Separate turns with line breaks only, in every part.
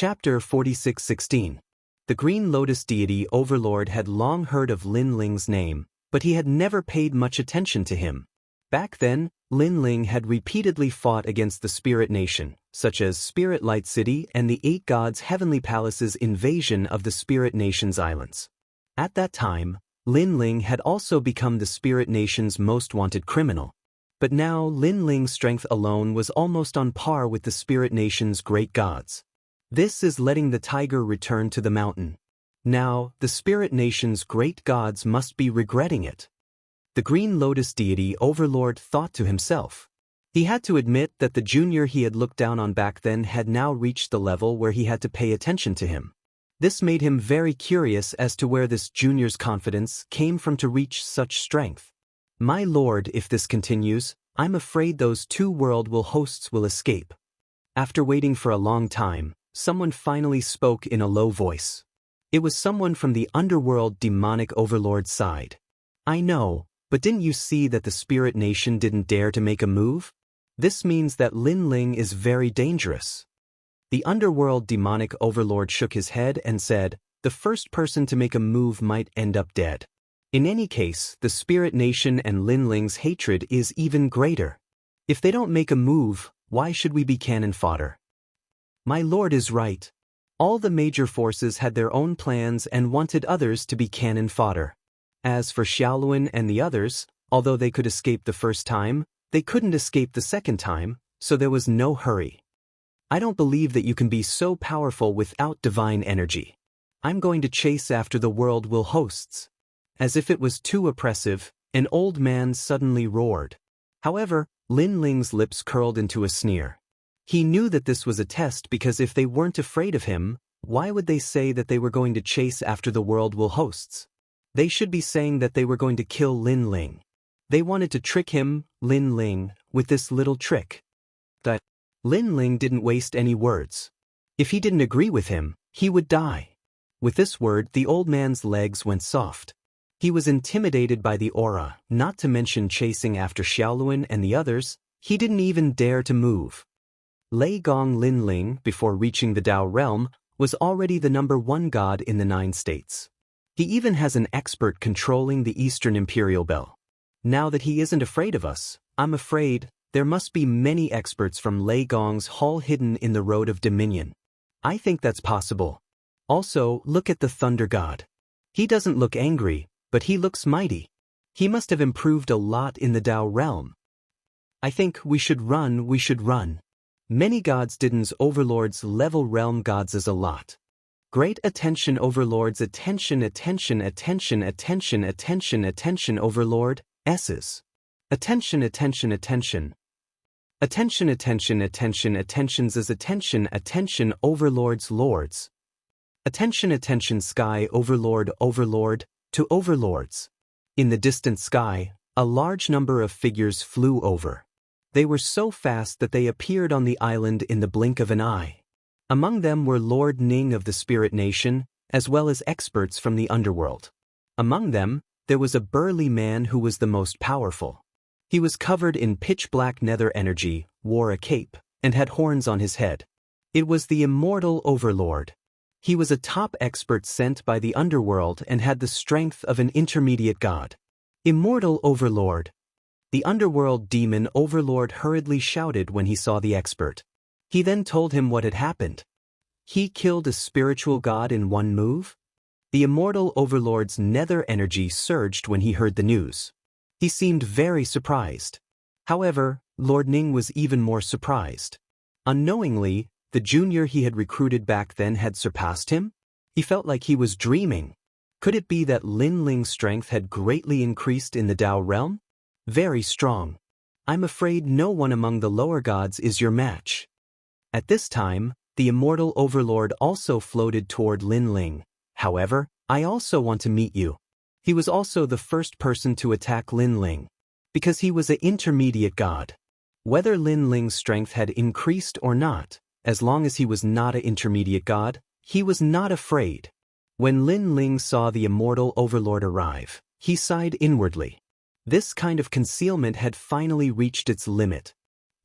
Chapter 46:16. The Green Lotus deity overlord had long heard of Lin Ling's name, but he had never paid much attention to him. Back then, Lin Ling had repeatedly fought against the Spirit Nation, such as Spirit Light City and the Eight Gods' Heavenly Palace's invasion of the Spirit Nation's islands. At that time, Lin Ling had also become the Spirit Nation's most wanted criminal. But now Lin Ling's strength alone was almost on par with the Spirit Nation's great gods. This is letting the tiger return to the mountain. Now, the Spirit Nation's great gods must be regretting it. The Green Lotus deity overlord thought to himself. He had to admit that the junior he had looked down on back then had now reached the level where he had to pay attention to him. This made him very curious as to where this junior's confidence came from to reach such strength. My lord, if this continues, I'm afraid those two world hosts will escape. After waiting for a long time, someone finally spoke in a low voice. It was someone from the underworld demonic overlord side. I know, but didn't you see that the Spirit Nation didn't dare to make a move? This means that Lin Ling is very dangerous. The underworld demonic overlord shook his head and said, the first person to make a move might end up dead. In any case, the Spirit Nation and Lin Ling's hatred is even greater. If they don't make a move, why should we be cannon fodder? My lord is right. All the major forces had their own plans and wanted others to be cannon fodder. As for Xiaoluan and the others, although they could escape the first time, they couldn't escape the second time, so there was no hurry. I don't believe that you can be so powerful without divine energy. I'm going to chase after the world hosts. As if it was too oppressive, an old man suddenly roared. However, Lin Ling's lips curled into a sneer. He knew that this was a test because if they weren't afraid of him, why would they say that they were going to chase after the world hosts? They should be saying that they were going to kill Lin Ling. They wanted to trick him, Lin Ling, with this little trick. But Lin Ling didn't waste any words. If he didn't agree with him, he would die. With this word, the old man's legs went soft. He was intimidated by the aura, not to mention chasing after Xiaoluan and the others. He didn't even dare to move. Lei Gong Lin Ling, before reaching the Tao realm, was already the #1 god in the 9 states. He even has an expert controlling the Eastern Imperial Bell. Now that he isn't afraid of us, I'm afraid there must be many experts from Lei Gong's hall hidden in the Road of Dominion. I think that's possible. Also, look at the Thunder God. He doesn't look angry, but he looks mighty. He must have improved a lot in the Tao realm. I think we should run. Many gods didn't overlords level realm gods as a lot. Great attention overlords attention overlord S's. Attentions as attention overlords lords. Attention sky overlord to overlords. In the distant sky, a large number of figures flew over. They were so fast that they appeared on the island in the blink of an eye. Among them were Lord Ning of the Spirit Nation, as well as experts from the underworld. Among them, there was a burly man who was the most powerful. He was covered in pitch-black nether energy, wore a cape, and had horns on his head. It was the immortal overlord. He was a top expert sent by the underworld and had the strength of an intermediate god. Immortal overlord. The underworld demon overlord hurriedly shouted when he saw the expert. He then told him what had happened. He killed a spiritual god in one move? The immortal overlord's nether energy surged when he heard the news. He seemed very surprised. However, Lord Ning was even more surprised. Unknowingly, the junior he had recruited back then had surpassed him? He felt like he was dreaming. Could it be that Lin Ling's strength had greatly increased in the Tao realm? Very strong. I'm afraid no one among the lower gods is your match. At this time, the immortal overlord also floated toward Lin Ling. However, I also want to meet you. He was also the first person to attack Lin Ling, because he was an intermediate god. Whether Lin Ling's strength had increased or not, as long as he was not an intermediate god, he was not afraid. When Lin Ling saw the immortal overlord arrive, he sighed inwardly. This kind of concealment had finally reached its limit.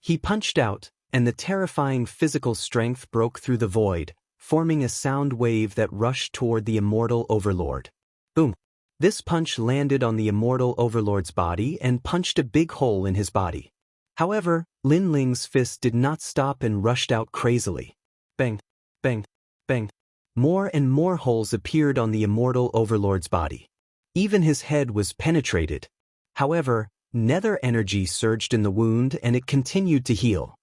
He punched out, and the terrifying physical strength broke through the void, forming a sound wave that rushed toward the immortal overlord. Boom! This punch landed on the immortal overlord's body and punched a big hole in his body. However, Lin Ling's fist did not stop and rushed out crazily. Bang! Bang! Bang! More and more holes appeared on the immortal overlord's body. Even his head was penetrated. However, nether energy surged in the wound and it continued to heal.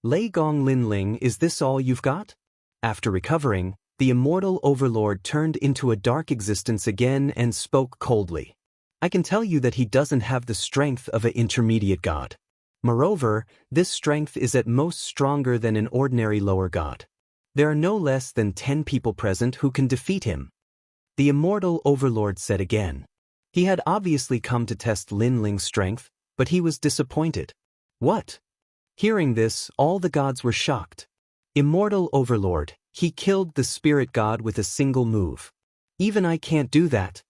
Lei Gong Lin Ling, is this all you've got? After recovering, the immortal overlord turned into a dark existence again and spoke coldly. I can tell you that he doesn't have the strength of an intermediate god. Moreover, this strength is at most stronger than an ordinary lower god. There are no less than 10 people present who can defeat him. The immortal overlord said again. He had obviously come to test Lin Ling's strength, but he was disappointed. What? Hearing this, all the gods were shocked. Immortal overlord, he killed the spirit god with a single move. Even I can't do that.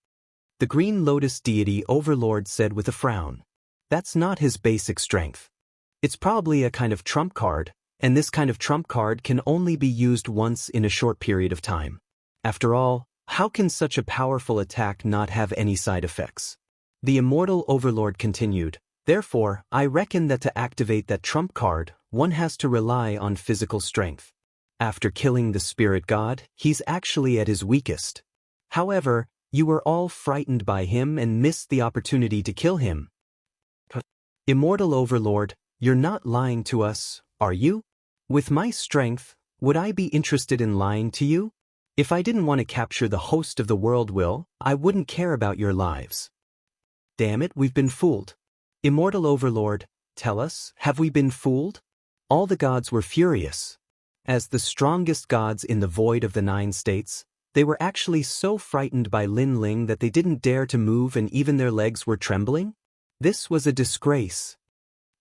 The green lotus deity overlord said with a frown. That's not his basic strength. It's probably a kind of trump card, and this kind of trump card can only be used once in a short period of time. After all, how can such a powerful attack not have any side effects? The immortal overlord continued, therefore, I reckon that to activate that trump card, one has to rely on physical strength. After killing the spirit god, he's actually at his weakest. However, you were all frightened by him and missed the opportunity to kill him. Immortal overlord, you're not lying to us, are you? With my strength, would I be interested in lying to you? If I didn't want to capture the host of the world will, I wouldn't care about your lives. Damn it, we've been fooled. Immortal overlord, tell us, have we been fooled? All the gods were furious. As the strongest gods in the void of the 9 states, they were actually so frightened by Lin Ling that they didn't dare to move and even their legs were trembling? This was a disgrace.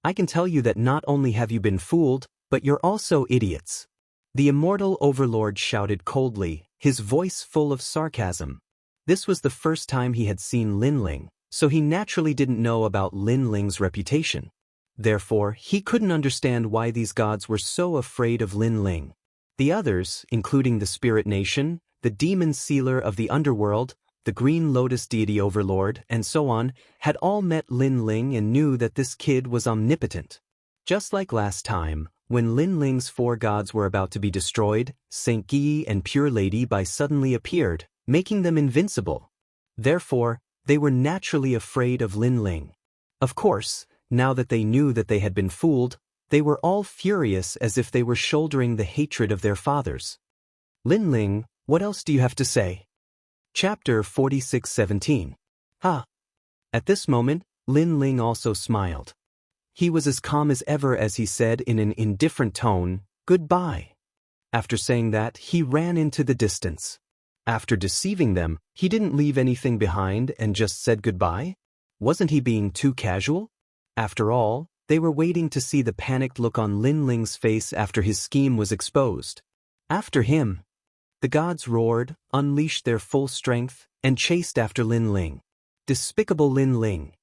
I can tell you that not only have you been fooled, but you're also idiots. The immortal overlord shouted coldly, his voice full of sarcasm. This was the first time he had seen Lin Ling, so he naturally didn't know about Lin Ling's reputation. Therefore, he couldn't understand why these gods were so afraid of Lin Ling. The others, including the Spirit Nation, the demon sealer of the underworld, the green lotus deity overlord, and so on, had all met Lin Ling and knew that this kid was omnipotent. Just like last time, when Lin Ling's 4 gods were about to be destroyed, Saint Guy and Pure Lady Bai suddenly appeared, making them invincible. Therefore, they were naturally afraid of Lin Ling. Of course, now that they knew that they had been fooled, they were all furious as if they were shouldering the hatred of their fathers. Lin Ling, what else do you have to say? Chapter 46:17. Ha! At this moment, Lin Ling also smiled. He was as calm as ever as he said in an indifferent tone, "Goodbye." After saying that, he ran into the distance. After deceiving them, he didn't leave anything behind and just said goodbye? Wasn't he being too casual? After all, they were waiting to see the panicked look on Lin Ling's face after his scheme was exposed. After him. The gods roared, unleashed their full strength, and chased after Lin Ling. Despicable Lin Ling.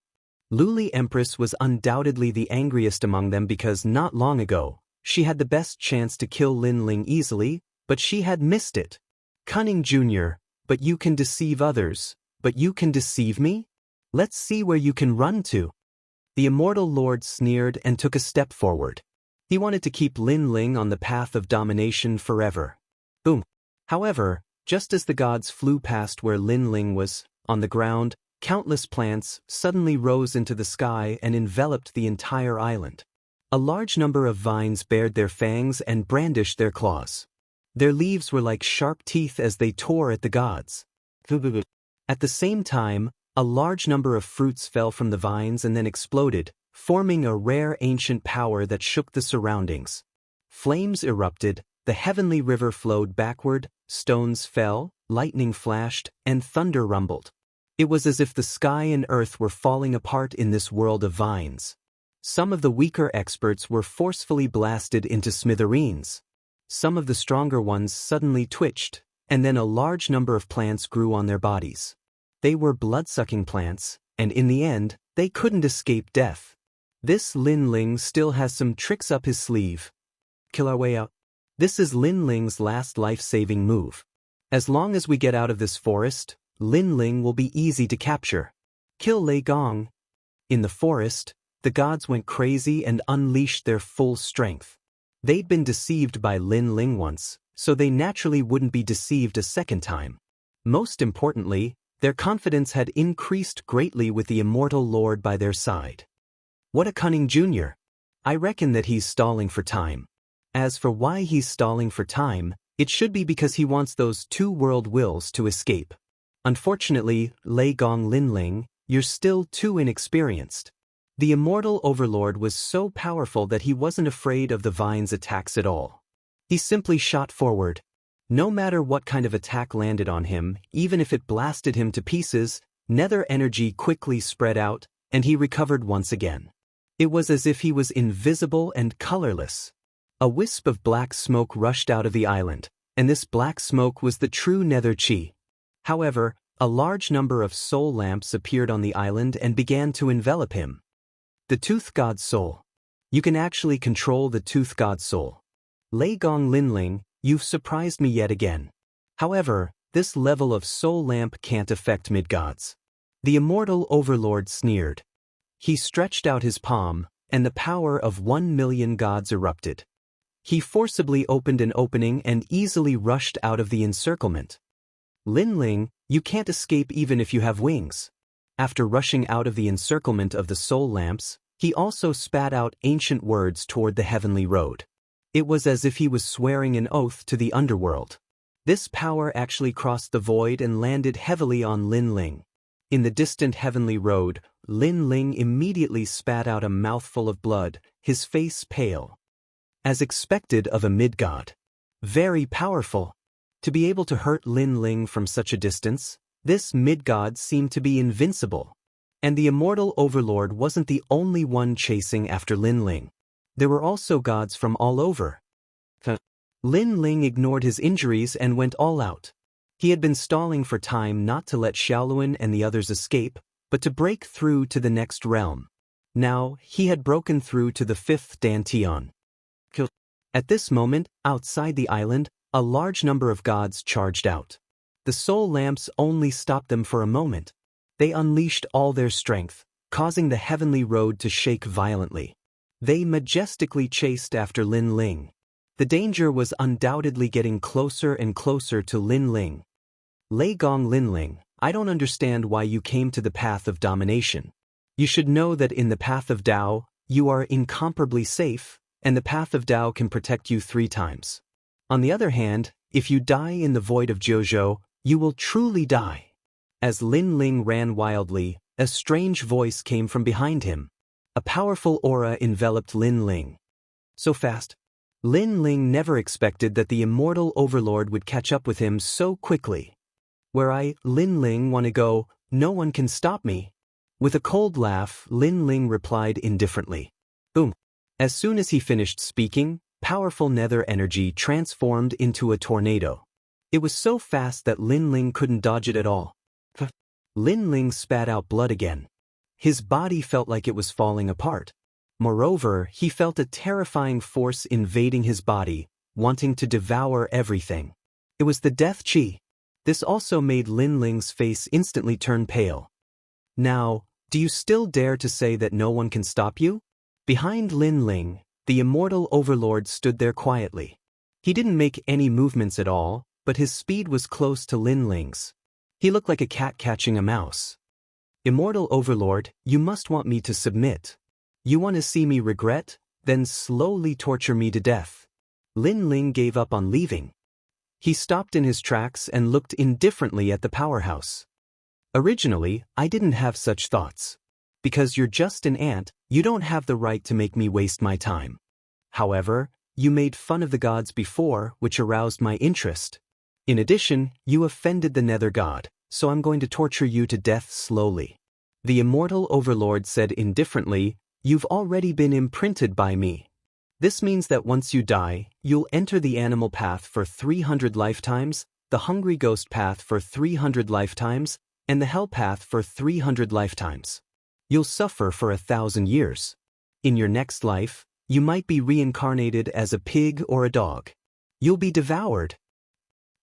Luli Empress was undoubtedly the angriest among them because not long ago, she had the best chance to kill Lin Ling easily, but she had missed it. Cunning Junior, but you can deceive others, but you can deceive me? Let's see where you can run to. The immortal lord sneered and took a step forward. He wanted to keep Lin Ling on the path of domination forever. Boom. However, just as the gods flew past where Lin Ling was, on the ground, countless plants suddenly rose into the sky and enveloped the entire island. A large number of vines bared their fangs and brandished their claws. Their leaves were like sharp teeth as they tore at the gods. At the same time, a large number of fruits fell from the vines and then exploded, forming a rare ancient power that shook the surroundings. Flames erupted, the heavenly river flowed backward, stones fell, lightning flashed, and thunder rumbled. It was as if the sky and earth were falling apart in this world of vines. Some of the weaker experts were forcefully blasted into smithereens. Some of the stronger ones suddenly twitched, and then a large number of plants grew on their bodies. They were blood-sucking plants, and in the end, they couldn't escape death. This Lin Ling still has some tricks up his sleeve. Kill our way out. This is Lin Ling's last life-saving move. As long as we get out of this forest, Lin Ling will be easy to capture. Kill Lei Gong. In the forest, the gods went crazy and unleashed their full strength. They'd been deceived by Lin Ling once, so they naturally wouldn't be deceived a second time. Most importantly, their confidence had increased greatly with the immortal lord by their side. What a cunning junior! I reckon that he's stalling for time. As for why he's stalling for time, it should be because he wants those two world wills to escape. Unfortunately, Lei Gong Lin Ling, you're still too inexperienced. The immortal overlord was so powerful that he wasn't afraid of the vine's attacks at all. He simply shot forward. No matter what kind of attack landed on him, even if it blasted him to pieces, nether energy quickly spread out, and he recovered once again. It was as if he was invisible and colorless. A wisp of black smoke rushed out of the island, and this black smoke was the true nether chi. However, a large number of soul lamps appeared on the island and began to envelop him. The Tooth God's soul. You can actually control the Tooth God's soul. Lei Gong Lin Ling, you've surprised me yet again. However, this level of soul lamp can't affect mid-gods. The immortal overlord sneered. He stretched out his palm, and the power of 1,000,000 gods erupted. He forcibly opened an opening and easily rushed out of the encirclement. Lin Ling, you can't escape even if you have wings. After rushing out of the encirclement of the soul lamps, he also spat out ancient words toward the heavenly road. It was as if he was swearing an oath to the underworld. This power actually crossed the void and landed heavily on Lin Ling. In the distant heavenly road, Lin Ling immediately spat out a mouthful of blood, his face pale. As expected of a mid-god. Very powerful. To be able to hurt Lin Ling from such a distance, this mid-god seemed to be invincible. And the immortal overlord wasn't the only one chasing after Lin Ling. There were also gods from all over. Lin Ling ignored his injuries and went all out. He had been stalling for time not to let Xiaoluan and the others escape, but to break through to the next realm. Now, he had broken through to the 5th Dantian. At this moment, outside the island, a large number of gods charged out. The soul lamps only stopped them for a moment. They unleashed all their strength, causing the heavenly road to shake violently. They majestically chased after Lin Ling. The danger was undoubtedly getting closer and closer to Lin Ling. Lei Gong Lin Ling, I don't understand why you came to the path of domination. You should know that in the path of Tao, you are incomparably safe, and the path of Tao can protect you 3 times. On the other hand, if you die in the void of Jiuzhou, you will truly die. As Lin Ling ran wildly, a strange voice came from behind him. A powerful aura enveloped Lin Ling. So fast. Lin Ling never expected that the immortal overlord would catch up with him so quickly. Where I, Lin Ling, want to go, no one can stop me. With a cold laugh, Lin Ling replied indifferently. Boom. As soon as he finished speaking, powerful nether energy transformed into a tornado. It was so fast that Lin Ling couldn't dodge it at all. Lin Ling spat out blood again. His body felt like it was falling apart. Moreover, he felt a terrifying force invading his body, wanting to devour everything. It was the death chi. This also made Lin Ling's face instantly turn pale. Now, do you still dare to say that no one can stop you? Behind Lin Ling, the immortal overlord stood there quietly. He didn't make any movements at all, but his speed was close to Lin Ling's. He looked like a cat catching a mouse. Immortal overlord, you must want me to submit. You want to see me regret? Then slowly torture me to death. Lin Ling gave up on leaving. He stopped in his tracks and looked indifferently at the powerhouse. Originally, I didn't have such thoughts. Because you're just an ant, you don't have the right to make me waste my time. However, you made fun of the gods before, which aroused my interest. In addition, you offended the nether god, so I'm going to torture you to death slowly. The immortal overlord said indifferently, you've already been imprinted by me. This means that once you die, you'll enter the animal path for 300 lifetimes, the hungry ghost path for 300 lifetimes, and the hell path for 300 lifetimes. You'll suffer for 1,000 years. In your next life, you might be reincarnated as a pig or a dog. You'll be devoured.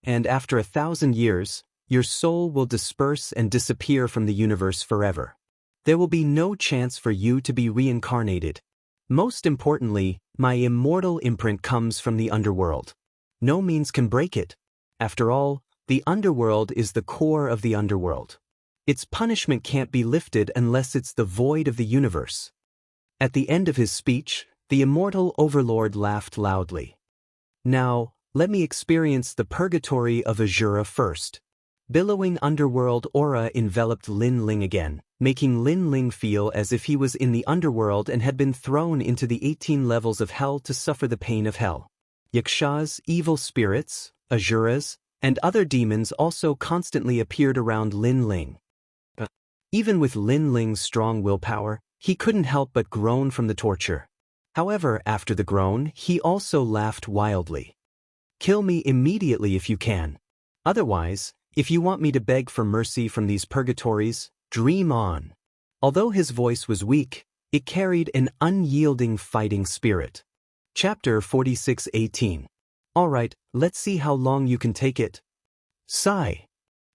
And after 1,000 years, your soul will disperse and disappear from the universe forever. There will be no chance for you to be reincarnated. Most importantly, my immortal imprint comes from the underworld. No means can break it. After all, the underworld is the core of the underworld. Its punishment can't be lifted unless it's the void of the universe. At the end of his speech, the immortal overlord laughed loudly. Now, let me experience the purgatory of Azura first. Billowing underworld aura enveloped Lin Ling again, making Lin Ling feel as if he was in the underworld and had been thrown into the 18 levels of hell to suffer the pain of hell. Yakshas, evil spirits, Azuras, and other demons also constantly appeared around Lin Ling. Even with Lin Ling's strong willpower, he couldn't help but groan from the torture. However, after the groan, he also laughed wildly. Kill me immediately if you can. Otherwise, if you want me to beg for mercy from these purgatories, dream on. Although his voice was weak, it carried an unyielding fighting spirit. Chapter 46:18. Alright, let's see how long you can take it. Sigh.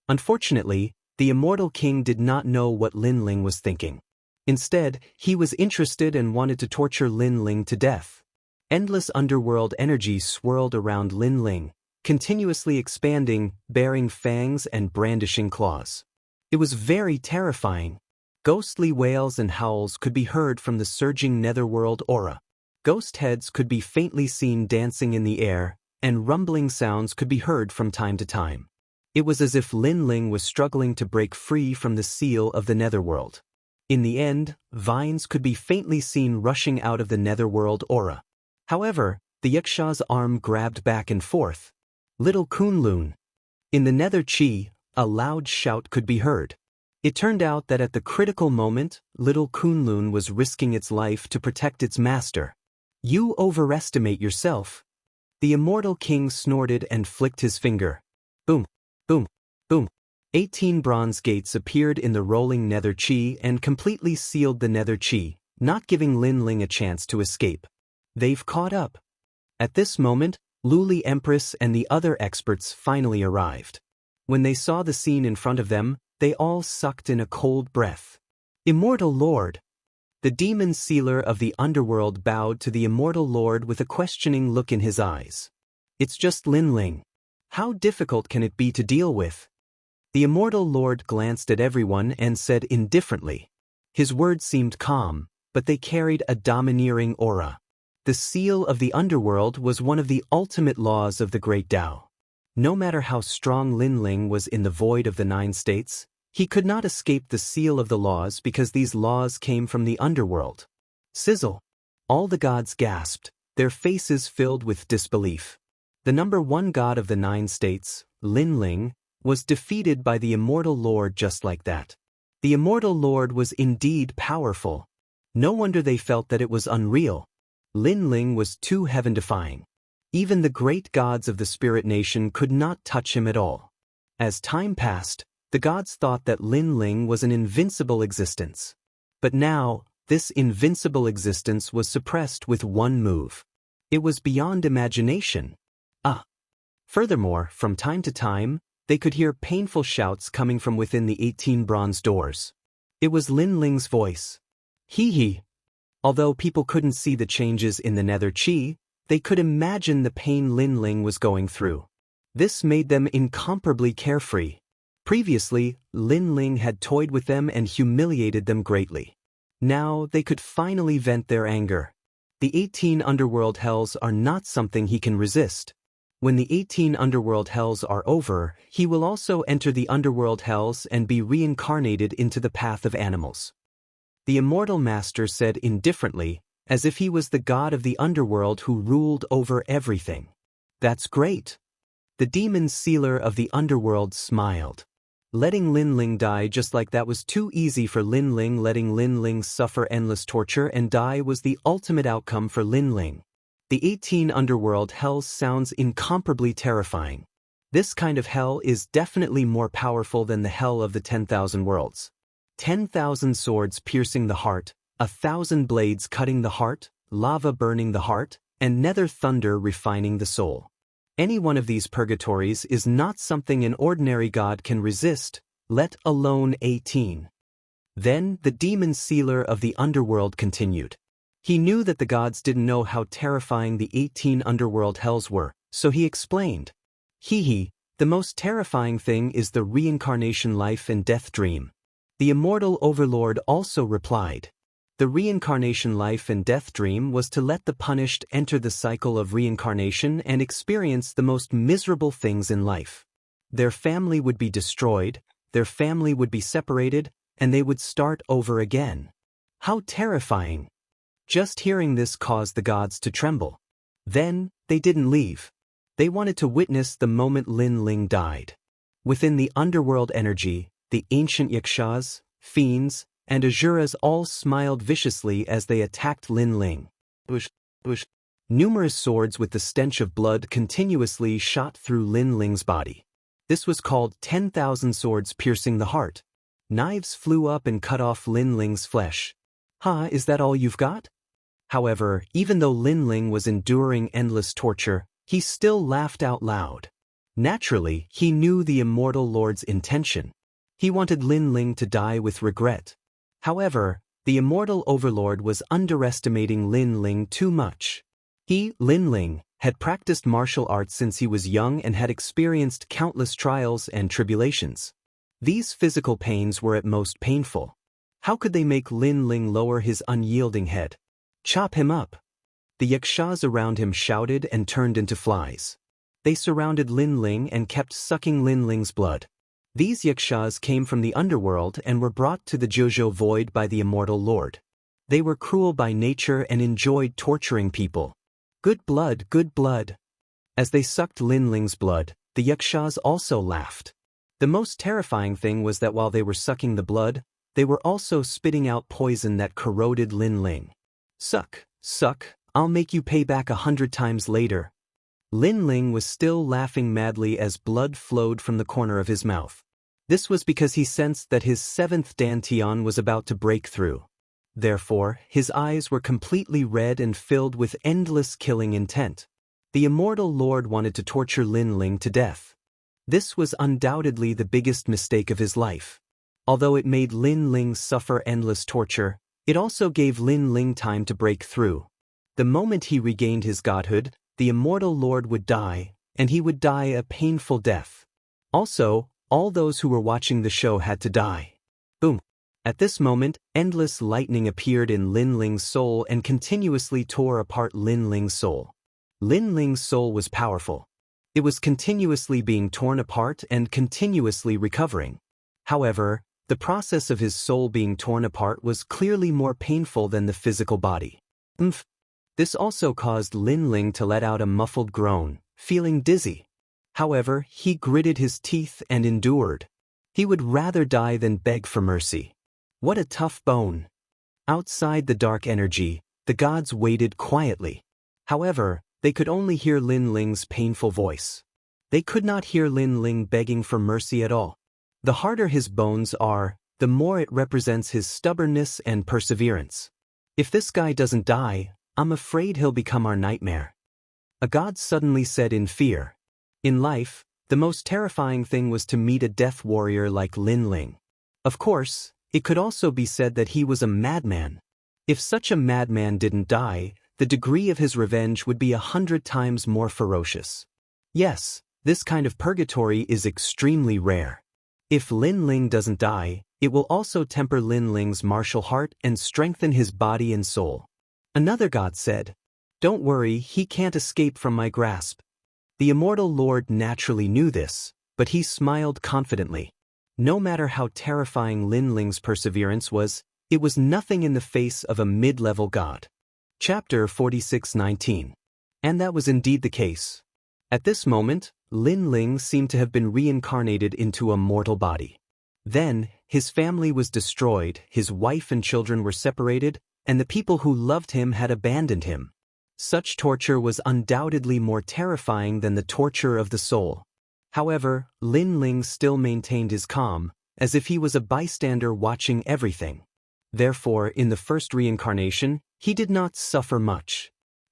Unfortunately, the immortal king did not know what Lin Ling was thinking. Instead, he was interested and wanted to torture Lin Ling to death. Endless underworld energy swirled around Lin Ling, continuously expanding, bearing fangs and brandishing claws. It was very terrifying. Ghostly wails and howls could be heard from the surging netherworld aura. Ghost heads could be faintly seen dancing in the air, and rumbling sounds could be heard from time to time. It was as if Lin Ling was struggling to break free from the seal of the netherworld. In the end, vines could be faintly seen rushing out of the netherworld aura. However, the Yaksha's arm grabbed back and forth. Little Kunlun. In the nether chi, a loud shout could be heard. It turned out that at the critical moment, little Kunlun was risking its life to protect its master. You overestimate yourself. The immortal king snorted and flicked his finger. Boom, boom, boom. 18 bronze gates appeared in the rolling nether chi and completely sealed the nether chi, not giving Lin Ling a chance to escape. They've caught up. At this moment, Luli Empress and the other experts finally arrived. When they saw the scene in front of them, they all sucked in a cold breath. Immortal Lord! The demon sealer of the underworld bowed to the immortal lord with a questioning look in his eyes. It's just Lin Ling. How difficult can it be to deal with? The immortal lord glanced at everyone and said indifferently. His words seemed calm, but they carried a domineering aura. The seal of the underworld was one of the ultimate laws of the Great Tao. No matter how strong Lin Ling was in the void of the 9 states, he could not escape the seal of the laws because these laws came from the underworld. Sizzle! All the gods gasped, their faces filled with disbelief. The number 1 god of the 9 states, Lin Ling, was defeated by the immortal lord just like that. The immortal lord was indeed powerful. No wonder they felt that it was unreal. Lin Ling was too heaven-defying. Even the great gods of the spirit nation could not touch him at all. As time passed, the gods thought that Lin Ling was an invincible existence. But now, this invincible existence was suppressed with one move. It was beyond imagination. Furthermore, from time to time, they could hear painful shouts coming from within the 18 bronze doors. It was Lin Ling's voice. Hee. Although people couldn't see the changes in the nether chi, they could imagine the pain Lin Ling was going through. This made them incomparably carefree. Previously, Lin Ling had toyed with them and humiliated them greatly. Now they could finally vent their anger. The 18 underworld hells are not something he can resist. When the 18 underworld hells are over, he will also enter the underworld hells and be reincarnated into the path of animals. The immortal master said indifferently, as if he was the god of the underworld who ruled over everything. That's great. The demon sealer of the underworld smiled. Letting Lin Ling die just like that was too easy for Lin Ling. Letting Lin Ling suffer endless torture and die was the ultimate outcome for Lin Ling. The 18 underworld hells sounds incomparably terrifying. This kind of hell is definitely more powerful than the hell of the 10,000 worlds. 10,000 swords piercing the heart, 1,000 blades cutting the heart, lava burning the heart, and nether thunder refining the soul. Any one of these purgatories is not something an ordinary god can resist, let alone 18. Then the demon sealer of the underworld continued. He knew that the gods didn't know how terrifying the 18 underworld hells were, so he explained. The most terrifying thing is the reincarnation life and death dream. The immortal overlord also replied. The reincarnation life and death dream was to let the punished enter the cycle of reincarnation and experience the most miserable things in life. Their family would be destroyed, their family would be separated, and they would start over again. How terrifying! Just hearing this caused the gods to tremble. Then, they didn't leave. They wanted to witness the moment Lin Ling died. Within the underworld energy, the ancient yakshas, fiends, and asuras all smiled viciously as they attacked Lin Ling. Numerous swords with the stench of blood continuously shot through Lin Ling's body. This was called 10,000 swords piercing the heart. Knives flew up and cut off Lin Ling's flesh. Is that all you've got? However, even though Lin Ling was enduring endless torture, he still laughed out loud. Naturally, he knew the immortal lord's intention. He wanted Lin Ling to die with regret. However, the immortal overlord was underestimating Lin Ling too much. He, Lin Ling, had practiced martial arts since he was young and had experienced countless trials and tribulations. These physical pains were at most painful. How could they make Lin Ling lower his unyielding head? Chop him up! The yakshas around him shouted and turned into flies. They surrounded Lin Ling and kept sucking Lin Ling's blood. These yakshas came from the underworld and were brought to the Jojo void by the immortal lord. They were cruel by nature and enjoyed torturing people. Good blood, good blood. As they sucked Lin Ling's blood, the yakshas also laughed. The most terrifying thing was that while they were sucking the blood, they were also spitting out poison that corroded Lin Ling. Suck, suck, I'll make you pay back 100 times later. Lin Ling was still laughing madly as blood flowed from the corner of his mouth. This was because he sensed that his 7th dantian was about to break through. Therefore, his eyes were completely red and filled with endless killing intent. The immortal lord wanted to torture Lin Ling to death. This was undoubtedly the biggest mistake of his life. Although it made Lin Ling suffer endless torture, it also gave Lin Ling time to break through. The moment he regained his godhood, the immortal lord would die, and he would die a painful death. Also, all those who were watching the show had to die. Boom! At this moment, endless lightning appeared in Lin Ling's soul and continuously tore apart Lin Ling's soul. Lin Ling's soul was powerful. It was continuously being torn apart and continuously recovering. However, the process of his soul being torn apart was clearly more painful than the physical body. This also caused Lin Ling to let out a muffled groan, feeling dizzy. However, he gritted his teeth and endured. He would rather die than beg for mercy. What a tough bone. Outside the dark energy, the gods waited quietly. However, they could only hear Lin Ling's painful voice. They could not hear Lin Ling begging for mercy at all. The harder his bones are, the more it represents his stubbornness and perseverance. If this guy doesn't die, I'm afraid he'll become our nightmare. A god suddenly said in fear. In life, the most terrifying thing was to meet a death warrior like Lin Ling. Of course, it could also be said that he was a madman. If such a madman didn't die, the degree of his revenge would be 100 times more ferocious. Yes, this kind of purgatory is extremely rare. If Lin Ling doesn't die, it will also temper Lin Ling's martial heart and strengthen his body and soul. Another god said, "Don't worry, he can't escape from my grasp." The immortal lord naturally knew this, but he smiled confidently. No matter how terrifying Lin Ling's perseverance was, it was nothing in the face of a mid-level god. Chapter 46:19. And that was indeed the case. At this moment, Lin Ling seemed to have been reincarnated into a mortal body. Then, his family was destroyed, his wife and children were separated, and the people who loved him had abandoned him. Such torture was undoubtedly more terrifying than the torture of the soul. However, Lin Ling still maintained his calm, as if he was a bystander watching everything. Therefore, in the first reincarnation, he did not suffer much.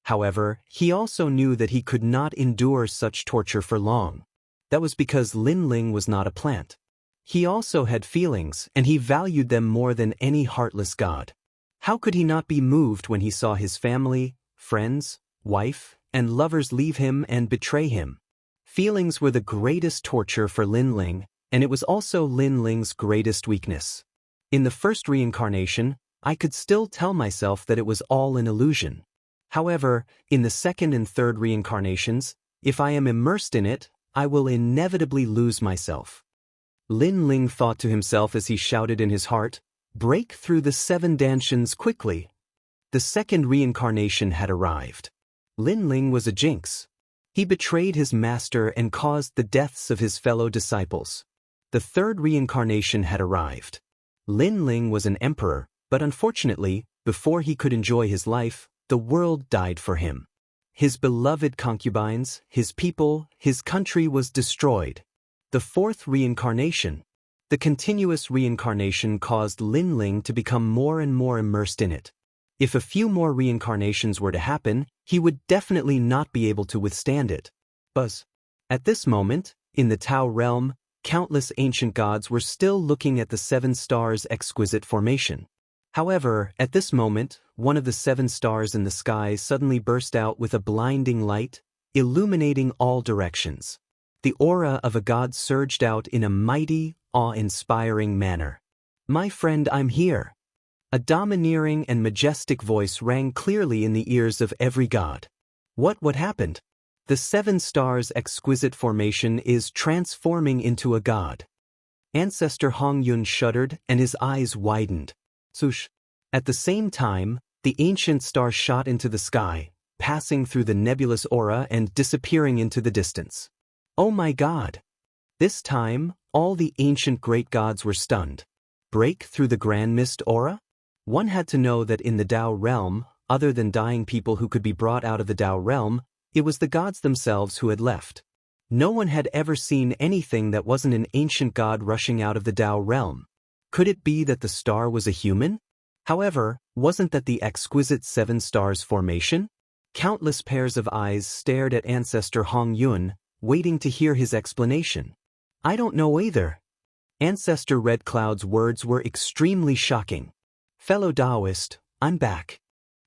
However, he also knew that he could not endure such torture for long. That was because Lin Ling was not a plant. He also had feelings, and he valued them more than any heartless god. How could he not be moved when he saw his family, friends, wife, and lovers leave him and betray him? Feelings were the greatest torture for Lin Ling, and it was also Lin Ling's greatest weakness. In the first reincarnation, I could still tell myself that it was all an illusion. However, in the second and third reincarnations, if I am immersed in it, I will inevitably lose myself. Lin Ling thought to himself as he shouted in his heart, "Break through the 7 danshans quickly." The second reincarnation had arrived. Lin Ling was a jinx. He betrayed his master and caused the deaths of his fellow disciples. The third reincarnation had arrived. Lin Ling was an emperor, but unfortunately, before he could enjoy his life, the world died for him. His beloved concubines, his people, his country was destroyed. The fourth reincarnation. The continuous reincarnation caused Lin Ling to become more and more immersed in it. If a few more reincarnations were to happen, he would definitely not be able to withstand it. At this moment, in the Tao realm, countless ancient gods were still looking at the 7 stars' exquisite formation. However, at this moment, one of the 7 stars in the sky suddenly burst out with a blinding light, illuminating all directions. The aura of a god surged out in a mighty, awe-inspiring manner. "My friend, I'm here." A domineering and majestic voice rang clearly in the ears of every god. What happened? The 7 stars' exquisite formation is transforming into a god. Ancestor Hong Yun shuddered and his eyes widened. Swoosh. At the same time, the ancient star shot into the sky, passing through the nebulous aura and disappearing into the distance. Oh my god! This time, all the ancient great gods were stunned. Break through the grand mist aura? One had to know that in the Tao realm, other than dying people who could be brought out of the Tao realm, it was the gods themselves who had left. No one had ever seen anything that wasn't an ancient god rushing out of the Tao realm. Could it be that the star was a human? However, wasn't that the exquisite 7 stars formation? Countless pairs of eyes stared at Ancestor Hong Yun, waiting to hear his explanation. "I don't know either." Ancestor Red Cloud's words were extremely shocking. "Fellow Taoist, I'm back."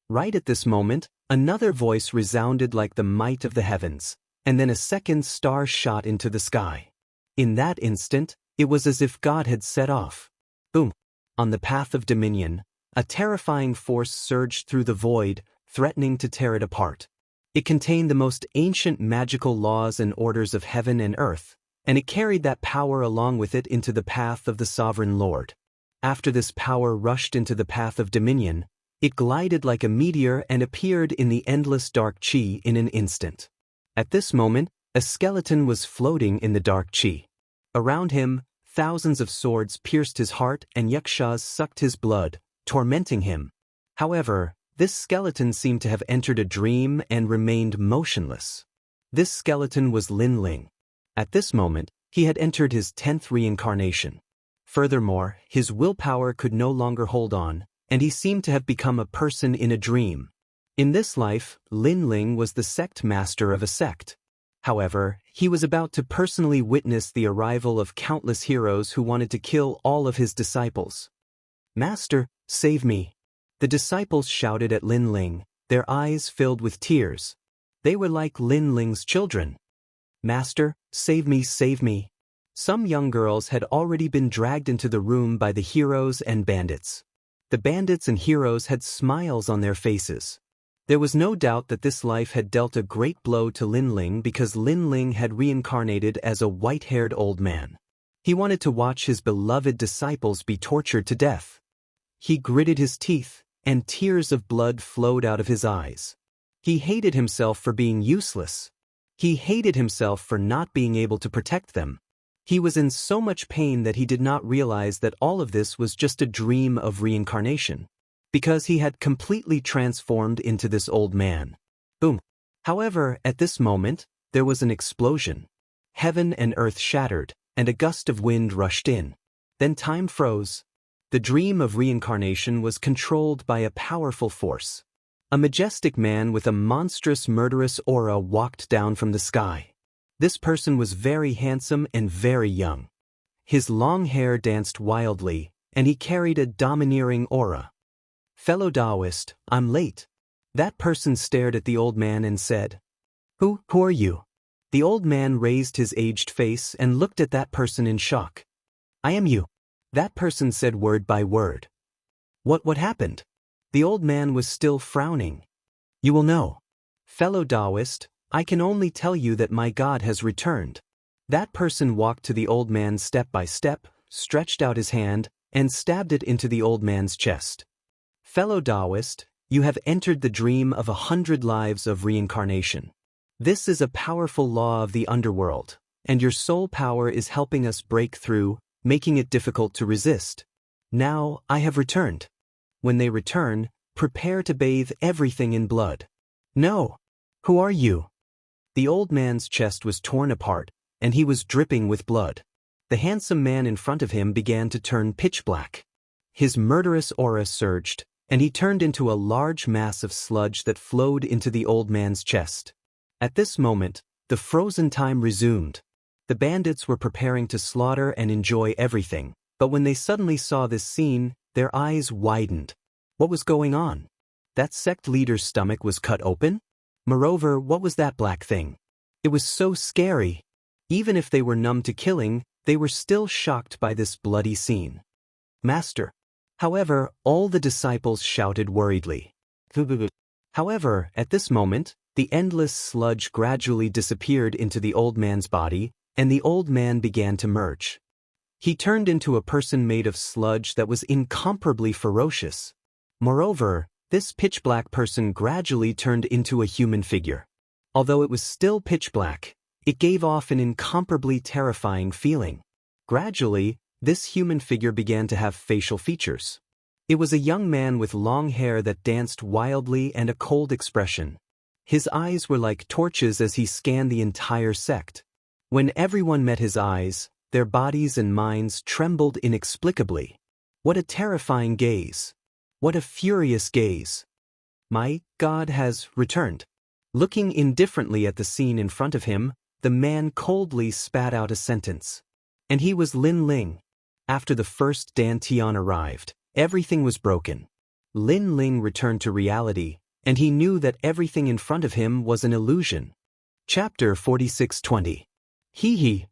Right at this moment, another voice resounded like the might of the heavens, and then a second star shot into the sky. In that instant, it was as if God had set off. Boom! On the path of dominion, a terrifying force surged through the void, threatening to tear it apart. It contained the most ancient magical laws and orders of heaven and earth, and it carried that power along with it into the path of the Sovereign Lord. After this power rushed into the path of dominion, it glided like a meteor and appeared in the endless dark chi in an instant. At this moment, a skeleton was floating in the dark chi. Around him, thousands of swords pierced his heart and yakshas sucked his blood, tormenting him. However, this skeleton seemed to have entered a dream and remained motionless. This skeleton was Lin Ling. At this moment, he had entered his 10th reincarnation. Furthermore, his willpower could no longer hold on, and he seemed to have become a person in a dream. In this life, Lin Ling was the sect master of a sect. However, he was about to personally witness the arrival of countless heroes who wanted to kill all of his disciples. "Master, save me!" The disciples shouted at Lin Ling, their eyes filled with tears. They were like Lin Ling's children. "Master, save me, save me!" Some young girls had already been dragged into the room by the heroes and bandits. The bandits and heroes had smiles on their faces. There was no doubt that this life had dealt a great blow to Lin Ling because Lin Ling had reincarnated as a white-haired old man. He wanted to watch his beloved disciples be tortured to death. He gritted his teeth, and tears of blood flowed out of his eyes. He hated himself for being useless. He hated himself for not being able to protect them. He was in so much pain that he did not realize that all of this was just a dream of reincarnation, because he had completely transformed into this old man. Boom. However, at this moment, there was an explosion. Heaven and earth shattered, and a gust of wind rushed in. Then time froze. The dream of reincarnation was controlled by a powerful force. A majestic man with a monstrous murderous aura walked down from the sky. This person was very handsome and very young. His long hair danced wildly, and he carried a domineering aura. "Fellow Taoist, I'm late." That person stared at the old man and said, Who are you?" The old man raised his aged face and looked at that person in shock. "I am you." That person said word by word. What happened?" The old man was still frowning. "You will know. Fellow Taoist, I can only tell you that my God has returned." That person walked to the old man step by step, stretched out his hand, and stabbed it into the old man's chest. "Fellow Taoist, you have entered the dream of 100 lives of reincarnation. This is a powerful law of the underworld, and your soul power is helping us break through, making it difficult to resist. Now, I have returned. When they return, prepare to bathe everything in blood." "No. Who are you?" The old man's chest was torn apart, and he was dripping with blood. The handsome man in front of him began to turn pitch black. His murderous aura surged, and he turned into a large mass of sludge that flowed into the old man's chest. At this moment, the frozen time resumed. The bandits were preparing to slaughter and enjoy everything, but when they suddenly saw this scene, their eyes widened. What was going on? That sect leader's stomach was cut open? Moreover, what was that black thing? It was so scary. Even if they were numb to killing, they were still shocked by this bloody scene. "Master." However, all the disciples shouted worriedly. However, at this moment, the endless sludge gradually disappeared into the old man's body, and the old man began to merge. He turned into a person made of sludge that was incomparably ferocious. Moreover, this pitch-black person gradually turned into a human figure. Although it was still pitch-black, it gave off an incomparably terrifying feeling. Gradually, this human figure began to have facial features. It was a young man with long hair that danced wildly and a cold expression. His eyes were like torches as he scanned the entire sect. When everyone met his eyes, their bodies and minds trembled inexplicably. What a terrifying gaze! What a furious gaze! "My God has returned." Looking indifferently at the scene in front of him, the man coldly spat out a sentence. And he was Lin Ling. After the first Dantian arrived, everything was broken. Lin Ling returned to reality, and he knew that everything in front of him was an illusion. Chapter 46:20. Hee.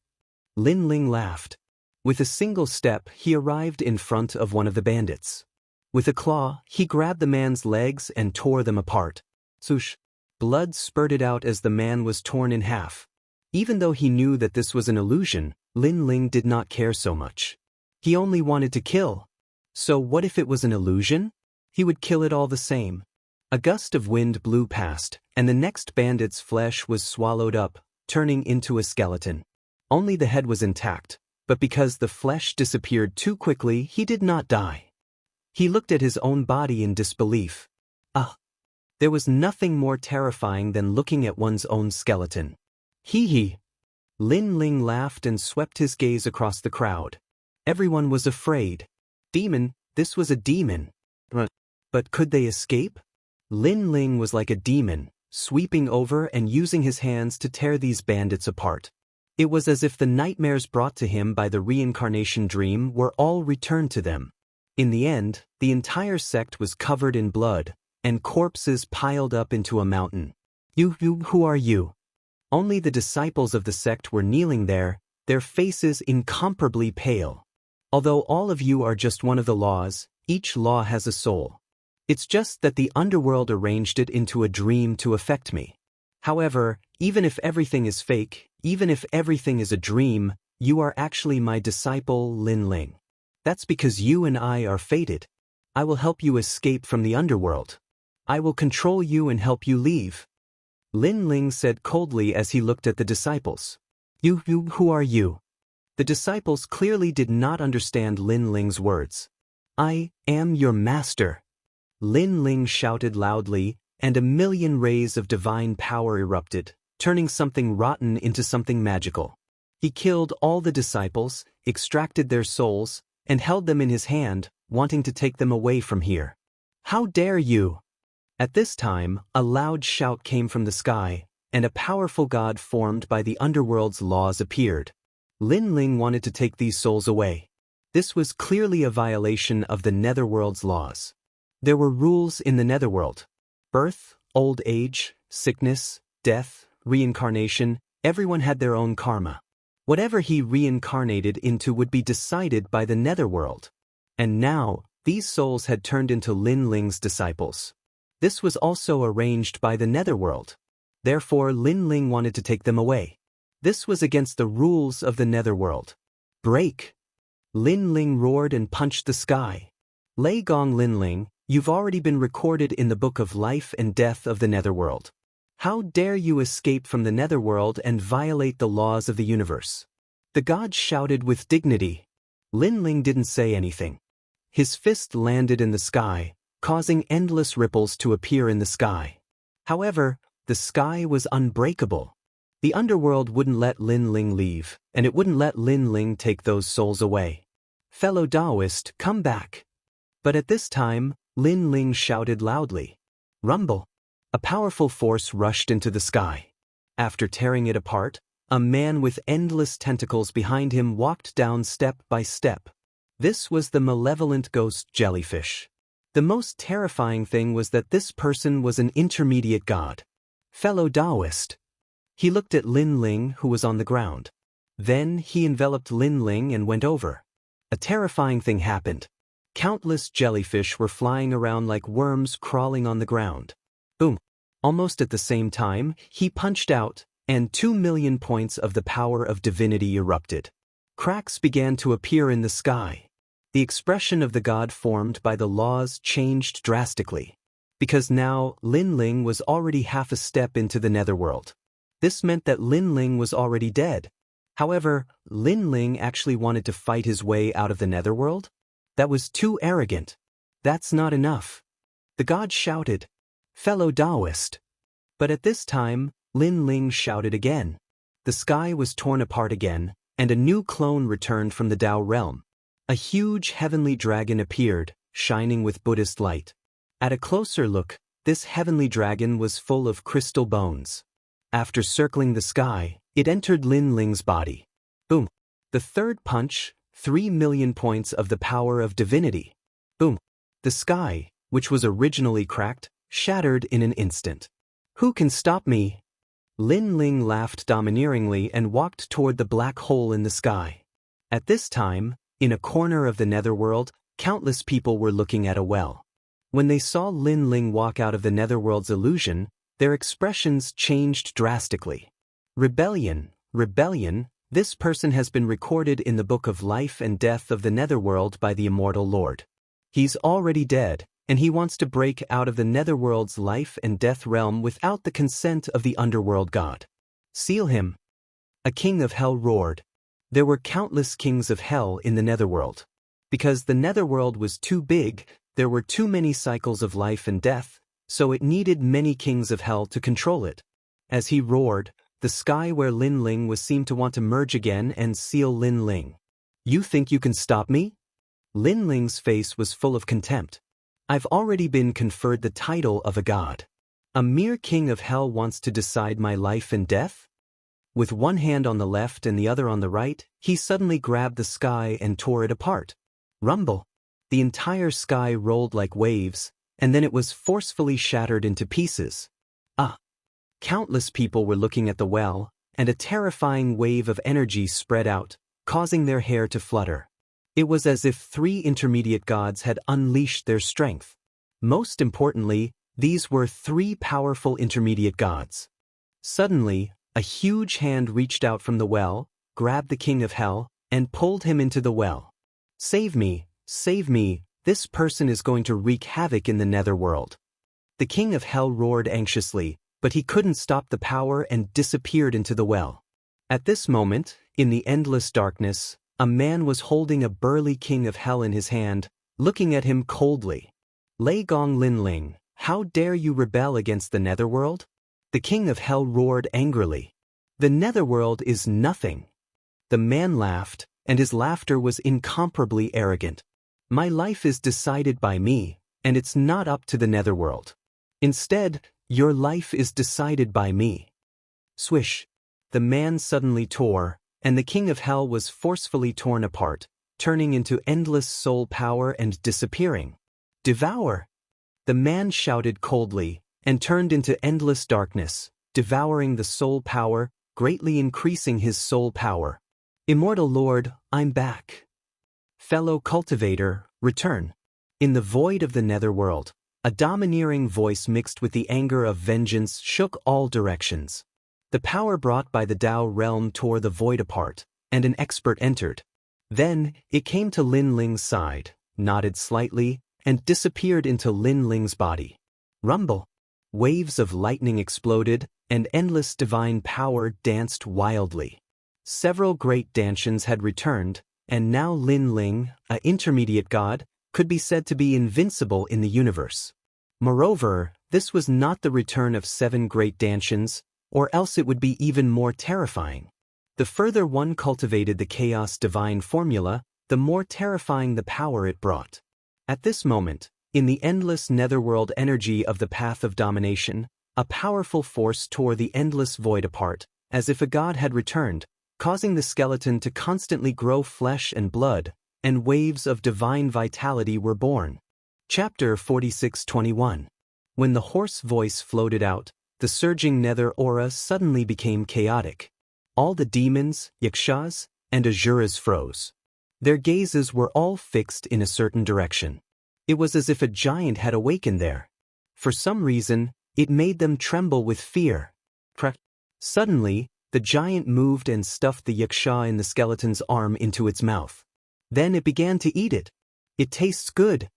Lin Ling laughed. With a single step, he arrived in front of one of the bandits. With a claw, he grabbed the man's legs and tore them apart. Swoosh! Blood spurted out as the man was torn in half. Even though he knew that this was an illusion, Lin Ling did not care so much. He only wanted to kill. So what if it was an illusion? He would kill it all the same. A gust of wind blew past, and the next bandit's flesh was swallowed up, turning into a skeleton. Only the head was intact, but because the flesh disappeared too quickly, he did not die. He looked at his own body in disbelief. There was nothing more terrifying than looking at one's own skeleton. Hee. Lin Ling laughed and swept his gaze across the crowd. Everyone was afraid. Demon, this was a demon. But could they escape? Lin Ling was like a demon, sweeping over and using his hands to tear these bandits apart. It was as if the nightmares brought to him by the reincarnation dream were all returned to them. In the end, the entire sect was covered in blood, and corpses piled up into a mountain. You, who are you? Only the disciples of the sect were kneeling there, their faces incomparably pale. Although all of you are just one of the laws, each law has a soul. It's just that the underworld arranged it into a dream to affect me. However, even if everything is fake, even if everything is a dream, you are actually my disciple Lin Ling. That's because you and I are fated. I will help you escape from the underworld. I will control you and help you leave. Lin Ling said coldly as he looked at the disciples. You, who are you? The disciples clearly did not understand Lin Ling's words. I am your master. Lin Ling shouted loudly, and a million rays of divine power erupted, turning something rotten into something magical. He killed all the disciples, extracted their souls, and held them in his hand, wanting to take them away from here. How dare you? At this time, a loud shout came from the sky, and a powerful god formed by the underworld's laws appeared. Lin Ling wanted to take these souls away. This was clearly a violation of the netherworld's laws. There were rules in the netherworld. Birth, old age, sickness, death, reincarnation, everyone had their own karma. Whatever he reincarnated into would be decided by the netherworld. And now, these souls had turned into Lin Ling's disciples. This was also arranged by the netherworld. Therefore, Lin Ling wanted to take them away. This was against the rules of the netherworld. Break! Lin Ling roared and punched the sky. Lei Gong Lin Ling, you've already been recorded in the book of life and death of the netherworld. How dare you escape from the netherworld and violate the laws of the universe? The god shouted with dignity. Lin Ling didn't say anything. His fist landed in the sky, causing endless ripples to appear in the sky. However, the sky was unbreakable. The underworld wouldn't let Lin Ling leave, and it wouldn't let Lin Ling take those souls away. Fellow Taoist, come back. But at this time, Lin Ling shouted loudly. Rumble! A powerful force rushed into the sky. After tearing it apart, a man with endless tentacles behind him walked down step by step. This was the malevolent ghost jellyfish. The most terrifying thing was that this person was an intermediate god. Fellow Taoist. He looked at Lin Ling, who was on the ground. Then he enveloped Lin Ling and went over. A terrifying thing happened. Countless jellyfish were flying around like worms crawling on the ground. Boom! Almost at the same time, he punched out, and 2 million points of the power of divinity erupted. Cracks began to appear in the sky. The expression of the god formed by the laws changed drastically. Because now, Lin Ling was already half a step into the netherworld. This meant that Lin Ling was already dead. However, Lin Ling actually wanted to fight his way out of the netherworld? That was too arrogant. That's not enough. The god shouted, Fellow Taoist. But at this time, Lin Ling shouted again. The sky was torn apart again, and a new clone returned from the Tao realm. A huge heavenly dragon appeared, shining with Buddhist light. At a closer look, this heavenly dragon was full of crystal bones. After circling the sky, it entered Lin Ling's body. Boom! The third punch, 3 million points of the power of divinity. Boom! The sky, which was originally cracked, shattered in an instant. Who can stop me? Lin Ling laughed domineeringly and walked toward the black hole in the sky. At this time, in a corner of the netherworld, countless people were looking at a well. When they saw Lin Ling walk out of the netherworld's illusion, their expressions changed drastically. Rebellion, rebellion, this person has been recorded in the book of life and death of the netherworld by the immortal Lord. He's already dead, and he wants to break out of the netherworld's life and death realm without the consent of the underworld god. Seal him. A king of hell roared. There were countless kings of hell in the netherworld. Because the netherworld was too big, there were too many cycles of life and death, so it needed many kings of hell to control it. As he roared, the sky where Lin Ling was seemed to want to merge again and seal Lin Ling. You think you can stop me? Lin Ling's face was full of contempt. I've already been conferred the title of a god. A mere king of hell wants to decide my life and death? With one hand on the left and the other on the right, he suddenly grabbed the sky and tore it apart. Rumble! The entire sky rolled like waves, and then it was forcefully shattered into pieces. Countless people were looking at the well, and a terrifying wave of energy spread out, causing their hair to flutter. It was as if 3 intermediate gods had unleashed their strength. Most importantly, these were 3 powerful intermediate gods. Suddenly, a huge hand reached out from the well, grabbed the king of hell, and pulled him into the well. Save me, this person is going to wreak havoc in the netherworld. The king of hell roared anxiously, but he couldn't stop the power and disappeared into the well. At this moment, in the endless darkness, a man was holding a burly king of hell in his hand, looking at him coldly. Lei Gong Lin Ling, how dare you rebel against the netherworld? The king of hell roared angrily. The netherworld is nothing. The man laughed, and his laughter was incomparably arrogant. My life is decided by me, and it's not up to the netherworld. Instead, your life is decided by me. Swish. The man suddenly tore, and the king of hell was forcefully torn apart, turning into endless soul power and disappearing. Devour! The man shouted coldly, and turned into endless darkness, devouring the soul power, greatly increasing his soul power. Immortal Lord, I'm back. Fellow cultivator, return. In the void of the netherworld, a domineering voice mixed with the anger of vengeance shook all directions. The power brought by the Tao realm tore the void apart, and an expert entered. Then, it came to Lin Ling's side, nodded slightly, and disappeared into Lin Ling's body. Rumble! Waves of lightning exploded, and endless divine power danced wildly. Several great Dantians had returned, and now Lin Ling, an intermediate god, could be said to be invincible in the universe. Moreover, this was not the return of 7 great Dantians, or else it would be even more terrifying. The further one cultivated the chaos divine formula, the more terrifying the power it brought. At this moment, in the endless netherworld energy of the path of domination, a powerful force tore the endless void apart, as if a god had returned, causing the skeleton to constantly grow flesh and blood, and waves of divine vitality were born. Chapter 46:21. When the hoarse voice floated out, the surging nether aura suddenly became chaotic. All the demons, yakshas, and asuras froze. Their gazes were all fixed in a certain direction. It was as if a giant had awakened there. For some reason, it made them tremble with fear. Suddenly, the giant moved and stuffed the yaksha in the skeleton's arm into its mouth. Then it began to eat it. It tastes good.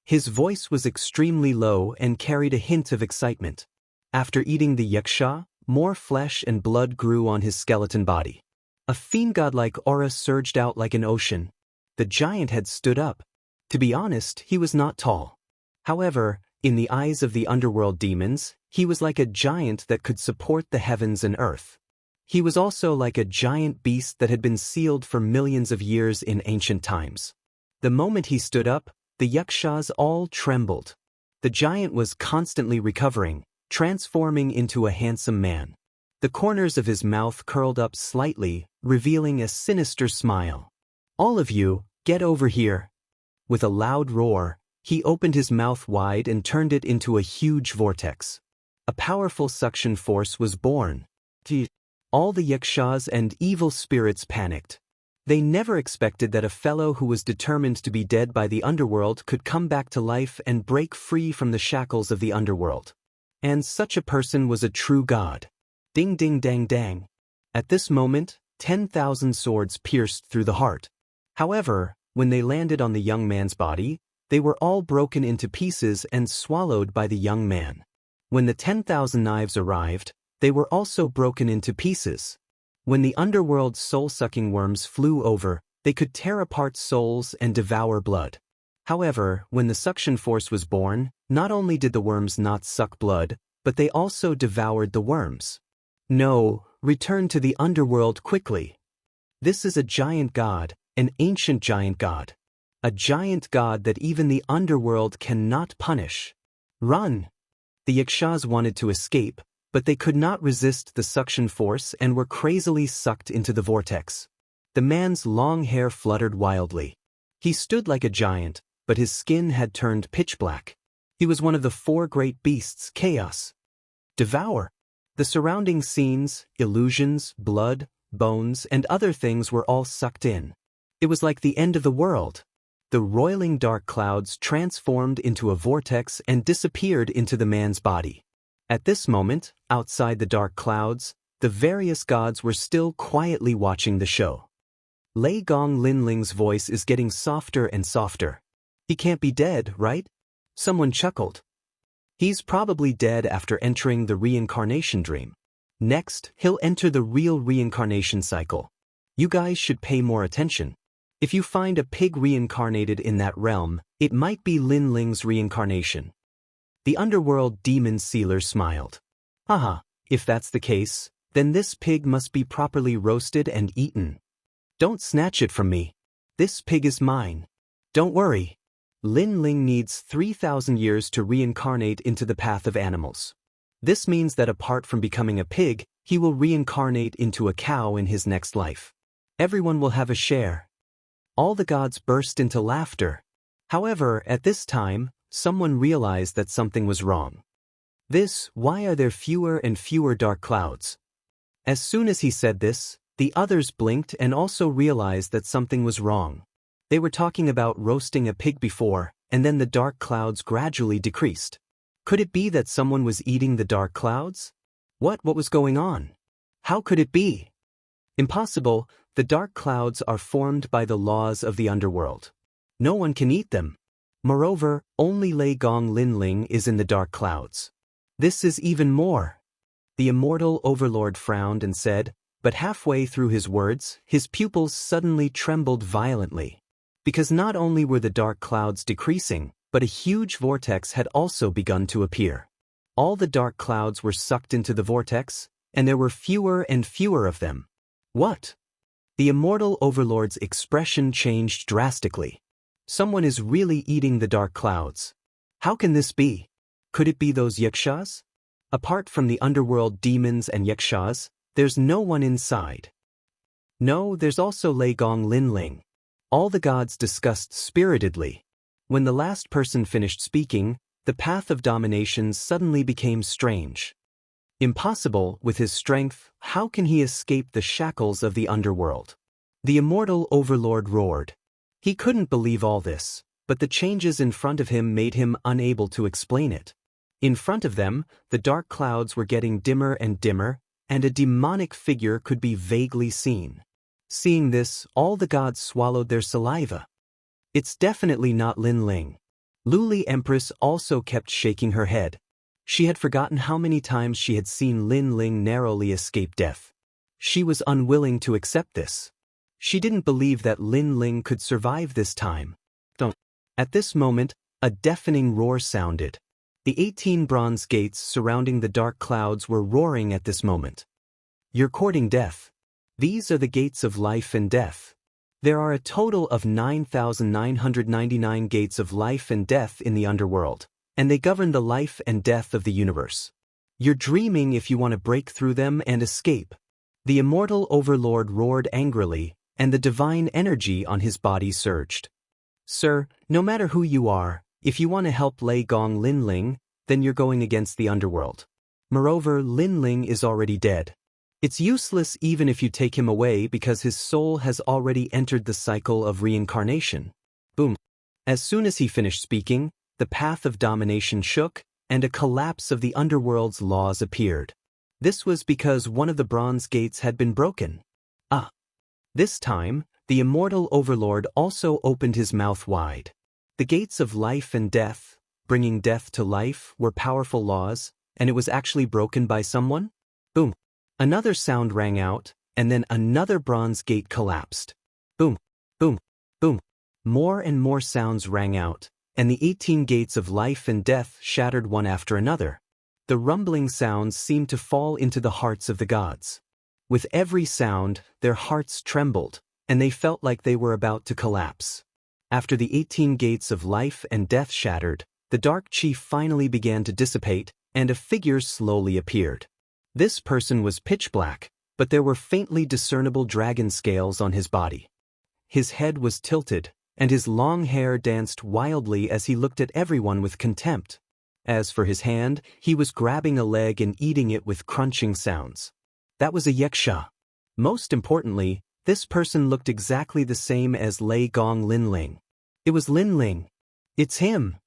His voice was extremely low and carried a hint of excitement. After eating the yaksha, more flesh and blood grew on his skeleton body. A fiend-godlike aura surged out like an ocean. The giant had stood up. To be honest, he was not tall. However, in the eyes of the underworld demons, he was like a giant that could support the heavens and earth. He was also like a giant beast that had been sealed for millions of years in ancient times. The moment he stood up, the yakshas all trembled. The giant was constantly recovering, transforming into a handsome man. The corners of his mouth curled up slightly, revealing a sinister smile. All of you, get over here. With a loud roar, he opened his mouth wide and turned it into a huge vortex. A powerful suction force was born. All the yakshas and evil spirits panicked. They never expected that a fellow who was determined to be dead by the underworld could come back to life and break free from the shackles of the underworld. And such a person was a true god. Ding ding dang dang. At this moment, 10,000 swords pierced through the heart. However, when they landed on the young man's body, they were all broken into pieces and swallowed by the young man. When the 10,000 knives arrived, they were also broken into pieces. When the underworld's soul-sucking worms flew over, they could tear apart souls and devour blood. However, when the suction force was born, not only did the worms not suck blood, but they also devoured the worms. No, return to the underworld quickly. This is a giant god, an ancient giant god. A giant god that even the underworld cannot punish. Run! The yakshas wanted to escape, but they could not resist the suction force and were crazily sucked into the vortex. The man's long hair fluttered wildly. He stood like a giant, but his skin had turned pitch black. He was one of the 4 great beasts, chaos. Devour. The surrounding scenes, illusions, blood, bones, and other things were all sucked in. It was like the end of the world. The roiling dark clouds transformed into a vortex and disappeared into the man's body. At this moment, outside the dark clouds, the various gods were still quietly watching the show. Lei Gong Linling's voice is getting softer and softer. He can't be dead, right? Someone chuckled. He's probably dead after entering the reincarnation dream. Next, he'll enter the real reincarnation cycle. You guys should pay more attention. If you find a pig reincarnated in that realm, it might be Lin Ling's reincarnation. The underworld demon sealer smiled. Haha, if that's the case, then this pig must be properly roasted and eaten. Don't snatch it from me. This pig is mine. Don't worry. Lin Ling needs 3,000 years to reincarnate into the path of animals. This means that apart from becoming a pig, he will reincarnate into a cow in his next life. Everyone will have a share. All the gods burst into laughter. However, at this time, someone realized that something was wrong. Why are there fewer and fewer dark clouds? As soon as he said this, the others blinked and also realized that something was wrong. They were talking about roasting a pig before, and then the dark clouds gradually decreased. Could it be that someone was eating the dark clouds? What was going on? How could it be? Impossible. The dark clouds are formed by the laws of the underworld. No one can eat them. Moreover, only Lei Gong Linling is in the dark clouds. This is even more. The immortal overlord frowned and said, but halfway through his words, his pupils suddenly trembled violently. Because not only were the dark clouds decreasing, but a huge vortex had also begun to appear. All the dark clouds were sucked into the vortex, and there were fewer and fewer of them. What? The immortal overlord's expression changed drastically. Someone is really eating the dark clouds. How can this be? Could it be those yakshas? Apart from the underworld demons and yakshas, there's no one inside. No, there's also Lei Gong Linling. All the gods discussed spiritedly. When the last person finished speaking, the path of domination suddenly became strange. Impossible, with his strength, how can he escape the shackles of the underworld? The immortal overlord roared. He couldn't believe all this, but the changes in front of him made him unable to explain it. In front of them, the dark clouds were getting dimmer and dimmer, and a demonic figure could be vaguely seen. Seeing this, all the gods swallowed their saliva. It's definitely not Lin Ling. Luli Empress also kept shaking her head. She had forgotten how many times she had seen Lin Ling narrowly escape death. She was unwilling to accept this. She didn't believe that Lin Ling could survive this time. At this moment, a deafening roar sounded. The 18 bronze gates surrounding the dark clouds were roaring at this moment. You're courting death. These are the gates of life and death. There are a total of 9,999 gates of life and death in the underworld, and they govern the life and death of the universe. You're dreaming if you want to break through them and escape. The immortal overlord roared angrily, and the divine energy on his body surged. Sir, no matter who you are, if you want to help Lei Gong Linling, then you're going against the underworld. Moreover, Linling is already dead. It's useless even if you take him away because his soul has already entered the cycle of reincarnation. Boom. As soon as he finished speaking, the path of domination shook, and a collapse of the underworld's laws appeared. This was because one of the bronze gates had been broken. This time, the immortal overlord also opened his mouth wide. The gates of life and death, bringing death to life, were powerful laws, and it was actually broken by someone? Boom. Another sound rang out, and then another bronze gate collapsed. Boom, boom, boom. More and more sounds rang out, and the 18 gates of life and death shattered one after another. The rumbling sounds seemed to fall into the hearts of the gods. With every sound, their hearts trembled, and they felt like they were about to collapse. After the 18 gates of life and death shattered, the dark chief finally began to dissipate, and a figure slowly appeared. This person was pitch black, but there were faintly discernible dragon scales on his body. His head was tilted, and his long hair danced wildly as he looked at everyone with contempt. As for his hand, he was grabbing a leg and eating it with crunching sounds. That was a yaksha. Most importantly, this person looked exactly the same as Lei Gong Linling. It was Linling. It's him.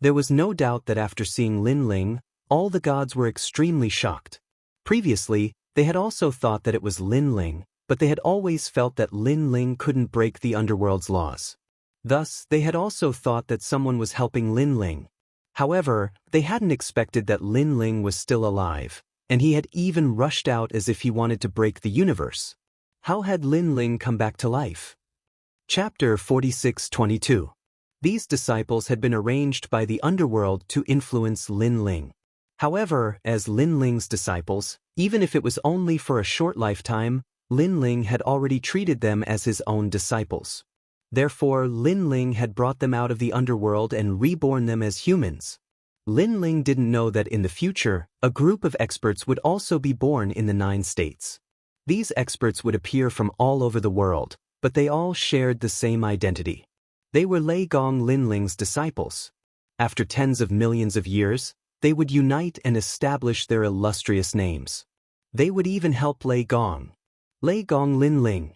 There was no doubt that after seeing Linling, all the gods were extremely shocked. Previously, they had also thought that it was Linling, but they had always felt that Linling couldn't break the underworld's laws. Thus, they had also thought that someone was helping Linling. However, they hadn't expected that Linling was still alive, and he had even rushed out as if he wanted to break the universe. How had Linling come back to life? Chapter 46-22. These disciples had been arranged by the underworld to influence Linling. However, as Linling's disciples, even if it was only for a short lifetime, Linling had already treated them as his own disciples. Therefore, Lin Ling had brought them out of the underworld and reborn them as humans. Lin Ling didn't know that in the future, a group of experts would also be born in the 9 states. These experts would appear from all over the world, but they all shared the same identity. They were Lei Gong Lin Ling's disciples. After tens of millions of years, they would unite and establish their illustrious names. They would even help Lei Gong Lin Ling.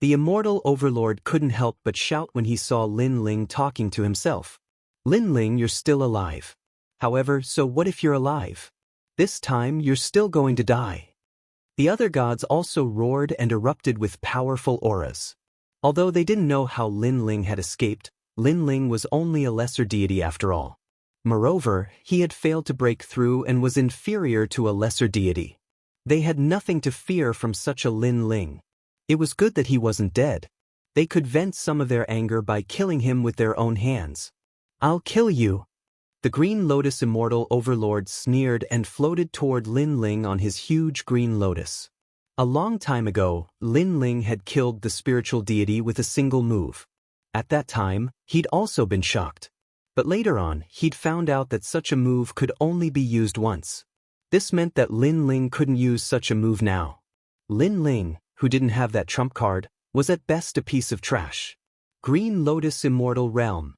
The immortal overlord couldn't help but shout when he saw Lin Ling talking to himself. Lin Ling, you're still alive. However, so what if you're alive? This time you're still going to die. The other gods also roared and erupted with powerful auras. Although they didn't know how Lin Ling had escaped, Lin Ling was only a lesser deity after all. Moreover, he had failed to break through and was inferior to a lesser deity. They had nothing to fear from such a Lin Ling. It was good that he wasn't dead. They could vent some of their anger by killing him with their own hands. I'll kill you. The Green Lotus immortal overlord sneered and floated toward Lin Ling on his huge green lotus. A long time ago, Lin Ling had killed the spiritual deity with a single move. At that time, he'd also been shocked. But later on, he'd found out that such a move could only be used once. This meant that Lin Ling couldn't use such a move now. Lin Ling, who didn't have that trump card, was at best a piece of trash. Green Lotus Immortal Realm.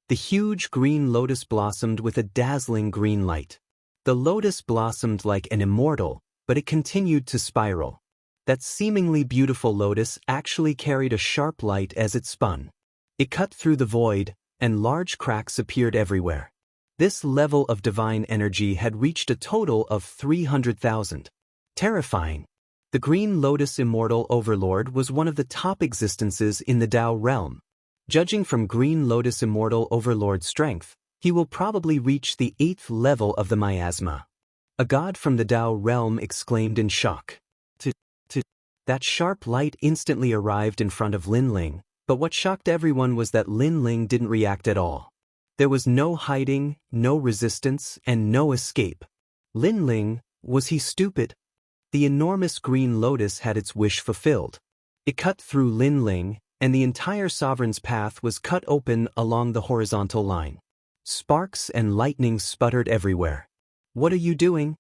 The huge green lotus blossomed with a dazzling green light. The lotus blossomed like an immortal, but it continued to spiral. That seemingly beautiful lotus actually carried a sharp light as it spun. It cut through the void, and large cracks appeared everywhere. This level of divine energy had reached a total of 300,000. Terrifying. The Green Lotus Immortal Overlord was one of the top existences in the Tao realm. Judging from Green Lotus Immortal Overlord's strength, he will probably reach the 8th level of the miasma. A god from the Tao realm exclaimed in shock. That sharp light instantly arrived in front of Lin Ling, but what shocked everyone was that Lin Ling didn't react at all. There was no hiding, no resistance, and no escape. Lin Ling, was he stupid? The enormous green lotus had its wish fulfilled. It cut through Lin Ling, and the entire sovereign's path was cut open along the horizontal line. Sparks and lightning sputtered everywhere. What are you doing?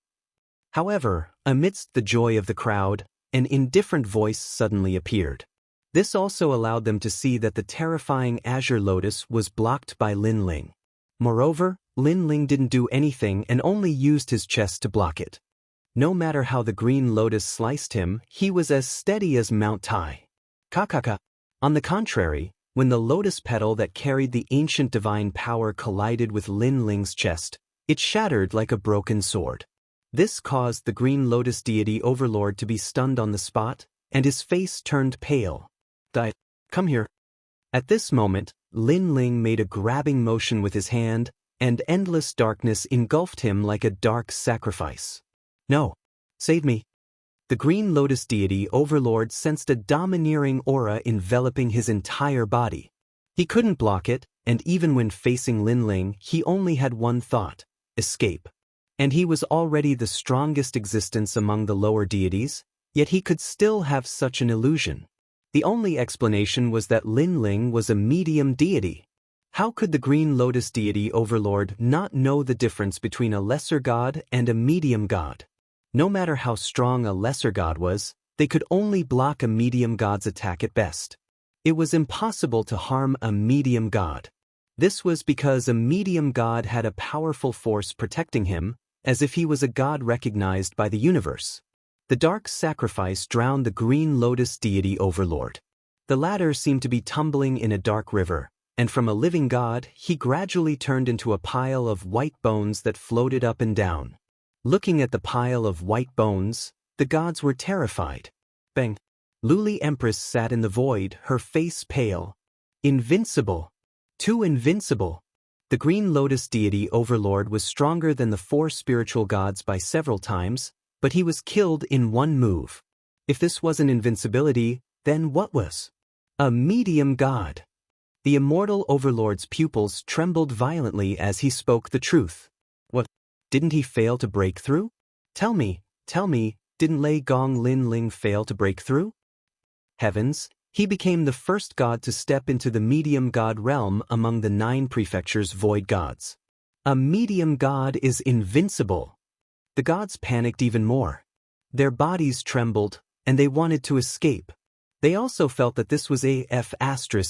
However, amidst the joy of the crowd, an indifferent voice suddenly appeared. This also allowed them to see that the terrifying azure lotus was blocked by Lin Ling. Moreover, Lin Ling didn't do anything and only used his chest to block it. No matter how the green lotus sliced him, he was as steady as Mount Tai. Kakaka. On the contrary, when the lotus petal that carried the ancient divine power collided with Lin Ling's chest, it shattered like a broken sword. This caused the Green Lotus deity overlord to be stunned on the spot, and his face turned pale. Come here. At this moment, Lin Ling made a grabbing motion with his hand, and endless darkness engulfed him like a dark sacrifice. No. Save me. The Green Lotus deity overlord sensed a domineering aura enveloping his entire body. He couldn't block it, and even when facing Lin Ling, he only had one thought: escape. And he was already the strongest existence among the lower deities, yet he could still have such an illusion. The only explanation was that Lin Ling was a medium deity. How could the Green Lotus deity overlord not know the difference between a lesser god and a medium god? No matter how strong a lesser god was, they could only block a medium god's attack at best. It was impossible to harm a medium god. This was because a medium god had a powerful force protecting him, as if he was a god recognized by the universe. The dark sacrifice drowned the Green Lotus deity overlord. The latter seemed to be tumbling in a dark river, and from a living god, he gradually turned into a pile of white bones that floated up and down. Looking at the pile of white bones, the gods were terrified. Bang! Luli Empress sat in the void, her face pale. Invincible! Too invincible! The Green Lotus deity overlord was stronger than the 4 spiritual gods by several times, but he was killed in one move. If this wasn't invincibility, then what was? A medium god. The immortal overlord's pupils trembled violently as he spoke the truth. What? Didn't he fail to break through? Tell me, didn't Lei Gong Lin Ling fail to break through? Heavens, He became the first god to step into the medium god realm among the 9 prefectures' void gods. A medium god is invincible. The gods panicked even more. Their bodies trembled, and they wanted to escape. They also felt that this was a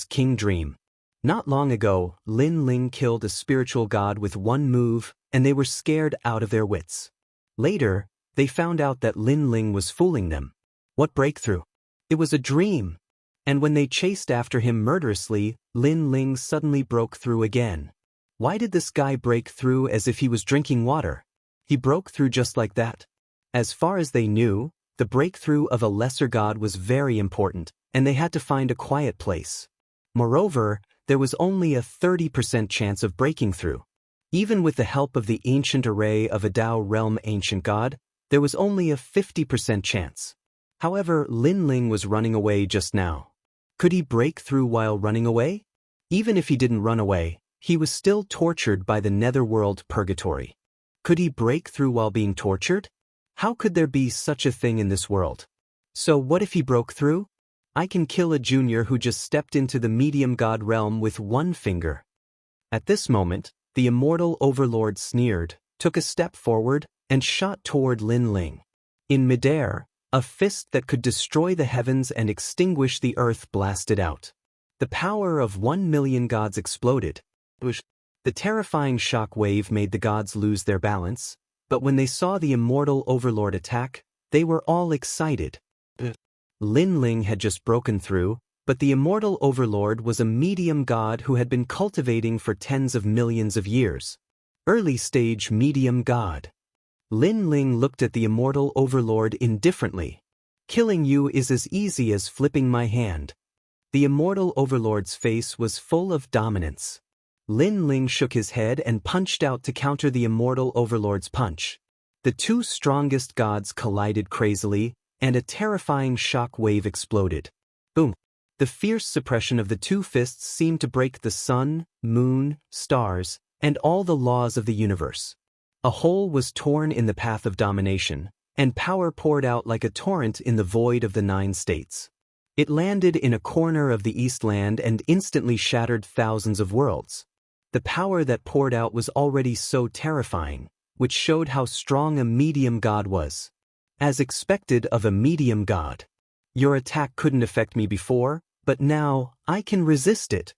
king dream. Not long ago, Lin Ling killed a spiritual god with one move, and they were scared out of their wits. Later, they found out that Lin Ling was fooling them. What breakthrough? It was a dream. And when they chased after him murderously, Lin Ling suddenly broke through again. Why did this guy break through as if he was drinking water? He broke through just like that. As far as they knew, the breakthrough of a lesser god was very important, and they had to find a quiet place. Moreover, there was only a 30% chance of breaking through. Even with the help of the ancient array of a Dao realm ancient god, there was only a 50% chance. However, Lin Ling was running away just now. Could he break through while running away? Even if he didn't run away, he was still tortured by the netherworld purgatory. Could he break through while being tortured? How could there be such a thing in this world? So what if he broke through? I can kill a junior who just stepped into the medium god realm with one finger. At this moment, the immortal overlord sneered, took a step forward, and shot toward Lin Ling. In midair, a fist that could destroy the heavens and extinguish the earth blasted out. The power of 1,000,000 gods exploded. The terrifying shock wave made the gods lose their balance, but when they saw the immortal overlord attack, they were all excited. Lin Ling had just broken through, but the immortal overlord was a medium god who had been cultivating for tens of millions of years. Early stage medium god. Lin Ling looked at the immortal overlord indifferently. Killing you is as easy as flipping my hand. The immortal overlord's face was full of dominance. Lin Ling shook his head and punched out to counter the immortal overlord's punch. The 2 strongest gods collided crazily, and a terrifying shock wave exploded. Boom! The fierce suppression of the 2 fists seemed to break the sun, moon, stars, and all the laws of the universe. A hole was torn in the path of domination, and power poured out like a torrent in the void of the 9 states. It landed in a corner of the Eastland and instantly shattered thousands of worlds. The power that poured out was already so terrifying, which showed how strong a medium god was. As expected of a medium god. Your attack couldn't affect me before, but now, I can resist it.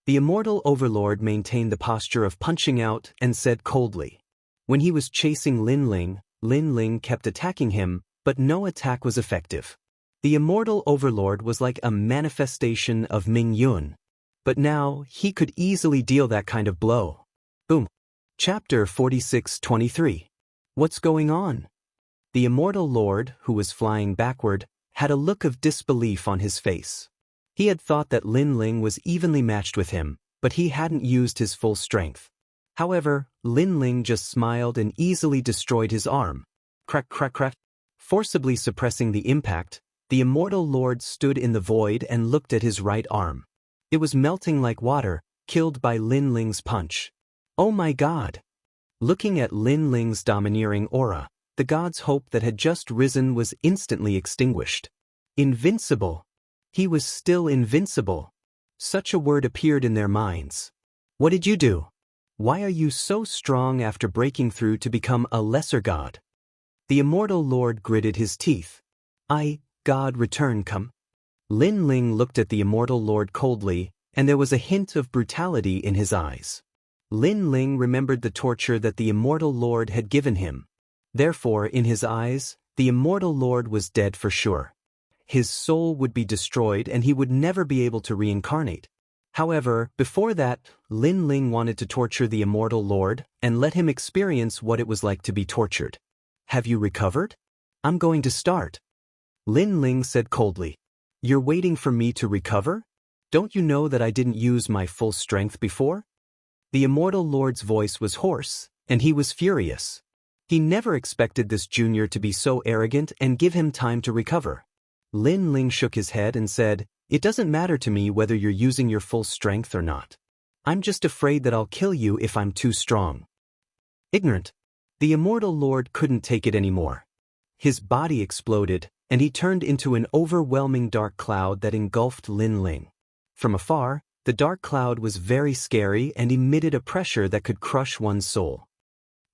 The immortal overlord maintained the posture of punching out and said coldly. When he was chasing Lin Ling kept attacking him, but no attack was effective. The immortal overlord was like a manifestation of Ming Yun. But now, he could easily deal that kind of blow. Boom. Chapter 46-23. What's going on? The immortal lord, who was flying backward, had a look of disbelief on his face. He had thought that Lin Ling was evenly matched with him, but he hadn't used his full strength. However, Lin Ling just smiled and easily destroyed his arm. Crack, crack, crack. Forcibly suppressing the impact, the immortal lord stood in the void and looked at his right arm. It was melting like water, killed by Lin Ling's punch. Oh my god! Looking at Lin Ling's domineering aura, the god's hope that had just risen was instantly extinguished. Invincible! He was still invincible. Such a word appeared in their minds. What did you do? Why are you so strong after breaking through to become a lesser god? The immortal lord gritted his teeth. God, return come. Lin Ling looked at the immortal lord coldly, and there was a hint of brutality in his eyes. Lin Ling remembered the torture that the immortal lord had given him. Therefore, in his eyes, the immortal lord was dead for sure. His soul would be destroyed and he would never be able to reincarnate. However, before that, Lin Ling wanted to torture the immortal lord and let him experience what it was like to be tortured. Have you recovered? I'm going to start. Lin Ling said coldly. You're waiting for me to recover? Don't you know that I didn't use my full strength before? The immortal lord's voice was hoarse, and he was furious. He never expected this junior to be so arrogant and give him time to recover. Lin Ling shook his head and said, It doesn't matter to me whether you're using your full strength or not. I'm just afraid that I'll kill you if I'm too strong. Ignorant. The immortal lord couldn't take it anymore. His body exploded, and he turned into an overwhelming dark cloud that engulfed Lin Ling. From afar, the dark cloud was very scary and emitted a pressure that could crush one's soul.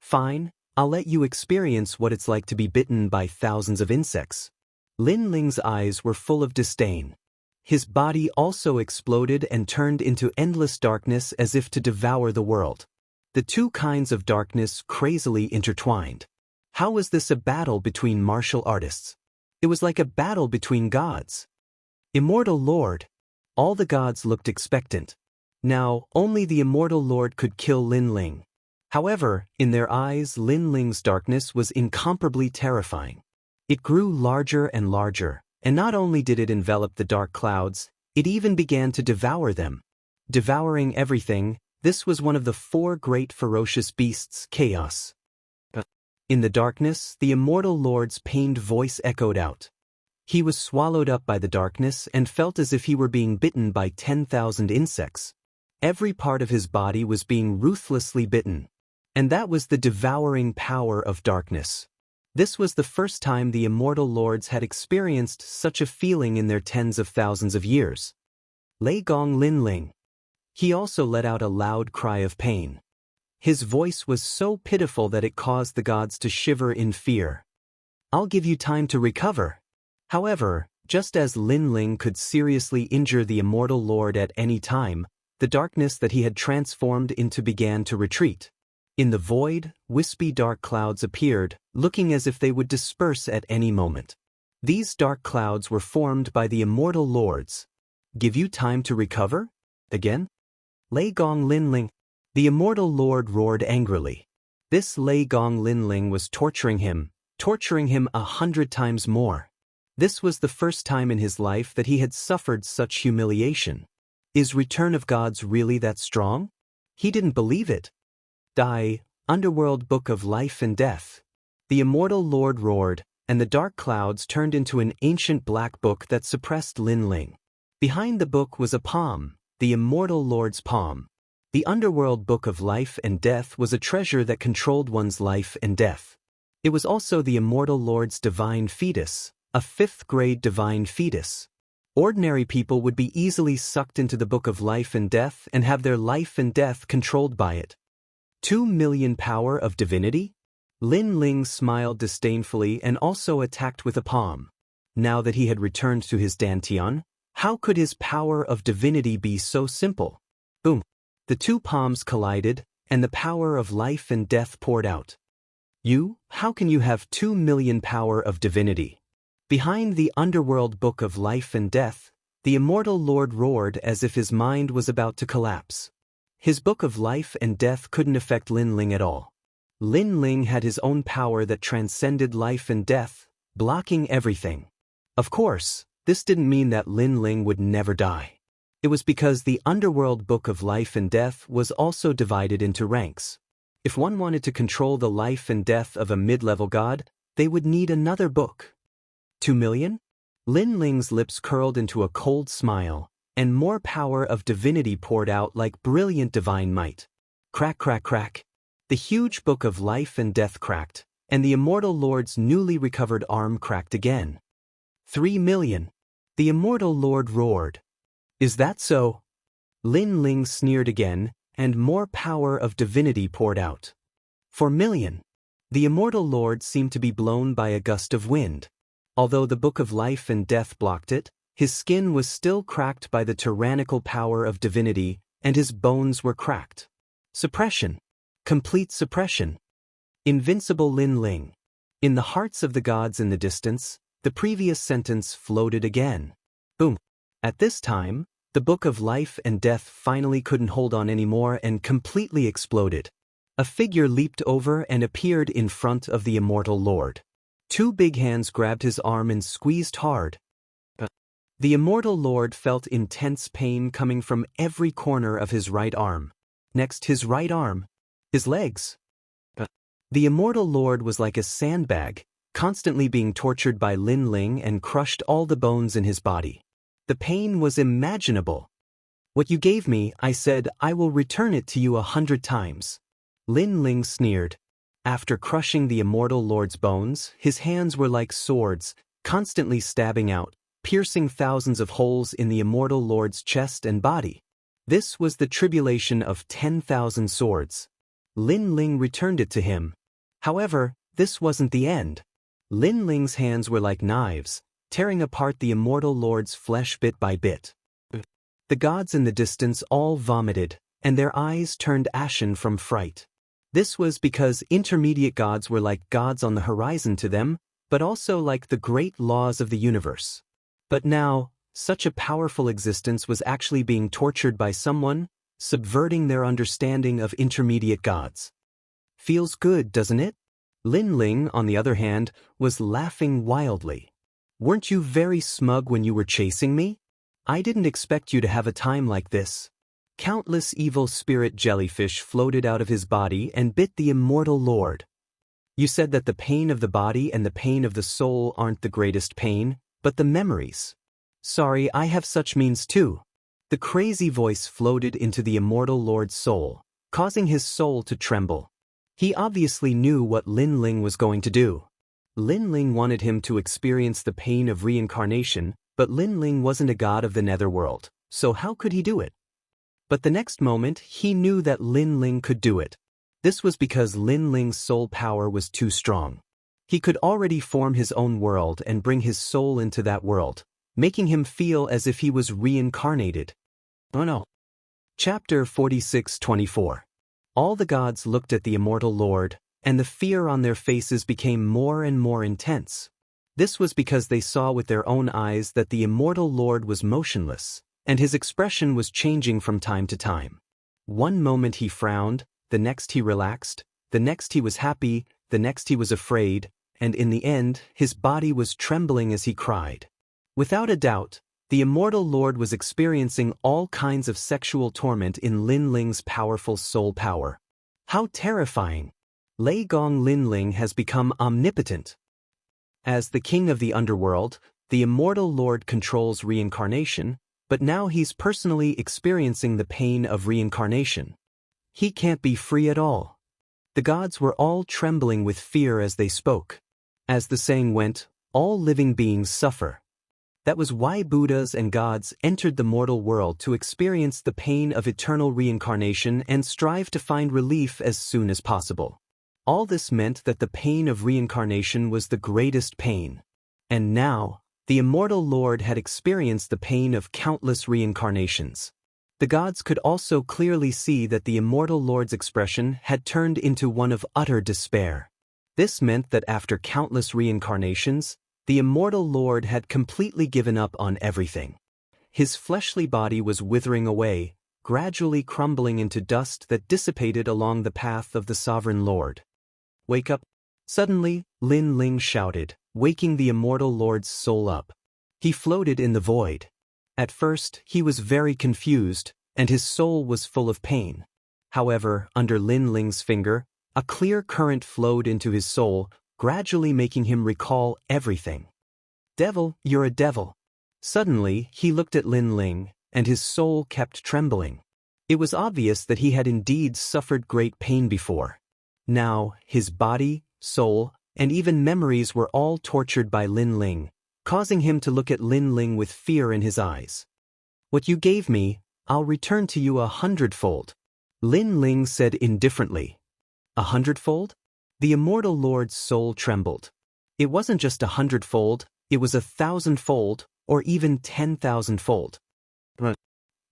Fine, I'll let you experience what it's like to be bitten by thousands of insects. Lin Ling's eyes were full of disdain. His body also exploded and turned into endless darkness as if to devour the world. The two kinds of darkness crazily intertwined. How was this a battle between martial artists? It was like a battle between gods. Immortal Lord. All the gods looked expectant. Now, only the Immortal Lord could kill Lin Ling. However, in their eyes, Lin Ling's darkness was incomparably terrifying. It grew larger and larger, and not only did it envelop the dark clouds, it even began to devour them. Devouring everything, this was one of the four great ferocious beasts, chaos. In the darkness, the Immortal Lord's pained voice echoed out. He was swallowed up by the darkness and felt as if he were being bitten by 10,000 insects. Every part of his body was being ruthlessly bitten. And that was the devouring power of darkness. This was the first time the Immortal Lords had experienced such a feeling in their tens of thousands of years. Lei Gong Lin Ling. He also let out a loud cry of pain. His voice was so pitiful that it caused the gods to shiver in fear. I'll give you time to recover. However, just as Lin Ling could seriously injure the Immortal Lord at any time, the darkness that he had transformed into began to retreat. In the void, wispy dark clouds appeared, looking as if they would disperse at any moment. These dark clouds were formed by the Immortal Lords. Give you time to recover? Again? Lei Gong Lin Ling. The Immortal Lord roared angrily. This Lei Gong Lin Ling was torturing him 100 times more. This was the first time in his life that he had suffered such humiliation. Is Return of Gods really that strong? He didn't believe it. Die, Underworld Book of Life and Death. The Immortal Lord roared, and the dark clouds turned into an ancient black book that suppressed Lin Ling. Behind the book was a palm, the Immortal Lord's palm. The Underworld Book of Life and Death was a treasure that controlled one's life and death. It was also the Immortal Lord's divine fetus, a 5th-grade divine fetus. Ordinary people would be easily sucked into the Book of Life and Death and have their life and death controlled by it. 2 million power of divinity? Lin Ling smiled disdainfully and also attacked with a palm. Now that he had returned to his dantian, how could his power of divinity be so simple? Boom! The two palms collided, and the power of life and death poured out. How can you have 2 million power of divinity? Behind the Underworld Book of Life and Death, the Immortal Lord roared as if his mind was about to collapse. His Book of Life and Death couldn't affect Lin Ling at all. Lin Ling had his own power that transcended life and death, blocking everything. Of course, this didn't mean that Lin Ling would never die. It was because the Underworld Book of Life and Death was also divided into ranks. If one wanted to control the life and death of a mid-level god, they would need another book. 2 million? Lin Ling's lips curled into a cold smile, and more power of divinity poured out like brilliant divine might. Crack, crack, crack. The huge Book of Life and Death cracked, and the Immortal Lord's newly recovered arm cracked again. 3 million. The Immortal Lord roared. Is that so? Lin Ling sneered again, and more power of divinity poured out. 4 million. The Immortal Lord seemed to be blown by a gust of wind. Although the Book of Life and Death blocked it, his skin was still cracked by the tyrannical power of divinity, and his bones were cracked. Suppression. Complete suppression. Invincible Lin Ling. In the hearts of the gods in the distance, the previous sentence floated again. Boom. At this time, the Book of Life and Death finally couldn't hold on anymore and completely exploded. A figure leaped over and appeared in front of the Immortal Lord. Two big hands grabbed his arm and squeezed hard. The Immortal Lord felt intense pain coming from every corner of his right arm. Next, his right arm. His legs. The Immortal Lord was like a sandbag, constantly being tortured by Lin Ling and crushed all the bones in his body. The pain was unimaginable. What you gave me, I said, I will return it to you 100 times. Lin Ling sneered. After crushing the Immortal Lord's bones, his hands were like swords, constantly stabbing out, piercing thousands of holes in the immortal lord's chest and body. This was the tribulation of 10,000 swords. Lin Ling returned it to him. However, this wasn't the end. Lin Ling's hands were like knives, tearing apart the immortal lord's flesh bit by bit. The gods in the distance all vomited, and their eyes turned ashen from fright. This was because intermediate gods were like gods on the horizon to them, but also like the great laws of the universe. But now, such a powerful existence was actually being tortured by someone, subverting their understanding of intermediate gods. Feels good, doesn't it? Lin Ling, on the other hand, was laughing wildly. Weren't you very smug when you were chasing me? I didn't expect you to have a time like this. Countless evil spirit jellyfish floated out of his body and bit the immortal lord. You said that the pain of the body and the pain of the soul aren't the greatest pain, but the memories. Sorry, I have such means too. The crazy voice floated into the immortal lord's soul, causing his soul to tremble. He obviously knew what Lin Ling was going to do. Lin Ling wanted him to experience the pain of reincarnation, but Lin Ling wasn't a god of the netherworld, so how could he do it? But the next moment, he knew that Lin Ling could do it. This was because Lin Ling's soul power was too strong. He could already form his own world and bring his soul into that world, making him feel as if he was reincarnated. Oh no. Chapter 46-24. All the gods looked at the immortal lord, and the fear on their faces became more and more intense. This was because they saw with their own eyes that the immortal lord was motionless, and his expression was changing from time to time. One moment he frowned, the next he relaxed, the next he was happy, the next he was afraid, and in the end, his body was trembling as he cried. Without a doubt, the immortal lord was experiencing all kinds of sexual torment in Lin Ling's powerful soul power. How terrifying! Lei Gong Lin Ling has become omnipotent. As the king of the underworld, the immortal lord controls reincarnation, but now he's personally experiencing the pain of reincarnation. He can't be free at all. The gods were all trembling with fear as they spoke. As the saying went, all living beings suffer. That was why Buddhas and gods entered the mortal world to experience the pain of eternal reincarnation and strive to find relief as soon as possible. All this meant that the pain of reincarnation was the greatest pain. And now, the immortal lord had experienced the pain of countless reincarnations. The gods could also clearly see that the immortal lord's expression had turned into one of utter despair. This meant that after countless reincarnations, the immortal lord had completely given up on everything. His fleshly body was withering away, gradually crumbling into dust that dissipated along the path of the sovereign lord. Wake up! Suddenly, Lin Ling shouted, waking the immortal lord's soul up. He floated in the void. At first, he was very confused, and his soul was full of pain. However, under Lin Ling's finger, a clear current flowed into his soul, gradually making him recall everything. Devil, you're a devil. Suddenly, he looked at Lin Ling, and his soul kept trembling. It was obvious that he had indeed suffered great pain before. Now, his body, soul, and even memories were all tortured by Lin Ling, causing him to look at Lin Ling with fear in his eyes. What you gave me, I'll return to you 100-fold. Lin Ling said indifferently. 100-fold? The immortal lord's soul trembled. It wasn't just 100-fold, it was 1,000-fold, or even 10,000-fold.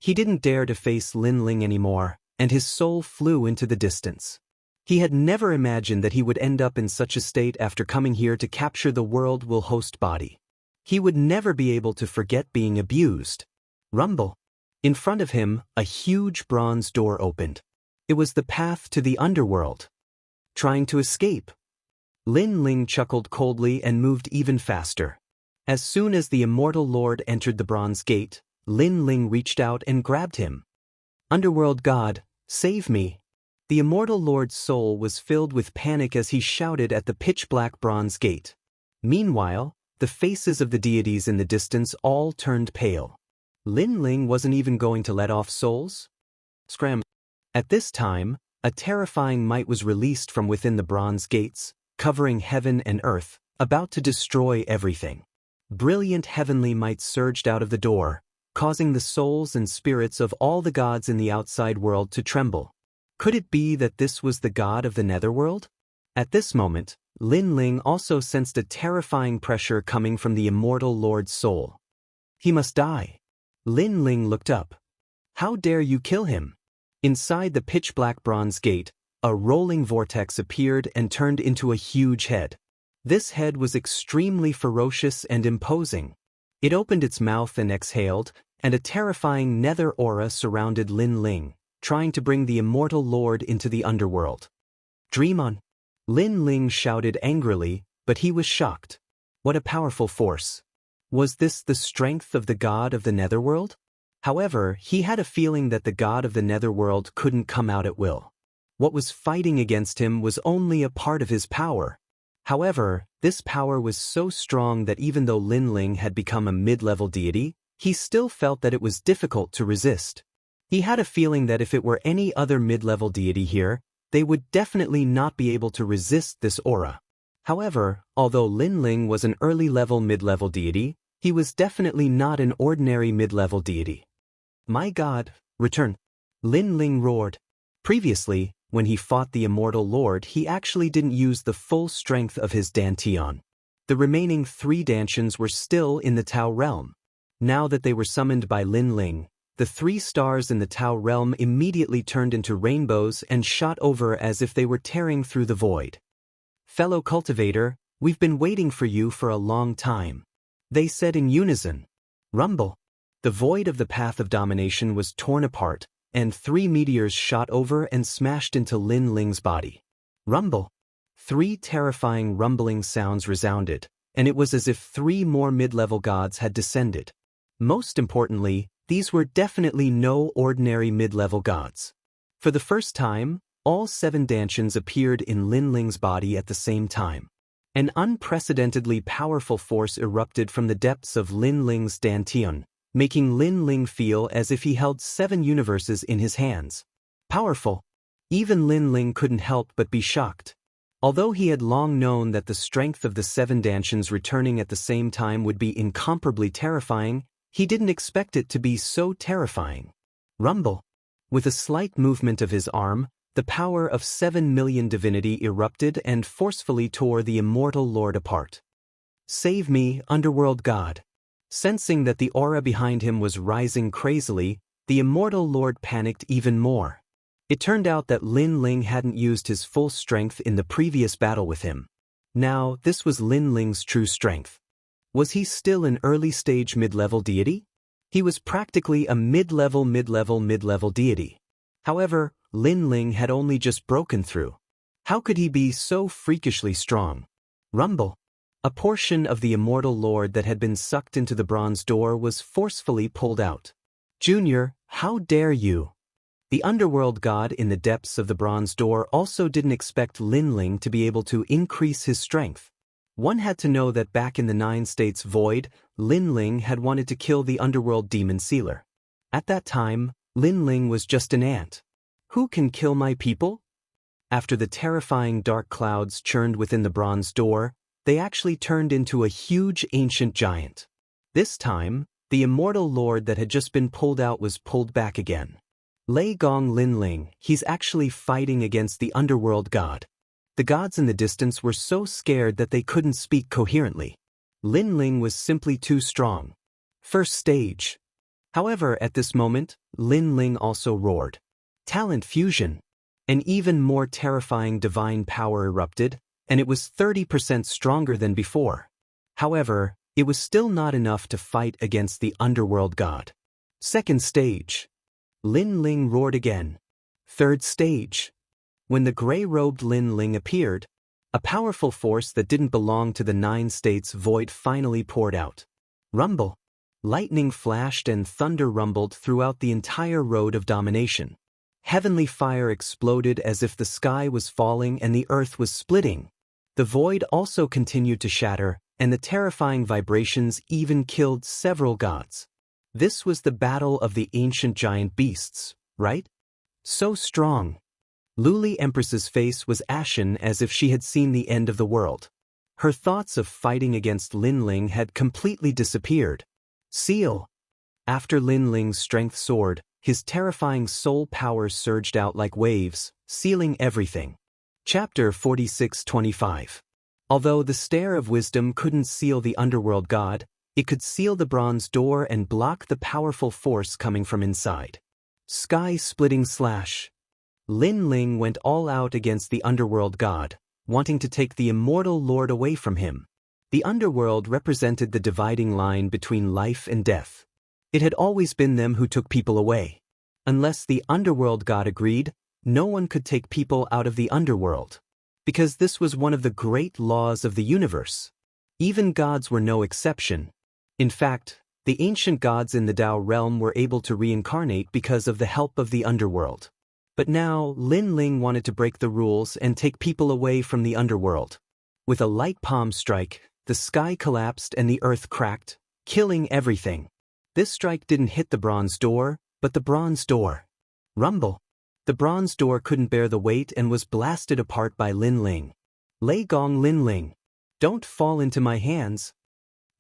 He didn't dare to face Lin Ling anymore, and his soul flew into the distance. He had never imagined that he would end up in such a state after coming here to capture the world will host body. He would never be able to forget being abused. Rumble. In front of him, a huge bronze door opened. It was the path to the underworld. Trying to escape. Lin Ling chuckled coldly and moved even faster. As soon as the immortal lord entered the bronze gate, Lin Ling reached out and grabbed him. Underworld god, save me. The immortal lord's soul was filled with panic as he shouted at the pitch-black bronze gate. Meanwhile, the faces of the deities in the distance all turned pale. Lin Ling wasn't even going to let off souls? Scram. At this time, a terrifying might was released from within the bronze gates, covering heaven and earth, about to destroy everything. Brilliant heavenly might surged out of the door, causing the souls and spirits of all the gods in the outside world to tremble. Could it be that this was the god of the netherworld? At this moment, Lin Ling also sensed a terrifying pressure coming from the immortal Lord's soul. He must die. Lin Ling looked up. How dare you kill him? Inside the pitch-black bronze gate, a rolling vortex appeared and turned into a huge head. This head was extremely ferocious and imposing. It opened its mouth and exhaled, and a terrifying nether aura surrounded Lin Ling, trying to bring the immortal lord into the underworld. Dream on! Lin Ling shouted angrily, but he was shocked. What a powerful force! Was this the strength of the god of the netherworld? However, he had a feeling that the god of the netherworld couldn't come out at will. What was fighting against him was only a part of his power. However, this power was so strong that even though Lin Ling had become a mid-level deity, he still felt that it was difficult to resist. He had a feeling that if it were any other mid-level deity here, they would definitely not be able to resist this aura. However, although Lin Ling was an early-level mid-level deity, he was definitely not an ordinary mid-level deity. My god, return! Lin Ling roared. Previously, when he fought the immortal lord, he actually didn't use the full strength of his dantian. The remaining 3 dantians were still in the Tao realm. Now that they were summoned by Lin Ling, the 3 stars in the Tao realm immediately turned into rainbows and shot over as if they were tearing through the void. Fellow cultivator, we've been waiting for you for a long time. They said in unison. Rumble. The void of the path of domination was torn apart, and 3 meteors shot over and smashed into Lin Ling's body. Rumble. 3 terrifying rumbling sounds resounded, and it was as if 3 more mid-level gods had descended. Most importantly, these were definitely no ordinary mid-level gods. For the first time, all 7 dantians appeared in Lin Ling's body at the same time. An unprecedentedly powerful force erupted from the depths of Lin Ling's dantian, making Lin Ling feel as if he held 7 universes in his hands. Powerful. Even Lin Ling couldn't help but be shocked. Although he had long known that the strength of the 7 dantians returning at the same time would be incomparably terrifying, he didn't expect it to be so terrifying. Rumble. With a slight movement of his arm, the power of 7 million divinity erupted and forcefully tore the immortal lord apart. Save me, underworld god. Sensing that the aura behind him was rising crazily, the immortal lord panicked even more. It turned out that Lin Ling hadn't used his full strength in the previous battle with him. Now, this was Lin Ling's true strength. Was he still an early-stage mid-level deity? He was practically a mid-level deity. However, Lin Ling had only just broken through. How could he be so freakishly strong? Rumble. A portion of the immortal lord that had been sucked into the bronze door was forcefully pulled out. Junior, how dare you? The underworld god in the depths of the bronze door also didn't expect Lin Ling to be able to increase his strength. One had to know that back in the 9 states void, Lin Ling had wanted to kill the underworld demon sealer. At that time, Lin Ling was just an ant. Who can kill my people? After the terrifying dark clouds churned within the bronze door, they actually turned into a huge ancient giant. This time, the immortal lord that had just been pulled out was pulled back again. Lei Gong Lin Ling, he's actually fighting against the underworld god. The gods in the distance were so scared that they couldn't speak coherently. Lin Ling was simply too strong. First stage. However, at this moment, Lin Ling also roared. Talent fusion. An even more terrifying divine power erupted, and it was 30% stronger than before. However, it was still not enough to fight against the underworld god. Second stage. Lin Ling roared again. Third stage. When the gray-robed Lin Ling appeared, a powerful force that didn't belong to the 9 states void finally poured out. Rumble. Lightning flashed and thunder rumbled throughout the entire road of domination. Heavenly fire exploded as if the sky was falling and the earth was splitting. The void also continued to shatter, and the terrifying vibrations even killed several gods. This was the battle of the ancient giant beasts, right? So strong. Luli Empress's face was ashen as if she had seen the end of the world. Her thoughts of fighting against Lin Ling had completely disappeared. Seal! After Lin Ling's strength soared, his terrifying soul powers surged out like waves, sealing everything. Chapter 46-25. Although the Stare of Wisdom couldn't seal the underworld god, it could seal the bronze door and block the powerful force coming from inside. Sky-splitting slash. Lin Ling went all out against the underworld god, wanting to take the immortal lord away from him. The underworld represented the dividing line between life and death. It had always been them who took people away. Unless the underworld god agreed, no one could take people out of the underworld. Because this was one of the great laws of the universe. Even gods were no exception. In fact, the ancient gods in the Tao realm were able to reincarnate because of the help of the underworld. But now, Lin Ling wanted to break the rules and take people away from the underworld. With a light palm strike, the sky collapsed and the earth cracked, killing everything. This strike didn't hit the bronze door, but the bronze door. Rumble. The bronze door couldn't bear the weight and was blasted apart by Lin Ling. Lei Gong Lin Ling. Don't fall into my hands.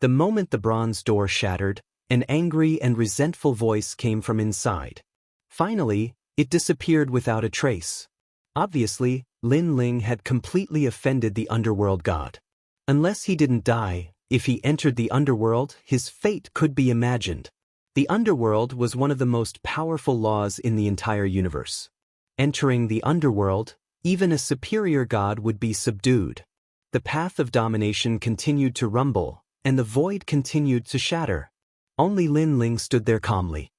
The moment the bronze door shattered, an angry and resentful voice came from inside. Finally, it disappeared without a trace. Obviously, Lin Ling had completely offended the underworld god. Unless he didn't die, if he entered the underworld, his fate could be imagined. The underworld was one of the most powerful laws in the entire universe. Entering the underworld, even a superior god would be subdued. The path of domination continued to rumble, and the void continued to shatter. Only Lin Ling stood there calmly.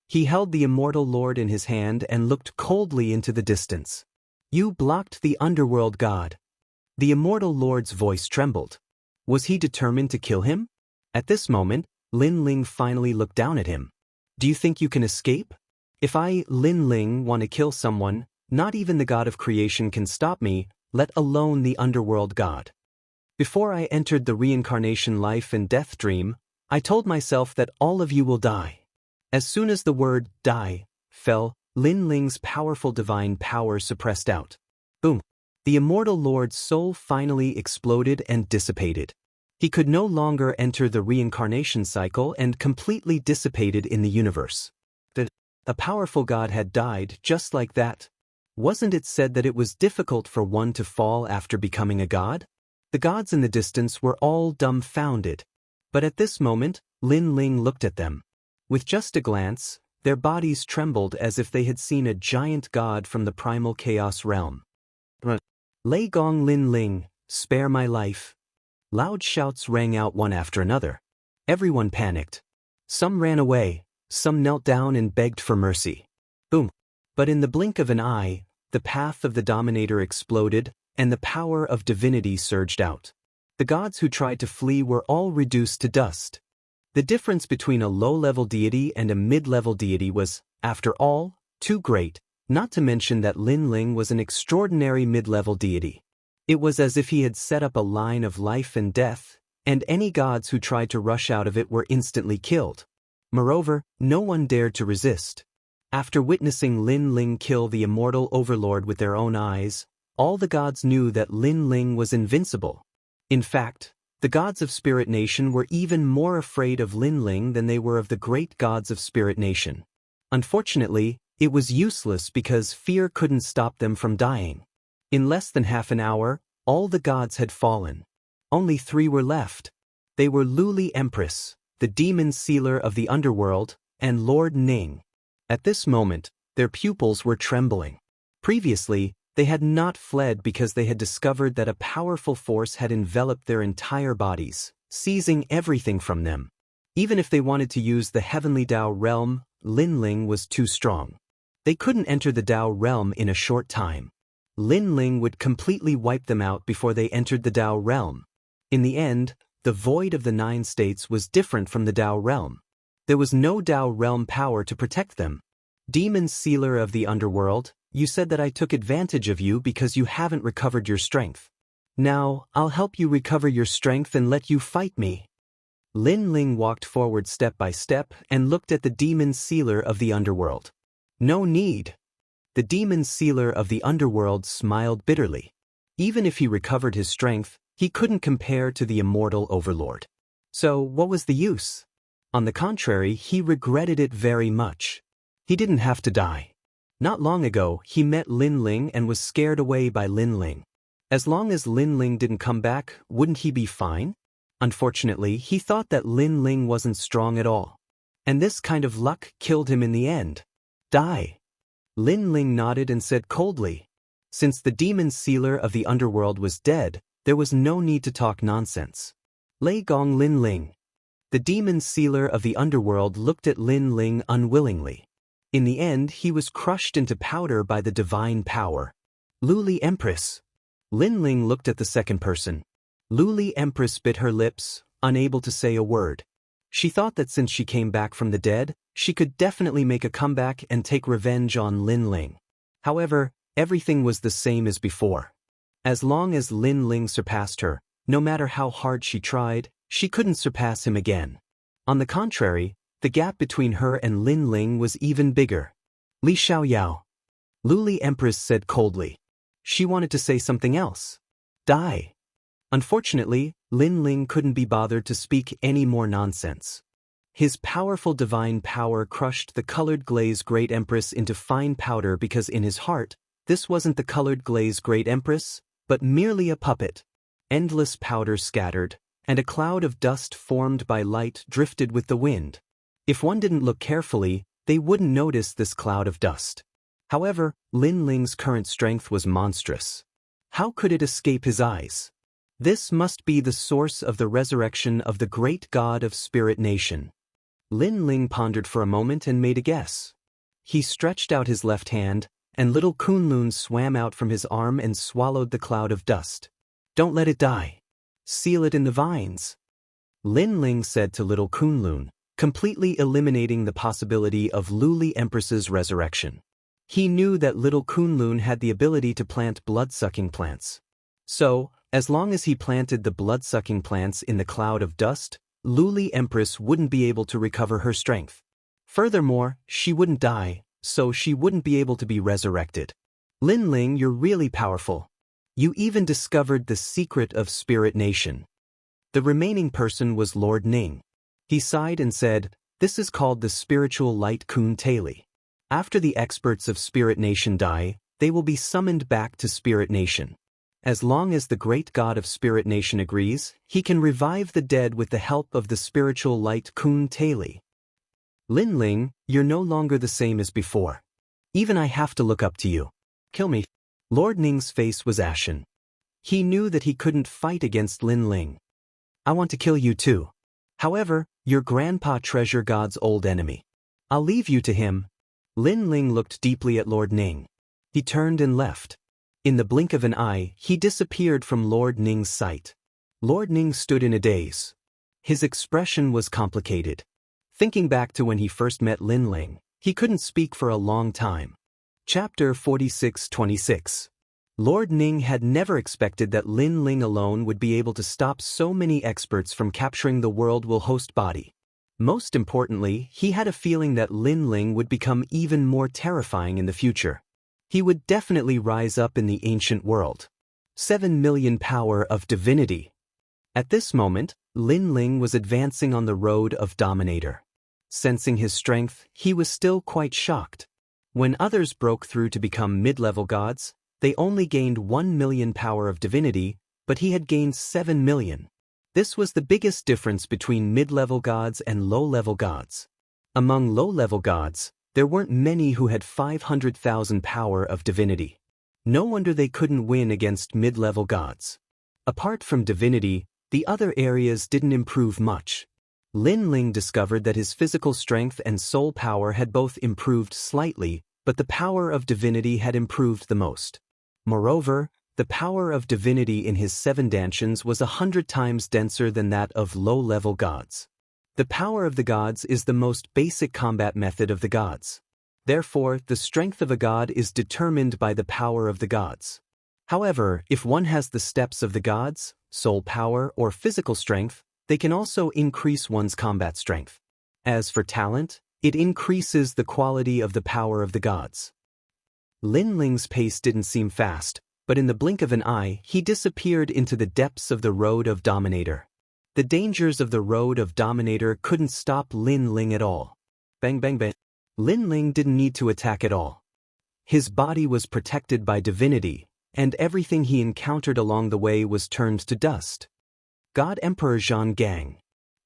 He held the immortal lord in his hand and looked coldly into the distance. You blocked the underworld god. The immortal lord's voice trembled. Was he determined to kill him? At this moment, Lin Ling finally looked down at him. Do you think you can escape? If I, Lin Ling, want to kill someone, not even the god of creation can stop me, let alone the underworld god. Before I entered the reincarnation life and death dream, I told myself that all of you will die. As soon as the word die fell, Lin Ling's powerful divine power suppressed out. Boom. The immortal lord's soul finally exploded and dissipated. He could no longer enter the reincarnation cycle and completely dissipated in the universe. A powerful god had died just like that. Wasn't it said that it was difficult for one to fall after becoming a god? The gods in the distance were all dumbfounded. But at this moment, Lin Ling looked at them. With just a glance, their bodies trembled as if they had seen a giant god from the primal chaos realm. Lei Gong Lin Ling, spare my life. Loud shouts rang out one after another. Everyone panicked. Some ran away, some knelt down and begged for mercy. Boom. But in the blink of an eye, the path of the Dominator exploded, and the power of divinity surged out. The gods who tried to flee were all reduced to dust. The difference between a low-level deity and a mid-level deity was, after all, too great, not to mention that Lin Ling was an extraordinary mid-level deity. It was as if he had set up a line of life and death, and any gods who tried to rush out of it were instantly killed. Moreover, no one dared to resist. After witnessing Lin Ling kill the immortal overlord with their own eyes, all the gods knew that Lin Ling was invincible. In fact, the gods of Spirit Nation were even more afraid of Lin Ling than they were of the great gods of Spirit Nation. Unfortunately, it was useless because fear couldn't stop them from dying. In less than half an hour, all the gods had fallen. Only 3 were left. They were Luli Empress, the demon sealer of the underworld, and Lord Ning. At this moment, their pupils were trembling. Previously, they had not fled because they had discovered that a powerful force had enveloped their entire bodies, seizing everything from them. Even if they wanted to use the heavenly Tao realm, Lin Ling was too strong. They couldn't enter the Tao realm in a short time. Lin Ling would completely wipe them out before they entered the Tao realm. In the end, the void of the 9 states was different from the Tao realm. There was no Tao realm power to protect them. Demon sealer of the underworld, you said that I took advantage of you because you haven't recovered your strength. Now, I'll help you recover your strength and let you fight me. Lin Ling walked forward step by step and looked at the demon sealer of the underworld. No need. The demon sealer of the underworld smiled bitterly. Even if he recovered his strength, He couldn't compare to the immortal overlord. So what was the use? On the contrary, he regretted it very much. He didn't have to die. Not long ago, he met Lin Ling and was scared away by Lin Ling. As long as Lin Ling didn't come back, wouldn't he be fine? Unfortunately, he thought that Lin Ling wasn't strong at all. And this kind of luck killed him in the end. Die. Lin Ling nodded and said coldly. Since the demon sealer of the underworld was dead, there was no need to talk nonsense. Lei Gong Lin Ling. The demon sealer of the underworld looked at Lin Ling unwillingly. In the end, he was crushed into powder by the divine power. Luli Empress. Lin Ling looked at the second person. Luli Empress bit her lips, unable to say a word. She thought that since she came back from the dead, she could definitely make a comeback and take revenge on Lin Ling. However, everything was the same as before. As long as Lin Ling surpassed her, no matter how hard she tried, she couldn't surpass him again. On the contrary, the gap between her and Lin Ling was even bigger. Li Xiaoyao. Luli Empress said coldly. She wanted to say something else. Die. Unfortunately, Lin Ling couldn't be bothered to speak any more nonsense. His powerful divine power crushed the colored glaze Great Empress into fine powder because in his heart, this wasn't the colored glaze Great Empress, but merely a puppet. Endless powder scattered, and a cloud of dust formed by light drifted with the wind. If one didn't look carefully, they wouldn't notice this cloud of dust. However, Lin Ling's current strength was monstrous. How could it escape his eyes? This must be the source of the resurrection of the great god of Spirit Nation. Lin Ling pondered for a moment and made a guess. He stretched out his left hand, and little Kunlun swam out from his arm and swallowed the cloud of dust. Don't let it die. Seal it in the vines. Lin Ling said to little Kunlun, completely eliminating the possibility of Luli Empress's resurrection. He knew that little Kunlun had the ability to plant blood-sucking plants. So, as long as he planted the blood-sucking plants in the cloud of dust, Luli Empress wouldn't be able to recover her strength. Furthermore, she wouldn't die, so she wouldn't be able to be resurrected. Lin Ling, you're really powerful. You even discovered the secret of Spirit Nation. The remaining person was Lord Ning. He sighed and said, "This is called the spiritual light Kun Taili. After the experts of Spirit Nation die, they will be summoned back to Spirit Nation. As long as the great god of Spirit Nation agrees, he can revive the dead with the help of the spiritual light Kun Taili. Lin Ling, you're no longer the same as before. Even I have to look up to you. Kill me." Lord Ning's face was ashen. He knew that he couldn't fight against Lin Ling. "I want to kill you too. However, your grandpa Treasure God's old enemy. I'll leave you to him." Lin Ling looked deeply at Lord Ning. He turned and left. In the blink of an eye, he disappeared from Lord Ning's sight. Lord Ning stood in a daze. His expression was complicated. Thinking back to when he first met Lin Ling, he couldn't speak for a long time. Chapter 46-26. Lord Ning had never expected that Lin Ling alone would be able to stop so many experts from capturing the world will host body. Most importantly, he had a feeling that Lin Ling would become even more terrifying in the future. He would definitely rise up in the ancient world. 7 million power of divinity. At this moment, Lin Ling was advancing on the road of Dominator. Sensing his strength, he was still quite shocked. When others broke through to become mid-level gods, they only gained 1 million power of divinity, but he had gained 7 million. This was the biggest difference between mid-level gods and low-level gods. Among low-level gods, there weren't many who had 500,000 power of divinity. No wonder they couldn't win against mid-level gods. Apart from divinity, the other areas didn't improve much. Lin Ling discovered that his physical strength and soul power had both improved slightly, but the power of divinity had improved the most. Moreover, the power of divinity in his 7 dantians was 100 times denser than that of low-level gods. The power of the gods is the most basic combat method of the gods. Therefore, the strength of a god is determined by the power of the gods. However, if one has the steps of the gods, soul power, or physical strength, they can also increase one's combat strength. As for talent, it increases the quality of the power of the gods. Lin Ling's pace didn't seem fast, but in the blink of an eye he disappeared into the depths of the Road of Dominator. The dangers of the Road of Dominator couldn't stop Lin Ling at all. Bang bang bang. Lin Ling didn't need to attack at all. His body was protected by divinity, and everything he encountered along the way was turned to dust. God Emperor Zhang Gang.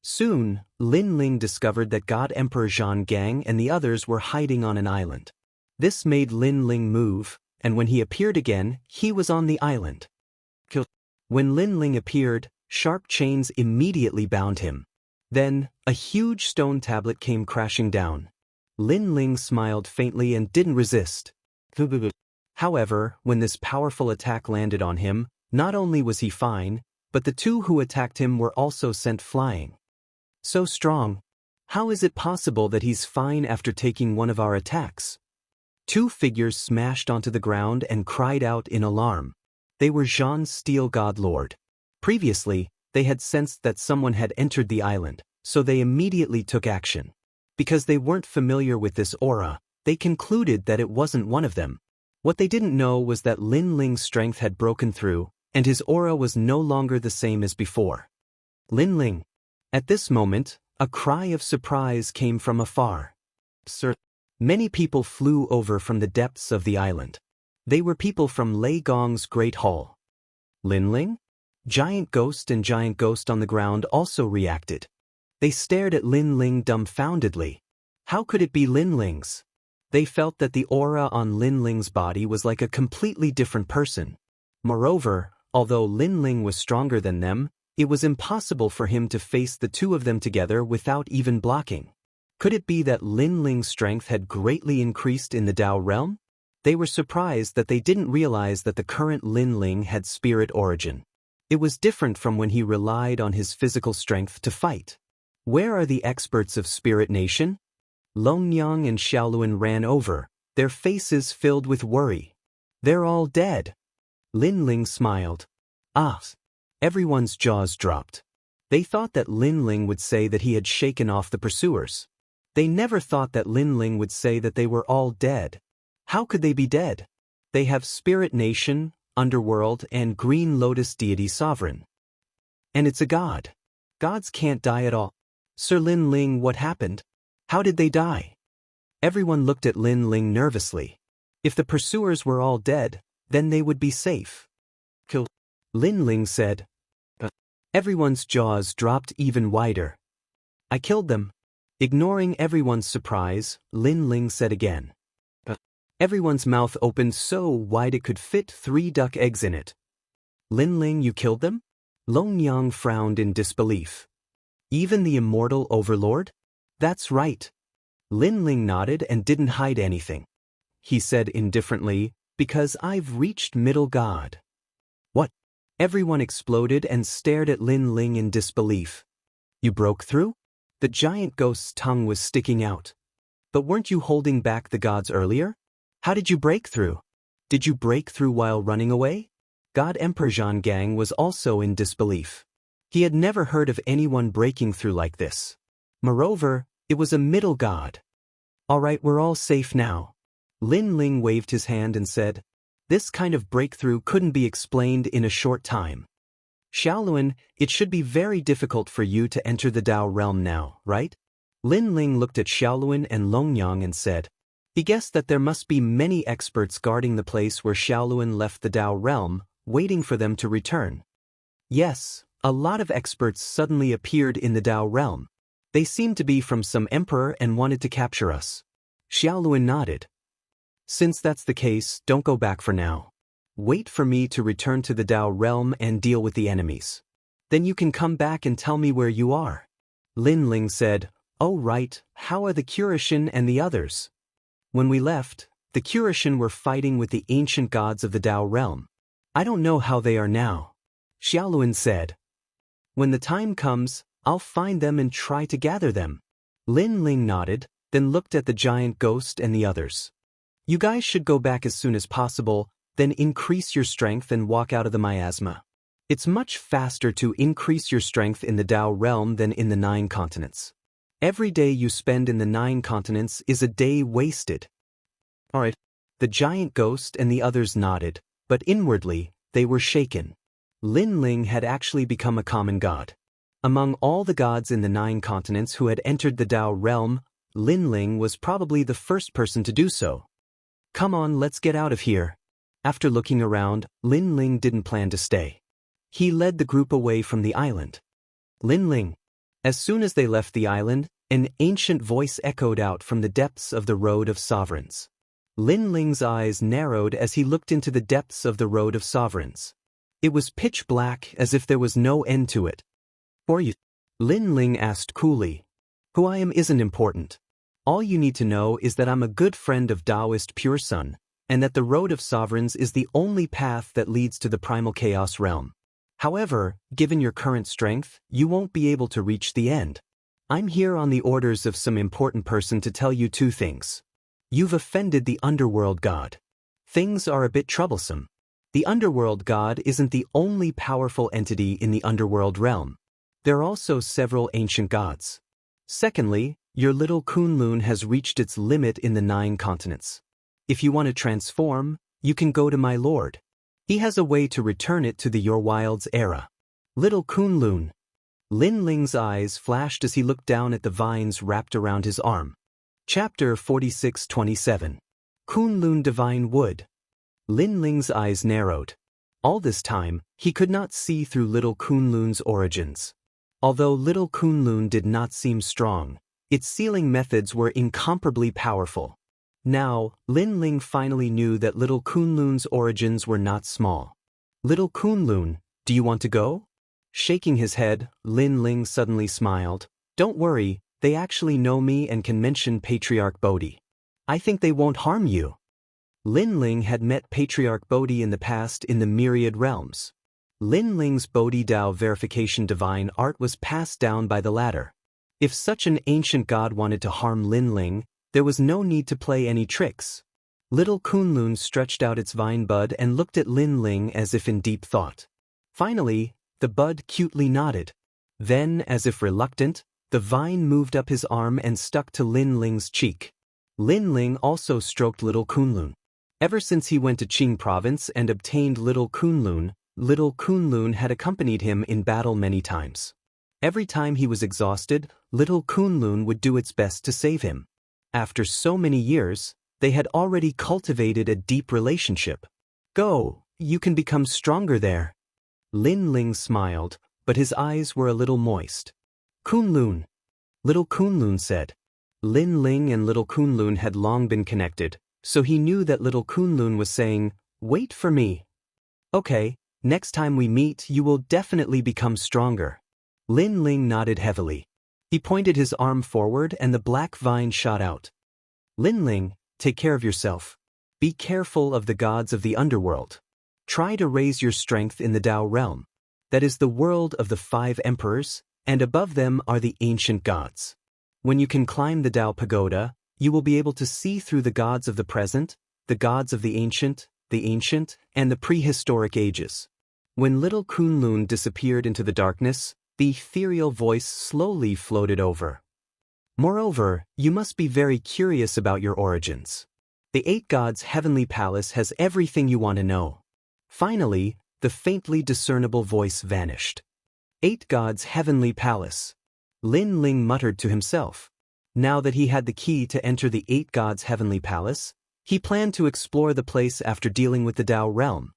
Soon, Lin Ling discovered that God Emperor Zhang Gang and the others were hiding on an island. This made Lin Ling move, and when he appeared again, he was on the island. When Lin Ling appeared, sharp chains immediately bound him. Then, a huge stone tablet came crashing down. Lin Ling smiled faintly and didn't resist. However, when this powerful attack landed on him, not only was he fine, but the two who attacked him were also sent flying. So strong. How is it possible that he's fine after taking one of our attacks? Two figures smashed onto the ground and cried out in alarm. They were Zhan's Steel God Lord. Previously, they had sensed that someone had entered the island, so they immediately took action. Because they weren't familiar with this aura, they concluded that it wasn't one of them. What they didn't know was that Lin Ling's strength had broken through, and his aura was no longer the same as before. Lin Ling. At this moment, a cry of surprise came from afar. Sir. Many people flew over from the depths of the island. They were people from Lei Gong's Great Hall. Lin Ling? Giant Ghost and Giant Ghost on the ground also reacted. They stared at Lin Ling dumbfoundedly. How could it be Lin Ling's? They felt that the aura on Lin Ling's body was like a completely different person. Moreover, although Lin Ling was stronger than them, it was impossible for him to face the two of them together without even blocking. Could it be that Lin Ling's strength had greatly increased in the Dao realm? They were surprised that they didn't realize that the current Lin Ling had spirit origin. It was different from when he relied on his physical strength to fight. Where are the experts of Spirit Nation? Longyang and Xiaoluan ran over, their faces filled with worry. They're all dead. Lin Ling smiled. Ah! Everyone's jaws dropped. They thought that Lin Ling would say that he had shaken off the pursuers. They never thought that Lin Ling would say that they were all dead. How could they be dead? They have Spirit Nation, Underworld, and Green Lotus Deity Sovereign. And it's a god. Gods can't die at all. Sir Lin Ling, what happened? How did they die? Everyone looked at Lin Ling nervously. If the pursuers were all dead, then they would be safe. Kill. Lin Ling said. Everyone's jaws dropped even wider. I killed them. Ignoring everyone's surprise, Lin Ling said again. Everyone's mouth opened so wide it could fit 3 duck eggs in it. Lin Ling, you killed them? Longyang frowned in disbelief. Even the immortal overlord? That's right. Lin Ling nodded and didn't hide anything. He said indifferently, because I've reached middle god. What? Everyone exploded and stared at Lin Ling in disbelief. You broke through? The giant ghost's tongue was sticking out. But weren't you holding back the gods earlier? How did you break through? Did you break through while running away? God Emperor Zhang Gang was also in disbelief. He had never heard of anyone breaking through like this. Moreover, it was a middle god. All right, we're all safe now. Lin Ling waved his hand and said, this kind of breakthrough couldn't be explained in a short time. Xiaoluan, it should be very difficult for you to enter the Dao realm now, right? Lin Ling looked at Xiaoluan and Longyang and said, he guessed that there must be many experts guarding the place where Xiaoluan left the Dao realm, waiting for them to return. Yes, a lot of experts suddenly appeared in the Dao realm. They seemed to be from some emperor and wanted to capture us. Xiaoluan nodded. Since that's the case, don't go back for now. Wait for me to return to the Dao realm and deal with the enemies. Then you can come back and tell me where you are. Lin Ling said, oh right, how are the Kurishin and the others? When we left, the Kurishin were fighting with the ancient gods of the Dao realm. I don't know how they are now. Xiaoluan said. When the time comes, I'll find them and try to gather them. Lin Ling nodded, then looked at the giant ghost and the others. You guys should go back as soon as possible, then increase your strength and walk out of the miasma. It's much faster to increase your strength in the Dao realm than in the 9 continents. Every day you spend in the 9 continents is a day wasted. Alright. The giant ghost and the others nodded, but inwardly, they were shaken. Lin Ling had actually become a common god. Among all the gods in the 9 continents who had entered the Tao realm, Lin Ling was probably the first person to do so. Come on, let's get out of here. After looking around, Lin Ling didn't plan to stay. He led the group away from the island. Lin Ling. As soon as they left the island, an ancient voice echoed out from the depths of the Road of Sovereigns. Lin Ling's eyes narrowed as he looked into the depths of the Road of Sovereigns. It was pitch black, as if there was no end to it. "Who are you?" Lin Ling asked coolly. "Who I am isn't important. All you need to know is that I'm a good friend of Taoist Pure Sun, and that the Road of Sovereigns is the only path that leads to the primal chaos realm. However, given your current strength, you won't be able to reach the end. I'm here on the orders of some important person to tell you 2 things. You've offended the underworld god. Things are a bit troublesome. The underworld god isn't the only powerful entity in the underworld realm. There are also several ancient gods. Secondly, your little Kunlun has reached its limit in the 9 continents. If you want to transform, you can go to my lord. He has a way to return it to the Your Wilds era." Little Kunlun. Lin Ling's eyes flashed as he looked down at the vines wrapped around his arm. Chapter 46:27. Kunlun Divine Wood. Lin Ling's eyes narrowed. All this time, he could not see through little Kunlun's origins. Although little Kunlun did not seem strong, its sealing methods were incomparably powerful. Now, Lin Ling finally knew that little Kunlun's origins were not small. "Little Kunlun, do you want to go?" Shaking his head, Lin Ling suddenly smiled. "Don't worry, they actually know me and can mention Patriarch Bodhi. I think they won't harm you." Lin Ling had met Patriarch Bodhi in the past in the myriad realms. Lin Ling's Bodhi Dao verification divine art was passed down by the latter. If such an ancient god wanted to harm Lin Ling, there was no need to play any tricks. Little Kunlun stretched out its vine bud and looked at Lin Ling as if in deep thought. Finally, the bud cutely nodded. Then, as if reluctant, the vine moved up his arm and stuck to Lin Ling's cheek. Lin Ling also stroked little Kunlun. Ever since he went to Qing province and obtained little Kunlun had accompanied him in battle many times. Every time he was exhausted, little Kunlun would do its best to save him. After so many years, they had already cultivated a deep relationship. "Go, you can become stronger there." Lin Ling smiled, but his eyes were a little moist. "Kunlun," little Kunlun said. Lin Ling and little Kunlun had long been connected, so he knew that little Kunlun was saying, "Wait for me." "Okay, next time we meet you will definitely become stronger." Lin Ling nodded heavily. He pointed his arm forward and the black vine shot out. "Lin Ling, take care of yourself. Be careful of the gods of the underworld. Try to raise your strength in the Tao realm. That is the world of the 5 emperors, and above them are the ancient gods. When you can climb the Tao pagoda, you will be able to see through the gods of the present, the gods of the ancient, and the prehistoric ages." When little Kunlun disappeared into the darkness, the ethereal voice slowly floated over. "Moreover, you must be very curious about your origins. The 8 gods' heavenly palace has everything you want to know." Finally, the faintly discernible voice vanished. 8 gods' heavenly palace. Lin Ling muttered to himself. Now that he had the key to enter the 8 gods' heavenly palace, he planned to explore the place after dealing with the Tao realm.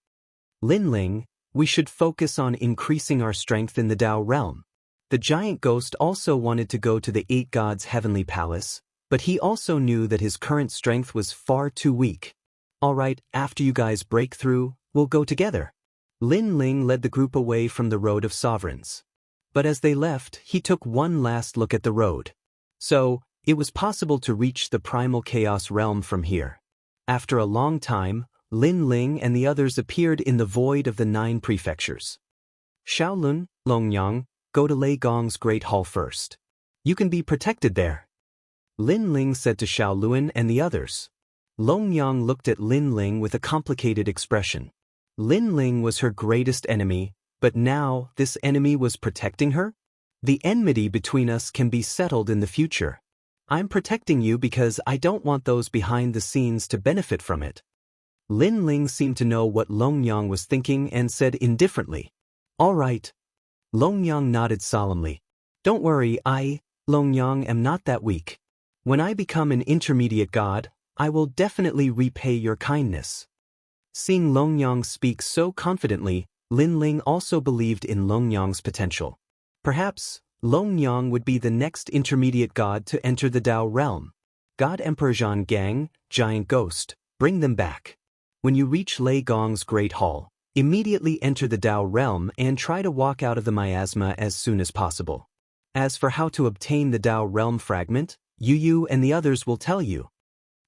"Lin Ling, we should focus on increasing our strength in the Tao realm." The giant ghost also wanted to go to the 8 gods' heavenly palace, but he also knew that his current strength was far too weak. "All right, after you guys break through, we'll go together." Lin Ling led the group away from the Road of Sovereigns. But as they left, he took one last look at the road. So, it was possible to reach the primal chaos realm from here. After a long time, Lin Ling and the others appeared in the void of the 9 prefectures. "Shaolun, Longyang, go to Lei Gong's Great Hall first. You can be protected there," Lin Ling said to Shaolun and the others. Longyang looked at Lin Ling with a complicated expression. Lin Ling was her greatest enemy, but now this enemy was protecting her? "The enmity between us can be settled in the future. I'm protecting you because I don't want those behind the scenes to benefit from it." Lin Ling seemed to know what Long Yang was thinking and said indifferently, "All right." Long Yang nodded solemnly. "Don't worry, Long Yang, am not that weak. When I become an intermediate god, I will definitely repay your kindness." Seeing Long Yang speak so confidently, Lin Ling also believed in Long Yang's potential. Perhaps, Long Yang would be the next intermediate god to enter the Tao realm. God Emperor Zhan Gang, Giant Ghost, bring them back. When you reach Lei Gong's Great Hall, immediately enter the Tao realm and try to walk out of the miasma as soon as possible. As for how to obtain the Tao realm fragment, Yu and the others will tell you.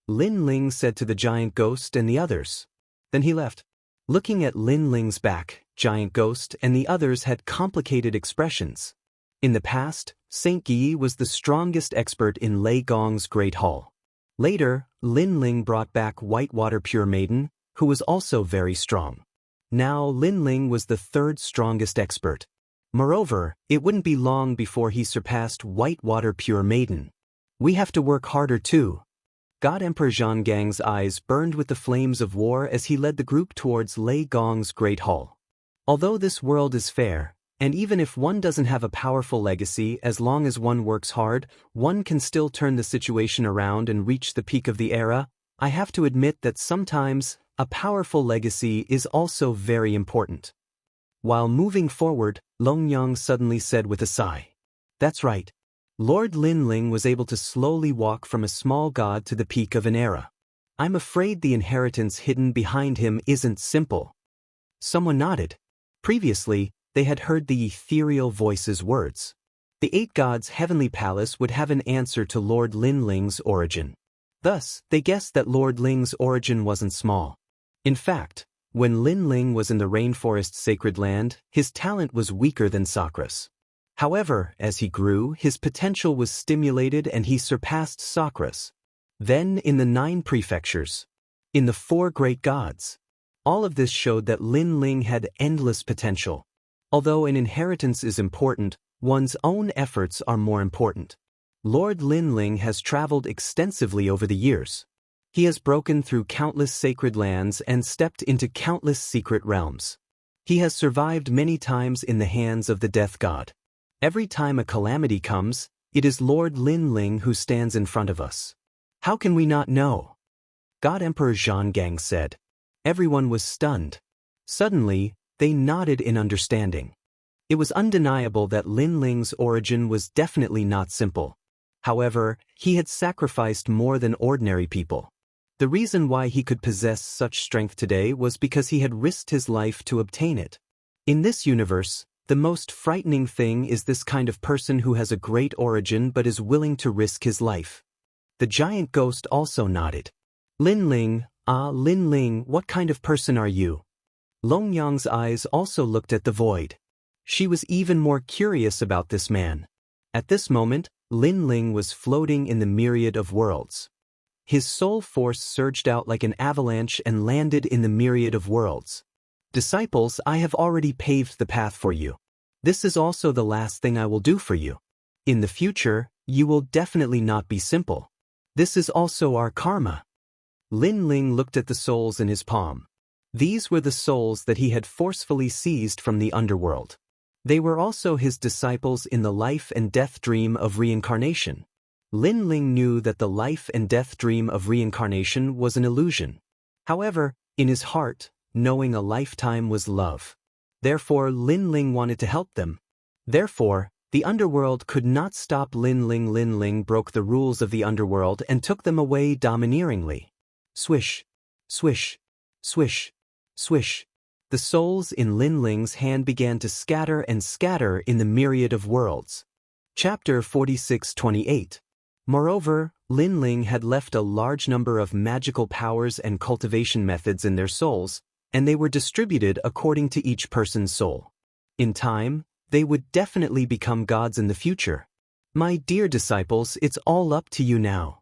Lin Ling said to the Giant Ghost and the others. Then he left. Looking at Lin Ling's back, Giant Ghost and the others had complicated expressions. In the past, Saint Yi was the strongest expert in Lei Gong's Great Hall. Later, Lin Ling brought back Whitewater Pure Maiden, who was also very strong. Now Lin Ling was the third strongest expert. Moreover, it wouldn't be long before he surpassed Whitewater Pure Maiden. We have to work harder too. God Emperor Zhan Gang's eyes burned with the flames of war as he led the group towards Lei Gong's Great Hall. Although this world is fair, and even if one doesn't have a powerful legacy, as long as one works hard, one can still turn the situation around and reach the peak of the era, I have to admit that sometimes, a powerful legacy is also very important. While moving forward, Long Yang suddenly said with a sigh. That's right. Lord Lin Ling was able to slowly walk from a small god to the peak of an era. I'm afraid the inheritance hidden behind him isn't simple. Someone nodded. Previously, they had heard the ethereal voice's words. The 8 gods' heavenly palace would have an answer to Lord Lin Ling's origin. Thus, they guessed that Lord Ling's origin wasn't small. In fact, when Lin Ling was in the rainforest sacred land, his talent was weaker than Sakra's. However, as he grew, his potential was stimulated and he surpassed Sakra's. Then in the 9 prefectures. In the 4 great gods. All of this showed that Lin Ling had endless potential. Although an inheritance is important, one's own efforts are more important. Lord Lin Ling has traveled extensively over the years. He has broken through countless sacred lands and stepped into countless secret realms. He has survived many times in the hands of the Death God. Every time a calamity comes, it is Lord Lin Ling who stands in front of us. How can we not know? God Emperor Zhan Gang said. Everyone was stunned. Suddenly, they nodded in understanding. It was undeniable that Lin Ling's origin was definitely not simple. However, he had sacrificed more than ordinary people. The reason why he could possess such strength today was because he had risked his life to obtain it. In this universe, the most frightening thing is this kind of person who has a great origin but is willing to risk his life. The Giant Ghost also nodded. Lin Ling, Lin Ling, what kind of person are you? Long Yang's eyes also looked at the void. She was even more curious about this man. At this moment, Lin Ling was floating in the myriad of worlds. His soul force surged out like an avalanche and landed in the myriad of worlds. Disciples, I have already paved the path for you. This is also the last thing I will do for you. In the future, you will definitely not be simple. This is also our karma. Lin Ling looked at the souls in his palm. These were the souls that he had forcefully seized from the underworld. They were also his disciples in the life and death dream of reincarnation. Lin Ling knew that the life and death dream of reincarnation was an illusion. However, in his heart, knowing a lifetime was love. Therefore, Lin Ling wanted to help them. Therefore, the underworld could not stop Lin Ling. Lin Ling broke the rules of the underworld and took them away domineeringly. Swish, swish, swish, swish. The souls in Lin Ling's hand began to scatter and scatter in the myriad of worlds. Chapter 46-28. Moreover, Lin Ling had left a large number of magical powers and cultivation methods in their souls, and they were distributed according to each person's soul. In time, they would definitely become gods in the future. My dear disciples, it's all up to you now.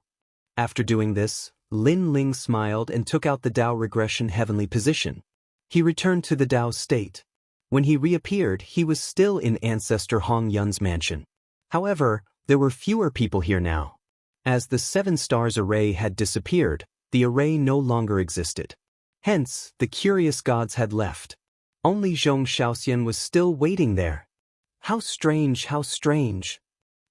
After doing this, Lin Ling smiled and took out the Tao regression heavenly position. He returned to the Tao state. When he reappeared, he was still in Ancestor Hong Yun's mansion. However, there were fewer people here now. As the 7 stars array had disappeared, the array no longer existed. Hence, the curious gods had left. Only Zhong Shaoxian was still waiting there. How strange, how strange.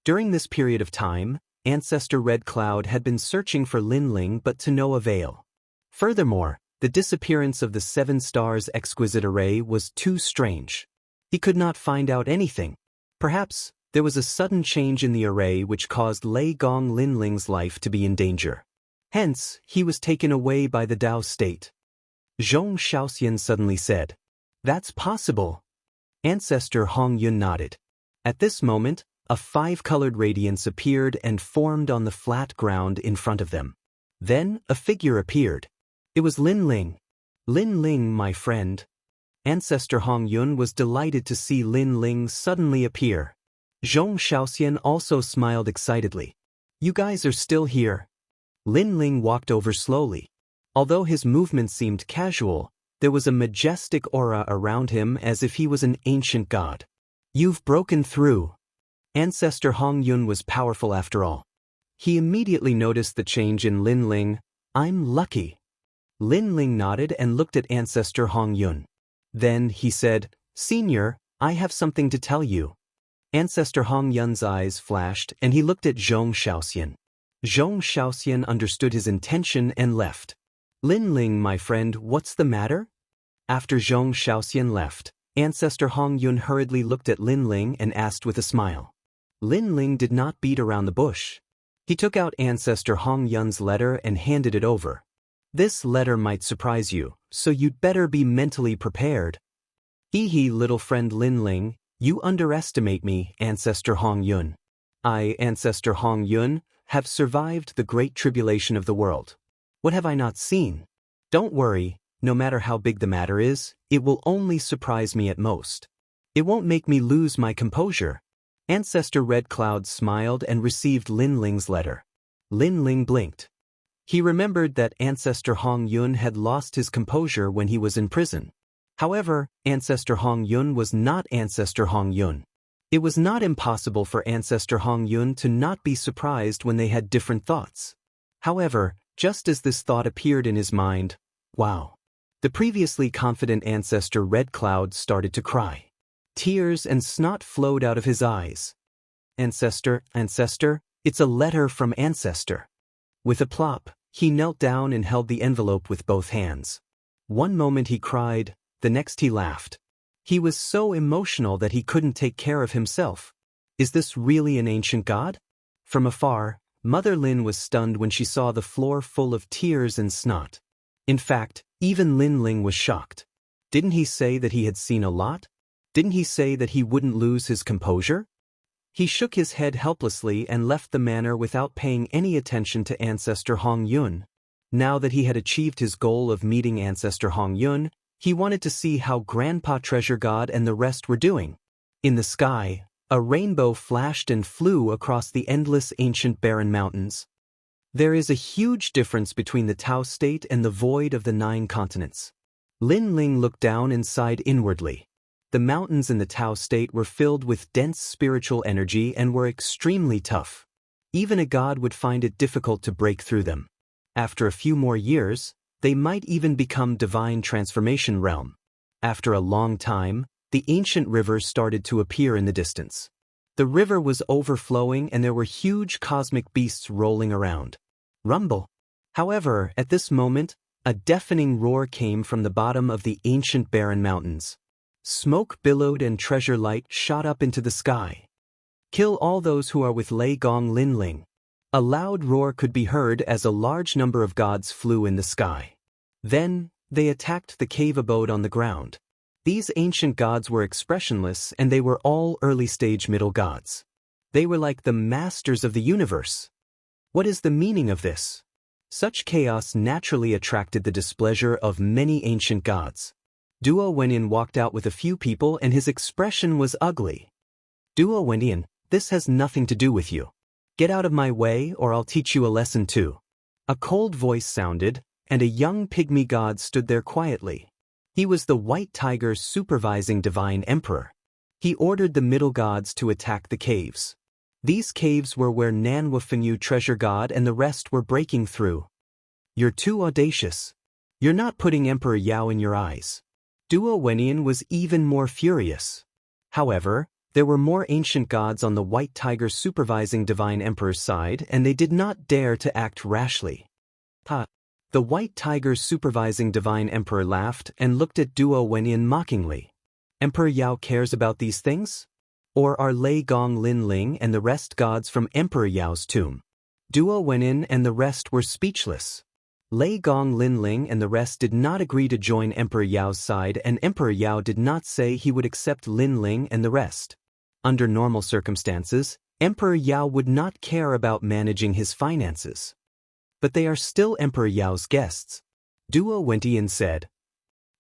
During this period of time, Ancestor Red Cloud had been searching for Lin Ling but to no avail. Furthermore, the disappearance of the 7 stars exquisite array was too strange. He could not find out anything. Perhaps, there was a sudden change in the array which caused Lei Gong Lin Ling's life to be in danger. Hence, he was taken away by the Tao state. Zhong Shaoxian suddenly said, "That's possible." Ancestor Hong Yun nodded. At this moment, a 5-colored radiance appeared and formed on the flat ground in front of them. Then, a figure appeared. It was Lin Ling. "Lin Ling, my friend." Ancestor Hong Yun was delighted to see Lin Ling suddenly appear. Zhong Shaoxian also smiled excitedly. "You guys are still here." Lin Ling walked over slowly. Although his movements seemed casual, there was a majestic aura around him as if he was an ancient god. "You've broken through." Ancestor Hong Yun was powerful after all. He immediately noticed the change in Lin Ling. "I'm lucky." Lin Ling nodded and looked at Ancestor Hong Yun. Then he said, "Senior, I have something to tell you." Ancestor Hong Yun's eyes flashed and he looked at Zhong Shaoxian. Zhong Shaoxian understood his intention and left. "Lin Ling, my friend, what's the matter?" After Zhong Shaoxian left, Ancestor Hong Yun hurriedly looked at Lin Ling and asked with a smile. Lin Ling did not beat around the bush. He took out Ancestor Hong Yun's letter and handed it over. "This letter might surprise you, so you'd better be mentally prepared." "Hee, little friend Lin Ling, you underestimate me, Ancestor Hong Yun. I, Ancestor Hong Yun, have survived the great tribulation of the world. What have I not seen? Don't worry, no matter how big the matter is, it will only surprise me at most. It won't make me lose my composure." Ancestor Red Cloud smiled and received Lin Ling's letter. Lin Ling blinked. He remembered that Ancestor Hong Yun had lost his composure when he was in prison. However, Ancestor Hong Yun was not Ancestor Hong Yun. It was not impossible for Ancestor Hong Yun to not be surprised when they had different thoughts. However, just as this thought appeared in his mind, wow! The previously confident Ancestor Red Cloud started to cry. Tears and snot flowed out of his eyes. "Ancestor, it's a letter from Ancestor." With a plop, he knelt down and held the envelope with both hands. One moment he cried, the next he laughed. He was so emotional that he couldn't take care of himself. Is this really an ancient god? From afar, Mother Lin was stunned when she saw the floor full of tears and snot. In fact, even Lin Ling was shocked. Didn't he say that he had seen a lot? Didn't he say that he wouldn't lose his composure? He shook his head helplessly and left the manor without paying any attention to Ancestor Hong Yun. Now that he had achieved his goal of meeting Ancestor Hong Yun, he wanted to see how Grandpa Treasure God and the rest were doing. In the sky, a rainbow flashed and flew across the endless ancient barren mountains. There is a huge difference between the Tao state and the void of the 9 continents. Lin Ling looked down and sighed inwardly. The mountains in the Tao state were filled with dense spiritual energy and were extremely tough. Even a god would find it difficult to break through them. After a few more years, they might even become divine transformation realm. After a long time, the ancient river started to appear in the distance. The river was overflowing and there were huge cosmic beasts rolling around. Rumble. However, at this moment, a deafening roar came from the bottom of the ancient barren mountains. Smoke billowed and treasure light shot up into the sky. "Kill all those who are with Lei Gong Lin Ling." A loud roar could be heard as a large number of gods flew in the sky. Then, they attacked the cave abode on the ground. These ancient gods were expressionless and they were all early-stage middle gods. They were like the masters of the universe. What is the meaning of this? Such chaos naturally attracted the displeasure of many ancient gods. Duo Wenyan walked out with a few people and his expression was ugly. "Duo Wenyan, this has nothing to do with you. Get out of my way or I'll teach you a lesson too." A cold voice sounded, and a young pygmy god stood there quietly. He was the White Tiger's supervising divine emperor. He ordered the middle gods to attack the caves. These caves were where Nanwafenyu treasure god and the rest were breaking through. "You're too audacious." You're not putting Emperor Yao in your eyes. Duo Wenyan was even more furious. However, there were more ancient gods on the White Tiger supervising Divine Emperor's side, and they did not dare to act rashly. The White Tiger's supervising Divine Emperor laughed and looked at Duo Wenyan mockingly. Emperor Yao cares about these things? Or are Lei Gong Lin Ling and the rest gods from Emperor Yao's tomb? Duo Wenyan and the rest were speechless. Lei Gong Lin Ling and the rest did not agree to join Emperor Yao's side, and Emperor Yao did not say he would accept Lin Ling and the rest. Under normal circumstances, Emperor Yao would not care about managing his finances. But they are still Emperor Yao's guests. Duo Wenyan said.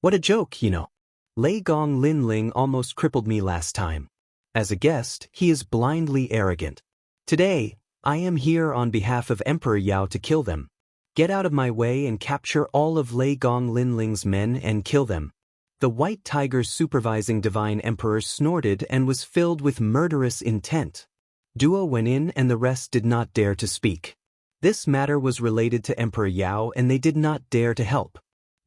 What a joke, you know. Lei Gong Lin Ling almost crippled me last time. As a guest, he is blindly arrogant. Today, I am here on behalf of Emperor Yao to kill them. Get out of my way and capture all of Lei Gong Lin Ling's men and kill them. The White Tiger's supervising Divine Emperor snorted and was filled with murderous intent. Duo Wenyan and the rest did not dare to speak. This matter was related to Emperor Yao and they did not dare to help.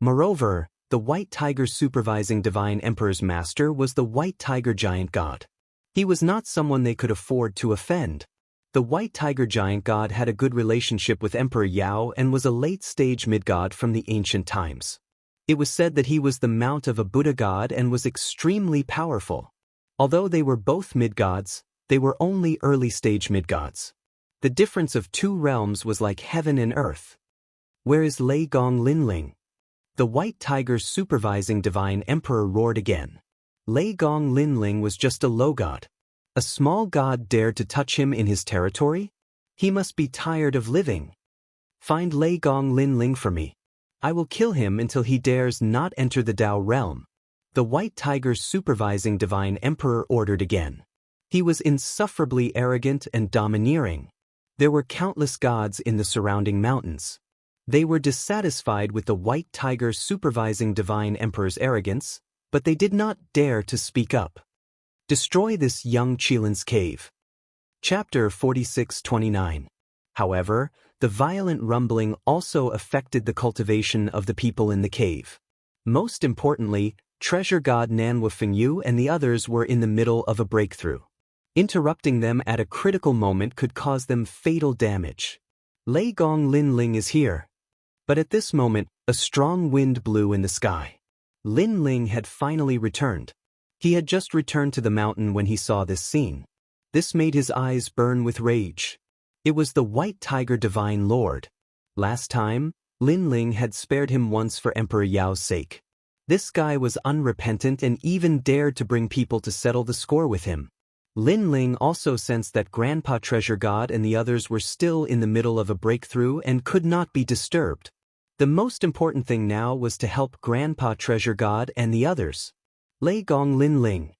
Moreover, the White Tiger's supervising Divine Emperor's master was the White Tiger Giant God. He was not someone they could afford to offend. The White Tiger Giant God had a good relationship with Emperor Yao and was a late-stage mid-god from the ancient times. It was said that he was the mount of a Buddha god and was extremely powerful. Although they were both mid-gods, they were only early-stage mid-gods. The difference of two realms was like heaven and earth. Where is Lei Gong Lin Ling? The White Tiger's supervising Divine Emperor roared again. Lei Gong Lin Ling was just a low god. A small god dared to touch him in his territory? He must be tired of living. Find Lei Gong Lin Ling for me. I will kill him until he dares not enter the Tao realm. The White Tiger's supervising Divine Emperor ordered again. He was insufferably arrogant and domineering. There were countless gods in the surrounding mountains. They were dissatisfied with the White Tiger's supervising Divine Emperor's arrogance, but they did not dare to speak up. Destroy this young Qilin's cave. Chapter 46-29. However, the violent rumbling also affected the cultivation of the people in the cave. Most importantly, treasure god Nanhua Fengyu and the others were in the middle of a breakthrough. Interrupting them at a critical moment could cause them fatal damage. Lei Gong Lin Ling is here. But at this moment, a strong wind blew in the sky. Lin Ling had finally returned. He had just returned to the mountain when he saw this scene. This made his eyes burn with rage. It was the White Tiger Divine Lord. Last time, Lin Ling had spared him once for Emperor Yao's sake. This guy was unrepentant and even dared to bring people to settle the score with him. Lin Ling also sensed that Grandpa Treasure God and the others were still in the middle of a breakthrough and could not be disturbed. The most important thing now was to help Grandpa Treasure God and the others. Lei Gong Lin Ling.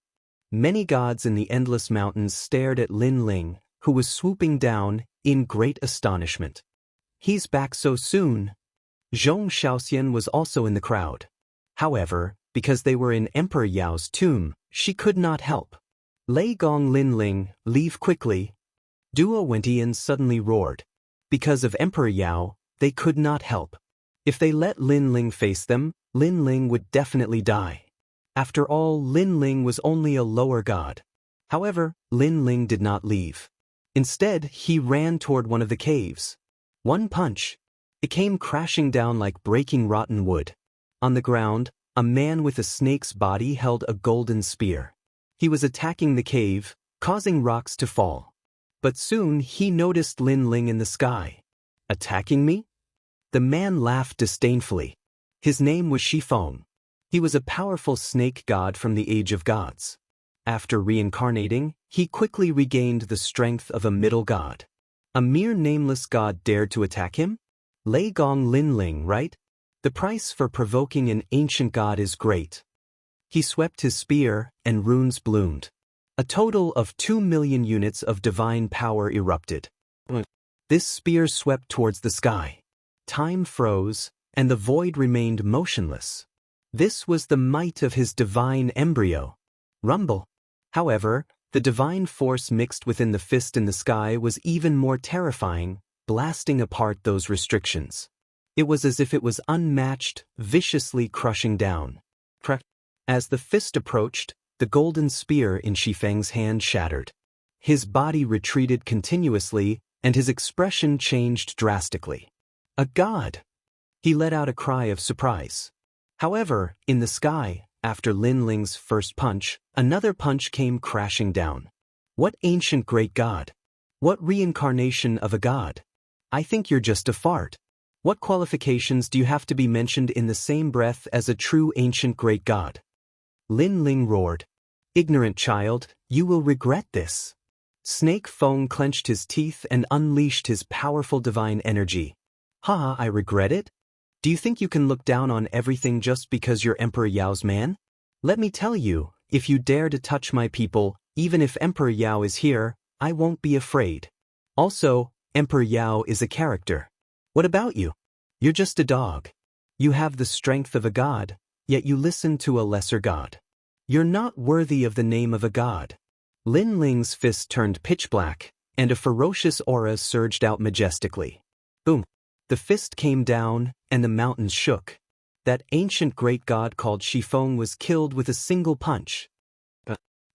Many gods in the endless mountains stared at Lin Ling, who was swooping down, in great astonishment. He's back so soon. Zhong Shaoxian was also in the crowd. However, because they were in Emperor Yao's tomb, she could not help. Lei Gong Lin Ling, leave quickly. Duo Wenyan suddenly roared. Because of Emperor Yao, they could not help. If they let Lin Ling face them, Lin Ling would definitely die. After all, Lin Ling was only a lower god. However, Lin Ling did not leave. Instead, he ran toward one of the caves. One punch. It came crashing down like breaking rotten wood. On the ground, a man with a snake's body held a golden spear. He was attacking the cave, causing rocks to fall. But soon he noticed Lin Ling in the sky. Attacking me? The man laughed disdainfully. His name was Shifeng. He was a powerful snake god from the Age of Gods. After reincarnating, he quickly regained the strength of a middle god. A mere nameless god dared to attack him? Lei Gong Lin Ling, right? The price for provoking an ancient god is great. He swept his spear, and runes bloomed. A total of 2 million units of divine power erupted. This spear swept towards the sky. Time froze, and the void remained motionless. This was the might of his divine embryo. Rumble. However, the divine force mixed within the fist in the sky was even more terrifying, blasting apart those restrictions. It was as if it was unmatched, viciously crushing down. As the fist approached, the golden spear in Shifeng's hand shattered. His body retreated continuously, and his expression changed drastically. A god! He let out a cry of surprise. However, in the sky, after Lin Ling's first punch, another punch came crashing down. What ancient great god? What reincarnation of a god? I think you're just a fart. What qualifications do you have to be mentioned in the same breath as a true ancient great god? Lin Ling roared. Ignorant child, you will regret this. Snake Feng clenched his teeth and unleashed his powerful divine energy. Ha, I regret it? Do you think you can look down on everything just because you're Emperor Yao's man? Let me tell you, if you dare to touch my people, even if Emperor Yao is here, I won't be afraid. Also, Emperor Yao is a character. What about you? You're just a dog. You have the strength of a god, yet you listen to a lesser god. You're not worthy of the name of a god. Lin Ling's fist turned pitch black, and a ferocious aura surged out majestically. Boom! The fist came down, and the mountains shook. That ancient great god called Shifeng was killed with a single punch.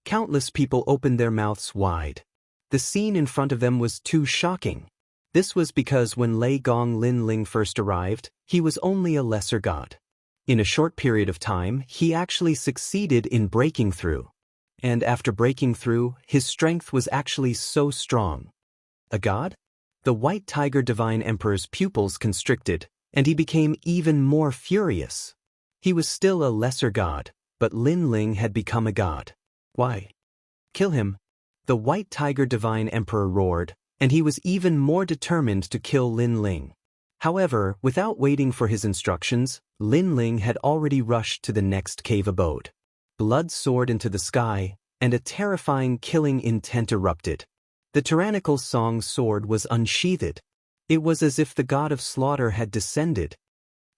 Countless people opened their mouths wide. The scene in front of them was too shocking. This was because when Lei Gong Lin Ling first arrived, he was only a lesser god. In a short period of time, he actually succeeded in breaking through. And after breaking through, his strength was actually so strong. A god? The White Tiger Divine Emperor's pupils constricted, and he became even more furious. He was still a lesser god, but Lin Ling had become a god. Why? Kill him. The White Tiger Divine Emperor roared, and he was even more determined to kill Lin Ling. However, without waiting for his instructions, Lin Ling had already rushed to the next cave abode. Blood soared into the sky, and a terrifying killing intent erupted. The tyrannical song sword was unsheathed. It was as if the god of slaughter had descended.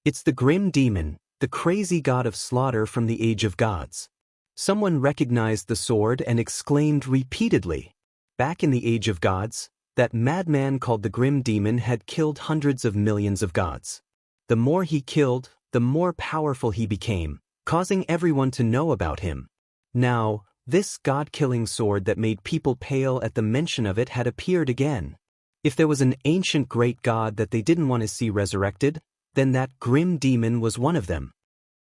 It's the grim demon, the crazy god of slaughter from the Age of Gods. Someone recognized the sword and exclaimed repeatedly. Back in the Age of Gods, that madman called the Grim Demon had killed hundreds of millions of gods. The more he killed, the more powerful he became, causing everyone to know about him. Now, this god-killing sword that made people pale at the mention of it had appeared again. If there was an ancient great god that they didn't want to see resurrected, then that Grim Demon was one of them.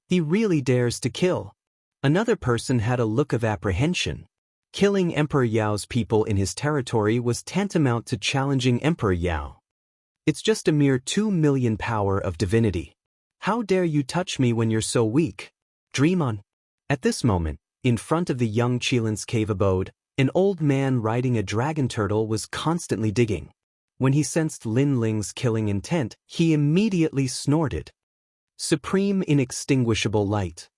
He really dares to kill. Another person had a look of apprehension. Killing Emperor Yao's people in his territory was tantamount to challenging Emperor Yao. It's just a mere 2 million power of divinity. How dare you touch me when you're so weak? Dream on. At this moment, in front of the young Qilin's cave abode, an old man riding a dragon turtle was constantly digging. When he sensed Lin Ling's killing intent, he immediately snorted. Supreme inextinguishable light.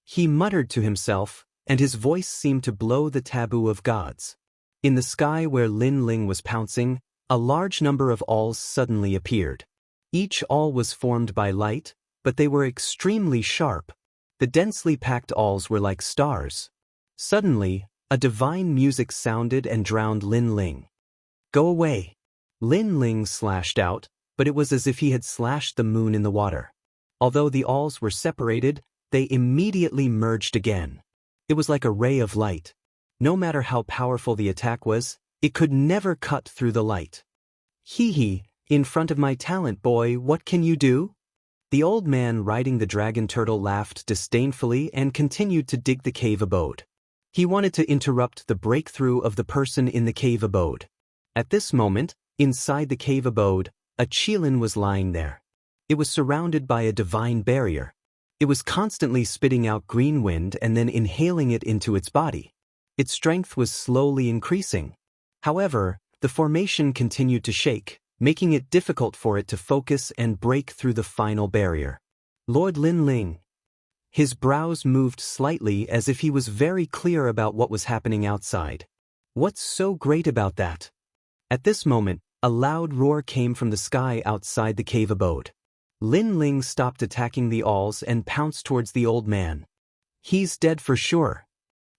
He muttered to himself, and his voice seemed to blow the taboo of gods. In the sky where Lin Ling was pouncing, a large number of awls suddenly appeared. Each awl was formed by light, but they were extremely sharp. The densely packed awls were like stars. Suddenly, a divine music sounded and drowned Lin Ling. Go away! Lin Ling slashed out, but it was as if he had slashed the moon in the water. Although the awls were separated, they immediately merged again. It was like a ray of light. No matter how powerful the attack was, it could never cut through the light. Hee hee, in front of my talent boy, what can you do? The old man riding the dragon turtle laughed disdainfully and continued to dig the cave abode. He wanted to interrupt the breakthrough of the person in the cave abode. At this moment, inside the cave abode, a Qilin was lying there. It was surrounded by a divine barrier. It was constantly spitting out green wind and then inhaling it into its body. Its strength was slowly increasing. However, the formation continued to shake, making it difficult for it to focus and break through the final barrier. Lord Lin Ling. His brows moved slightly as if he was very clear about what was happening outside. What's so great about that? At this moment, a loud roar came from the sky outside the cave abode. Lin Ling stopped attacking the awls and pounced towards the old man. He's dead for sure.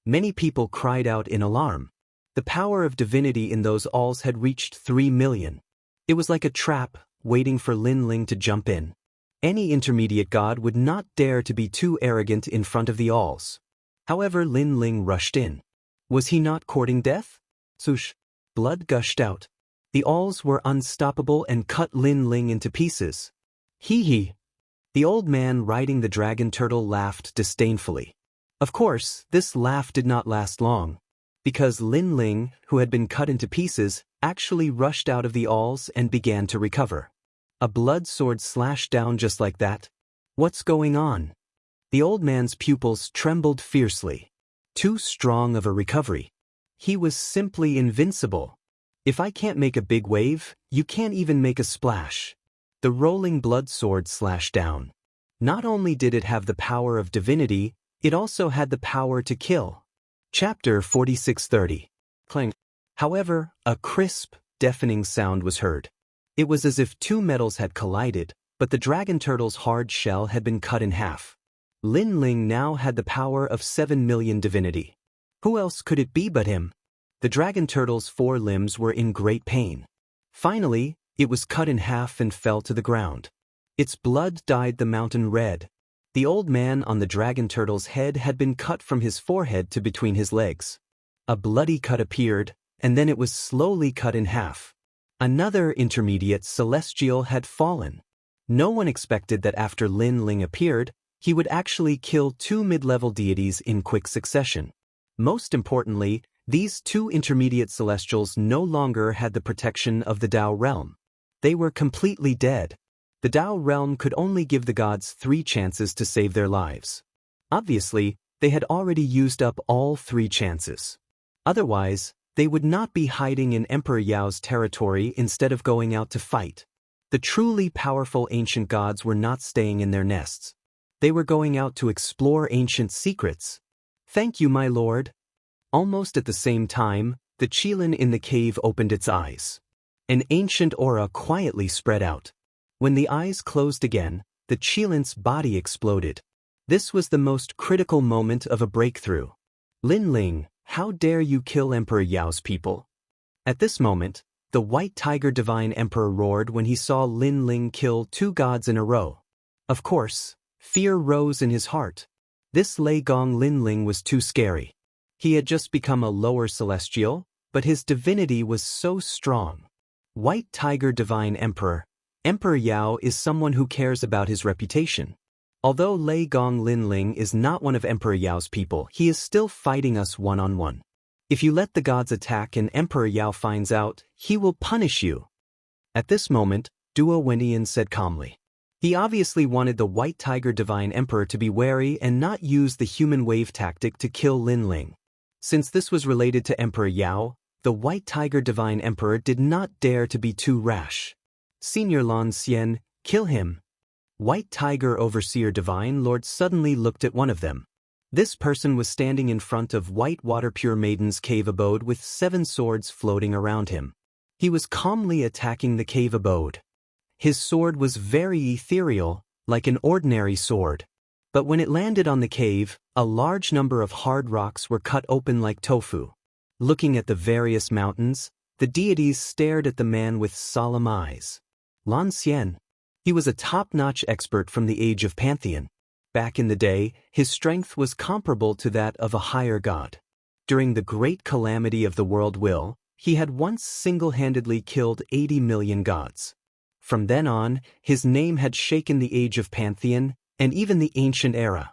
Many people cried out in alarm. The power of divinity in those awls had reached 3 million. It was like a trap, waiting for Lin Ling to jump in. Any intermediate god would not dare to be too arrogant in front of the alls. However, Lin Ling rushed in. Was he not courting death? Swoosh! Blood gushed out. The alls were unstoppable and cut Lin Ling into pieces. Hee hee! The old man riding the dragon turtle laughed disdainfully. Of course, this laugh did not last long, because Lin Ling, who had been cut into pieces, actually rushed out of the alls and began to recover. A blood sword slashed down just like that. What's going on? The old man's pupils trembled fiercely. Too strong of a recovery. He was simply invincible. If I can't make a big wave, you can't even make a splash. The rolling blood sword slashed down. Not only did it have the power of divinity, it also had the power to kill. Chapter 46:30. Clang. However, a crisp, deafening sound was heard. It was as if two metals had collided, but the dragon turtle's hard shell had been cut in half. Lin Ling now had the power of 7 million divinity. Who else could it be but him? The dragon turtle's 4 limbs were in great pain. Finally, it was cut in half and fell to the ground. Its blood dyed the mountain red. The old man on the dragon turtle's head had been cut from his forehead to between his legs. A bloody cut appeared, and then it was slowly cut in half. Another intermediate celestial had fallen. No one expected that after Lin Ling appeared, he would actually kill 2 mid-level deities in quick succession. Most importantly, these 2 intermediate celestials no longer had the protection of the Tao realm. They were completely dead. The Tao realm could only give the gods 3 chances to save their lives. Obviously, they had already used up all 3 chances. Otherwise, they would not be hiding in Emperor Yao's territory instead of going out to fight. The truly powerful ancient gods were not staying in their nests. They were going out to explore ancient secrets. Thank you, my lord. Almost at the same time, the Qilin in the cave opened its eyes. An ancient aura quietly spread out. When the eyes closed again, the Qilin's body exploded. This was the most critical moment of a breakthrough. Lin Ling, how dare you kill Emperor Yao's people? At this moment, the White Tiger Divine Emperor roared when he saw Lin Ling kill 2 gods in a row. Of course, fear rose in his heart. This Lei Gong Lin Ling was too scary. He had just become a lower celestial, but his divinity was so strong. White Tiger Divine Emperor. Emperor Yao is someone who cares about his reputation. Although Lei Gong Lin Ling is not one of Emperor Yao's people, he is still fighting us one-on-one. If you let the gods attack and Emperor Yao finds out, he will punish you. At this moment, Duo Wenian said calmly. He obviously wanted the White Tiger Divine Emperor to be wary and not use the human wave tactic to kill Lin Ling. Since this was related to Emperor Yao, the White Tiger Divine Emperor did not dare to be too rash. Senior Lan Xian, kill him. White Tiger Overseer Divine Lord suddenly looked at one of them. This person was standing in front of White Water Pure Maiden's cave abode with 7 swords floating around him. He was calmly attacking the cave abode. His sword was very ethereal, like an ordinary sword. But when it landed on the cave, a large number of hard rocks were cut open like tofu. Looking at the various mountains, the deities stared at the man with solemn eyes. Lan Xian. He was a top-notch expert from the age of Pantheon. Back in the day, his strength was comparable to that of a higher god. During the great calamity of the world will, he had once single-handedly killed 80 million gods. From then on, his name had shaken the age of Pantheon and even the ancient era.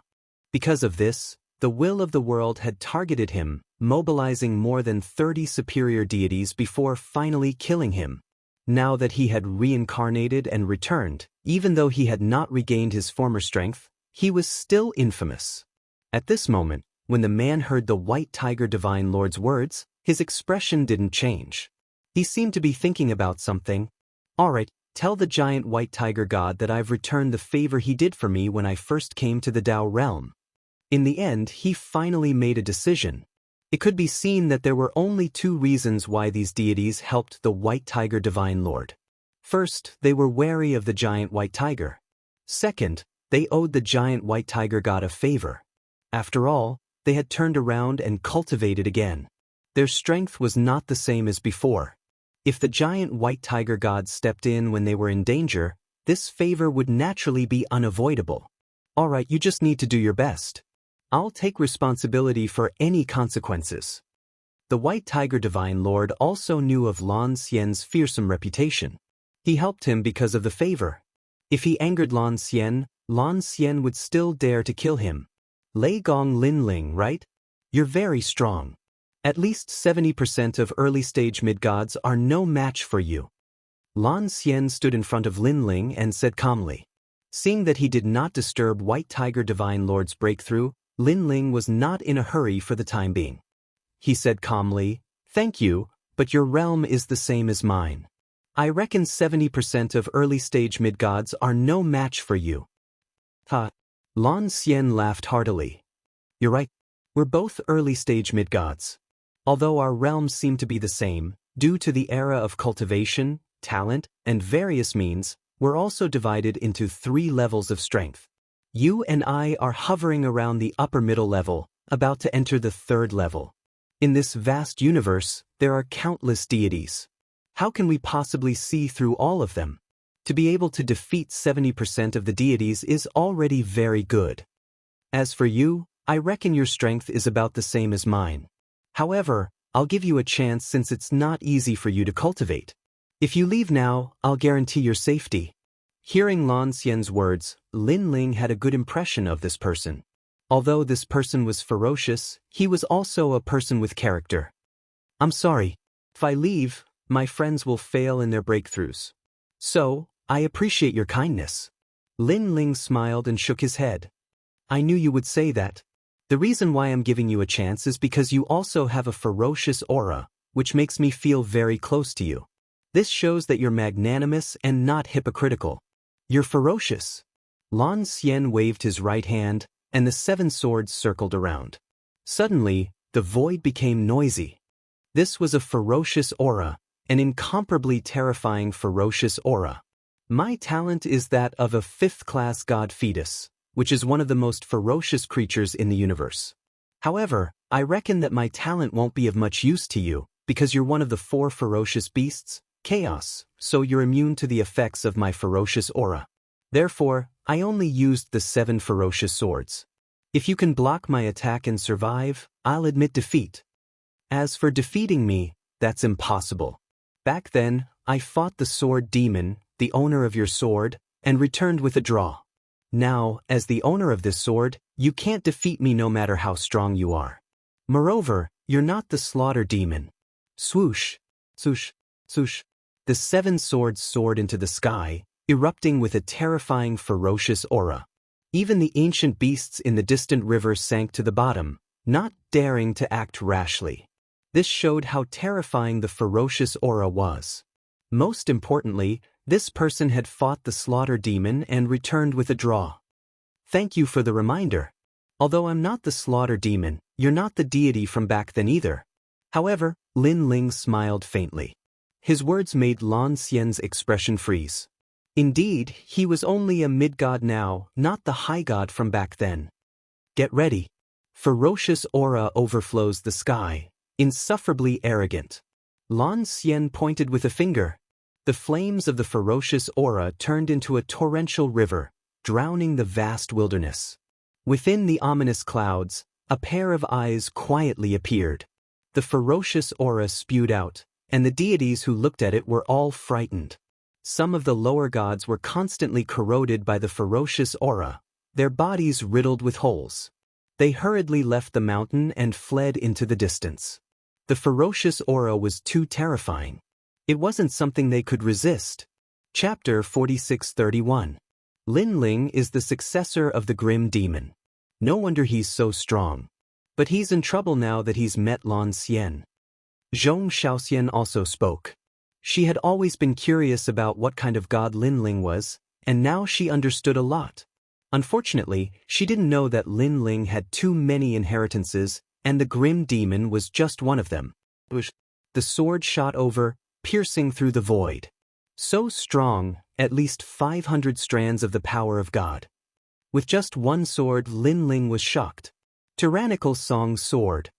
Because of this, the will of the world had targeted him, mobilizing more than 30 superior deities before finally killing him. Now that he had reincarnated and returned, even though he had not regained his former strength, he was still infamous. At this moment, when the man heard the White Tiger Divine Lord's words, his expression didn't change. He seemed to be thinking about something. All right, tell the giant White Tiger God that I've returned the favor he did for me when I first came to the Tao realm. In the end, he finally made a decision. It could be seen that there were only 2 reasons why these deities helped the White Tiger Divine Lord. First, they were wary of the giant White Tiger. Second, they owed the giant White Tiger God a favor. After all, they had turned around and cultivated again. Their strength was not the same as before. If the giant White Tiger God stepped in when they were in danger, this favor would naturally be unavoidable. Alright, you just need to do your best. I'll take responsibility for any consequences. The White Tiger Divine Lord also knew of Lan Xian's fearsome reputation. He helped him because of the favor. If he angered Lan Xian would still dare to kill him. Lei Gong Linling, right? You're very strong. At least 70% of early-stage mid-gods are no match for you. Lan Xian stood in front of Linling and said calmly. Seeing that he did not disturb White Tiger Divine Lord's breakthrough, Linling was not in a hurry for the time being. He said calmly, "Thank you, but your realm is the same as mine. I reckon 70% of early-stage mid-gods are no match for you." Ha! Lan Xian laughed heartily. You're right. We're both early-stage mid-gods. Although our realms seem to be the same, due to the era of cultivation, talent, and various means, we're also divided into 3 levels of strength. You and I are hovering around the upper middle level, about to enter the 3rd level. In this vast universe, there are countless deities. How can we possibly see through all of them? To be able to defeat 70% of the deities is already very good. As for you, I reckon your strength is about the same as mine. However, I'll give you a chance since it's not easy for you to cultivate. If you leave now, I'll guarantee your safety. Hearing Lan Xian's words, Linling had a good impression of this person. Although this person was ferocious, he was also a person with character. I'm sorry. If I leave, my friends will fail in their breakthroughs. So, I appreciate your kindness. Linling smiled and shook his head. I knew you would say that. The reason why I'm giving you a chance is because you also have a ferocious aura, which makes me feel very close to you. This shows that you're magnanimous and not hypocritical. You're ferocious. Lan Xian waved his right hand, and the 7 swords circled around. Suddenly, the void became noisy. This was a ferocious aura, an incomparably terrifying ferocious aura. My talent is that of a 5th-class god fetus, which is one of the most ferocious creatures in the universe. However, I reckon that my talent won't be of much use to you, because you're one of the 4 ferocious beasts, chaos, so you're immune to the effects of my ferocious aura. Therefore, I only used the 7 ferocious swords. If you can block my attack and survive, I'll admit defeat. As for defeating me, that's impossible. Back then, I fought the sword demon, the owner of your sword, and returned with a draw. Now, as the owner of this sword, you can't defeat me no matter how strong you are. Moreover, you're not the slaughter demon. Swoosh, swoosh, swoosh. The 7 swords soared into the sky, erupting with a terrifying ferocious aura. Even the ancient beasts in the distant river sank to the bottom, not daring to act rashly. This showed how terrifying the ferocious aura was. Most importantly, this person had fought the slaughter demon and returned with a draw. Thank you for the reminder. Although I'm not the slaughter demon, you're not the deity from back then either. However, Linling smiled faintly. His words made Lan Xian's expression freeze. Indeed, he was only a mid-god now, not the high god from back then. Get ready. Ferocious aura overflows the sky, insufferably arrogant. Lan Xian pointed with a finger. The flames of the ferocious aura turned into a torrential river, drowning the vast wilderness. Within the ominous clouds, a pair of eyes quietly appeared. The ferocious aura spewed out, and the deities who looked at it were all frightened. Some of the lower gods were constantly corroded by the ferocious aura, their bodies riddled with holes. They hurriedly left the mountain and fled into the distance. The ferocious aura was too terrifying. It wasn't something they could resist. Chapter 46:31. Linling is the successor of the Grim Demon. No wonder he's so strong. But he's in trouble now that he's met Lan Xian. Zhong Shaoxian also spoke. She had always been curious about what kind of god Linling was, and now she understood a lot. Unfortunately, she didn't know that Linling had too many inheritances, and the Grim Demon was just one of them. The sword shot over, piercing through the void. So strong, at least 500 strands of the power of God. With just one sword, Linling was shocked. Tyrannical Song's sword.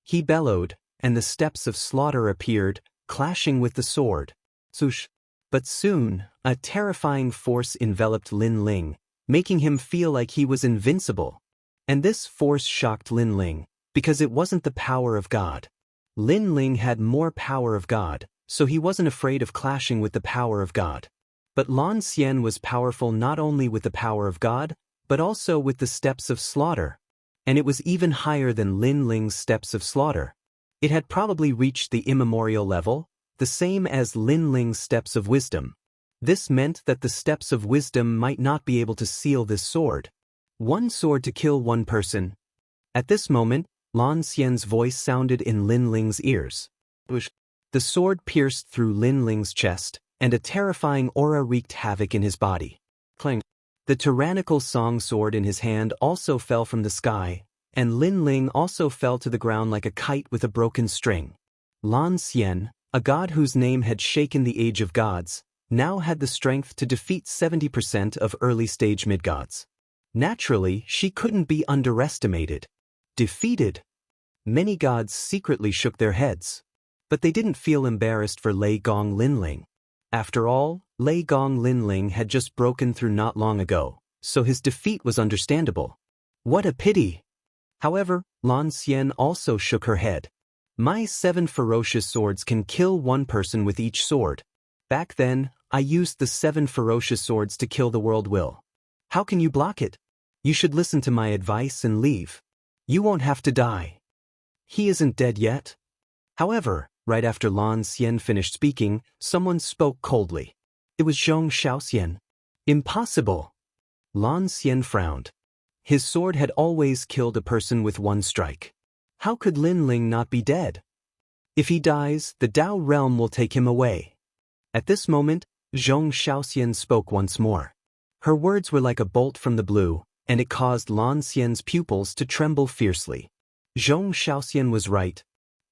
He bellowed, and the steps of slaughter appeared, clashing with the sword. Swoosh. But soon, a terrifying force enveloped Lin Ling, making him feel like he was invincible. And this force shocked Lin Ling, because it wasn't the power of God. Lin Ling had more power of God, so he wasn't afraid of clashing with the power of God. But Lan Xian was powerful not only with the power of God, but also with the steps of slaughter. And it was even higher than Lin Ling's steps of slaughter. It had probably reached the immemorial level, the same as Lin Ling's steps of wisdom. This meant that the steps of wisdom might not be able to seal this sword. One sword to kill one person. At this moment, Lan Xian's voice sounded in Lin Ling's ears. The sword pierced through Lin Ling's chest, and a terrifying aura wreaked havoc in his body. Clang. The tyrannical song sword in his hand also fell from the sky, and Lin Ling also fell to the ground like a kite with a broken string. Lan Xian, a god whose name had shaken the age of gods, now had the strength to defeat 70% of early-stage mid-gods. Naturally, she couldn't be underestimated. Defeated. Many gods secretly shook their heads. But they didn't feel embarrassed for Lei Gong Linling. After all, Lei Gong Linling had just broken through not long ago, so his defeat was understandable. What a pity! However, Lan Xian also shook her head. My 7 ferocious swords can kill one person with each sword. Back then, I used the 7 ferocious swords to kill the world will. How can you block it? You should listen to my advice and leave. You won't have to die. He isn't dead yet. However, right after Lan Xian finished speaking, someone spoke coldly. It was Zhong Shaoxian. Impossible. Lan Xian frowned. His sword had always killed a person with one strike. How could Lin Ling not be dead? If he dies, the Dao realm will take him away. At this moment, Zhong Shaoxian spoke once more. Her words were like a bolt from the blue, and it caused Lan Xian's pupils to tremble fiercely. Zhong Shaoxian was right.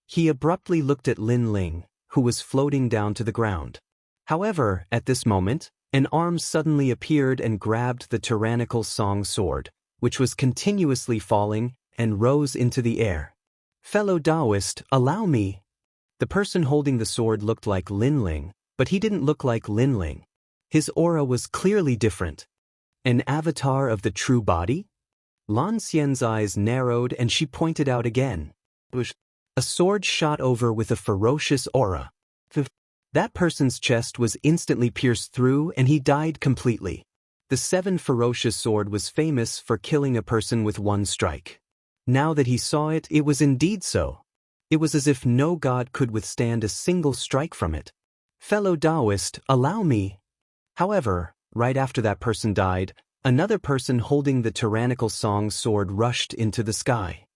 He abruptly looked at Lin Ling, who was floating down to the ground. However, at this moment, an arm suddenly appeared and grabbed the tyrannical song sword, which was continuously falling, and rose into the air. Fellow Taoist, allow me. The person holding the sword looked like Lin Ling, but he didn't look like Lin Ling. His aura was clearly different. An avatar of the true body? Lan Xian's eyes narrowed and she pointed out again. A sword shot over with a ferocious aura. That person's chest was instantly pierced through and he died completely. The 7 ferocious sword was famous for killing a person with one strike. Now that he saw it, it was indeed so. It was as if no god could withstand a single strike from it. Fellow Taoist, allow me. However, right after that person died, another person holding the tyrannical song sword rushed into the sky.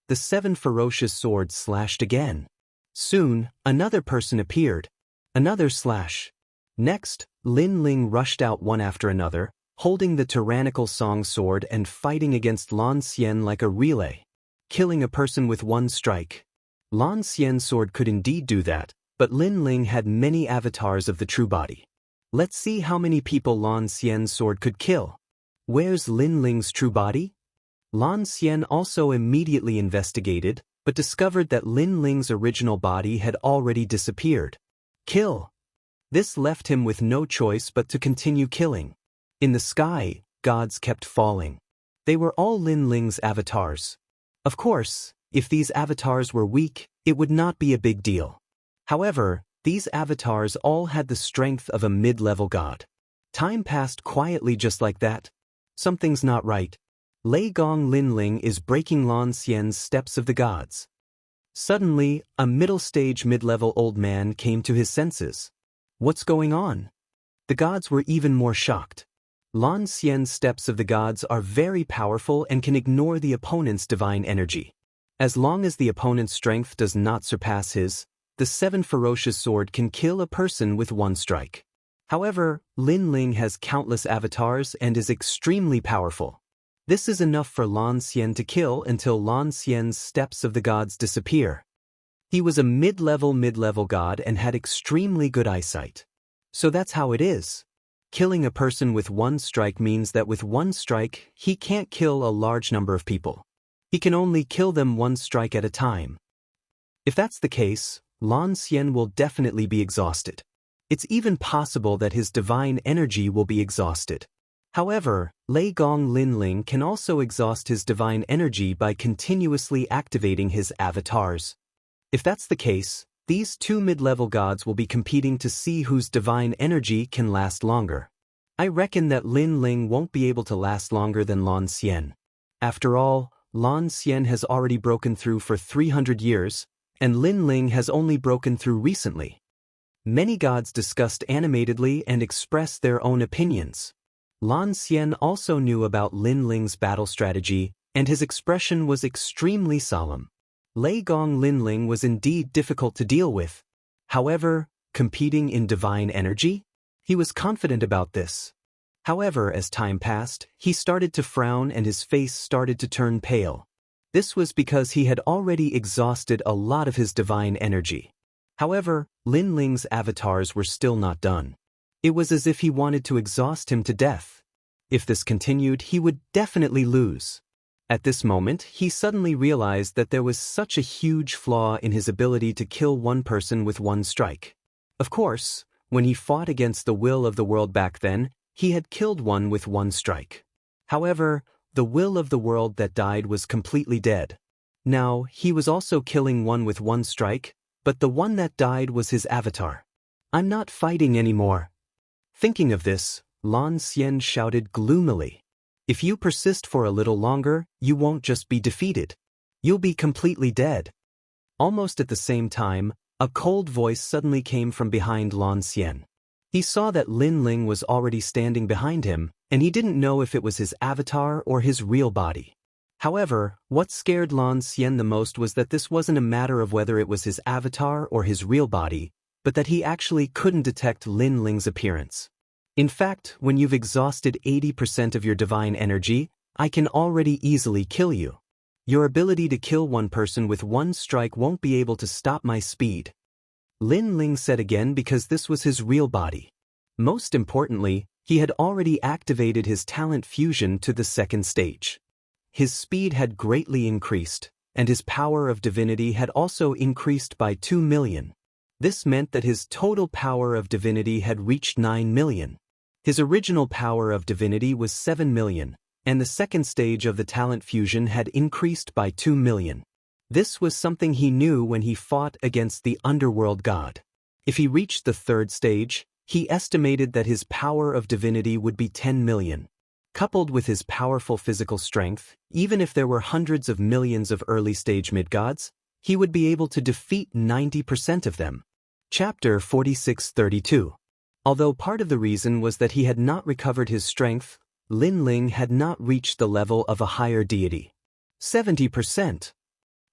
The 7 ferocious swords slashed again. Soon, another person appeared. Another slash. Next, Lin Ling rushed out one after another, holding the tyrannical song sword and fighting against Lan Xian like a relay. Killing a person with one strike. Lan Xian's sword could indeed do that, but Lin Ling had many avatars of the true body. Let's see how many people Lan Xian's sword could kill. Where's Lin Ling's true body? Lan Xian also immediately investigated, but discovered that Lin Ling's original body had already disappeared. Kill. This left him with no choice but to continue killing. In the sky, gods kept falling. They were all Lin Ling's avatars. Of course, if these avatars were weak, it would not be a big deal. However, these avatars all had the strength of a mid-level god. Time passed quietly just like that. Something's not right. Lei Gong Linling is breaking Lan Xian's steps of the gods. Suddenly, a middle-stage mid-level old man came to his senses. What's going on? The gods were even more shocked. Lan Xian's steps of the gods are very powerful and can ignore the opponent's divine energy. As long as the opponent's strength does not surpass his, the 7 ferocious sword can kill a person with one strike. However, Lin Ling has countless avatars and is extremely powerful. This is enough for Lan Xian to kill until Lan Xian's steps of the gods disappear. He was a mid-level god and had extremely good eyesight. So that's how it is. Killing a person with one strike means that with one strike, he can't kill a large number of people. He can only kill them one strike at a time. If that's the case, Lan Xian will definitely be exhausted. It's even possible that his divine energy will be exhausted. However, Lei Gong Linling can also exhaust his divine energy by continuously activating his avatars. If that's the case, these two mid-level gods will be competing to see whose divine energy can last longer. I reckon that Lin Ling won't be able to last longer than Lan Xian. After all, Lan Xian has already broken through for 300 years, and Lin Ling has only broken through recently. Many gods discussed animatedly and expressed their own opinions. Lan Xian also knew about Lin Ling's battle strategy, and his expression was extremely solemn. Lei Gong Linling was indeed difficult to deal with. However, competing in divine energy? He was confident about this. However, as time passed, he started to frown and his face started to turn pale. This was because he had already exhausted a lot of his divine energy. However, Lin Ling's avatars were still not done. It was as if he wanted to exhaust him to death. If this continued, he would definitely lose. At this moment, he suddenly realized that there was such a huge flaw in his ability to kill one person with one strike. Of course, when he fought against the will of the world back then, he had killed one with one strike. However, the will of the world that died was completely dead. Now, he was also killing one with one strike, but the one that died was his avatar. "I'm not fighting anymore." Thinking of this, Lan Xian shouted gloomily, "If you persist for a little longer, you won't just be defeated. You'll be completely dead." Almost at the same time, a cold voice suddenly came from behind Lan Xian. He saw that Lin Ling was already standing behind him, and he didn't know if it was his avatar or his real body. However, what scared Lan Xian the most was that this wasn't a matter of whether it was his avatar or his real body, but that he actually couldn't detect Lin Ling's appearance. In fact, when you've exhausted 80% of your divine energy, I can already easily kill you. Your ability to kill one person with one strike won't be able to stop my speed. Lin Ling said again because this was his real body. Most importantly, he had already activated his talent fusion to the second stage. His speed had greatly increased, and his power of divinity had also increased by 2 million. This meant that his total power of divinity had reached 9 million. His original power of divinity was 7 million, and the second stage of the talent fusion had increased by 2 million. This was something he knew when he fought against the underworld god. If he reached the third stage, he estimated that his power of divinity would be 10 million. Coupled with his powerful physical strength, even if there were hundreds of millions of early-stage mid-gods, he would be able to defeat 90% of them. Chapter 4632. Although part of the reason was that he had not recovered his strength, Lin Ling had not reached the level of a higher deity. 70%.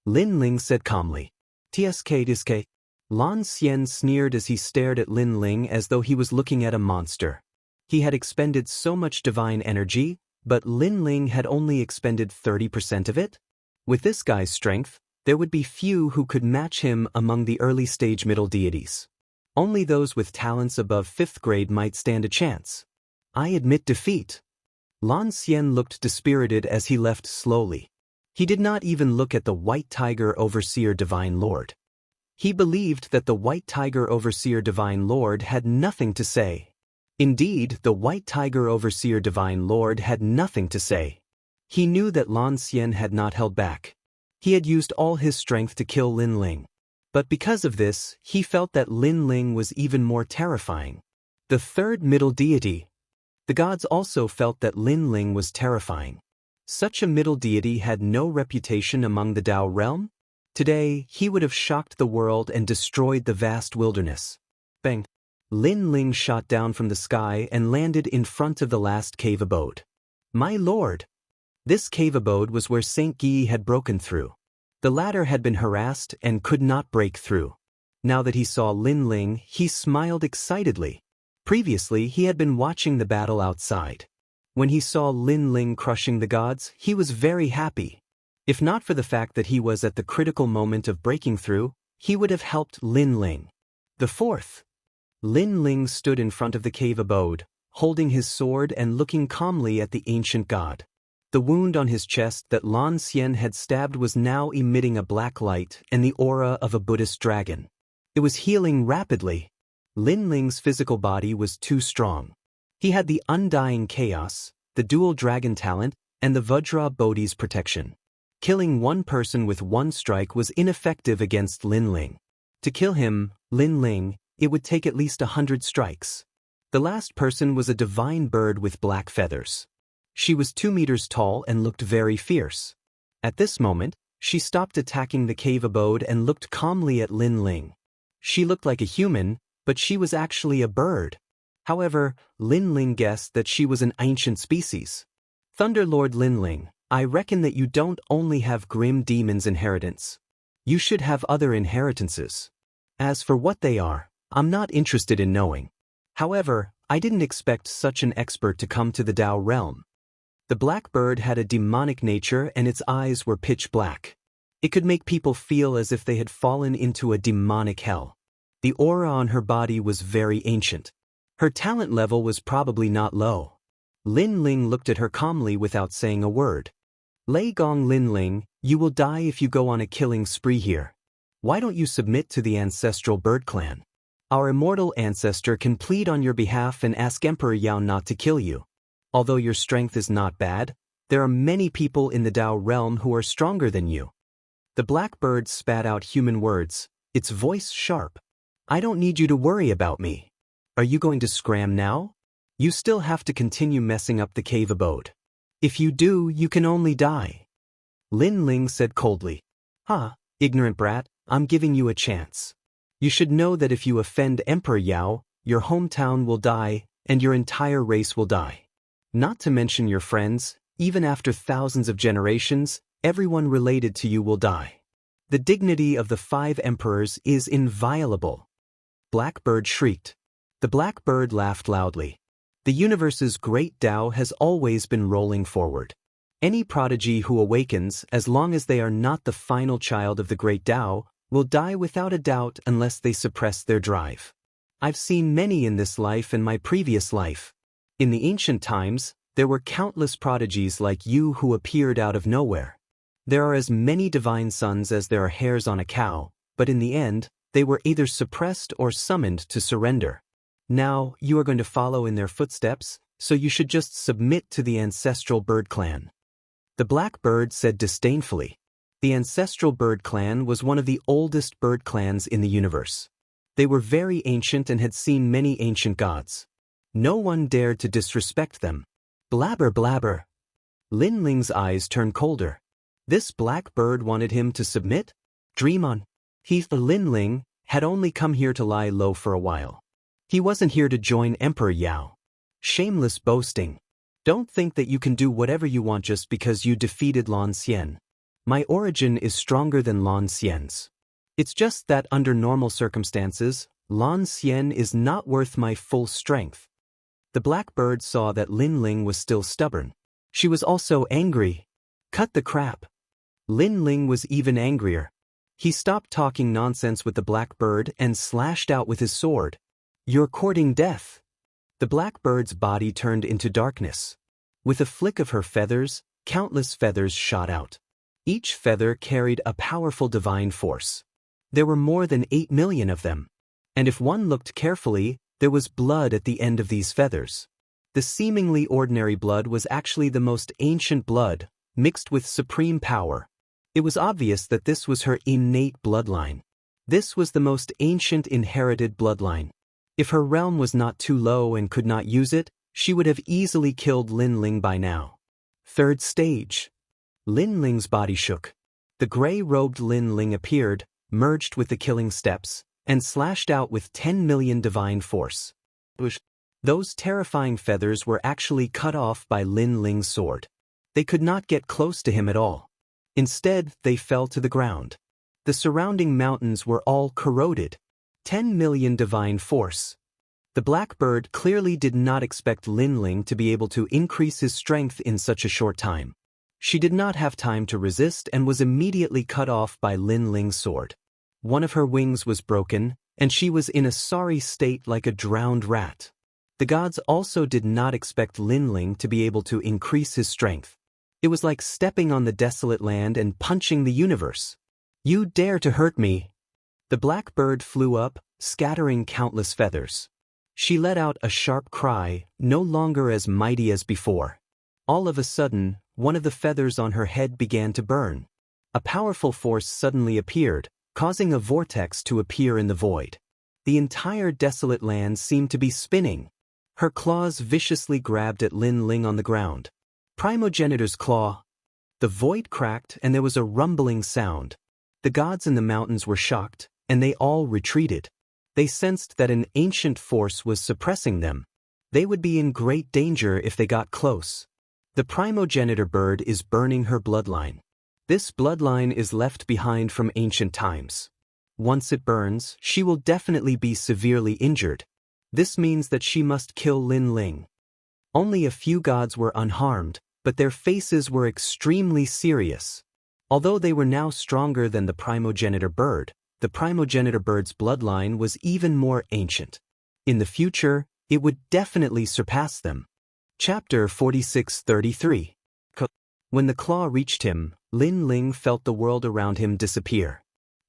Lin Ling said calmly. "Tsk. Lan Xian sneered as he stared at Lin Ling as though he was looking at a monster. He had expended so much divine energy, but Lin Ling had only expended 30% of it? With this guy's strength, there would be few who could match him among the early-stage middle deities. Only those with talents above 5th grade might stand a chance. I admit defeat." Lan Xian looked dispirited as he left slowly. He did not even look at the White Tiger Overseer Divine Lord. He believed that the White Tiger Overseer Divine Lord had nothing to say. Indeed, the White Tiger Overseer Divine Lord had nothing to say. He knew that Lan Xian had not held back. He had used all his strength to kill Lin Ling. But because of this, he felt that Lin Ling was even more terrifying. The third middle deity. The gods also felt that Lin Ling was terrifying. Such a middle deity had no reputation among the Dao realm. Today, he would have shocked the world and destroyed the vast wilderness. Bang! Lin Ling shot down from the sky and landed in front of the last cave abode. My lord! This cave abode was where Saint Guy had broken through. The latter had been harassed and could not break through. Now that he saw Lin Ling, he smiled excitedly. Previously, he had been watching the battle outside. When he saw Lin Ling crushing the gods, he was very happy. If not for the fact that he was at the critical moment of breaking through, he would have helped Lin Ling. The fourth. Lin Ling stood in front of the cave abode, holding his sword and looking calmly at the ancient god. The wound on his chest that Lan Xian had stabbed was now emitting a black light and the aura of a Buddhist dragon. It was healing rapidly. Lin Ling's physical body was too strong. He had the undying chaos, the dual dragon talent, and the Vajra Bodhi's protection. Killing one person with one strike was ineffective against Lin Ling. To kill him, Lin Ling, it would take at least 100 strikes. The last person was a divine bird with black feathers. She was 2 meters tall and looked very fierce. At this moment, she stopped attacking the cave abode and looked calmly at Lin Ling. She looked like a human, but she was actually a bird. However, Lin Ling guessed that she was an ancient species. Thunderlord Lin Ling, I reckon that you don't only have grim demons' inheritance. You should have other inheritances. As for what they are, I'm not interested in knowing. However, I didn't expect such an expert to come to the Tao realm. The black bird had a demonic nature and its eyes were pitch black. It could make people feel as if they had fallen into a demonic hell. The aura on her body was very ancient. Her talent level was probably not low. Lin Ling looked at her calmly without saying a word. Lei Gong Lin Ling, you will die if you go on a killing spree here. Why don't you submit to the ancestral bird clan? Our immortal ancestor can plead on your behalf and ask Emperor Yao not to kill you. Although your strength is not bad, there are many people in the Tao realm who are stronger than you. The black bird spat out human words, its voice sharp. I don't need you to worry about me. Are you going to scram now? You still have to continue messing up the cave abode. If you do, you can only die. Lin Ling said coldly. Ignorant brat, I'm giving you a chance. You should know that if you offend Emperor Yao, your hometown will die, and your entire race will die. Not to mention your friends, even after thousands of generations, everyone related to you will die. The dignity of the 5 emperors is inviolable. Blackbird shrieked. The blackbird laughed loudly. The universe's great Tao has always been rolling forward. Any prodigy who awakens, as long as they are not the final child of the great Tao, will die without a doubt unless they suppress their drive. I've seen many in this life and my previous life. In the ancient times, there were countless prodigies like you who appeared out of nowhere. There are as many divine sons as there are hairs on a cow, but in the end, they were either suppressed or summoned to surrender. Now, you are going to follow in their footsteps, so you should just submit to the ancestral bird clan. The black bird said disdainfully. The ancestral bird clan was one of the oldest bird clans in the universe. They were very ancient and had seen many ancient gods. No one dared to disrespect them. Blabber blabber. Lin Ling's eyes turned colder. This black bird wanted him to submit? Dream on. Lin Ling had only come here to lie low for a while. He wasn't here to join Emperor Yao. Shameless boasting. Don't think that you can do whatever you want just because you defeated Lan Xian. My origin is stronger than Lan Xian's. It's just that under normal circumstances, Lan Xian is not worth my full strength. The blackbird saw that Lin Ling was still stubborn. She was also angry. Cut the crap. Lin Ling was even angrier. He stopped talking nonsense with the blackbird and slashed out with his sword. You're courting death. The blackbird's body turned into darkness. With a flick of her feathers, countless feathers shot out. Each feather carried a powerful divine force. There were more than 8 million of them. And if one looked carefully, there was blood at the end of these feathers. The seemingly ordinary blood was actually the most ancient blood, mixed with supreme power. It was obvious that this was her innate bloodline. This was the most ancient inherited bloodline. If her realm was not too low and could not use it, she would have easily killed Lin Ling by now. Third stage. Lin Ling's body shook. The gray-robed Lin Ling appeared, merged with the killing steps, and slashed out with 10 million divine force. Those terrifying feathers were actually cut off by Lin Ling's sword. They could not get close to him at all. Instead, they fell to the ground. The surrounding mountains were all corroded. 10 million divine force. The blackbird clearly did not expect Lin Ling to be able to increase his strength in such a short time. She did not have time to resist and was immediately cut off by Lin Ling's sword. One of her wings was broken, and she was in a sorry state like a drowned rat. The gods also did not expect Lin Ling to be able to increase his strength. It was like stepping on the desolate land and punching the universe. You dare to hurt me? The black bird flew up, scattering countless feathers. She let out a sharp cry, no longer as mighty as before. All of a sudden, one of the feathers on her head began to burn. A powerful force suddenly appeared, causing a vortex to appear in the void. The entire desolate land seemed to be spinning. Her claws viciously grabbed at Lin Ling on the ground. Primogenitor's claw. The void cracked and there was a rumbling sound. The gods in the mountains were shocked, and they all retreated. They sensed that an ancient force was suppressing them. They would be in great danger if they got close. The primogenitor bird is burning her bloodline. This bloodline is left behind from ancient times. Once it burns, she will definitely be severely injured. This means that she must kill Lin Ling. Only a few gods were unharmed, but their faces were extremely serious. Although they were now stronger than the primogenitor bird, the primogenitor bird's bloodline was even more ancient. In the future, it would definitely surpass them. Chapter 46:33. When the claw reached him, Lin Ling felt the world around him disappear.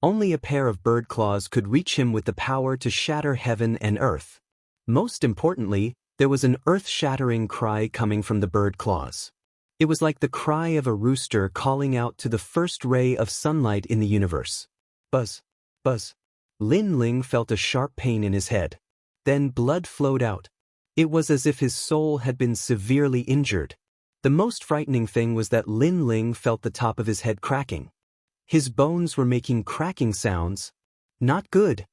Only a pair of bird claws could reach him with the power to shatter heaven and earth. Most importantly, there was an earth-shattering cry coming from the bird claws. It was like the cry of a rooster calling out to the first ray of sunlight in the universe. Buzz, buzz. Lin Ling felt a sharp pain in his head. Then blood flowed out. It was as if his soul had been severely injured. The most frightening thing was that Lin Ling felt the top of his head cracking. His bones were making cracking sounds. Not good.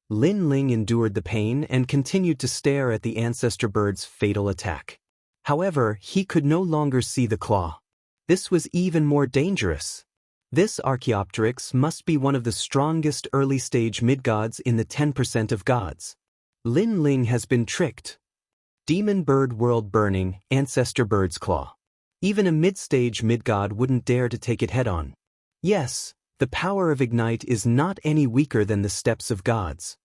Lin Ling endured the pain and continued to stare at the ancestor bird's fatal attack. However, he could no longer see the claw. This was even more dangerous. This Archaeopteryx must be one of the strongest early-stage mid-gods in the 10% of gods. Lin Ling has been tricked. Demon bird world burning, ancestor bird's claw. Even a mid-stage mid-god wouldn't dare to take it head-on. Yes, the power of Ignite is not any weaker than the steps of gods.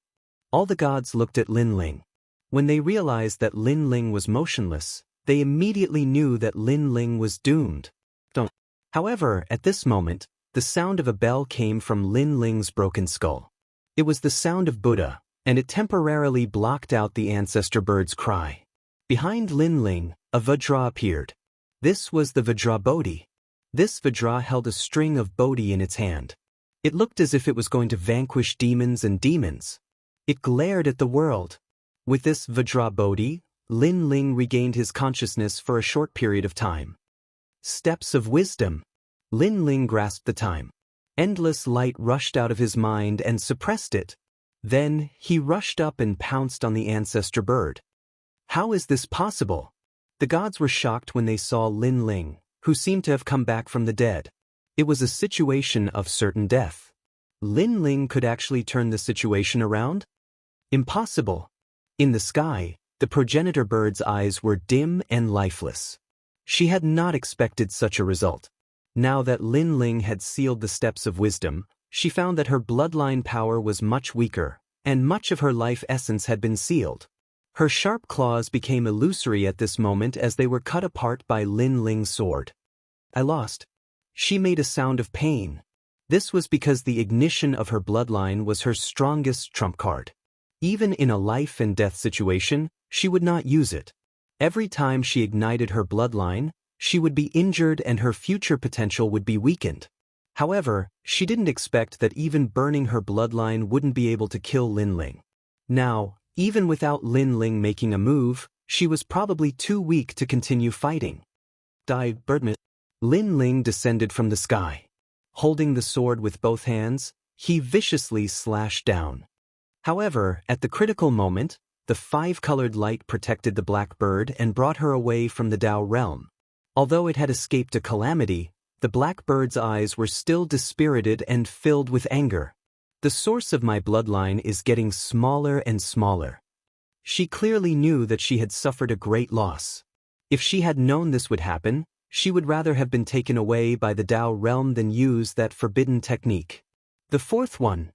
All the gods looked at Lin Ling. When they realized that Lin Ling was motionless, they immediately knew that Lin Ling was doomed. However, at this moment, the sound of a bell came from Lin Ling's broken skull. It was the sound of Buddha, and it temporarily blocked out the ancestor bird's cry. Behind Lin Ling, a Vajra appeared. This was the Vajra Bodhi. This Vajra held a string of Bodhi in its hand. It looked as if it was going to vanquish demons and demons. It glared at the world. With this Vajra Bodhi, Lin Ling regained his consciousness for a short period of time. Steps of wisdom. Lin Ling grasped the time. Endless light rushed out of his mind and suppressed it. Then, he rushed up and pounced on the ancestor bird. How is this possible? The gods were shocked when they saw Lin Ling, who seemed to have come back from the dead. It was a situation of certain death. Lin Ling could actually turn the situation around? Impossible. In the sky, the progenitor bird's eyes were dim and lifeless. She had not expected such a result. Now that Lin Ling had sealed the steps of wisdom, she found that her bloodline power was much weaker, and much of her life essence had been sealed. Her sharp claws became illusory at this moment as they were cut apart by Lin Ling's sword. I lost. She made a sound of pain. This was because the ignition of her bloodline was her strongest trump card. Even in a life and death situation, she would not use it. Every time she ignited her bloodline, she would be injured and her future potential would be weakened. However, she didn't expect that even burning her bloodline wouldn't be able to kill Lin Ling. Now, even without Lin Ling making a move, she was probably too weak to continue fighting. Lin Ling descended from the sky. Holding the sword with both hands, he viciously slashed down. However, at the critical moment, the five-colored light protected the black bird and brought her away from the Tao realm. Although it had escaped a calamity, the black bird's eyes were still dispirited and filled with anger. The source of my bloodline is getting smaller and smaller. She clearly knew that she had suffered a great loss. If she had known this would happen, she would rather have been taken away by the Tao realm than use that forbidden technique. The fourth one.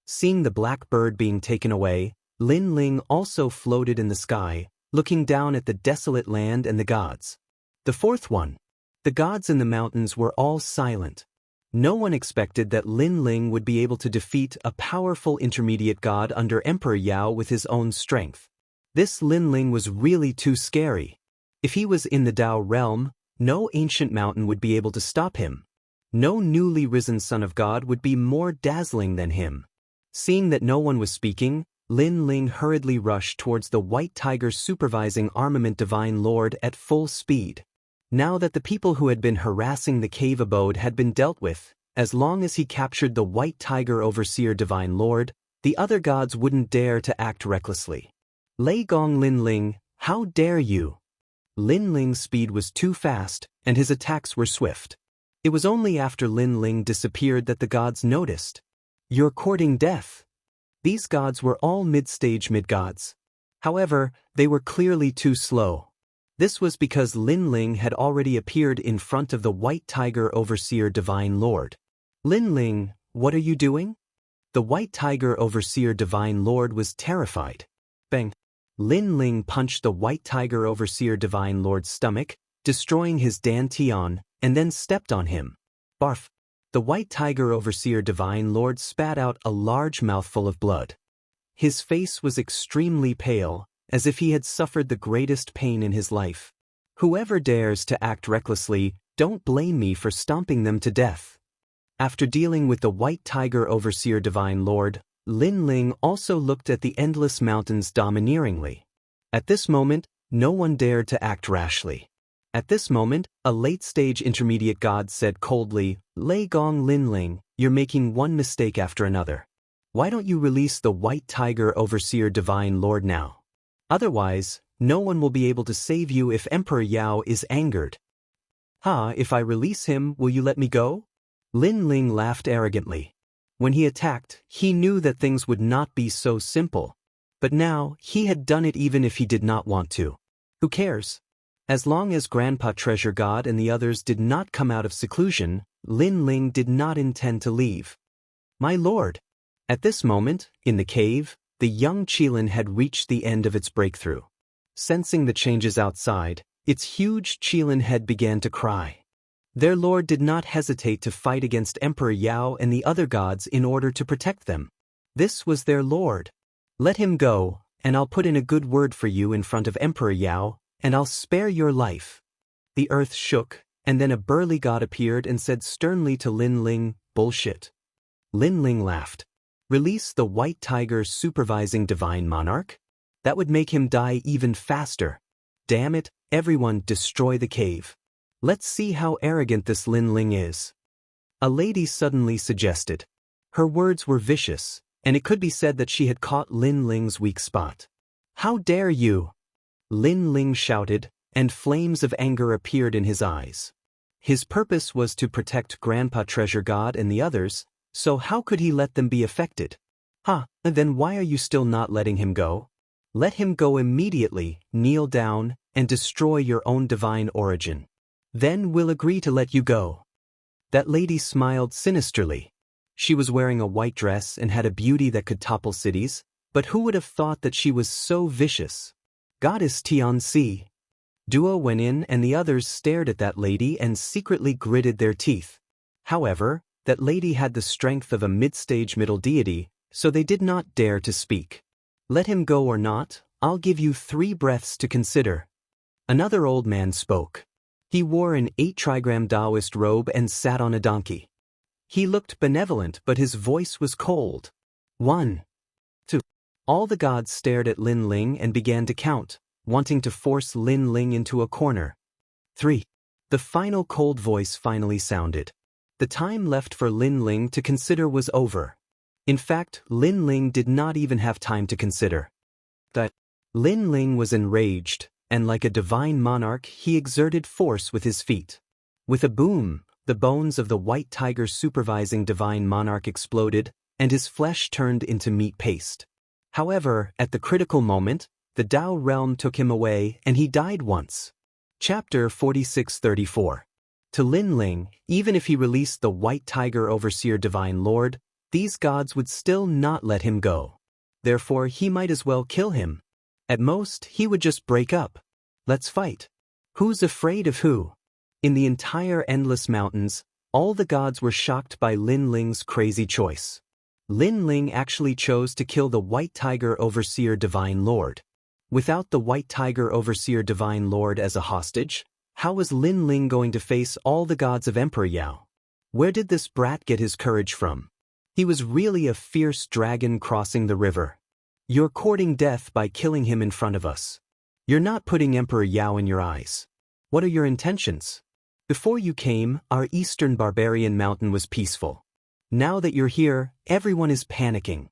Seeing the black bird being taken away, Lin Ling also floated in the sky, looking down at the desolate land and the gods. The fourth one. The gods in the mountains were all silent. No one expected that Lin Ling would be able to defeat a powerful intermediate god under Emperor Yao with his own strength. This Lin Ling was really too scary. If he was in the Tao realm, no ancient mountain would be able to stop him. No newly risen son of God would be more dazzling than him. Seeing that no one was speaking, Lin Ling hurriedly rushed towards the white tiger supervising armament Divine Lord at full speed. Now that the people who had been harassing the cave abode had been dealt with, as long as he captured the white tiger overseer Divine Lord, the other gods wouldn't dare to act recklessly. Lei Gong Lin Ling, how dare you? Lin Ling's speed was too fast, and his attacks were swift. It was only after Lin Ling disappeared that the gods noticed. You're courting death. These gods were all mid-stage mid-gods. However, they were clearly too slow. This was because Lin Ling had already appeared in front of the white tiger overseer Divine Lord. Lin Ling, what are you doing? The white tiger overseer Divine Lord was terrified. Bang! Lin Ling punched the white tiger overseer Divine Lord's stomach, destroying his dantian, and then stepped on him. Barf! The white tiger overseer Divine Lord spat out a large mouthful of blood. His face was extremely pale, as if he had suffered the greatest pain in his life. Whoever dares to act recklessly, don't blame me for stomping them to death. After dealing with the white tiger overseer Divine Lord, Lin Ling also looked at the endless mountains domineeringly. At this moment, no one dared to act rashly. At this moment, a late-stage intermediate god said coldly, Lei Gong Lin Ling, you're making one mistake after another. Why don't you release the white tiger overseer Divine Lord now? Otherwise, no one will be able to save you if Emperor Yao is angered. If I release him, will you let me go? Lin Ling laughed arrogantly. When he attacked, he knew that things would not be so simple. But now, he had done it even if he did not want to. Who cares? As long as Grandpa Treasure God and the others did not come out of seclusion, Lin Ling did not intend to leave. My lord! At this moment, in the cave, the young Qilin had reached the end of its breakthrough. Sensing the changes outside, its huge Qilin head began to cry. Their lord did not hesitate to fight against Emperor Yao and the other gods in order to protect them. This was their lord. Let him go, and I'll put in a good word for you in front of Emperor Yao, and I'll spare your life. The earth shook, and then a burly god appeared and said sternly to Lin Ling, bullshit. Lin Ling laughed. Release the white tiger supervising Divine Monarch? That would make him die even faster. Damn it, everyone destroy the cave. Let's see how arrogant this Lin Ling is. A lady suddenly suggested. Her words were vicious, and it could be said that she had caught Lin Ling's weak spot. How dare you? Lin Ling shouted, and flames of anger appeared in his eyes. His purpose was to protect Grandpa Treasure God and the others, so how could he let them be affected? Then why are you still not letting him go? Let him go immediately, kneel down, and destroy your own divine origin. Then we'll agree to let you go. That lady smiled sinisterly. She was wearing a white dress and had a beauty that could topple cities, but who would have thought that she was so vicious? Goddess Tianxi. Duo went in and the others stared at that lady and secretly gritted their teeth. However, that lady had the strength of a mid-stage middle deity, so they did not dare to speak. Let him go or not, I'll give you 3 breaths to consider. Another old man spoke. He wore an 8-trigram Taoist robe and sat on a donkey. He looked benevolent, but his voice was cold. 1, 2. All the gods stared at Lin Ling and began to count, wanting to force Lin Ling into a corner. 3. The final cold voice finally sounded. The time left for Lin Ling to consider was over. In fact, Lin Ling did not even have time to consider. Lin Ling was enraged, and like a divine monarch he exerted force with his feet. With a boom, the bones of the white tiger supervising divine monarch exploded, and his flesh turned into meat paste. However, at the critical moment, the Tao realm took him away and he died once. Chapter 46-34. To Lin Ling, even if he released the white tiger overseer Divine Lord, these gods would still not let him go. Therefore he might as well kill him. At most, he would just break up. Let's fight. Who's afraid of who? In the entire endless mountains, All the gods were shocked by Lin Ling's crazy choice. Lin Ling actually chose to kill the White Tiger Overseer Divine Lord. Without the White Tiger Overseer Divine Lord as a hostage, how was Lin Ling going to face all the gods of Emperor Yao? Where did this brat get his courage from? He was really a fierce dragon crossing the river. You're courting death by killing him in front of us. You're not putting Emperor Yao in your eyes. What are your intentions? Before you came, our eastern barbarian mountain was peaceful. Now that you're here, everyone is panicking.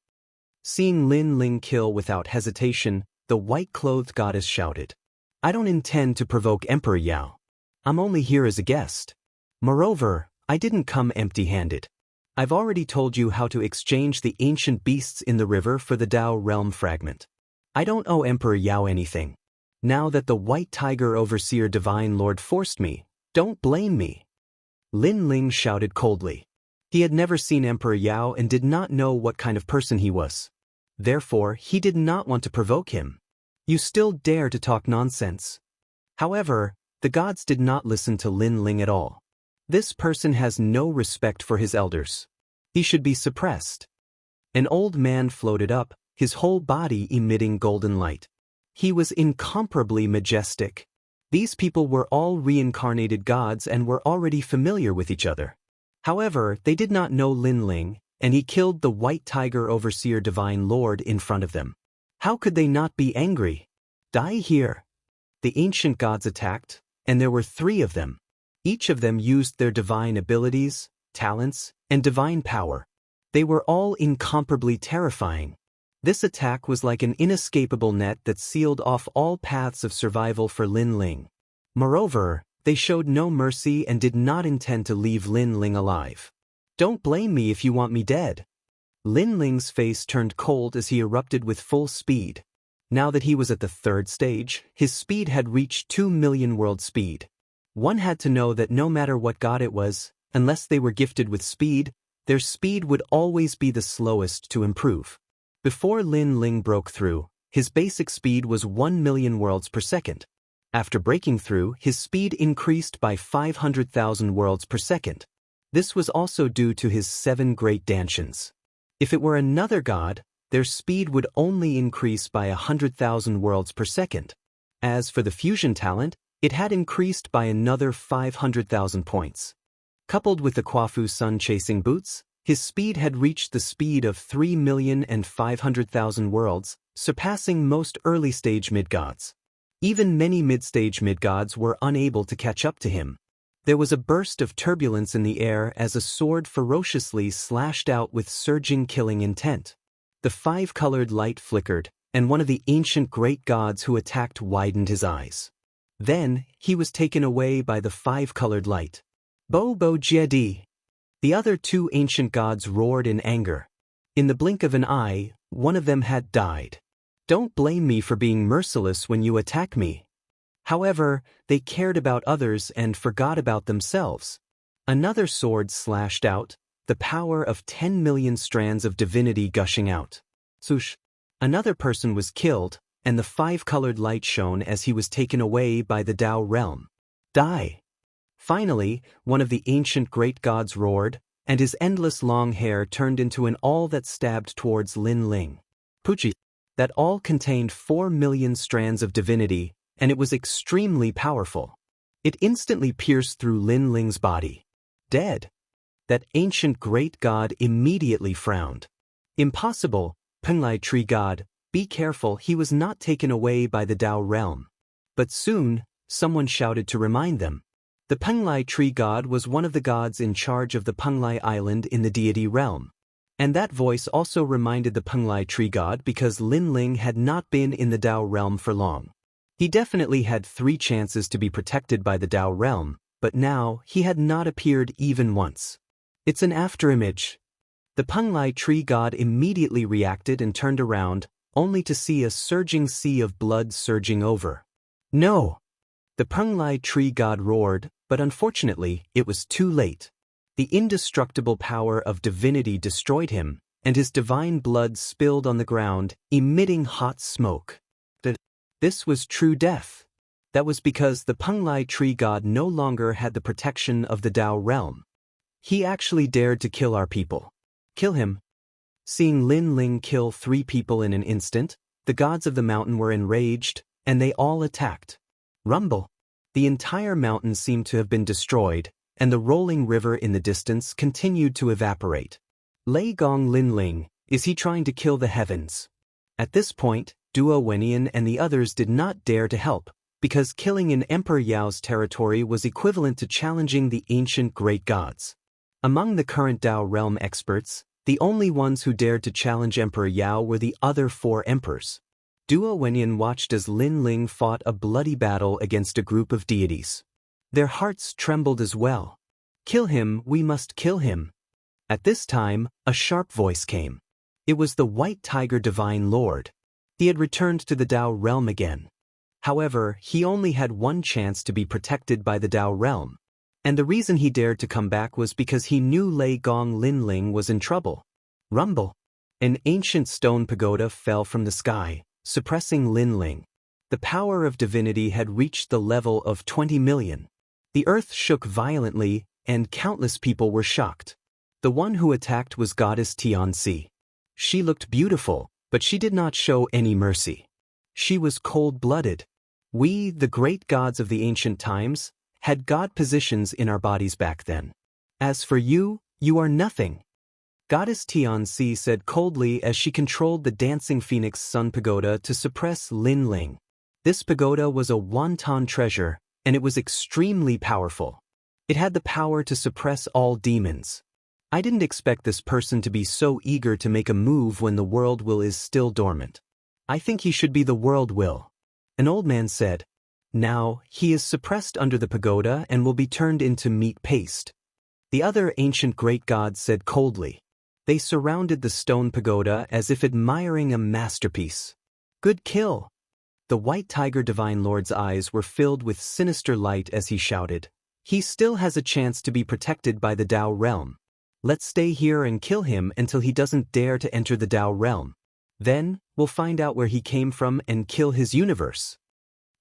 Seeing Lin Ling kill without hesitation, the white-clothed goddess shouted, I don't intend to provoke Emperor Yao. I'm only here as a guest. Moreover, I didn't come empty-handed. I've already told you how to exchange the ancient beasts in the river for the Dao realm fragment. I don't owe Emperor Yao anything. Now that the White Tiger Overseer Divine Lord forced me, don't blame me. Lin Ling shouted coldly. He had never seen Emperor Yao and did not know what kind of person he was. Therefore, he did not want to provoke him. You still dare to talk nonsense. However, the gods did not listen to Lin Ling at all. This person has no respect for his elders. He should be suppressed. An old man floated up, his whole body emitting golden light. He was incomparably majestic. These people were all reincarnated gods and were already familiar with each other. However, they did not know Lin Ling, and he killed the White Tiger Overseer Divine Lord in front of them. How could they not be angry? Die here. The ancient gods attacked, and there were 3 of them. Each of them used their divine abilities, talents, and divine power. They were all incomparably terrifying. This attack was like an inescapable net that sealed off all paths of survival for Lin Ling. Moreover, they showed no mercy and did not intend to leave Lin Ling alive. Don't blame me if you want me dead. Lin Ling's face turned cold as he erupted with full speed. Now that he was at the 3rd stage, his speed had reached 2 million world speed. One had to know that no matter what god it was, unless they were gifted with speed, their speed would always be the slowest to improve. Before Lin Ling broke through, his basic speed was 1 million worlds per second. After breaking through, his speed increased by 500,000 worlds per second. This was also due to his 7 great dantians. If it were another god, their speed would only increase by 100,000 worlds per second. As for the fusion talent, it had increased by another 500,000 points. Coupled with the Quafu sun-chasing boots, his speed had reached the speed of 3,500,000 worlds, surpassing most early-stage mid-gods. Even many mid-stage mid-gods were unable to catch up to him. There was a burst of turbulence in the air as a sword ferociously slashed out with surging killing intent. The 5-colored light flickered, and one of the ancient great gods who attacked widened his eyes. Then, he was taken away by the 5-colored light. Bo Jedi! The other 2 ancient gods roared in anger. In the blink of an eye, one of them had died. Don't blame me for being merciless when you attack me. However, they cared about others and forgot about themselves. Another sword slashed out, the power of 10 million strands of divinity gushing out. Swoosh! Another person was killed, and the 5-colored light shone as he was taken away by the Dao realm. Die! Finally, one of the ancient great gods roared, and his endless long hair turned into an awl that stabbed towards Lin Ling. Puchi! That awl contained 4 million strands of divinity, and it was extremely powerful. It instantly pierced through Lin Ling's body. Dead. That ancient great god immediately frowned. Impossible, Penglai Tree God, be careful, he was not taken away by the Dao realm. But soon, someone shouted to remind them. The Penglai Tree God was one of the gods in charge of the Penglai Island in the deity realm. And that voice also reminded the Penglai Tree God because Lin Ling had not been in the Dao realm for long. He definitely had 3 chances to be protected by the Dao realm, but now he had not appeared even once. It's an afterimage. The Penglai Tree God immediately reacted and turned around, only to see a surging sea of blood surging over. No! The Penglai Tree God roared, but unfortunately, it was too late. The indestructible power of divinity destroyed him, and his divine blood spilled on the ground, emitting hot smoke. This was true death. That was because the Penglai Tree God no longer had the protection of the Dao realm. He actually dared to kill our people. Kill him. Seeing Lin Ling kill 3 people in an instant, the gods of the mountain were enraged, and they all attacked. Rumble. The entire mountain seemed to have been destroyed, and the rolling river in the distance continued to evaporate. Lei Gong Lin Ling, is he trying to kill the heavens? At this point, Duo Wenyan and the others did not dare to help, because killing in Emperor Yao's territory was equivalent to challenging the ancient great gods. Among the current Dao realm experts, the only ones who dared to challenge Emperor Yao were the other 4 emperors. Duo Wenyan watched as Lin Ling fought a bloody battle against a group of deities. Their hearts trembled as well. Kill him, we must kill him. At this time, a sharp voice came. It was the White Tiger Divine Lord. He had returned to the Dao realm again. However, he only had one chance to be protected by the Dao realm. And the reason he dared to come back was because he knew Lei Gong Lin Ling was in trouble. Rumble. An ancient stone pagoda fell from the sky, suppressing Lin Ling. The power of divinity had reached the level of 20 million. The earth shook violently, and countless people were shocked. The one who attacked was Goddess Tianxi. She looked beautiful, but she did not show any mercy. She was cold-blooded. We, the great gods of the ancient times, had god positions in our bodies back then. As for you, you are nothing. Goddess Tianxi said coldly as she controlled the dancing phoenix sun pagoda to suppress Lin Ling. This pagoda was a wonton treasure, and it was extremely powerful. It had the power to suppress all demons. I didn't expect this person to be so eager to make a move when the world will is still dormant. I think he should be the world will. An old man said. Now, he is suppressed under the pagoda and will be turned into meat paste. The other ancient great gods said coldly. They surrounded the stone pagoda as if admiring a masterpiece. Good kill. The White Tiger Divine Lord's eyes were filled with sinister light as he shouted. He still has a chance to be protected by the Dao realm. Let's stay here and kill him until he doesn't dare to enter the Dao realm. Then, we'll find out where he came from and kill his universe.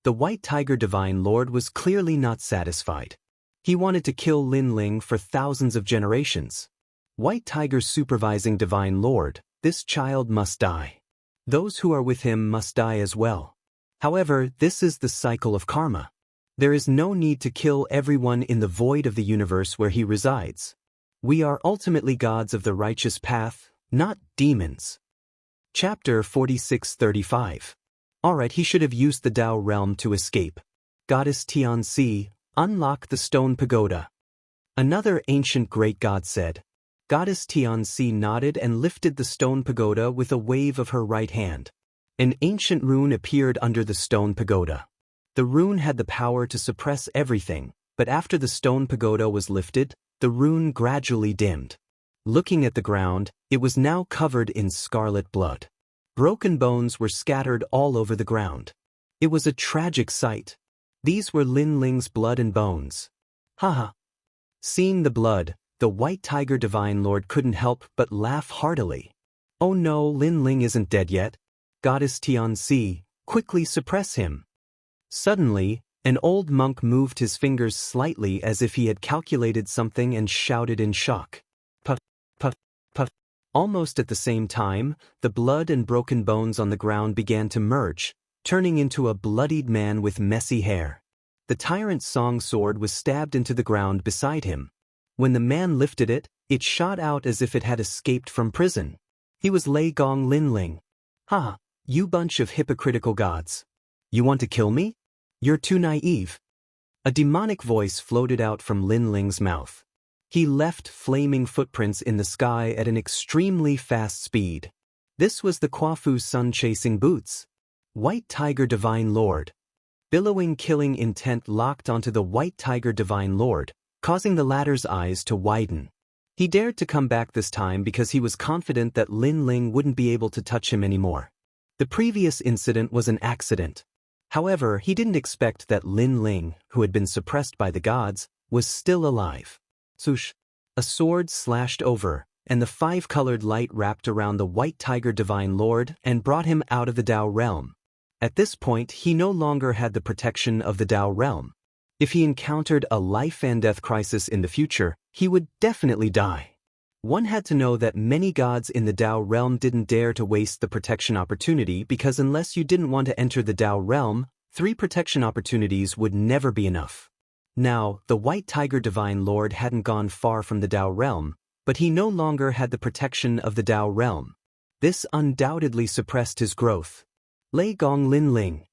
The White Tiger Divine Lord was clearly not satisfied. He wanted to kill Lin Ling for thousands of generations. White Tiger's supervising Divine Lord, this child must die. Those who are with him must die as well. However, this is the cycle of karma. There is no need to kill everyone in the void of the universe where he resides. We are ultimately gods of the righteous path, not demons. Chapter 46:35. Alright, he should have used the Dao realm to escape. Goddess Tianxi, unlock the stone pagoda. Another ancient great god said. Goddess Tianxi nodded and lifted the stone pagoda with a wave of her right hand. An ancient rune appeared under the stone pagoda. The rune had the power to suppress everything, but after the stone pagoda was lifted, the rune gradually dimmed. Looking at the ground, it was now covered in scarlet blood. Broken bones were scattered all over the ground. It was a tragic sight. These were Lin Ling's blood and bones. Haha. Seeing the blood, the White Tiger Divine Lord couldn't help but laugh heartily. Oh no, Lin Ling isn't dead yet. Goddess Tianxi, quickly suppress him. Suddenly, an old monk moved his fingers slightly as if he had calculated something and shouted in shock. Puff, puff, puff. Almost at the same time, the blood and broken bones on the ground began to merge, turning into a bloodied man with messy hair. The tyrant's song sword was stabbed into the ground beside him. When the man lifted it, it shot out as if it had escaped from prison. He was Lei Gong Lin Ling. Ha, you bunch of hypocritical gods. You want to kill me? You're too naive. A demonic voice floated out from Lin Ling's mouth. He left flaming footprints in the sky at an extremely fast speed. This was the Quafu sun-chasing boots. White Tiger Divine Lord. Billowing killing intent locked onto the White Tiger Divine Lord, causing the latter's eyes to widen. He dared to come back this time because he was confident that Lin Ling wouldn't be able to touch him anymore. The previous incident was an accident. However, he didn't expect that Lin Ling, who had been suppressed by the gods, was still alive. Swoosh! A sword slashed over, and the 5-colored light wrapped around the White Tiger Divine Lord and brought him out of the Dao realm. At this point, he no longer had the protection of the Dao realm. If he encountered a life-and-death crisis in the future, he would definitely die. One had to know that many gods in the Tao realm didn't dare to waste the protection opportunity because unless you didn't want to enter the Tao realm, 3 protection opportunities would never be enough. Now, the White Tiger Divine Lord hadn't gone far from the Tao realm, but he no longer had the protection of the Tao realm. This undoubtedly suppressed his growth. Lei Gong Lin Ling.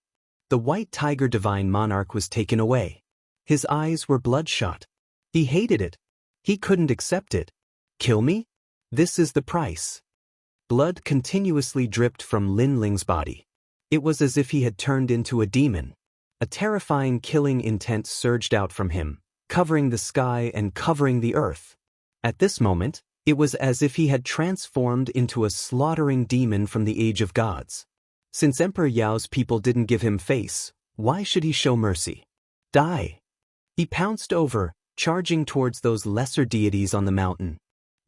The White Tiger Divine Monarch was taken away. His eyes were bloodshot. He hated it. He couldn't accept it. Kill me? This is the price. Blood continuously dripped from Lin Ling's body. It was as if he had turned into a demon. A terrifying killing intent surged out from him, covering the sky and covering the earth. At this moment, it was as if he had transformed into a slaughtering demon from the age of gods. Since Emperor Yao's people didn't give him face, why should he show mercy? Die! He pounced over, charging towards those lesser deities on the mountain.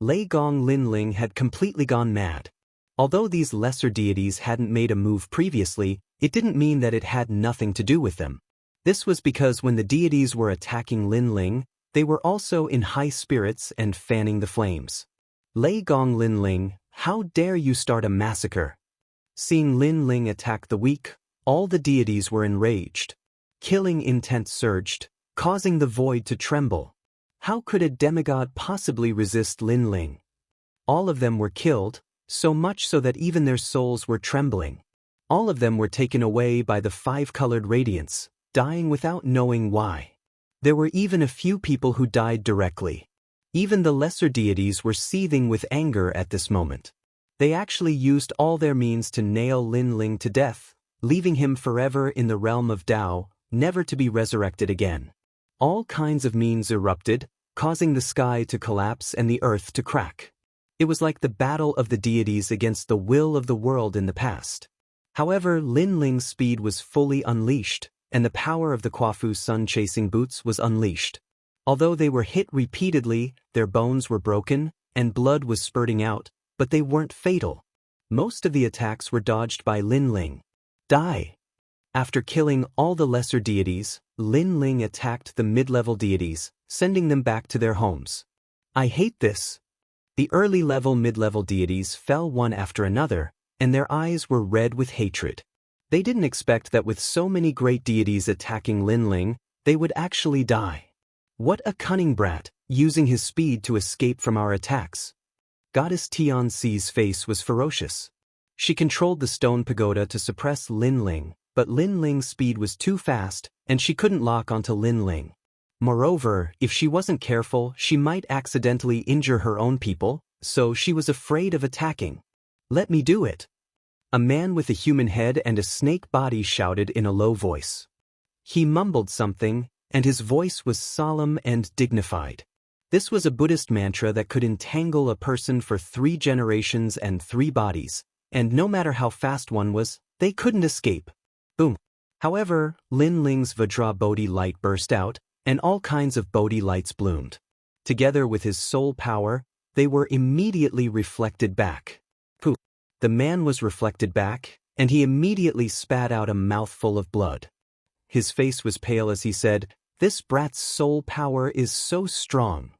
Lei Gong Lin Ling had completely gone mad. Although these lesser deities hadn't made a move previously, it didn't mean that it had nothing to do with them. This was because when the deities were attacking Lin Ling, they were also in high spirits and fanning the flames. Lei Gong Lin Ling, how dare you start a massacre? Seeing Lin Ling attack the weak, all the deities were enraged. Killing intent surged, causing the void to tremble. How could a demigod possibly resist Lin Ling? All of them were killed, so much so that even their souls were trembling. All of them were taken away by the 5-colored radiance, dying without knowing why. There were even a few people who died directly. Even the lesser deities were seething with anger at this moment. They actually used all their means to nail Lin Ling to death, leaving him forever in the realm of Tao, never to be resurrected again. All kinds of means erupted, causing the sky to collapse and the earth to crack. It was like the battle of the deities against the will of the world in the past. However, Lin Ling's speed was fully unleashed, and the power of the Quafu sun-chasing boots was unleashed. Although they were hit repeatedly, their bones were broken, and blood was spurting out, but they weren't fatal. Most of the attacks were dodged by Lin Ling. Die! After killing all the lesser deities, Lin Ling attacked the mid-level deities, sending them back to their homes. I hate this. The early-level mid-level deities fell one after another, and their eyes were red with hatred. They didn't expect that with so many great deities attacking Lin Ling, they would actually die. What a cunning brat, using his speed to escape from our attacks. Goddess Tianxi's face was ferocious. She controlled the stone pagoda to suppress Lin Ling, but Lin Ling's speed was too fast, and she couldn't lock onto Lin Ling. Moreover, if she wasn't careful, she might accidentally injure her own people, so she was afraid of attacking. Let me do it. A man with a human head and a snake body shouted in a low voice. He mumbled something, and his voice was solemn and dignified. This was a Buddhist mantra that could entangle a person for 3 generations and 3 bodies, and no matter how fast one was, they couldn't escape. Boom. However, Lin Ling's Vajra Bodhi light burst out, and all kinds of Bodhi lights bloomed. Together with his soul power, they were immediately reflected back. Pooh. The man was reflected back, and he immediately spat out a mouthful of blood. His face was pale as he said, "This brat's soul power is so strong."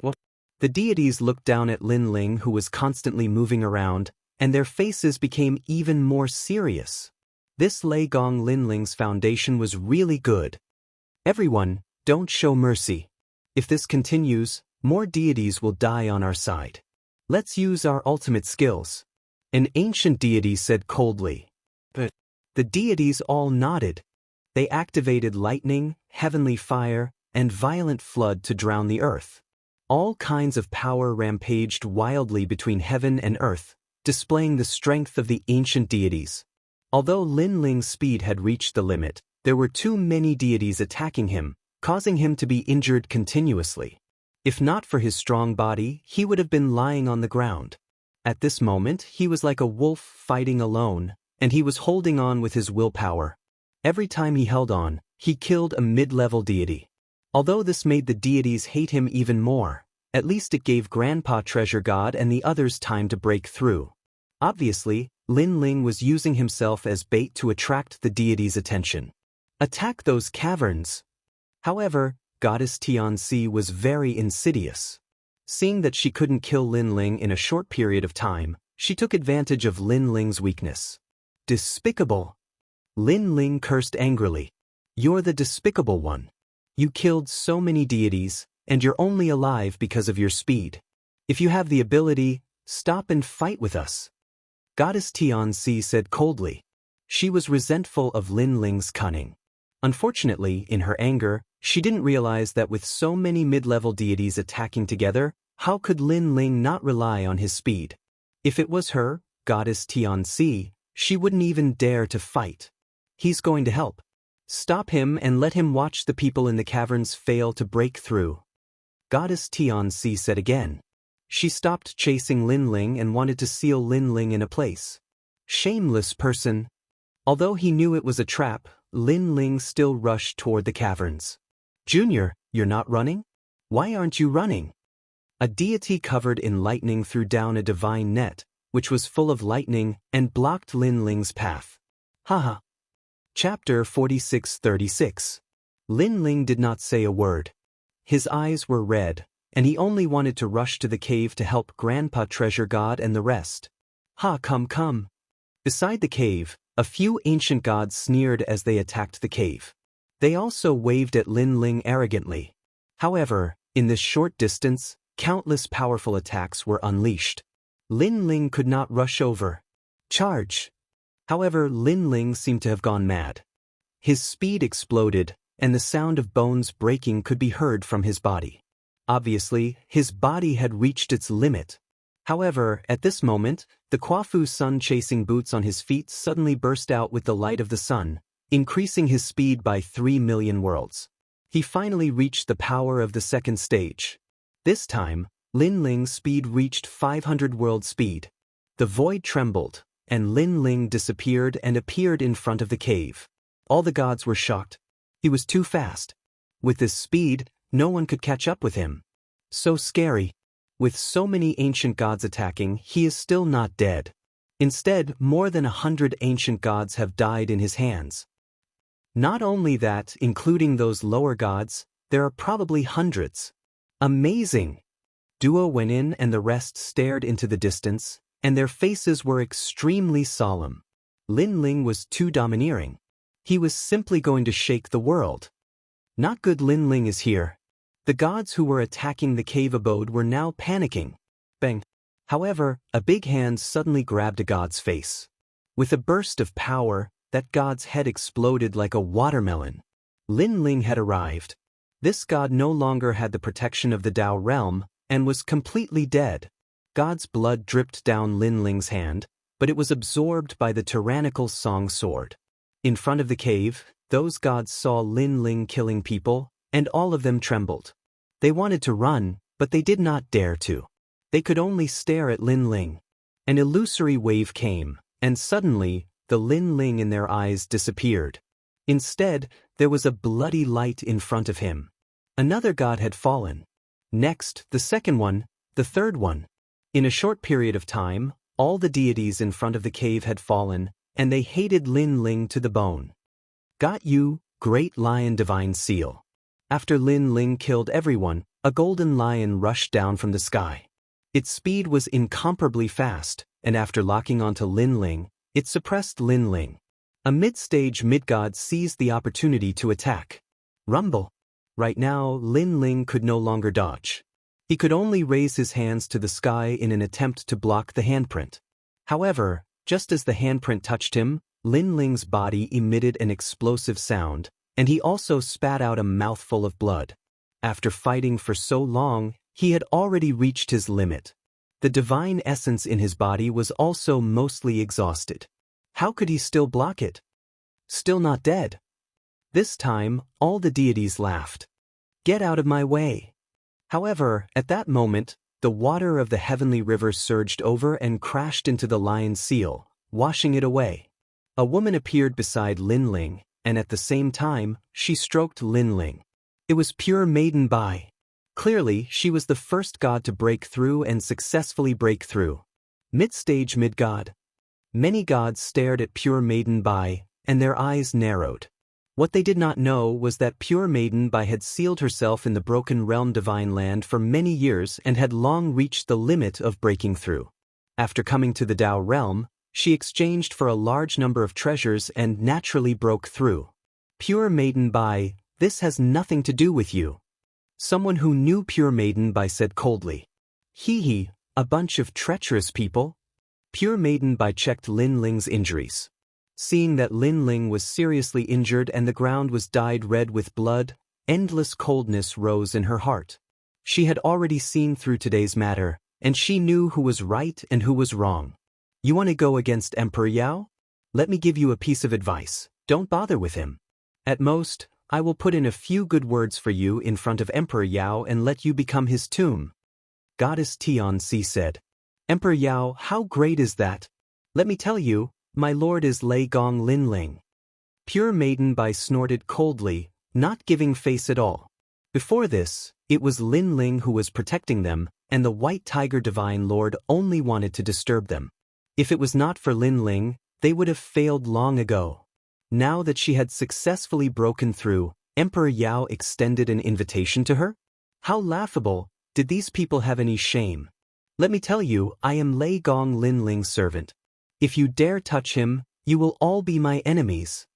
What? The deities looked down at Lin Ling, who was constantly moving around, and their faces became even more serious. This Lei Gong Lin Ling's foundation was really good. Everyone, don't show mercy. If this continues, more deities will die on our side. Let's use our ultimate skills. An ancient deity said coldly. But the deities all nodded. They activated lightning, heavenly fire, and violent flood to drown the earth. All kinds of power rampaged wildly between heaven and earth, displaying the strength of the ancient deities. Although Lin Ling's speed had reached the limit, there were too many deities attacking him, causing him to be injured continuously. If not for his strong body, he would have been lying on the ground. At this moment, he was like a wolf fighting alone, and he was holding on with his willpower. Every time he held on, he killed a mid-level deity. Although this made the deities hate him even more, at least it gave Grandpa Treasure God and the others time to break through. Obviously, Lin Ling was using himself as bait to attract the deities' attention. Attack those caverns! However, Goddess Tianxi was very insidious. Seeing that she couldn't kill Lin Ling in a short period of time, she took advantage of Lin Ling's weakness. Despicable! Lin Ling cursed angrily. You're the despicable one. You killed so many deities, and you're only alive because of your speed. If you have the ability, stop and fight with us. Goddess Tianxi said coldly. She was resentful of Lin Ling's cunning. Unfortunately, in her anger, she didn't realize that with so many mid-level deities attacking together, how could Lin Ling not rely on his speed? If it was her, Goddess Tianxi, she wouldn't even dare to fight. He's going to help. Stop him and let him watch the people in the caverns fail to break through. Goddess Tianxi said again. She stopped chasing Lin Ling and wanted to seal Lin Ling in a place. Shameless person. Although he knew it was a trap, Lin Ling still rushed toward the caverns. Junior, you're not running? Why aren't you running? A deity covered in lightning threw down a divine net, which was full of lightning, and blocked Lin Ling's path. Haha. Chapter 46:36. Lin Ling did not say a word. His eyes were red, and he only wanted to rush to the cave to help Grandpa Treasure God and the rest. Come. Beside the cave, a few ancient gods sneered as they attacked the cave. They also waved at Lin Ling arrogantly. However, in this short distance, countless powerful attacks were unleashed. Lin Ling could not rush over. Charge! However, Lin Ling seemed to have gone mad. His speed exploded, and the sound of bones breaking could be heard from his body. Obviously, his body had reached its limit. However, at this moment, the Quafu sun-chasing boots on his feet suddenly burst out with the light of the sun, increasing his speed by 3 million worlds. He finally reached the power of the second stage. This time, Lin Ling's speed reached 500 world speed. The void trembled, and Lin Ling disappeared and appeared in front of the cave. All the gods were shocked. He was too fast. With this speed, no one could catch up with him. So scary. With so many ancient gods attacking, he is still not dead. Instead, more than 100 ancient gods have died in his hands. Not only that, including those lower gods, there are probably hundreds. Amazing! Duo went in and the rest stared into the distance, and their faces were extremely solemn. Lin Ling was too domineering. He was simply going to shake the world. Not good. Lin Ling is here. The gods who were attacking the cave abode were now panicking. Bang! However, a big hand suddenly grabbed a god's face. With a burst of power, that god's head exploded like a watermelon. Lin Ling had arrived. This god no longer had the protection of the Tao realm, and was completely dead. God's blood dripped down Lin Ling's hand, but it was absorbed by the tyrannical song sword. In front of the cave, those gods saw Lin Ling killing people, and all of them trembled. They wanted to run, but they did not dare to. They could only stare at Lin Ling. An illusory wave came, and suddenly, the Lin Ling in their eyes disappeared. Instead, there was a bloody light in front of him. Another god had fallen. Next, the second one, the third one. In a short period of time, all the deities in front of the cave had fallen, and they hated Lin Ling to the bone. Got you, Great Lion Divine Seal. After Lin Ling killed everyone, a golden lion rushed down from the sky. Its speed was incomparably fast, and after locking onto Lin Ling, it suppressed Lin Ling. A mid-stage mid-god seized the opportunity to attack. Rumble. Right now, Lin Ling could no longer dodge. He could only raise his hands to the sky in an attempt to block the handprint. However, just as the handprint touched him, Lin Ling's body emitted an explosive sound, and he also spat out a mouthful of blood. After fighting for so long, he had already reached his limit. The divine essence in his body was also mostly exhausted. How could he still block it? Still not dead. This time, all the deities laughed. Get out of my way. However, at that moment, the water of the heavenly river surged over and crashed into the lion's seal, washing it away. A woman appeared beside Lin Ling, and at the same time, she stroked Lin Ling. It was pure maiden Bai. Clearly, she was the first god to break through and successfully break through. Mid-stage mid-god. Many gods stared at pure maiden Bai, and their eyes narrowed. What they did not know was that Pure Maiden Bai had sealed herself in the broken realm Divine Land for many years and had long reached the limit of breaking through. After coming to the Tao realm, she exchanged for a large number of treasures and naturally broke through. Pure Maiden Bai, this has nothing to do with you. Someone who knew Pure Maiden Bai said coldly. Hee, a bunch of treacherous people? Pure Maiden Bai checked Lin Ling's injuries. Seeing that Lin Ling was seriously injured and the ground was dyed red with blood, endless coldness rose in her heart. She had already seen through today's matter, and she knew who was right and who was wrong. You want to go against Emperor Yao? Let me give you a piece of advice. Don't bother with him. At most, I will put in a few good words for you in front of Emperor Yao and let you become his tomb. Goddess Tianxi said. Emperor Yao, how great is that? Let me tell you, my lord is Lei Gong Lin Ling. Pure Maiden Bai snorted coldly, not giving face at all. Before this, it was Lin Ling who was protecting them, and the White Tiger Divine Lord only wanted to disturb them. If it was not for Lin Ling, they would have failed long ago. Now that she had successfully broken through, Emperor Yao extended an invitation to her? How laughable! Did these people have any shame? Let me tell you, I am Lei Gong Lin Ling's servant. If you dare touch him, you will all be my enemies.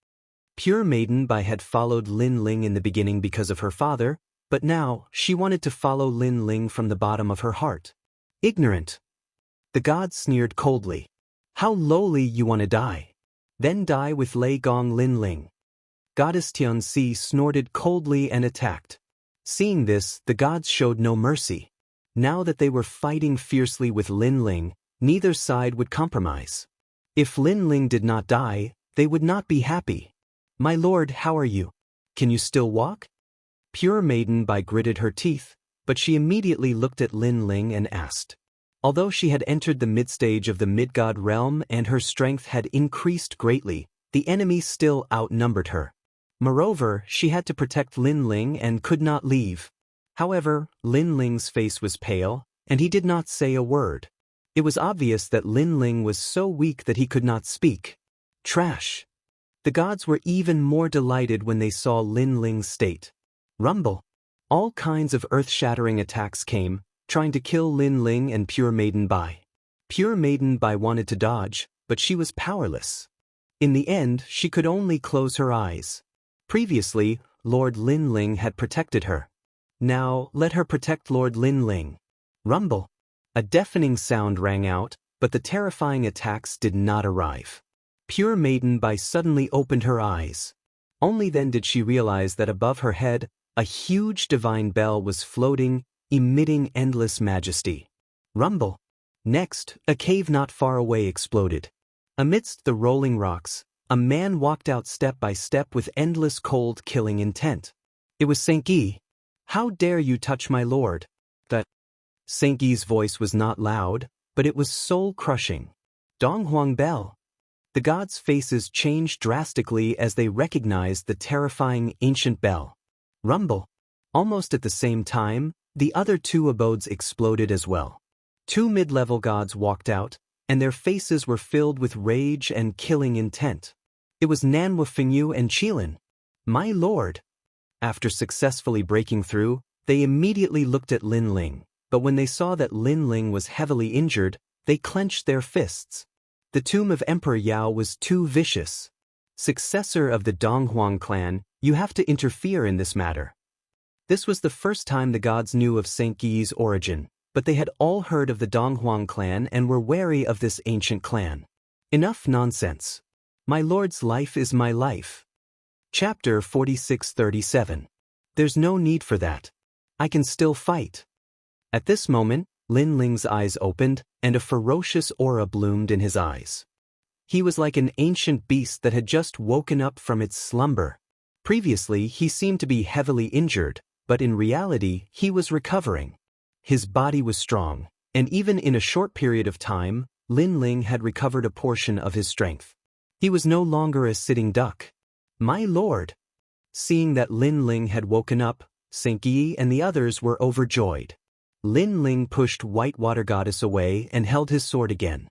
Pure Maiden Bai had followed Lin Ling in the beginning because of her father, but now she wanted to follow Lin Ling from the bottom of her heart. Ignorant. The god sneered coldly. How lowly you want to die. Then die with Lei Gong Lin Ling. Goddess Tianxi snorted coldly and attacked. Seeing this, the gods showed no mercy. Now that they were fighting fiercely with Lin Ling, neither side would compromise. If Lin Ling did not die, they would not be happy. My lord, how are you? Can you still walk? Pure Maiden Bai gritted her teeth, but she immediately looked at Lin Ling and asked. Although she had entered the mid-stage of the mid-god realm and her strength had increased greatly, the enemy still outnumbered her. Moreover, she had to protect Lin Ling and could not leave. However, Lin Ling's face was pale, and he did not say a word. It was obvious that Lin Ling was so weak that he could not speak. Trash. The gods were even more delighted when they saw Lin Ling's state. Rumble. All kinds of earth-shattering attacks came, trying to kill Lin Ling and Pure Maiden Bai. Pure Maiden Bai wanted to dodge, but she was powerless. In the end, she could only close her eyes. Previously, Lord Lin Ling had protected her. Now, let her protect Lord Lin Ling. Rumble. A deafening sound rang out, but the terrifying attacks did not arrive. Pure Maiden Bai suddenly opened her eyes. Only then did she realize that above her head, a huge divine bell was floating, emitting endless majesty. Rumble. Next, a cave not far away exploded. Amidst the rolling rocks, a man walked out step by step with endless cold killing intent. It was Saint Yi. How dare you touch my lord? Saint Yi's voice was not loud, but it was soul-crushing. Donghuang Bell. The gods' faces changed drastically as they recognized the terrifying ancient bell. Rumble. Almost at the same time, the other two abodes exploded as well. Two mid-level gods walked out, and their faces were filled with rage and killing intent. It was Nanhua Fengyu and Qilin. My lord. After successfully breaking through, they immediately looked at Lin Ling. But when they saw that Lin Ling was heavily injured, they clenched their fists. The tomb of Emperor Yao was too vicious. Successor of the Donghuang clan, you have to interfere in this matter. This was the first time the gods knew of Saint Yi's origin, but they had all heard of the Donghuang clan and were wary of this ancient clan. Enough nonsense. My lord's life is my life. Chapter 46-37. There's no need for that. I can still fight. At this moment, Lin Ling's eyes opened, and a ferocious aura bloomed in his eyes. He was like an ancient beast that had just woken up from its slumber. Previously, he seemed to be heavily injured, but in reality, he was recovering. His body was strong, and even in a short period of time, Lin Ling had recovered a portion of his strength. He was no longer a sitting duck. My lord! Seeing that Lin Ling had woken up, Saint Yi and the others were overjoyed. Lin Ling pushed White Water Goddess away and held his sword again.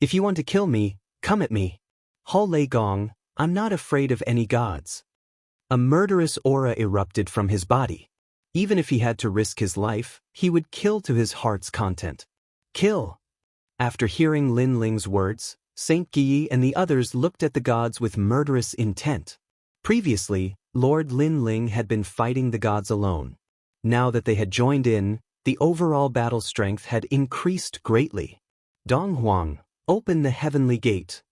If you want to kill me, come at me. Hao Lei Gong, I'm not afraid of any gods. A murderous aura erupted from his body. Even if he had to risk his life, he would kill to his heart's content. Kill! After hearing Lin Ling's words, Saint Guyi and the others looked at the gods with murderous intent. Previously, Lord Lin Ling had been fighting the gods alone. Now that they had joined in, the overall battle strength had increased greatly. Dong Huang, open the heavenly gate.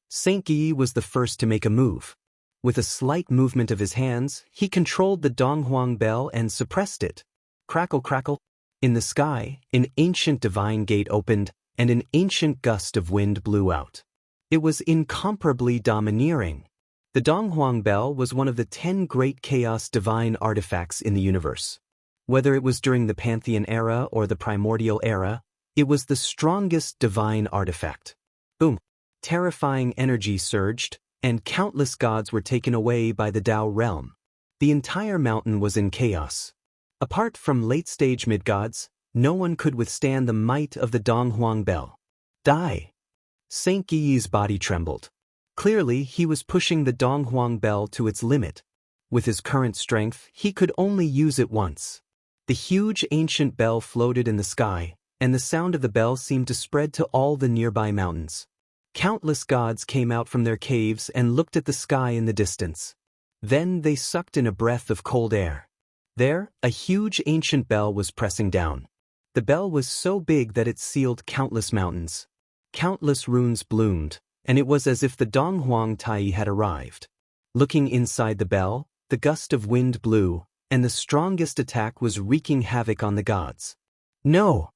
Saint Guyi was the first to make a move. With a slight movement of his hands, he controlled the Dong Huang bell and suppressed it. Crackle crackle. In the sky, an ancient divine gate opened, and an ancient gust of wind blew out. It was incomparably domineering. The Dong Huang bell was one of the 10 great chaos divine artifacts in the universe. Whether it was during the Pantheon era or the Primordial era, it was the strongest divine artifact. Boom! Terrifying energy surged, and countless gods were taken away by the Tao realm. The entire mountain was in chaos. Apart from late-stage mid-gods, no one could withstand the might of the Dong Huang bell. Die! Saint Guyi's body trembled. Clearly, he was pushing the Dong Huang bell to its limit. With his current strength, he could only use it once. The huge ancient bell floated in the sky, and the sound of the bell seemed to spread to all the nearby mountains. Countless gods came out from their caves and looked at the sky in the distance. Then they sucked in a breath of cold air. There, a huge ancient bell was pressing down. The bell was so big that it sealed countless mountains. Countless runes bloomed, and it was as if the Dong Huang Tai had arrived. Looking inside the bell, the gust of wind blew, and the strongest attack was wreaking havoc on the gods. No!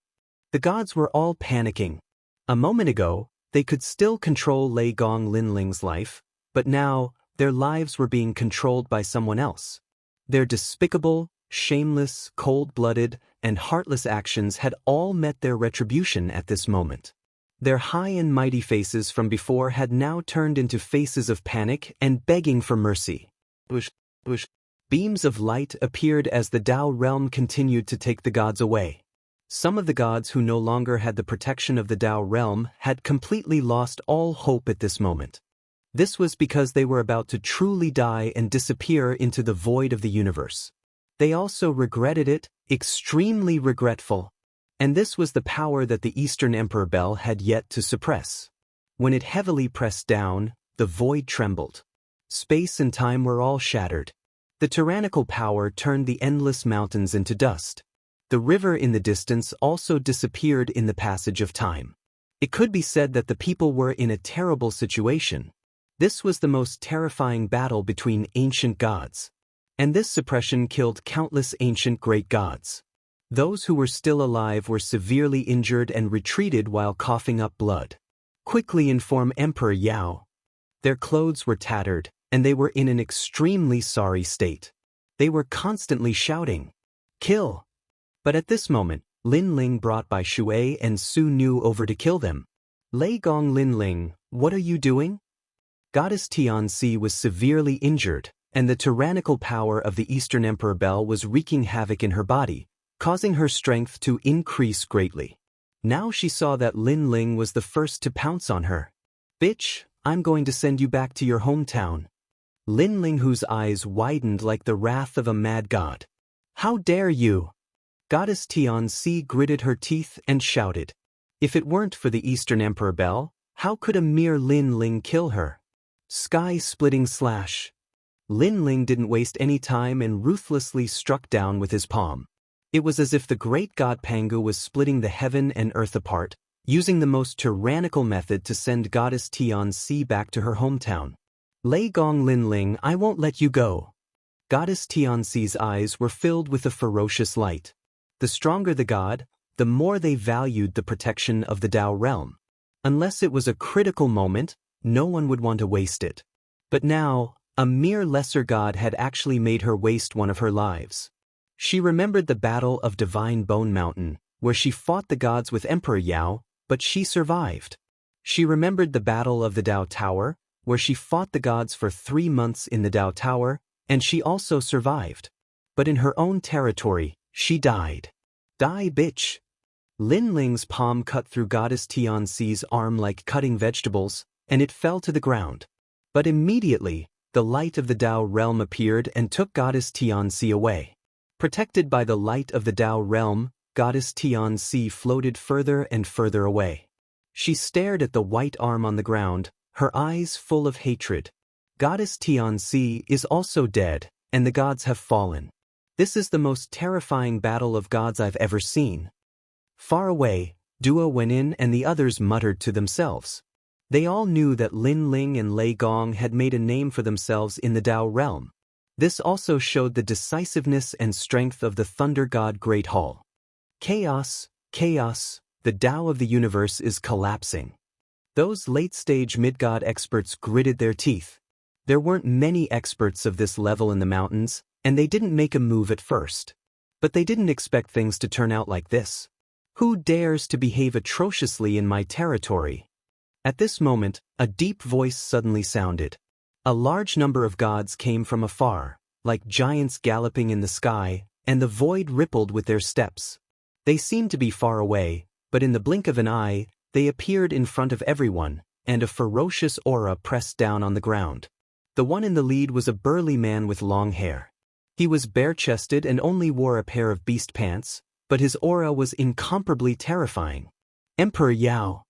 The gods were all panicking. A moment ago, they could still control Lei Gong Linling's life, but now, their lives were being controlled by someone else. Their despicable, shameless, cold-blooded, and heartless actions had all met their retribution at this moment. Their high and mighty faces from before had now turned into faces of panic and begging for mercy. Beams of light appeared as the Tao realm continued to take the gods away. Some of the gods who no longer had the protection of the Tao realm had completely lost all hope at this moment. This was because they were about to truly die and disappear into the void of the universe. They also regretted it, extremely regretful. And this was the power that the Eastern Emperor Bell had yet to suppress. When it heavily pressed down, the void trembled. Space and time were all shattered. The tyrannical power turned the endless mountains into dust. The river in the distance also disappeared in the passage of time. It could be said that the people were in a terrible situation. This was the most terrifying battle between ancient gods. And this suppression killed countless ancient great gods. Those who were still alive were severely injured and retreated while coughing up blood. Quickly inform Emperor Yao. Their clothes were tattered, and they were in an extremely sorry state. They were constantly shouting, "Kill!" But at this moment, Lin Ling brought by Shui and Su Nu over to kill them. Lei Gong Lin Ling, what are you doing? Goddess Tianxi was severely injured, and the tyrannical power of the Eastern Emperor Bell was wreaking havoc in her body, causing her strength to increase greatly. Now she saw that Lin Ling was the first to pounce on her. "Bitch, I'm going to send you back to your hometown." Lin Ling, whose eyes widened like the wrath of a mad god. "How dare you!" Goddess Tianxi gritted her teeth and shouted. If it weren't for the Eastern Emperor Bell, how could a mere Lin Ling kill her? Sky-splitting slash. Lin Ling didn't waste any time and ruthlessly struck down with his palm. It was as if the great god Pangu was splitting the heaven and earth apart, using the most tyrannical method to send Goddess Tianxi back to her hometown. Lei Gong Lin Ling, I won't let you go. Goddess Tianxi's eyes were filled with a ferocious light. The stronger the god, the more they valued the protection of the Tao realm. Unless it was a critical moment, no one would want to waste it. But now, a mere lesser god had actually made her waste one of her lives. She remembered the Battle of Divine Bone Mountain, where she fought the gods with Emperor Yao, but she survived. She remembered the Battle of the Tao Tower, where she fought the gods for 3 months in the Tao Tower, and she also survived. But in her own territory, she died. Die, bitch. Lin Ling's palm cut through Goddess Tianxi's arm like cutting vegetables, and it fell to the ground. But immediately, the light of the Tao realm appeared and took Goddess Tianxi away. Protected by the light of the Tao realm, Goddess Tianxi floated further and further away. She stared at the white arm on the ground, her eyes full of hatred. Goddess Tianxi is also dead, and the gods have fallen. This is the most terrifying battle of gods I've ever seen. Far away, Dua Wenin and the others muttered to themselves. They all knew that Lin Ling and Lei Gong had made a name for themselves in the Tao realm. This also showed the decisiveness and strength of the Thunder God Great Hall. Chaos, chaos, the Tao of the universe is collapsing. Those late-stage mid-god experts gritted their teeth. There weren't many experts of this level in the mountains, and they didn't make a move at first. But they didn't expect things to turn out like this. Who dares to behave atrociously in my territory? At this moment, a deep voice suddenly sounded. A large number of gods came from afar, like giants galloping in the sky, and the void rippled with their steps. They seemed to be far away, but in the blink of an eye, they appeared in front of everyone, and a ferocious aura pressed down on the ground. The one in the lead was a burly man with long hair. He was bare-chested and only wore a pair of beast pants, but his aura was incomparably terrifying. Emperor Yao.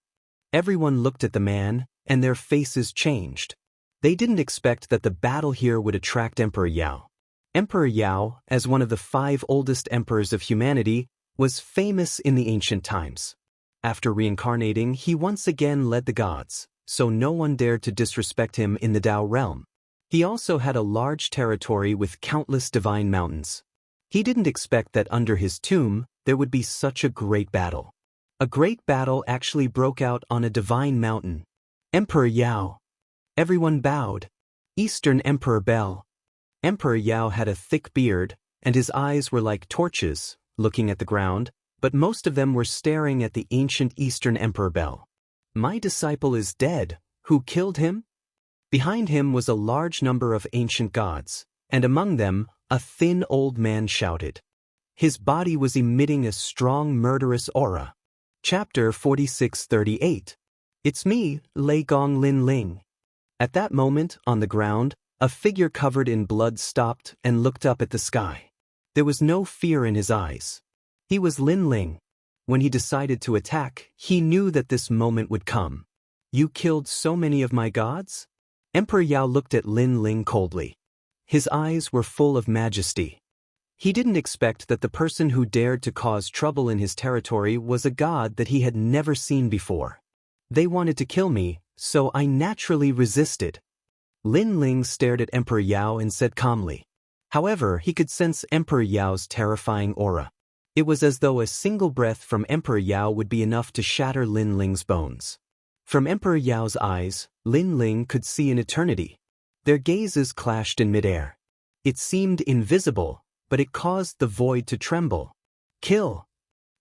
Everyone looked at the man, and their faces changed. They didn't expect that the battle here would attract Emperor Yao. Emperor Yao, as one of the 5 oldest emperors of humanity, was famous in the ancient times. After reincarnating, he once again led the gods, so no one dared to disrespect him in the Tao realm. He also had a large territory with countless divine mountains. He didn't expect that under his tomb, there would be such a great battle. A great battle actually broke out on a divine mountain. Emperor Yao. Everyone bowed. Eastern Emperor Bel. Emperor Yao had a thick beard, and his eyes were like torches, looking at the ground, but most of them were staring at the ancient Eastern Emperor Bel. My disciple is dead. Who killed him? Behind him was a large number of ancient gods, and among them, a thin old man shouted. His body was emitting a strong murderous aura. Chapter 46:38. It's me, Lei Gong Lin Ling. At that moment, on the ground, a figure covered in blood stopped and looked up at the sky. There was no fear in his eyes. He was Lin Ling. When he decided to attack, he knew that this moment would come. You killed so many of my gods? Emperor Yao looked at Lin Ling coldly. His eyes were full of majesty. He didn't expect that the person who dared to cause trouble in his territory was a god that he had never seen before. They wanted to kill me, so I naturally resisted. Lin Ling stared at Emperor Yao and said calmly. However, he could sense Emperor Yao's terrifying aura. It was as though a single breath from Emperor Yao would be enough to shatter Lin Ling's bones. From Emperor Yao's eyes, Lin Ling could see an eternity. Their gazes clashed in midair. It seemed invisible, but it caused the void to tremble. Kill.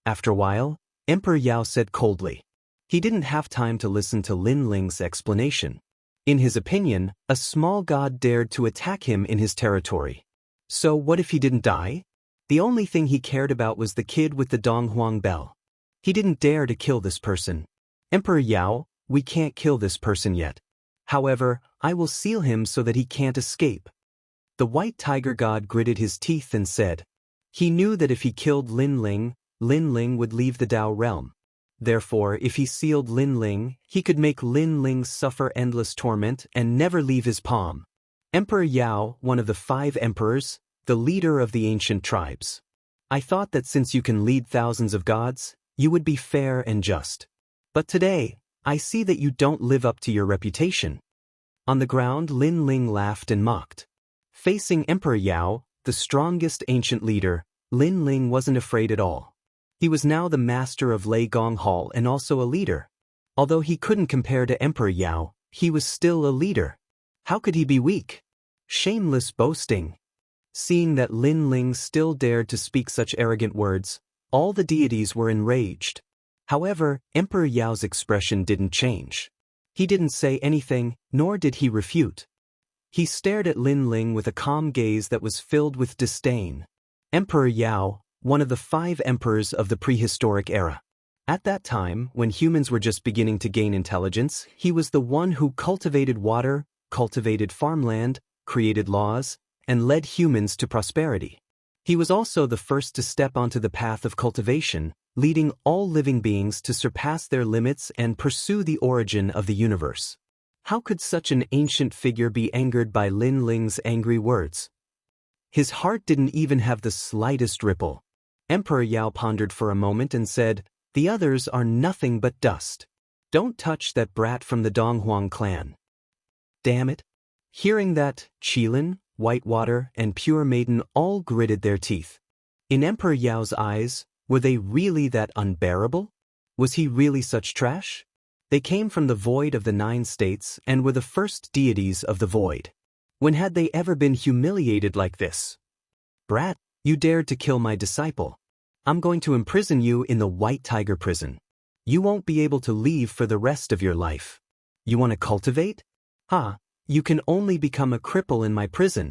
After a while, Emperor Yao said coldly. He didn't have time to listen to Lin Ling's explanation. In his opinion, a small god dared to attack him in his territory. So what if he didn't die? The only thing he cared about was the kid with the Donghuang bell. He didn't dare to kill this person. Emperor Yao, we can't kill this person yet. However, I will seal him so that he can't escape. The white tiger god gritted his teeth and said. He knew that if he killed Lin Ling would leave the Tao realm. Therefore, if he sealed Lin Ling, he could make Lin Ling suffer endless torment and never leave his palm. Emperor Yao, one of the 5 emperors, the leader of the ancient tribes. I thought that since you can lead thousands of gods, you would be fair and just. But today, I see that you don't live up to your reputation. On the ground, Lin Ling laughed and mocked. Facing Emperor Yao, the strongest ancient leader, Lin Ling wasn't afraid at all. He was now the master of Lei Gong Hall and also a leader. Although he couldn't compare to Emperor Yao, he was still a leader. How could he be weak? Shameless boasting. Seeing that Lin Ling still dared to speak such arrogant words, all the deities were enraged. However, Emperor Yao's expression didn't change. He didn't say anything, nor did he refute. He stared at Lin Ling with a calm gaze that was filled with disdain. Emperor Yao, one of the 5 emperors of the prehistoric era. At that time, when humans were just beginning to gain intelligence, he was the one who cultivated water, cultivated farmland, created laws and led humans to prosperity. He was also the first to step onto the path of cultivation, leading all living beings to surpass their limits and pursue the origin of the universe. How could such an ancient figure be angered by Lin Ling's angry words? His heart didn't even have the slightest ripple. Emperor Yao pondered for a moment and said, "The others are nothing but dust. Don't touch that brat from the Donghuang clan." Damn it. Hearing that, Qilin, Whitewater, and Pure Maiden all gritted their teeth. In Emperor Yao's eyes, were they really that unbearable? Was he really such trash? They came from the void of the 9 states and were the first deities of the void. When had they ever been humiliated like this? "Brat, you dared to kill my disciple. I'm going to imprison you in the White Tiger prison. You won't be able to leave for the rest of your life. You want to cultivate? You can only become a cripple in my prison."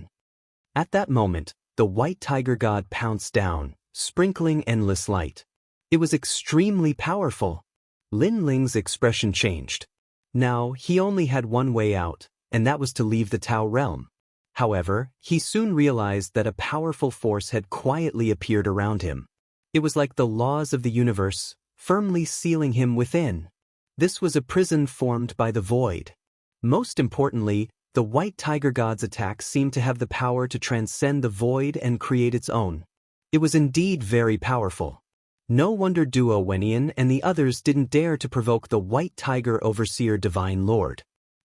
At that moment, the White Tiger God pounced down, sprinkling endless light. It was extremely powerful. Lin Ling's expression changed. Now, he only had one way out, and that was to leave the Tao realm. However, he soon realized that a powerful force had quietly appeared around him. It was like the laws of the universe, firmly sealing him within. This was a prison formed by the void. Most importantly, the White Tiger God's attack seemed to have the power to transcend the void and create its own. It was indeed very powerful. No wonder Duo Wenyan and the others didn't dare to provoke the White Tiger Overseer Divine Lord.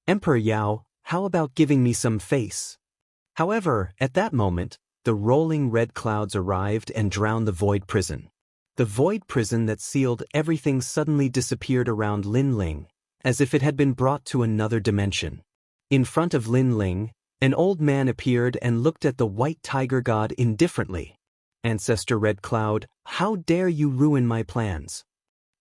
"Emperor Yao, how about giving me some face?" However, at that moment, the rolling red clouds arrived and drowned the void prison. The void prison that sealed everything suddenly disappeared around Lin Ling, as if it had been brought to another dimension. In front of Lin Ling, an old man appeared and looked at the White Tiger God indifferently. "Ancestor Red Cloud, how dare you ruin my plans?"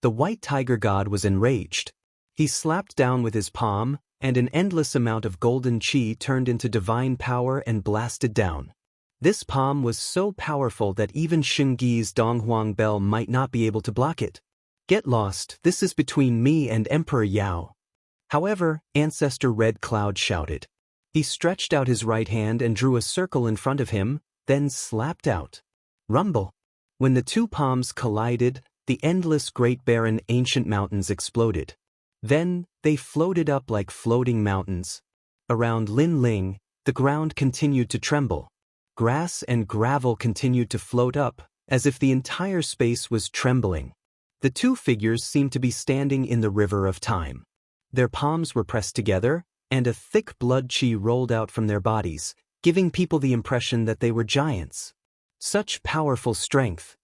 The White Tiger God was enraged. He slapped down with his palm, and an endless amount of golden qi turned into divine power and blasted down. This palm was so powerful that even Xingyi's Donghuang bell might not be able to block it. "Get lost, this is between me and Emperor Yao." However, Ancestor Red Cloud shouted. He stretched out his right hand and drew a circle in front of him, then slapped out. Rumble. When the two palms collided, the endless great barren ancient mountains exploded. Then, they floated up like floating mountains. Around Lin Ling, the ground continued to tremble. Grass and gravel continued to float up, as if the entire space was trembling. The two figures seemed to be standing in the river of time. Their palms were pressed together, and a thick blood qi rolled out from their bodies, giving people the impression that they were giants. Such powerful strength.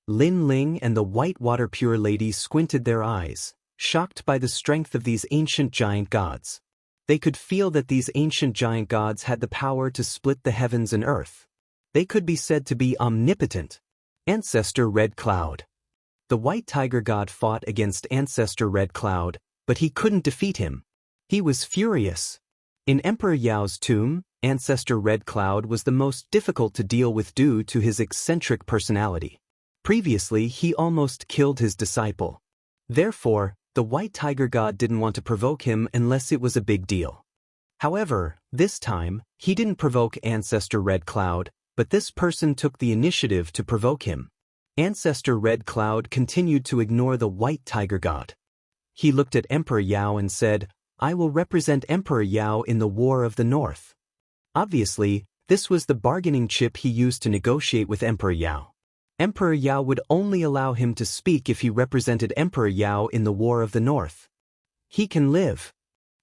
Lin Ling and the Whitewater Pure Lady squinted their eyes, shocked by the strength of these ancient giant gods. They could feel that these ancient giant gods had the power to split the heavens and earth. They could be said to be omnipotent. Ancestor Red Cloud. The White Tiger God fought against Ancestor Red Cloud, but he couldn't defeat him. He was furious. In Emperor Yao's tomb, Ancestor Red Cloud was the most difficult to deal with due to his eccentric personality. Previously, he almost killed his disciple. Therefore, the White Tiger God didn't want to provoke him unless it was a big deal. However, this time, he didn't provoke Ancestor Red Cloud, but this person took the initiative to provoke him. Ancestor Red Cloud continued to ignore the White Tiger God. He looked at Emperor Yao and said, "I will represent Emperor Yao in the War of the North." Obviously, this was the bargaining chip he used to negotiate with Emperor Yao. Emperor Yao would only allow him to speak if he represented Emperor Yao in the War of the North. He can live.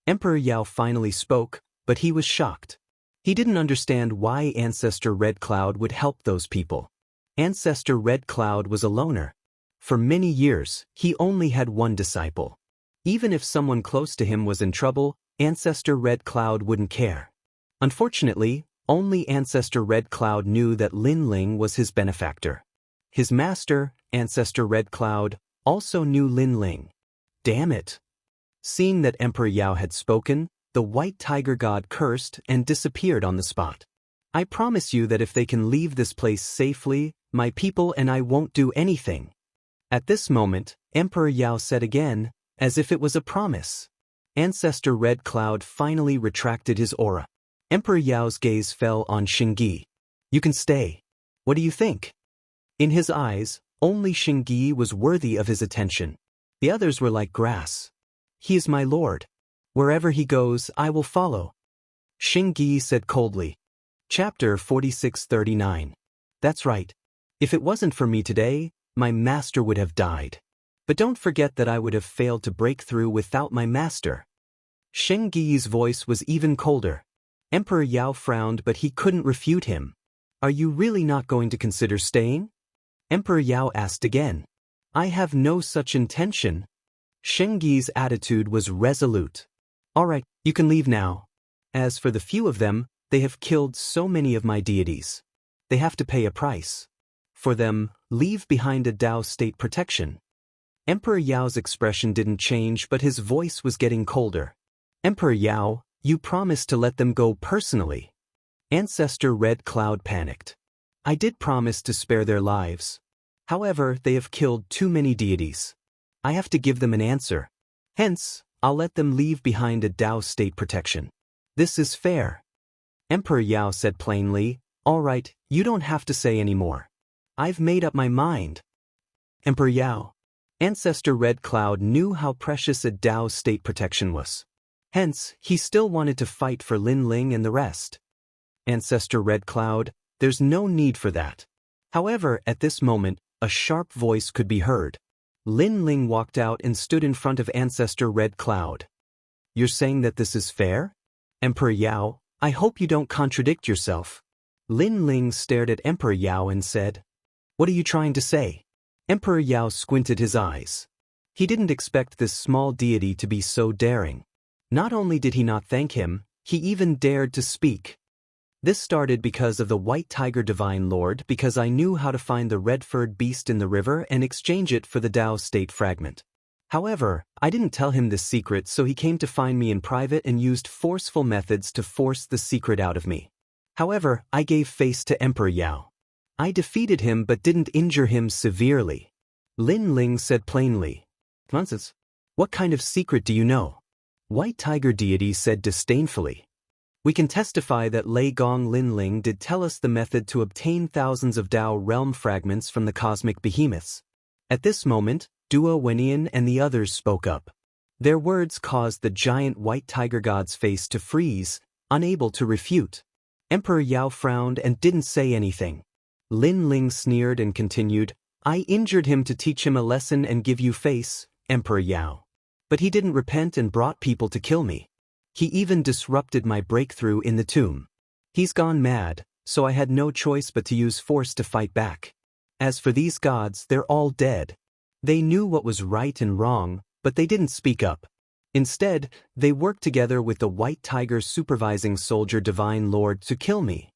Emperor Yao finally spoke, but he was shocked. He didn't understand why Ancestor Red Cloud would help those people. Ancestor Red Cloud was a loner. For many years, he only had one disciple. Even if someone close to him was in trouble, Ancestor Red Cloud wouldn't care. Unfortunately, only Ancestor Red Cloud knew that Lin Ling was his benefactor. His master, Ancestor Red Cloud, also knew Lin Ling. Damn it! Seeing that Emperor Yao had spoken, the White Tiger God cursed and disappeared on the spot. "I promise you that if they can leave this place safely, my people and I won't do anything." At this moment, Emperor Yao said again, as if it was a promise. Ancestor Red Cloud finally retracted his aura. Emperor Yao's gaze fell on Xingyi. You can stay. What do you think? In his eyes, only Xingyi was worthy of his attention. The others were like grass. He is my lord. Wherever he goes, I will follow. Xingyi said coldly. Chapter 4639. That's right. If it wasn't for me today, my master would have died. But don't forget that I would have failed to break through without my master. Xingyi's voice was even colder. Emperor Yao frowned, but he couldn't refute him. Are you really not going to consider staying? Emperor Yao asked again. I have no such intention. Xingyi's attitude was resolute. All right, you can leave now. As for the few of them, they have killed so many of my deities. They have to pay a price. For them, leave behind a Dao state protection. Emperor Yao's expression didn't change, but his voice was getting colder. Emperor Yao, you promised to let them go personally. Ancestor Red Cloud panicked. I did promise to spare their lives. However, they have killed too many deities. I have to give them an answer. Hence, I'll let them leave behind a Dao state protection. This is fair. Emperor Yao said plainly, all right, you don't have to say any more. I've made up my mind. Emperor Yao. Ancestor Red Cloud knew how precious a Dao state protection was. Hence, he still wanted to fight for Lin Ling and the rest. Ancestor Red Cloud, there's no need for that. However, at this moment, a sharp voice could be heard. Lin Ling walked out and stood in front of Ancestor Red Cloud. You're saying that this is fair? Emperor Yao, I hope you don't contradict yourself. Lin Ling stared at Emperor Yao and said, What are you trying to say? Emperor Yao squinted his eyes. He didn't expect this small deity to be so daring. Not only did he not thank him, he even dared to speak. This started because of the White Tiger Divine Lord, because I knew how to find the red-furred beast in the river and exchange it for the Dao state fragment. However, I didn't tell him this secret, so he came to find me in private and used forceful methods to force the secret out of me. However, I gave face to Emperor Yao. I defeated him but didn't injure him severely. Lin Ling said plainly. Nonsense. What kind of secret do you know? White Tiger Deity said disdainfully. We can testify that Lei Gong Lin Ling did tell us the method to obtain thousands of Dao realm fragments from the cosmic behemoths. At this moment, Duo Wenian and the others spoke up. Their words caused the giant White Tiger God's face to freeze, unable to refute. Emperor Yao frowned and didn't say anything. Lin Ling sneered and continued, I injured him to teach him a lesson and give you face, Emperor Yao. But he didn't repent and brought people to kill me. He even disrupted my breakthrough in the tomb. He's gone mad, so I had no choice but to use force to fight back. As for these gods, they're all dead. They knew what was right and wrong, but they didn't speak up. Instead, they worked together with the White Tiger supervising soldier Divine Lord to kill me.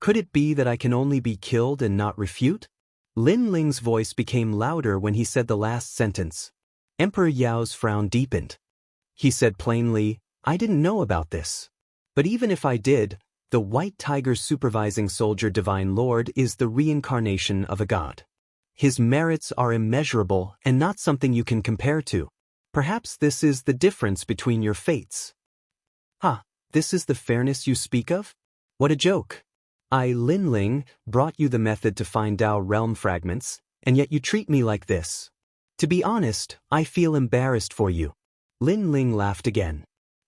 Could it be that I can only be killed and not refute? Lin Ling's voice became louder when he said the last sentence. Emperor Yao's frown deepened. He said plainly, I didn't know about this. But even if I did, the White Tiger supervising soldier Divine Lord is the reincarnation of a god. His merits are immeasurable and not something you can compare to. Perhaps this is the difference between your fates. This is the fairness you speak of? What a joke. I, Lin Ling, brought you the method to find Dao realm fragments, and yet you treat me like this. To be honest, I feel embarrassed for you. Lin Ling laughed again.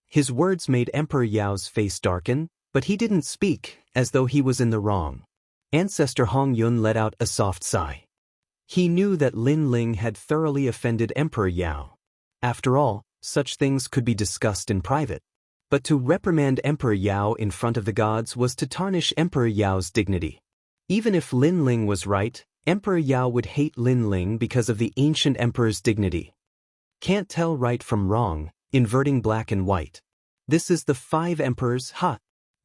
His words made Emperor Yao's face darken, but he didn't speak, as though he was in the wrong. Ancestor Hong Yun let out a soft sigh. He knew that Lin Ling had thoroughly offended Emperor Yao. After all, such things could be discussed in private. But to reprimand Emperor Yao in front of the gods was to tarnish Emperor Yao's dignity. Even if Lin Ling was right, Emperor Yao would hate Lin Ling because of the ancient emperor's dignity. Can't tell right from wrong, inverting black and white. This is the 5 emperors,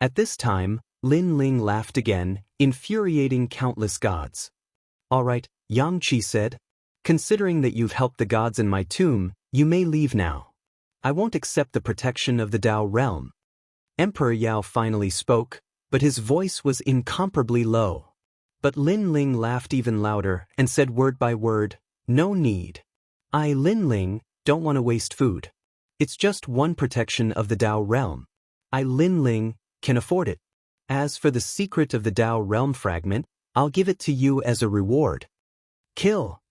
At this time, Lin Ling laughed again, infuriating countless gods. All right, Yang Qi said. Considering that you've helped the gods in my tomb, you may leave now. I won't accept the protection of the Dao realm. Emperor Yao finally spoke, but his voice was incomparably low. But Lin Ling laughed even louder and said word by word, no need. I, Lin Ling, don't want to waste food. It's just one protection of the Dao realm. I, Lin Ling, can afford it. As for the secret of the Tao realm fragment, I'll give it to you as a reward. Kill.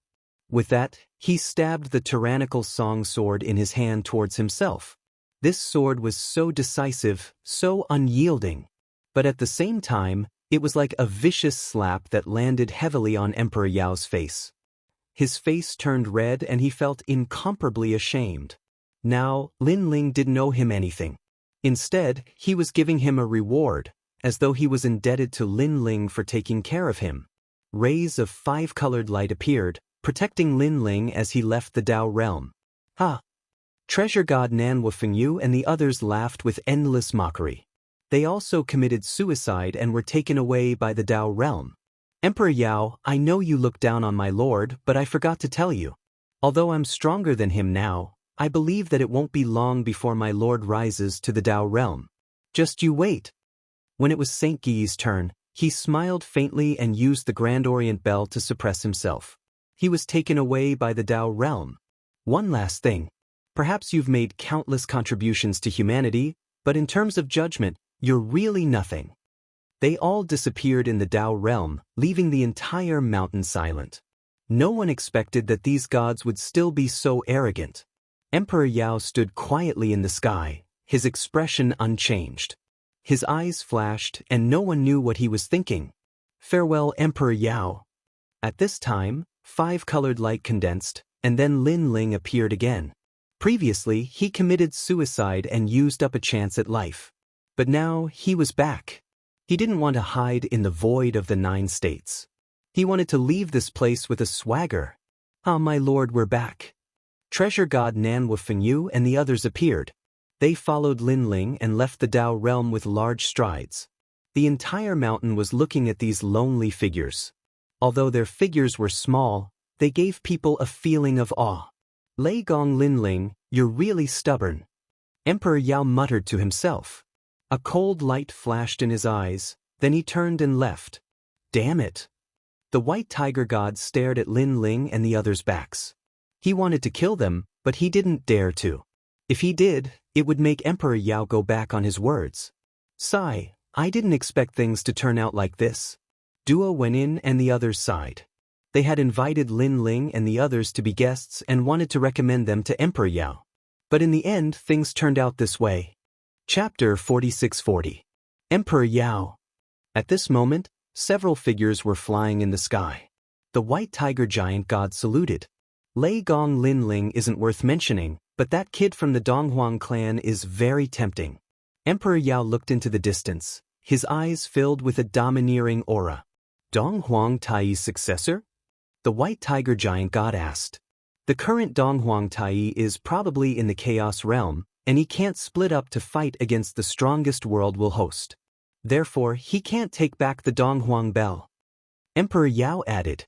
With that, he stabbed the tyrannical song sword in his hand towards himself. This sword was so decisive, so unyielding. But at the same time, it was like a vicious slap that landed heavily on Emperor Yao's face. His face turned red and he felt incomparably ashamed. Now, Lin Ling didn't owe him anything. Instead, he was giving him a reward, as though he was indebted to Lin Ling for taking care of him. Rays of five-colored light appeared, protecting Lin Ling as he left the Tao realm. Ha! Treasure God Nan Wufengyu and the others laughed with endless mockery. They also committed suicide and were taken away by the Tao realm. Emperor Yao, I know you look down on my lord, but I forgot to tell you. Although I'm stronger than him now, I believe that it won't be long before my lord rises to the Tao realm. Just you wait. When it was Saint Gui's turn, he smiled faintly and used the Grand Orient Bell to suppress himself. He was taken away by the Tao realm. One last thing. Perhaps you've made countless contributions to humanity, but in terms of judgment, you're really nothing. They all disappeared in the Tao realm, leaving the entire mountain silent. No one expected that these gods would still be so arrogant. Emperor Yao stood quietly in the sky, his expression unchanged. His eyes flashed and no one knew what he was thinking. Farewell, Emperor Yao. At this time, five-colored light condensed, and then Lin Ling appeared again. Previously, he committed suicide and used up a chance at life. But now, he was back. He didn't want to hide in the void of the 9 states. He wanted to leave this place with a swagger. Ah, my lord, we're back. Treasure God Nan Wufengyu and the others appeared. They followed Lin Ling and left the Tao realm with large strides. The entire mountain was looking at these lonely figures. Although their figures were small, they gave people a feeling of awe. Lei Gong Lin Ling, you're really stubborn. Emperor Yao muttered to himself. A cold light flashed in his eyes, then he turned and left. Damn it. The white tiger god stared at Lin Ling and the others' backs. He wanted to kill them, but he didn't dare to. If he did, it would make Emperor Yao go back on his words. Sigh, I didn't expect things to turn out like this. Duo went in and the others sighed. They had invited Lin Ling and the others to be guests and wanted to recommend them to Emperor Yao. But in the end, things turned out this way. Chapter 4640. Emperor Yao. At this moment, several figures were flying in the sky. The white tiger giant god saluted. Lei Gong Lin Ling isn't worth mentioning, but that kid from the Donghuang clan is very tempting. Emperor Yao looked into the distance, his eyes filled with a domineering aura. Donghuang Tai's successor? The white tiger giant god asked. The current Donghuang Tai is probably in the Chaos realm, and he can't split up to fight against the strongest world will host. Therefore, he can't take back the Donghuang Bell. Emperor Yao added.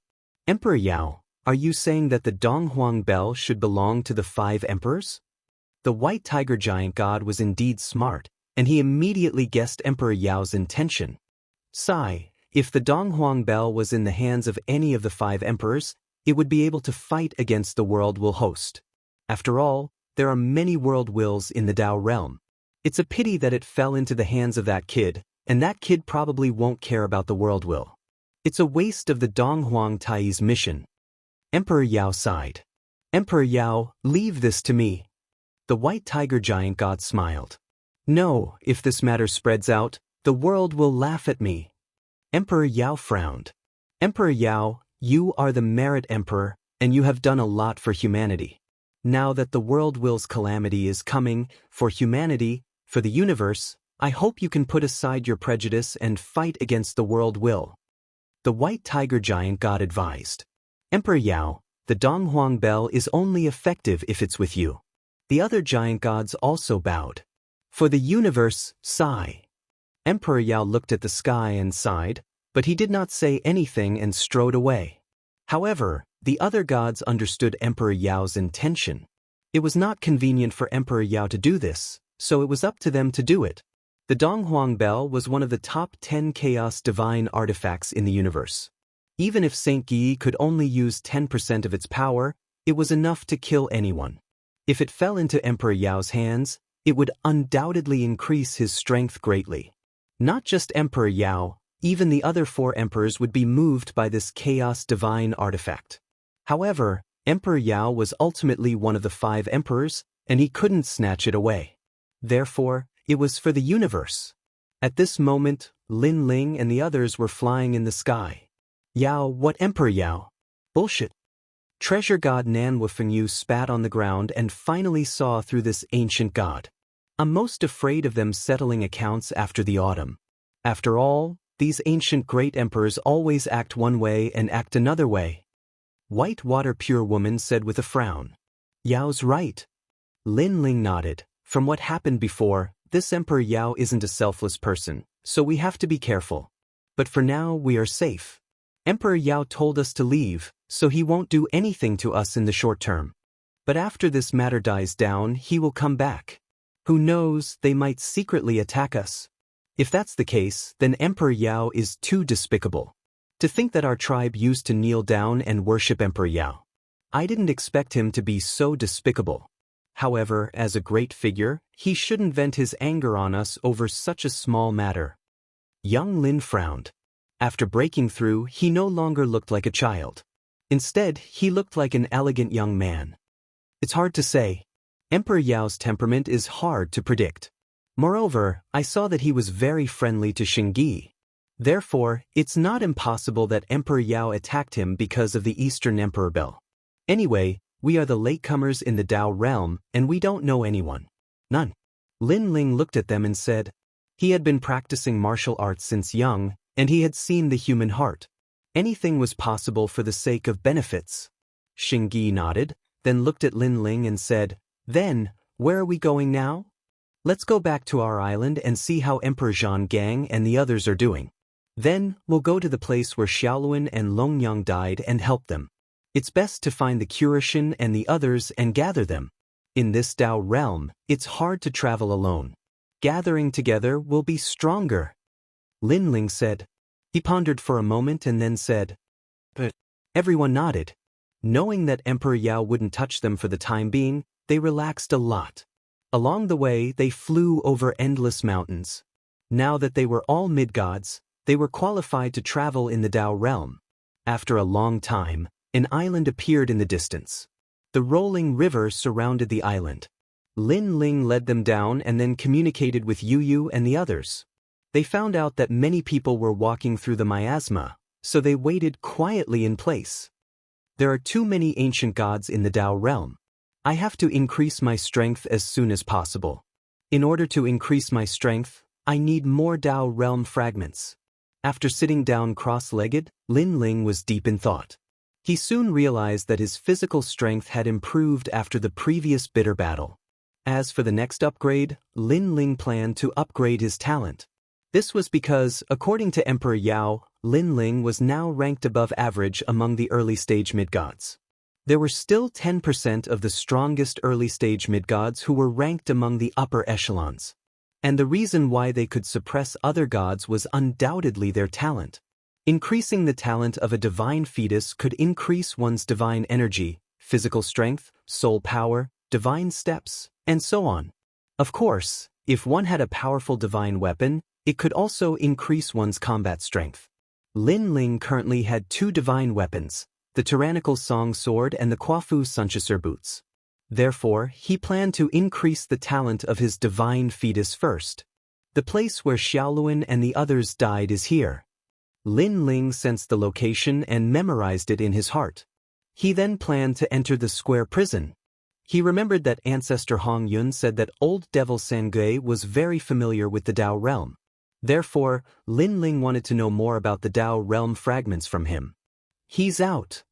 Emperor Yao, are you saying that the Donghuang Bell should belong to the 5 emperors? The white tiger giant god was indeed smart, and he immediately guessed Emperor Yao's intention. Sigh, if the Donghuang Bell was in the hands of any of the 5 emperors, it would be able to fight against the world will host. After all, there are many world wills in the Tao realm. It's a pity that it fell into the hands of that kid, and that kid probably won't care about the world will. It's a waste of the Donghuang Tai's mission. Emperor Yao sighed. Emperor Yao, leave this to me. The white tiger giant god smiled. No, if this matter spreads out, the world will laugh at me. Emperor Yao frowned. Emperor Yao, you are the merit emperor, and you have done a lot for humanity. Now that the world will's calamity is coming, for humanity, for the universe, I hope you can put aside your prejudice and fight against the world will. The white tiger giant god advised. Emperor Yao, the Donghuang Bell is only effective if it's with you. The other giant gods also bowed. For the universe, sigh. Emperor Yao looked at the sky and sighed, but he did not say anything and strode away. However, the other gods understood Emperor Yao's intention. It was not convenient for Emperor Yao to do this, so it was up to them to do it. The Donghuang Bell was one of the top 10 chaos divine artifacts in the universe. Even if Saint Gui could only use 10% of its power, it was enough to kill anyone. If it fell into Emperor Yao's hands, it would undoubtedly increase his strength greatly. Not just Emperor Yao, even the other 4 emperors would be moved by this chaos divine artifact. However, Emperor Yao was ultimately one of the 5 emperors, and he couldn't snatch it away. Therefore, it was for the universe. At this moment, Lin Ling and the others were flying in the sky. Yao, what Emperor Yao? Bullshit. Treasure god Nan Wufengyu spat on the ground and finally saw through this ancient god. I'm most afraid of them settling accounts after the autumn. After all, these ancient great emperors always act one way and act another way. White water pure woman said with a frown. Yao's right. Lin Ling nodded. From what happened before, this Emperor Yao isn't a selfless person, so we have to be careful. But for now we are safe. Emperor Yao told us to leave, so he won't do anything to us in the short term. But after this matter dies down, he will come back. Who knows, they might secretly attack us. If that's the case, then Emperor Yao is too despicable. To think that our tribe used to kneel down and worship Emperor Yao. I didn't expect him to be so despicable. However, as a great figure, he shouldn't vent his anger on us over such a small matter. Young Lin frowned. After breaking through, he no longer looked like a child. Instead, he looked like an elegant young man. It's hard to say. Emperor Yao's temperament is hard to predict. Moreover, I saw that he was very friendly to Xingyi. Therefore, it's not impossible that Emperor Yao attacked him because of the Eastern Emperor Bell. Anyway, we are the latecomers in the Dao realm, and we don't know anyone. None. Lin Ling looked at them and said, he had been practicing martial arts since young, and he had seen the human heart. Anything was possible for the sake of benefits. Xingyi nodded, then looked at Lin Ling and said, then, where are we going now? Let's go back to our island and see how Emperor Zhang Gang and the others are doing. Then, we'll go to the place where Xiaoluan and Longyang died and help them. It's best to find the Curishan and the others and gather them. In this Dao realm, it's hard to travel alone. Gathering together will be stronger. Lin Ling said. He pondered for a moment and then said, but everyone nodded. Knowing that Emperor Yao wouldn't touch them for the time being, they relaxed a lot. Along the way, they flew over endless mountains. Now that they were all mid-gods, they were qualified to travel in the Dao realm. After a long time, an island appeared in the distance. The rolling river surrounded the island. Lin Ling led them down and then communicated with Yu Yu and the others. They found out that many people were walking through the miasma, so they waited quietly in place. There are too many ancient gods in the Dao realm. I have to increase my strength as soon as possible. In order to increase my strength, I need more Dao realm fragments. After sitting down cross-legged, Lin Ling was deep in thought. He soon realized that his physical strength had improved after the previous bitter battle. As for the next upgrade, Lin Ling planned to upgrade his talent. This was because, according to Emperor Yao, Lin Ling was now ranked above average among the early-stage mid-gods. There were still 10% of the strongest early-stage mid-gods who were ranked among the upper echelons. And the reason why they could suppress other gods was undoubtedly their talent. Increasing the talent of a divine fetus could increase one's divine energy, physical strength, soul power, divine steps, and so on. Of course, if one had a powerful divine weapon, it could also increase one's combat strength. Lin Ling currently had 2 divine weapons, the tyrannical Song Sword and the Quafu Sunchasur Boots. Therefore, he planned to increase the talent of his divine fetus first. The place where Xiaoluan and the others died is here. Lin Ling sensed the location and memorized it in his heart. He then planned to enter the square prison. He remembered that ancestor Hong Yun said that old devil Sangui was very familiar with the Dao realm. Therefore, Lin Ling wanted to know more about the Dao realm fragments from him. He's out.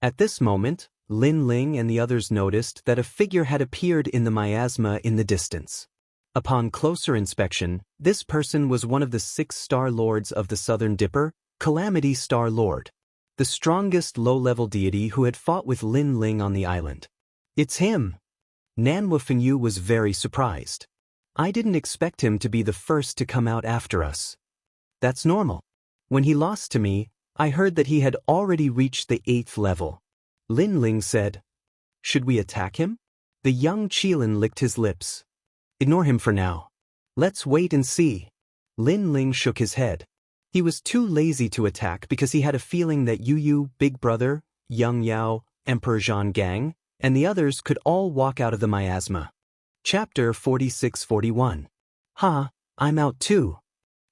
At this moment, Lin Ling and the others noticed that a figure had appeared in the miasma in the distance. Upon closer inspection, this person was one of the 6 Star Lords of the Southern Dipper, Calamity Star Lord, the strongest low-level deity who had fought with Lin Ling on the island. It's him. Nan Wufengyu was very surprised. I didn't expect him to be the first to come out after us. That's normal. When he lost to me, I heard that he had already reached the 8th level. Lin Ling said, should we attack him? The young Qilin licked his lips. Ignore him for now. Let's wait and see. Lin Ling shook his head. He was too lazy to attack because he had a feeling that Yu, Big Brother, Young Yao, Emperor Zhang Gang, and the others could all walk out of the miasma. Chapter 46-41. Ha, I'm out too.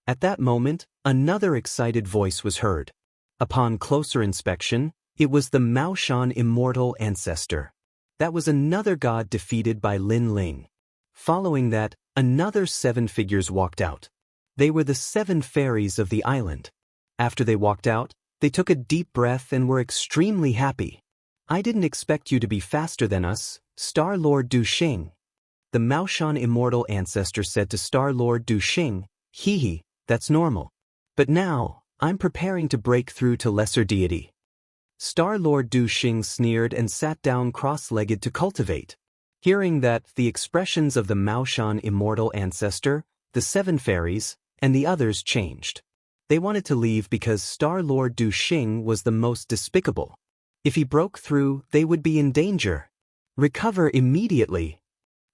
At that moment, another excited voice was heard. Upon closer inspection, it was the Maoshan immortal ancestor. That was another god defeated by Lin Ling. Following that, another 7 figures walked out. They were the 7 fairies of the island. After they walked out, they took a deep breath and were extremely happy. I didn't expect you to be faster than us, Star Lord Du Xing. The Maoshan immortal ancestor said to Star Lord Du Xing, hee, that's normal. But now, I'm preparing to break through to lesser deity. Star Lord Du Xing sneered and sat down cross-legged to cultivate. Hearing that, the expressions of the Maoshan immortal ancestor, the 7 fairies, and the others changed. They wanted to leave because Star Lord Du Xing was the most despicable. If he broke through, they would be in danger. Recover immediately.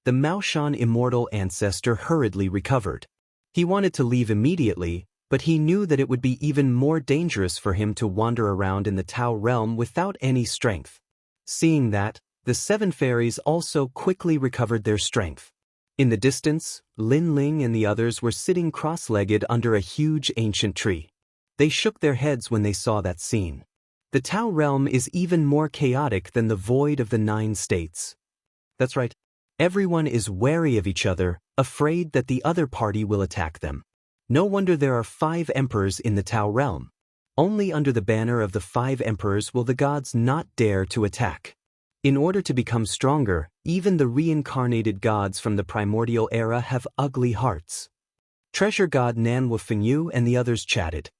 The Maoshan immortal ancestor hurriedly recovered. He wanted to leave immediately, but he knew that it would be even more dangerous for him to wander around in the Tao realm without any strength. Seeing that, the 7 fairies also quickly recovered their strength. In the distance, Lin Ling and the others were sitting cross-legged under a huge ancient tree. They shook their heads when they saw that scene. The Tao realm is even more chaotic than the void of the 9 states. That's right. Everyone is wary of each other, afraid that the other party will attack them. No wonder there are 5 emperors in the Tao realm. Only under the banner of the 5 emperors will the gods not dare to attack. In order to become stronger, even the reincarnated gods from the primordial era have ugly hearts. Treasure god Nanwu Fengyu and the others chatted.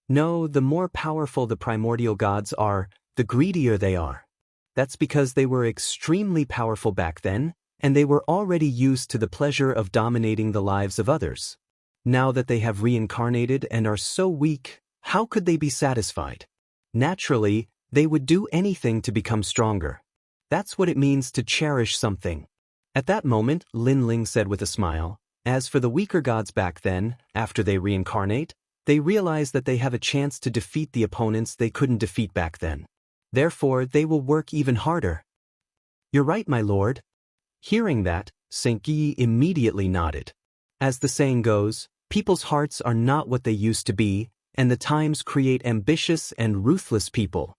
No, the more powerful the primordial gods are, the greedier they are. That's because they were extremely powerful back then, and they were already used to the pleasure of dominating the lives of others. Now that they have reincarnated and are so weak, how could they be satisfied? Naturally, they would do anything to become stronger. That's what it means to cherish something. At that moment, Lin Ling said with a smile, as for the weaker gods back then, after they reincarnate, they realize that they have a chance to defeat the opponents they couldn't defeat back then. Therefore, they will work even harder. You're right, my lord. Hearing that, Saint Yi immediately nodded. As the saying goes, people's hearts are not what they used to be, and the times create ambitious and ruthless people.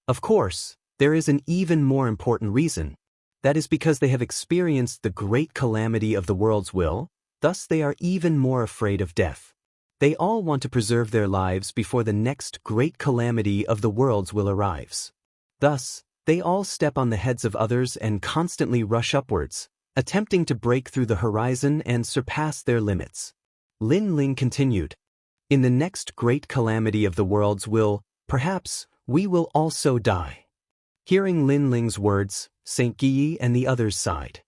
Of course, there is an even more important reason. That is because they have experienced the great calamity of the world's will, thus they are even more afraid of death. They all want to preserve their lives before the next great calamity of the world's will arrives. Thus, they all step on the heads of others and constantly rush upwards, attempting to break through the horizon and surpass their limits. Lin Ling continued. In the next great calamity of the world's will, perhaps, we will also die. Hearing Lin Ling's words, Saint Yi and the others sighed.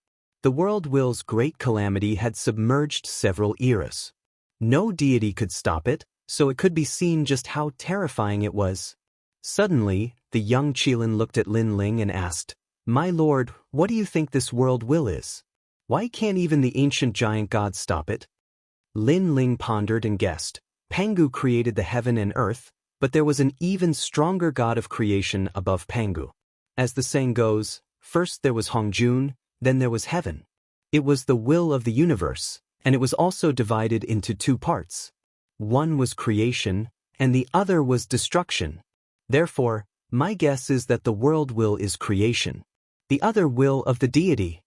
The world will's great calamity had submerged several eras. No deity could stop it, so it could be seen just how terrifying it was. Suddenly, the young Qilin looked at Lin Ling and asked, My lord, what do you think this world will is? Why can't even the ancient giant gods stop it? Lin Ling pondered and guessed. Pangu created the heaven and earth, but there was an even stronger god of creation above Pangu. As the saying goes, first there was Hongjun, then there was heaven. It was the will of the universe, and it was also divided into 2 parts. One was creation, and the other was destruction. Therefore, my guess is that the world will is creation. The other will of the deity.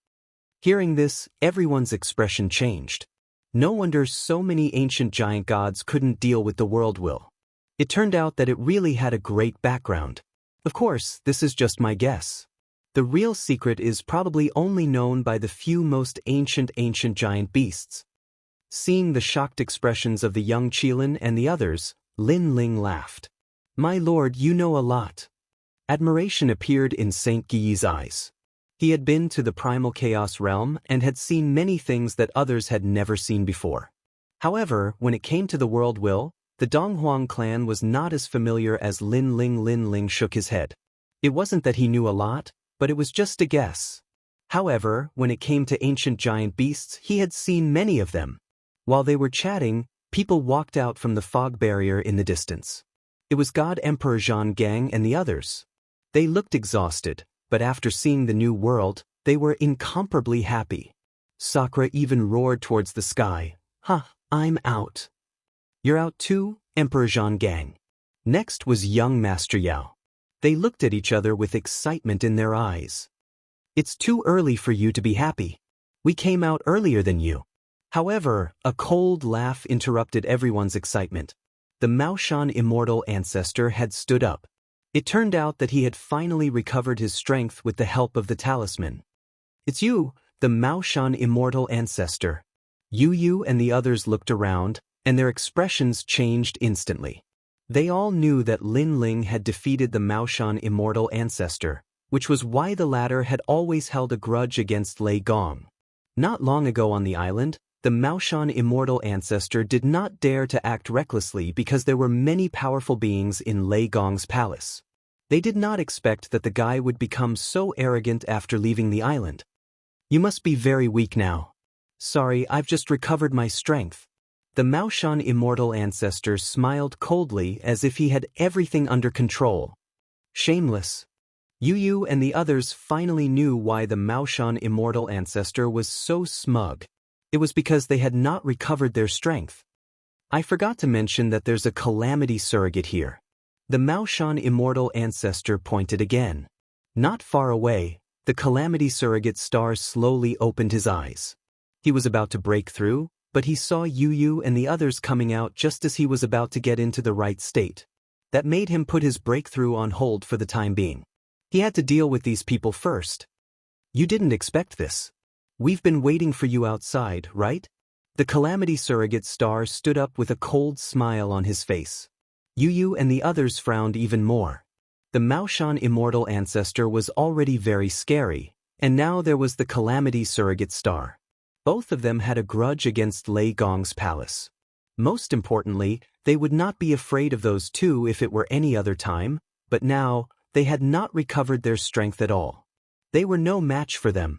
Hearing this, everyone's expression changed. No wonder so many ancient giant gods couldn't deal with the world will. It turned out that it really had a great background. Of course, this is just my guess. The real secret is probably only known by the few most ancient giant beasts. Seeing the shocked expressions of the young Qilin and the others, Lin Ling laughed. My lord, you know a lot. Admiration appeared in Saint Yi's eyes. He had been to the primal chaos realm and had seen many things that others had never seen before. However, when it came to the world will, the Donghuang clan was not as familiar as Lin Ling. Lin Ling shook his head. It wasn't that he knew a lot, but it was just a guess. However, when it came to ancient giant beasts, he had seen many of them. While they were chatting, People walked out from the fog barrier in the distance. It was God Emperor Zhang Gang and the others. They looked exhausted, but after seeing the new world, they were incomparably happy. Sakura even roared towards the sky. I'm out. You're out too, Emperor Zhang Gang. Next was young Master Yao. They looked at each other with excitement in their eyes. It's too early for you to be happy. We came out earlier than you. However, a cold laugh interrupted everyone's excitement. The Maoshan immortal ancestor had stood up. It turned out that he had finally recovered his strength with the help of the talisman. It's you, the Maoshan immortal ancestor. Yu and the others looked around, and their expressions changed instantly. They all knew that Lin Ling had defeated the Maoshan immortal ancestor, which was why the latter had always held a grudge against Lei Gong. Not long ago on the island, the Maoshan immortal ancestor did not dare to act recklessly because there were many powerful beings in Lei Gong's palace. They did not expect that the guy would become so arrogant after leaving the island. You must be very weak now. Sorry, I've just recovered my strength. The Maoshan immortal ancestor smiled coldly as if he had everything under control. Shameless. Yu and the others finally knew why the Maoshan immortal ancestor was so smug. It was because they had not recovered their strength. I forgot to mention that there's a calamity surrogate here. The Maoshan immortal ancestor pointed again. Not far away, the calamity surrogate star slowly opened his eyes. He was about to break through, but he saw Yu and the others coming out just as he was about to get into the right state. That made him put his breakthrough on hold for the time being. He had to deal with these people first. You didn't expect this. We've been waiting for you outside, right? The calamity surrogate star stood up with a cold smile on his face. Yu and the others frowned even more. The Maoshan immortal ancestor was already very scary, and now there was the calamity surrogate star. Both of them had a grudge against Lei Gong's palace. Most importantly, they would not be afraid of those two if it were any other time, but now, they had not recovered their strength at all. They were no match for them.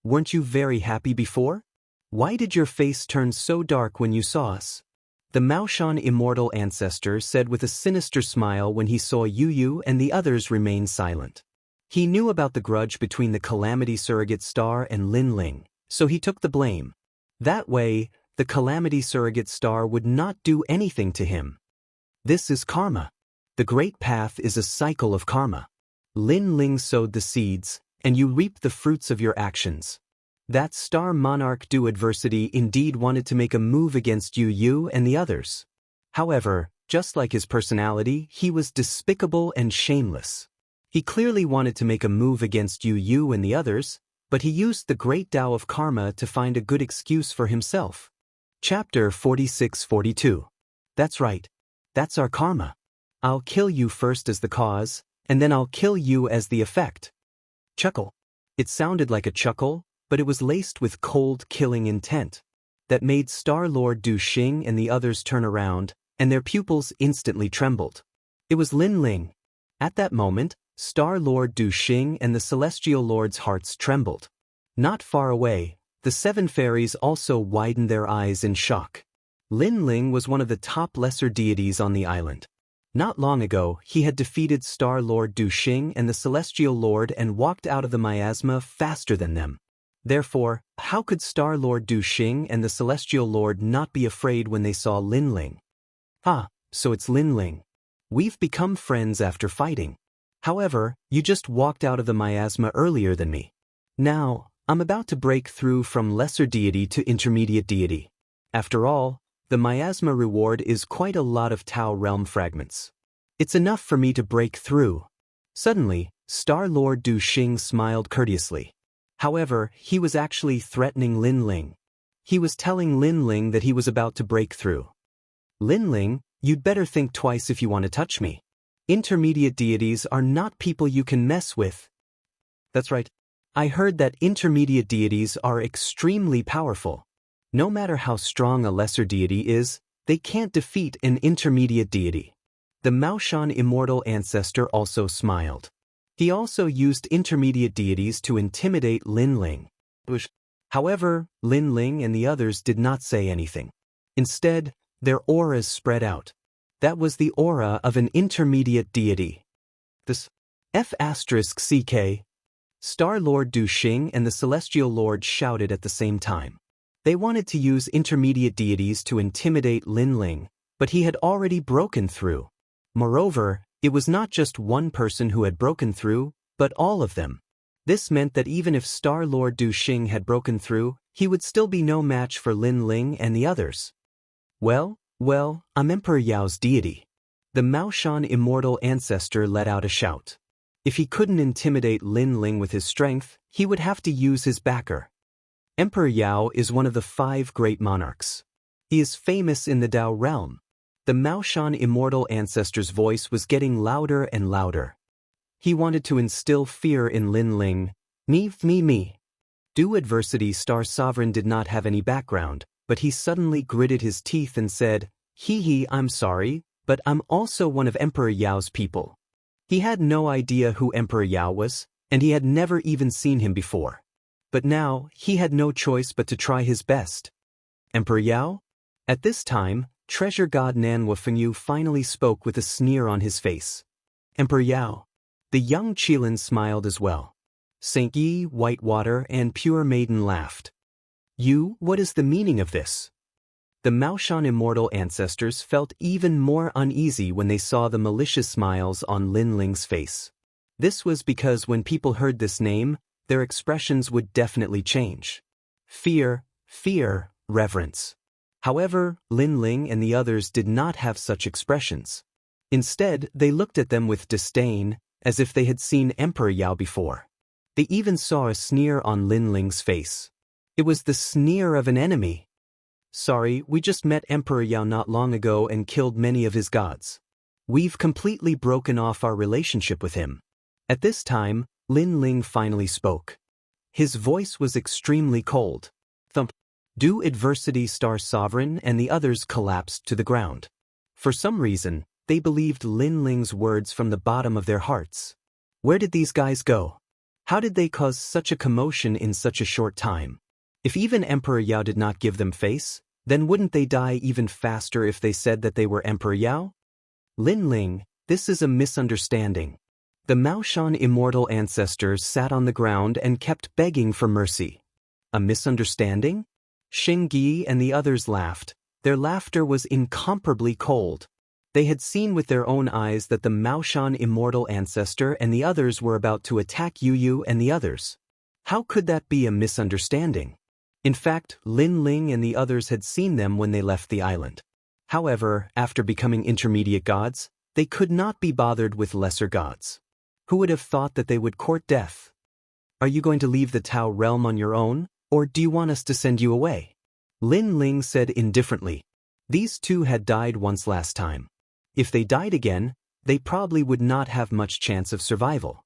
Weren't you very happy before? Why did your face turn so dark when you saw us? The Maoshan immortal ancestor said with a sinister smile when he saw Yu and the others remain silent. He knew about the grudge between the calamity surrogate star and Lin Ling, so he took the blame. That way, the calamity surrogate star would not do anything to him. This is karma. The great path is a cycle of karma. Lin Ling sowed the seeds, and you reap the fruits of your actions. That star monarch due adversity indeed wanted to make a move against Yu and the others. However, just like his personality, he was despicable and shameless. He clearly wanted to make a move against Yu and the others, but he used the great Tao of karma to find a good excuse for himself. Chapter 46-42. That's right. That's our karma. I'll kill you first as the cause, and then I'll kill you as the effect. Chuckle. It sounded like a chuckle, but it was laced with cold, killing intent. That made Star-Lord Du Xing and the others turn around, and their pupils instantly trembled. It was Lin Ling. At that moment, Star-Lord Du Xing and the Celestial Lord's hearts trembled. Not far away, the seven fairies also widened their eyes in shock. Lin Ling was one of the top lesser deities on the island. Not long ago, he had defeated Star-Lord Du Xing and the Celestial Lord and walked out of the miasma faster than them. Therefore, how could Star-Lord Du Xing and the Celestial Lord not be afraid when they saw Lin Ling? So it's Lin Ling. We've become friends after fighting. However, you just walked out of the miasma earlier than me. Now, I'm about to break through from lesser deity to intermediate deity. After all, the miasma reward is quite a lot of Tao realm fragments. It's enough for me to break through. Suddenly, Star-Lord Du Xing smiled courteously. However, he was actually threatening Lin Ling. He was telling Lin Ling that he was about to break through. Lin Ling, you'd better think twice if you want to touch me. Intermediate deities are not people you can mess with. That's right. I heard that intermediate deities are extremely powerful. No matter how strong a lesser deity is, they can't defeat an intermediate deity. The Maoshan immortal ancestor also smiled. He also used intermediate deities to intimidate Lin Ling. However, Lin Ling and the others did not say anything. Instead, Their auras spread out. That was the aura of an intermediate deity. This F***CK. Star-Lord Du Xing and the Celestial Lord shouted at the same time. They wanted to use intermediate deities to intimidate Lin Ling, but he had already broken through. Moreover, it was not just one person who had broken through, but all of them. This meant that even if Star-Lord Du Xing had broken through, he would still be no match for Lin Ling and the others. Well, I'm Emperor Yao's deity. The Maoshan immortal ancestor let out a shout. If he couldn't intimidate Lin Ling with his strength, he would have to use his backer. Emperor Yao is one of the 5 great monarchs. He is famous in the Dao realm. The Maoshan immortal ancestor's voice was getting louder and louder. He wanted to instill fear in Lin Ling. Me. Du Adversity Star Sovereign did not have any background, but he suddenly gritted his teeth and said, I'm sorry, but I'm also one of Emperor Yao's people. He had no idea who Emperor Yao was, and he had never even seen him before. But now, he had no choice but to try his best. Emperor Yao? At this time, Treasure God Nanhua Fengyu finally spoke with a sneer on his face. Emperor Yao. The young Qilin smiled as well. Saint Yi, Whitewater, and Pure Maiden laughed. What is the meaning of this? The Maoshan immortal ancestors felt even more uneasy when they saw the malicious smiles on Lin Ling's face. This was because when people heard this name, their expressions would definitely change. Fear, reverence. However, Lin Ling and the others did not have such expressions. Instead, they looked at them with disdain, as if they had seen Emperor Yao before. They even saw a sneer on Lin Ling's face. It was the sneer of an enemy. Sorry, we just met Emperor Yao not long ago and killed many of his gods. We've completely broken off our relationship with him. At this time, Lin Ling finally spoke. His voice was extremely cold. Thump. Du Adversity Star Sovereign and the others collapsed to the ground. For some reason, they believed Lin Ling's words from the bottom of their hearts. Where did these guys go? How did they cause such a commotion in such a short time? If even Emperor Yao did not give them face, then wouldn't they die even faster if they said that they were Emperor Yao? Lin Ling, this is a misunderstanding. The Maoshan immortal ancestors sat on the ground and kept begging for mercy. A misunderstanding? Xing Yi and the others laughed. Their laughter was incomparably cold. They had seen with their own eyes that the Maoshan immortal ancestor and the others were about to attack Yu and the others. How could that be a misunderstanding? In fact, Lin Ling and the others had seen them when they left the island. However, after becoming intermediate gods, they could not be bothered with lesser gods. Who would have thought that they would court death? Are you going to leave the Tao realm on your own, or do you want us to send you away? Lin Ling said indifferently. These two had died once last time. If they died again, they probably would not have much chance of survival.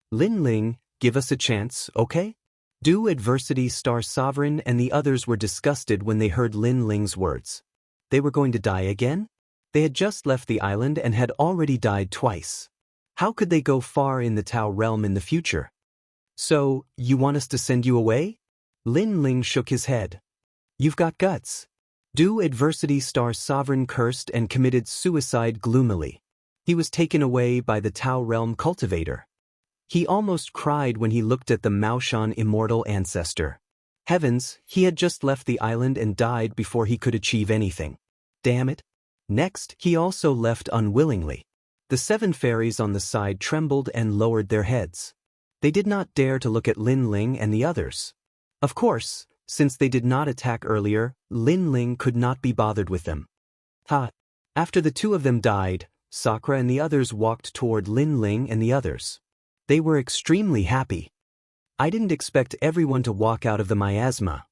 Lin Ling, give us a chance, okay? Du Adversity Star Sovereign and the others were disgusted when they heard Lin Ling's words. They were going to die again? They had just left the island and had already died twice. How could they go far in the Tao realm in the future? So, you want us to send you away? Lin Ling shook his head. You've got guts. Du Adversity Star Sovereign cursed and committed suicide gloomily. He was taken away by the Tao realm cultivator. He almost cried when he looked at the Maoshan immortal ancestor. Heavens, he had just left the island and died before he could achieve anything. Damn it. Next, he also left unwillingly. The 7 fairies on the side trembled and lowered their heads. They did not dare to look at Lin Ling and the others. Of course, since they did not attack earlier, Lin Ling could not be bothered with them. After the 2 of them died, Sakura and the others walked toward Lin Ling and the others. They were extremely happy. I didn't expect everyone to walk out of the miasma.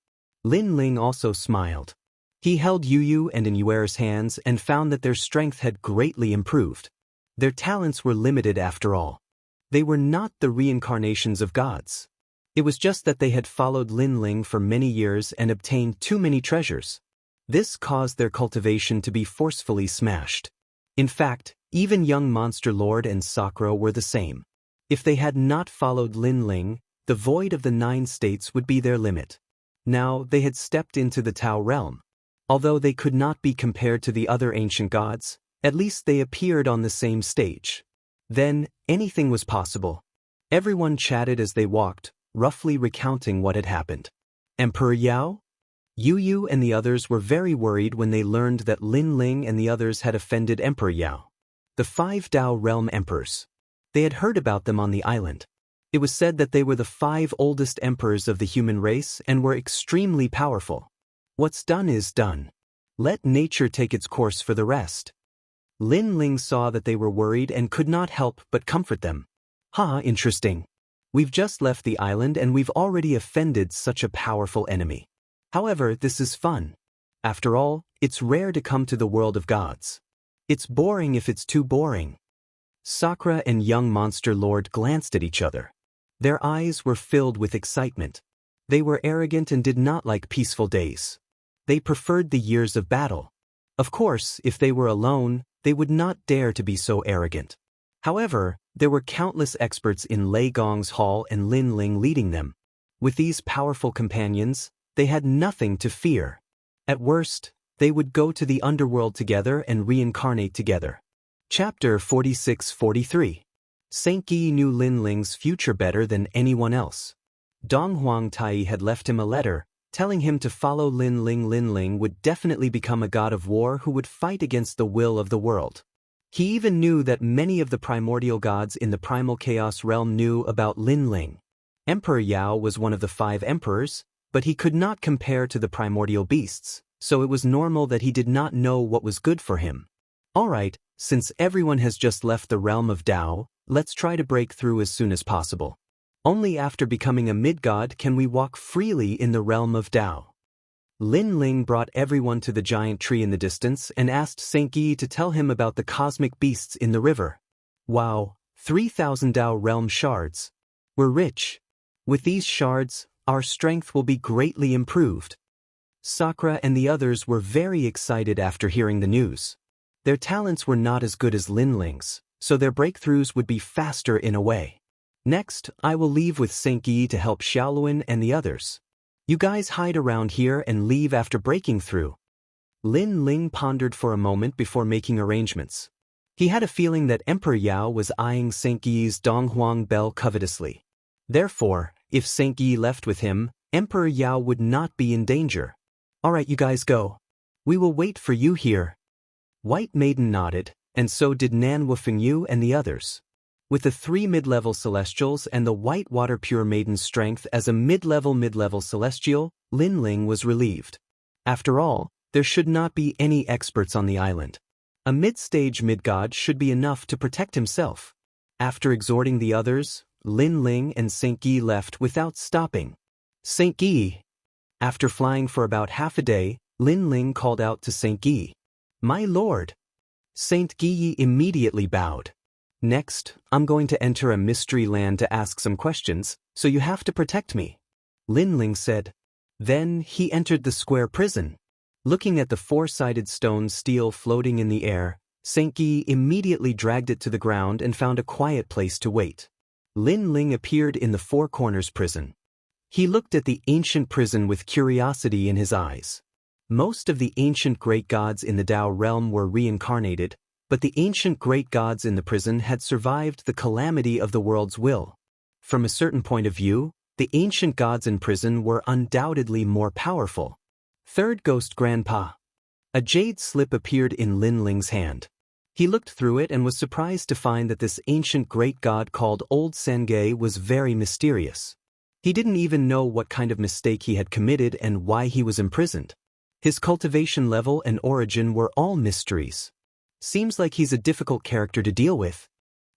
Lin Ling also smiled. He held Yu and Inuera's hands and found that their strength had greatly improved. Their talents were limited after all. They were not the reincarnations of gods. It was just that they had followed Lin Ling for many years and obtained too many treasures. This caused their cultivation to be forcefully smashed. In fact, even young Monster Lord and Sakura were the same. If they had not followed Lin Ling, the void of the 9 states would be their limit. Now they had stepped into the Tao realm. Although they could not be compared to the other ancient gods, at least they appeared on the same stage. Then, anything was possible. Everyone chatted as they walked, roughly recounting what had happened. Emperor Yao? Yu Yu and the others were very worried when they learned that Lin Ling and the others had offended Emperor Yao. The 5 Dao Realm Emperors. They had heard about them on the island. It was said that they were the 5 oldest emperors of the human race and were extremely powerful. What's done is done. Let nature take its course for the rest. Lin Ling saw that they were worried and could not help but comfort them. Interesting. We've just left the island and we've already offended such a powerful enemy. However, this is fun. After all, it's rare to come to the world of gods. It's boring if it's too boring. Sakura and young Monster Lord glanced at each other. Their eyes were filled with excitement. They were arrogant and did not like peaceful days. They preferred the years of battle. Of course, if they were alone, they would not dare to be so arrogant. However, there were countless experts in Lei Gong's hall and Lin Ling leading them. With these powerful companions, they had nothing to fear. At worst, they would go to the underworld together and reincarnate together. Chapter 46-43. Saint Yi knew Lin Ling's future better than anyone else. Dong Huang Tai had left him a letter, telling him to follow Lin Ling. Lin Ling would definitely become a god of war who would fight against the will of the world. He even knew that many of the primordial gods in the primal chaos realm knew about Lin Ling. Emperor Yao was one of the 5 emperors, but he could not compare to the primordial beasts, so it was normal that he did not know what was good for him. Alright, since everyone has just left the realm of Dao, let's try to break through as soon as possible. Only after becoming a mid-god can we walk freely in the realm of Dao. Lin Ling brought everyone to the giant tree in the distance and asked Saint Yi to tell him about the cosmic beasts in the river. Wow, 3,000 Dao realm shards. We're rich. With these shards, our strength will be greatly improved. Sakura and the others were very excited after hearing the news. Their talents were not as good as Lin Ling's, so their breakthroughs would be faster in a way. Next, I will leave with Saint Yi to help Xiaoluan and the others. You guys hide around here and leave after breaking through. Lin Ling pondered for a moment before making arrangements. He had a feeling that Emperor Yao was eyeing Saint Yi's Donghuang bell covetously. Therefore, if Saint Yi left with him, Emperor Yao would not be in danger. Alright, you guys go. We will wait for you here. White Maiden nodded, and so did Nan Wufengyu and the others. With the 3 mid-level celestials and the White Water Pure Maiden's strength as a mid-level celestial, Lin Ling was relieved. After all, there should not be any experts on the island. A mid-stage mid-god should be enough to protect himself. After exhorting the others, Lin Ling and Saint Yi left without stopping. Saint Yi. After flying for about half a day, Lin Ling called out to Saint Yi. My lord. Saint Yi immediately bowed. Next, I'm going to enter a mystery land to ask some questions, so you have to protect me. Lin Ling said. Then he entered the square prison. Looking at the 4-sided stone steel floating in the air, Saint Yi immediately dragged it to the ground and found a quiet place to wait. Lin Ling appeared in the 4 corners prison. He looked at the ancient prison with curiosity in his eyes. Most of the ancient great gods in the Dao realm were reincarnated, but the ancient great gods in the prison had survived the calamity of the world's will. From a certain point of view, the ancient gods in prison were undoubtedly more powerful. Third Ghost Grandpa. A jade slip appeared in Lin Ling's hand. He looked through it and was surprised to find that this ancient great god called Old Sangay was very mysterious. He didn't even know what kind of mistake he had committed and why he was imprisoned. His cultivation level and origin were all mysteries. Seems like he's a difficult character to deal with.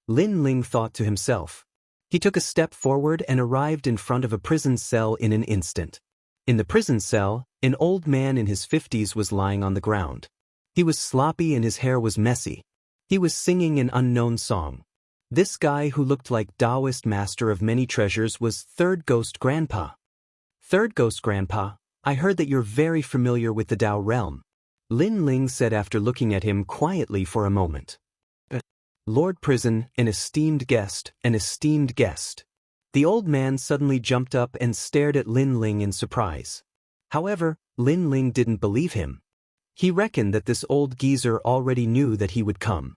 Lin Ling thought to himself. He took a step forward and arrived in front of a prison cell in an instant. In the prison cell, an old man in his 50s was lying on the ground. He was sloppy and his hair was messy. He was singing an unknown song. This guy who looked like Taoist master of many treasures was Third Ghost Grandpa. Third Ghost Grandpa, I heard that you're very familiar with the Dao realm. Lin Ling said after looking at him quietly for a moment. Lord Prison, an esteemed guest, an esteemed guest. The old man suddenly jumped up and stared at Lin Ling in surprise. However, Lin Ling didn't believe him. He reckoned that this old geezer already knew that he would come.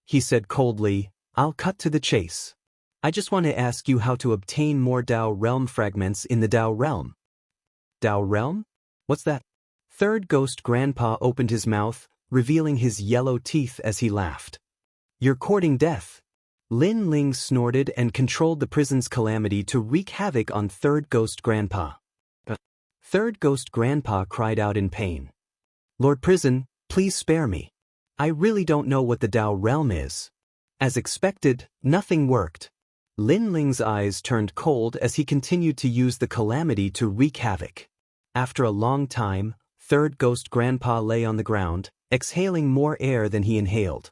He said coldly, "I'll cut to the chase. I just want to ask you how to obtain more Dao realm fragments in the Dao realm." Dao realm? What's that? Third Ghost Grandpa opened his mouth, revealing his yellow teeth as he laughed. "You're courting death." Lin Ling snorted and controlled the prison's calamity to wreak havoc on Third Ghost Grandpa. Third Ghost Grandpa cried out in pain. "Lord Prison, please spare me. I really don't know what the Dao realm is." As expected, nothing worked. Lin Ling's eyes turned cold as he continued to use the calamity to wreak havoc. After a long time, Third Ghost Grandpa lay on the ground, exhaling more air than he inhaled.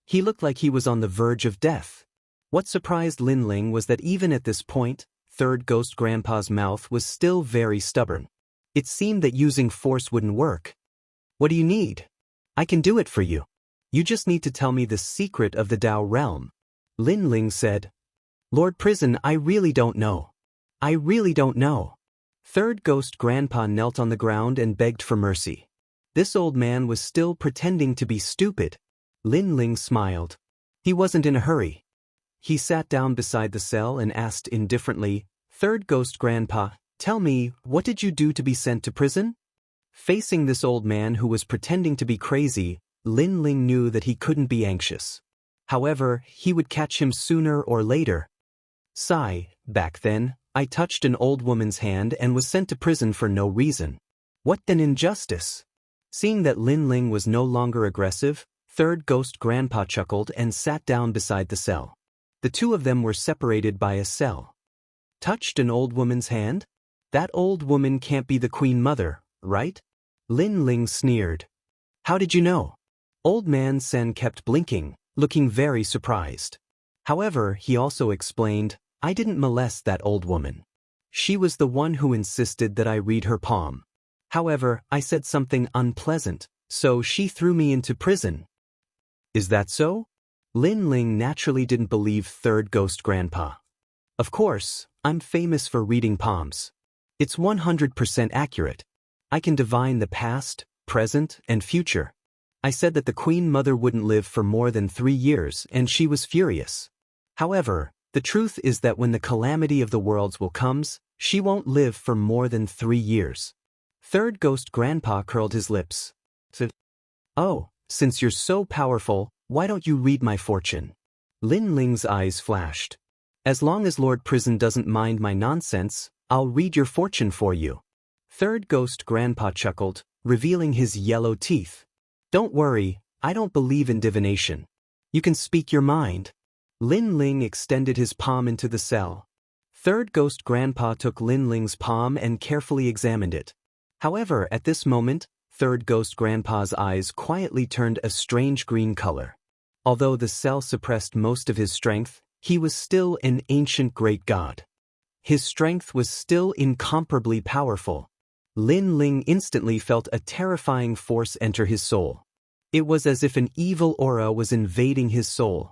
He looked like he was on the verge of death. What surprised Lin Ling was that even at this point, Third Ghost Grandpa's mouth was still very stubborn. It seemed that using force wouldn't work. "What do you need? I can do it for you. You just need to tell me the secret of the Dao realm," Lin Ling said. "Lord Prison, I really don't know. I really don't know." Third Ghost Grandpa knelt on the ground and begged for mercy. This old man was still pretending to be stupid. Lin Ling smiled. He wasn't in a hurry. He sat down beside the cell and asked indifferently, "Third Ghost Grandpa, tell me, what did you do to be sent to prison?" Facing this old man who was pretending to be crazy, Lin Ling knew that he couldn't be anxious. However, he would catch him sooner or later. Sigh, back then, I touched an old woman's hand and was sent to prison for no reason. What an injustice! Seeing that Lin Ling was no longer aggressive, Third Ghost Grandpa chuckled and sat down beside the cell. The two of them were separated by a cell. Touched an old woman's hand? That old woman can't be the Queen Mother, right? Lin Ling sneered. "How did you know?" Old man Sen kept blinking, looking very surprised. However, he also explained, "I didn't molest that old woman. She was the one who insisted that I read her palm. However, I said something unpleasant, so she threw me into prison." "Is that so?" Lin Ling naturally didn't believe Third Ghost Grandpa. "Of course, I'm famous for reading palms. It's 100% accurate. I can divine the past, present, and future. I said that the Queen Mother wouldn't live for more than 3 years, and she was furious. However, the truth is that when the calamity of the worlds will comes, she won't live for more than 3 years. Third Ghost Grandpa curled his lips. Said, "Oh, since you're so powerful, why don't you read my fortune?" Lin Ling's eyes flashed. "As long as Lord Prison doesn't mind my nonsense, I'll read your fortune for you." Third Ghost Grandpa chuckled, revealing his yellow teeth. "Don't worry, I don't believe in divination. You can speak your mind." Lin Ling extended his palm into the cell. Third Ghost Grandpa took Lin Ling's palm and carefully examined it. However, at this moment, Third Ghost Grandpa's eyes quietly turned a strange green color. Although the cell suppressed most of his strength, he was still an ancient great god. His strength was still incomparably powerful. Lin Ling instantly felt a terrifying force enter his soul. It was as if an evil aura was invading his soul.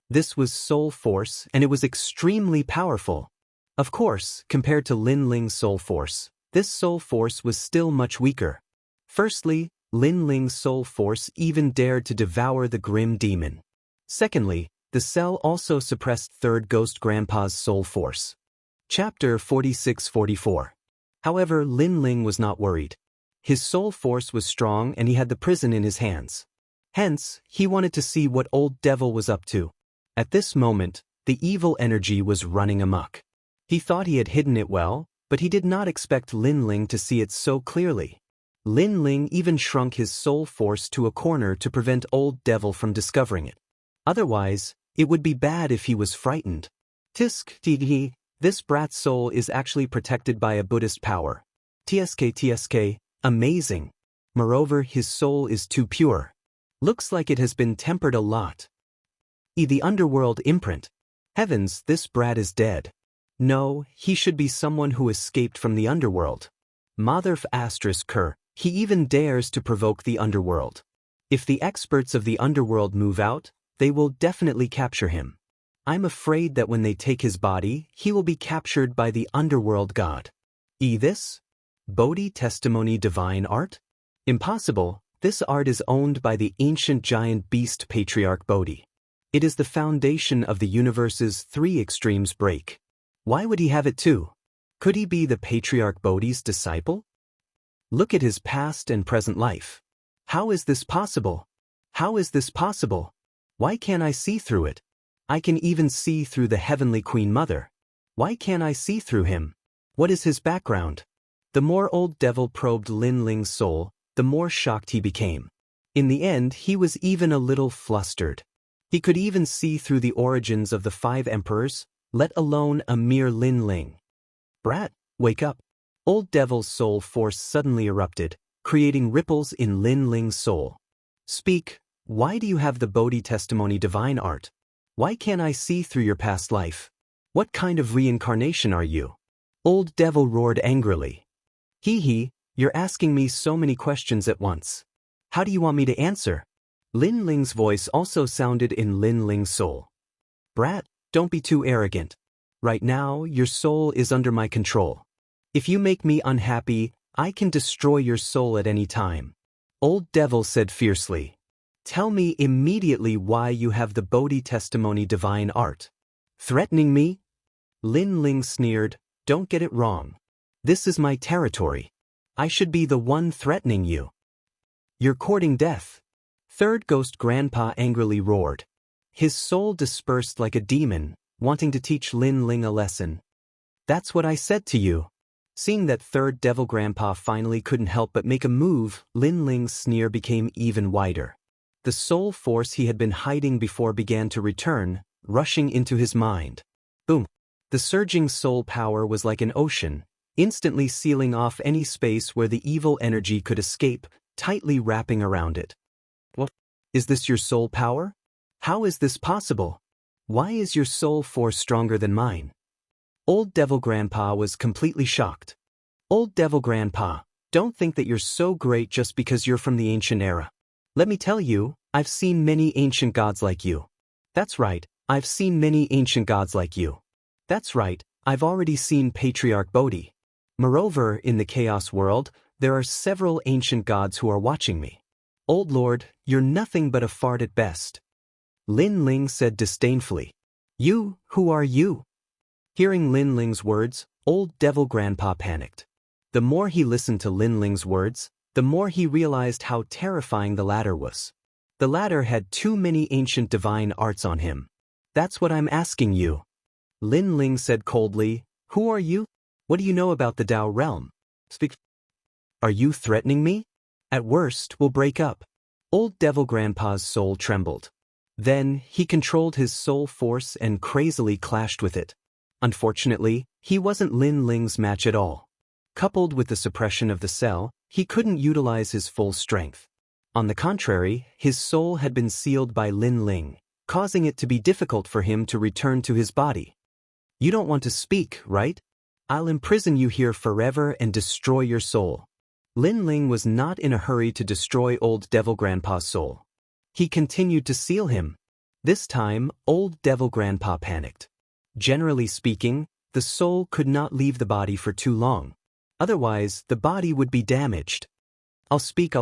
This was soul force, and it was extremely powerful. Of course, compared to Lin Ling's soul force, this soul force was still much weaker. Firstly, Lin Ling's soul force even dared to devour the grim demon. Secondly, the cell also suppressed Third Ghost Grandpa's soul force. Chapter 46-44. However, Lin Ling was not worried. His soul force was strong and he had the prison in his hands. Hence, he wanted to see what old devil was up to. At this moment, the evil energy was running amok. He thought he had hidden it well, but he did not expect Lin Ling to see it so clearly. Lin Ling even shrunk his soul force to a corner to prevent old devil from discovering it. Otherwise, it would be bad if he was frightened. Tisk, tsk, this brat's soul is actually protected by a Buddhist power. Tsk, amazing. Moreover, his soul is too pure. Looks like it has been tempered a lot. The underworld imprint. Heavens, this brat is dead. No, he should be someone who escaped from the underworld. Motherf ***, he even dares to provoke the underworld. If the experts of the underworld move out, they will definitely capture him. I'm afraid that when they take his body, he will be captured by the underworld god. This? Bodhi testimony divine art? Impossible, This art is owned by the ancient giant beast patriarch Bodhi. It is the foundation of the universe's three extremes break. Why would he have it too? Could he be the patriarch Bodhi's disciple? Look at his past and present life. How is this possible? How is this possible? Why can't I see through it? I can even see through the heavenly Queen Mother. Why can't I see through him? What is his background? The more old devil probed Lin Ling's soul, the more shocked he became. In the end, he was even a little flustered. He could even see through the origins of the 5 emperors, let alone a mere Lin Ling. Brat, wake up. Old devil's soul force suddenly erupted, creating ripples in Lin Ling's soul. Speak, why do you have the Bodhi testimony divine art? Why can't I see through your past life? What kind of reincarnation are you? Old devil roared angrily. Hee, you're asking me so many questions at once. How do you want me to answer? Lin Ling's voice also sounded in Lin Ling's soul. Brat, don't be too arrogant. Right now, your soul is under my control. If you make me unhappy, I can destroy your soul at any time. Old devil said fiercely. Tell me immediately why you have the Bodhi testimony divine art. Threatening me? Lin Ling sneered, don't get it wrong. This is my territory. I should be the one threatening you. You're courting death. Third Ghost Grandpa angrily roared. His soul dispersed like a demon, wanting to teach Lin Ling a lesson. That's what I said to you. Seeing that Third Devil Grandpa finally couldn't help but make a move, Lin Ling's sneer became even wider. The soul force he had been hiding before began to return, rushing into his mind. Boom! The surging soul power was like an ocean, instantly sealing off any space where the evil energy could escape, tightly wrapping around it. What? Is this your soul power? How is this possible? Why is your soul force stronger than mine? Old Devil Grandpa was completely shocked. Old Devil Grandpa, don't think that you're so great just because you're from the ancient era. Let me tell you, I've seen many ancient gods like you. That's right, I've seen many ancient gods like you. That's right, I've already seen Patriarch Bodhi. Moreover, in the Chaos world, there are several ancient gods who are watching me. Old Lord, you're nothing but a fart at best. Lin Ling said disdainfully. You, who are you? Hearing Lin Ling's words, Old Devil Grandpa panicked. The more he listened to Lin Ling's words, the more he realized how terrifying the latter was. The latter had too many ancient divine arts on him. That's what I'm asking you. Lin Ling said coldly, who are you? What do you know about the Tao realm? Speak. Are you threatening me? At worst, we'll break up. Old Devil Grandpa's soul trembled. Then, he controlled his soul force and crazily clashed with it. Unfortunately, he wasn't Lin Ling's match at all. Coupled with the suppression of the cell, he couldn't utilize his full strength. On the contrary, his soul had been sealed by Lin Ling, causing it to be difficult for him to return to his body. You don't want to speak, right? I'll imprison you here forever and destroy your soul. Lin Ling was not in a hurry to destroy Old Devil Grandpa's soul. He continued to seal him. This time, Old Devil Grandpa panicked. Generally speaking, the soul could not leave the body for too long. Otherwise, the body would be damaged. I'll speak.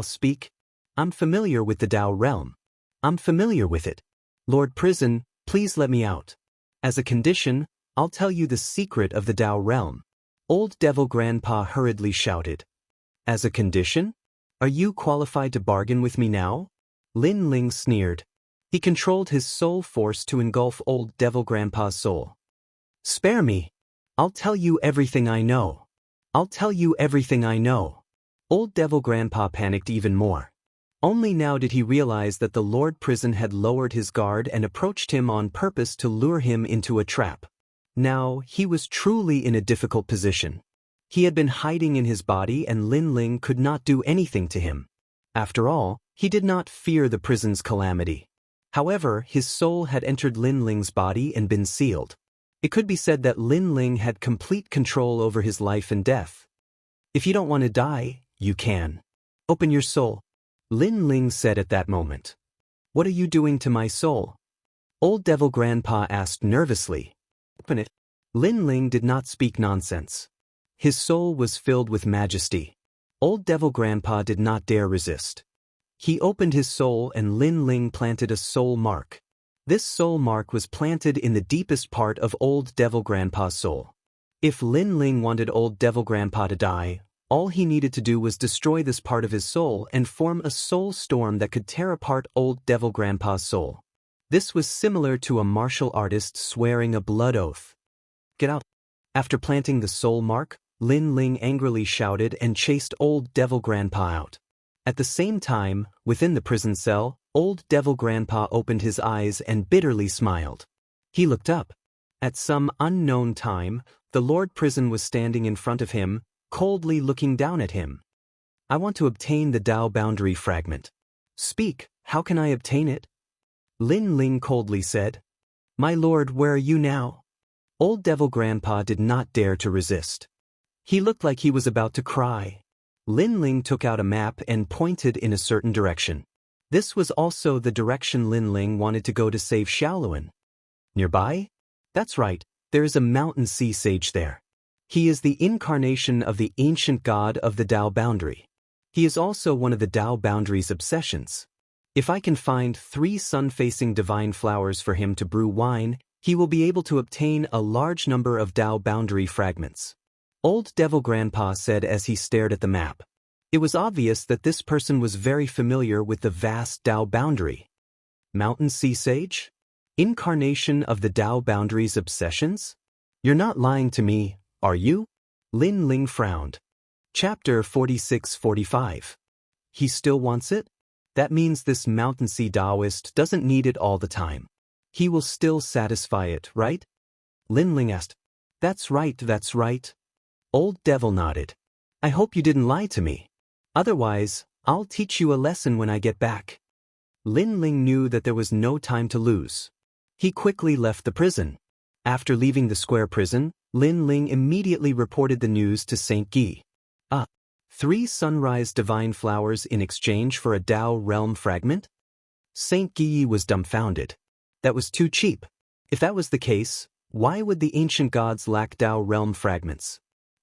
I'm familiar with the Tao realm. I'm familiar with it. Lord Prison, please let me out. As a condition, I'll tell you the secret of the Tao realm. Old Devil Grandpa hurriedly shouted. As a condition? Are you qualified to bargain with me now? Lin Ling sneered. He controlled his soul force to engulf Old Devil Grandpa's soul. Spare me. I'll tell you everything I know. I'll tell you everything I know. Old Devil Grandpa panicked even more. Only now did he realize that the Lord Prison had lowered his guard and approached him on purpose to lure him into a trap. Now, he was truly in a difficult position. He had been hiding in his body and Lin Ling could not do anything to him. After all, he did not fear the prison's calamity. However, his soul had entered Lin Ling's body and been sealed. It could be said that Lin Ling had complete control over his life and death. If you don't want to die, you can. Open your soul. Lin Ling said at that moment. What are you doing to my soul? Old Devil Grandpa asked nervously. Open it. Lin Ling did not speak nonsense. His soul was filled with majesty. Old Devil Grandpa did not dare resist. He opened his soul and Lin Ling planted a soul mark. This soul mark was planted in the deepest part of Old Devil Grandpa's soul. If Lin Ling wanted Old Devil Grandpa to die, all he needed to do was destroy this part of his soul and form a soul storm that could tear apart Old Devil Grandpa's soul. This was similar to a martial artist swearing a blood oath. Get out. After planting the soul mark, Lin Ling angrily shouted and chased Old Devil Grandpa out. At the same time, within the prison cell, Old Devil Grandpa opened his eyes and bitterly smiled. He looked up. At some unknown time, the Lord Prison was standing in front of him, coldly looking down at him. I want to obtain the Tao boundary fragment. Speak, how can I obtain it? Lin Ling coldly said. My lord, where are you now? Old Devil Grandpa did not dare to resist. He looked like he was about to cry. Lin Ling took out a map and pointed in a certain direction. This was also the direction Lin Ling wanted to go to save Xiaoluan. Nearby? That's right, there is a mountain sea sage there. He is the incarnation of the ancient god of the Tao boundary. He is also one of the Tao boundary's obsessions. If I can find 3 sun-facing divine flowers for him to brew wine, he will be able to obtain a large number of Tao boundary fragments. Old Devil Grandpa said as he stared at the map. It was obvious that this person was very familiar with the vast Tao boundary. Mountain Sea Sage? Incarnation of the Tao boundary's obsessions? You're not lying to me, are you? Lin Ling frowned. Chapter 46-45. He still wants it? That means this Mountain Sea Taoist doesn't need it all the time. He will still satisfy it, right? Lin Ling asked. That's right, that's right. Old Devil nodded. I hope you didn't lie to me. Otherwise, I'll teach you a lesson when I get back. Lin Ling knew that there was no time to lose. He quickly left the prison. After leaving the square prison, Lin Ling immediately reported the news to Saint Guy. 3 sunrise divine flowers in exchange for a Tao realm fragment? Saint Guy was dumbfounded. That was too cheap. If that was the case, why would the ancient gods lack Tao realm fragments?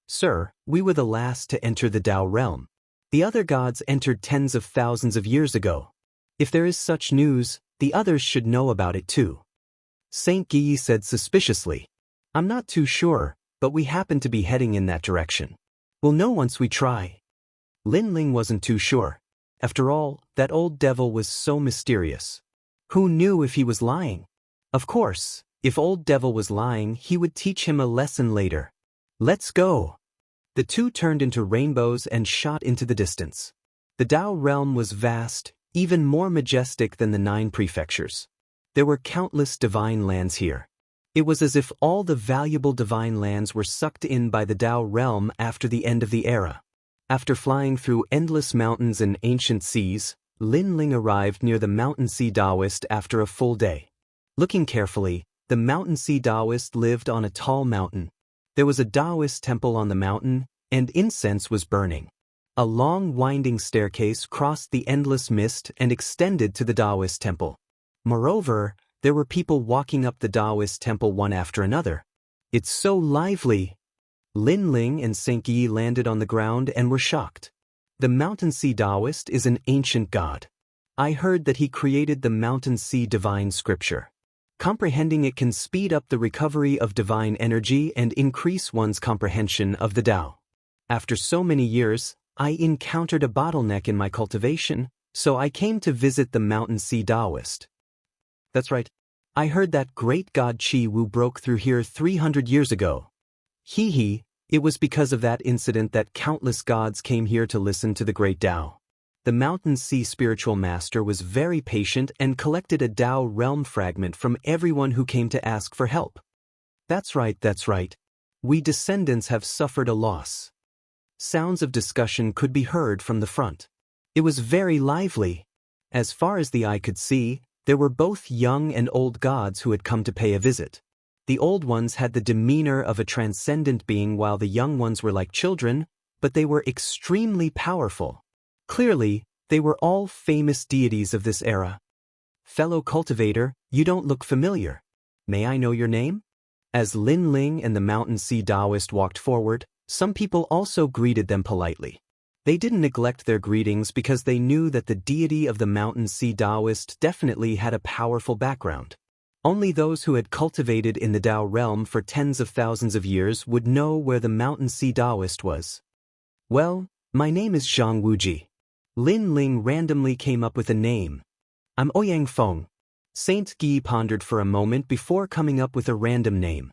Sir, we were the last to enter the Tao realm. The other gods entered tens of thousands of years ago. If there is such news, the others should know about it too. Saint Guy said suspiciously. I'm not too sure, but we happen to be heading in that direction. We'll know once we try. Lin Ling wasn't too sure. After all, that old devil was so mysterious. Who knew if he was lying? Of course, if old devil was lying, he would teach him a lesson later. Let's go. The two turned into rainbows and shot into the distance. The Tao realm was vast, even more majestic than the 9 prefectures. There were countless divine lands here. It was as if all the valuable divine lands were sucked in by the Tao realm after the end of the era. After flying through endless mountains and ancient seas, Lin Ling arrived near the Mountain Sea Taoist after a full day. Looking carefully, the Mountain Sea Taoist lived on a tall mountain. There was a Taoist temple on the mountain, and incense was burning. A long winding staircase crossed the endless mist and extended to the Taoist temple. Moreover, there were people walking up the Taoist temple one after another. It's so lively! Lin Ling and Saint Guy landed on the ground and were shocked. The Mountain Sea Taoist is an ancient god. I heard that he created the Mountain Sea divine scripture. Comprehending it can speed up the recovery of divine energy and increase one's comprehension of the Tao. After so many years, I encountered a bottleneck in my cultivation, so I came to visit the Mountain Sea Taoist. That's right. I heard that great god Chi Wu broke through here 300 years ago. It was because of that incident that countless gods came here to listen to the great Tao. The Mountain Sea spiritual master was very patient and collected a Tao realm fragment from everyone who came to ask for help. That's right, that's right. We descendants have suffered a loss. Sounds of discussion could be heard from the front. It was very lively. As far as the eye could see, there were both young and old gods who had come to pay a visit. The old ones had the demeanor of a transcendent being while the young ones were like children, but they were extremely powerful. Clearly, they were all famous deities of this era. Fellow cultivator, you don't look familiar. May I know your name? As Lin Ling and the Mountain Sea Taoist walked forward, some people also greeted them politely. They didn't neglect their greetings because they knew that the deity of the Mountain Sea Taoist definitely had a powerful background. Only those who had cultivated in the Tao realm for tens of thousands of years would know where the Mountain Sea Taoist was. Well, my name is Zhang Wuji. Lin Ling randomly came up with a name. I'm Ouyang Feng. Saint Guy pondered for a moment before coming up with a random name.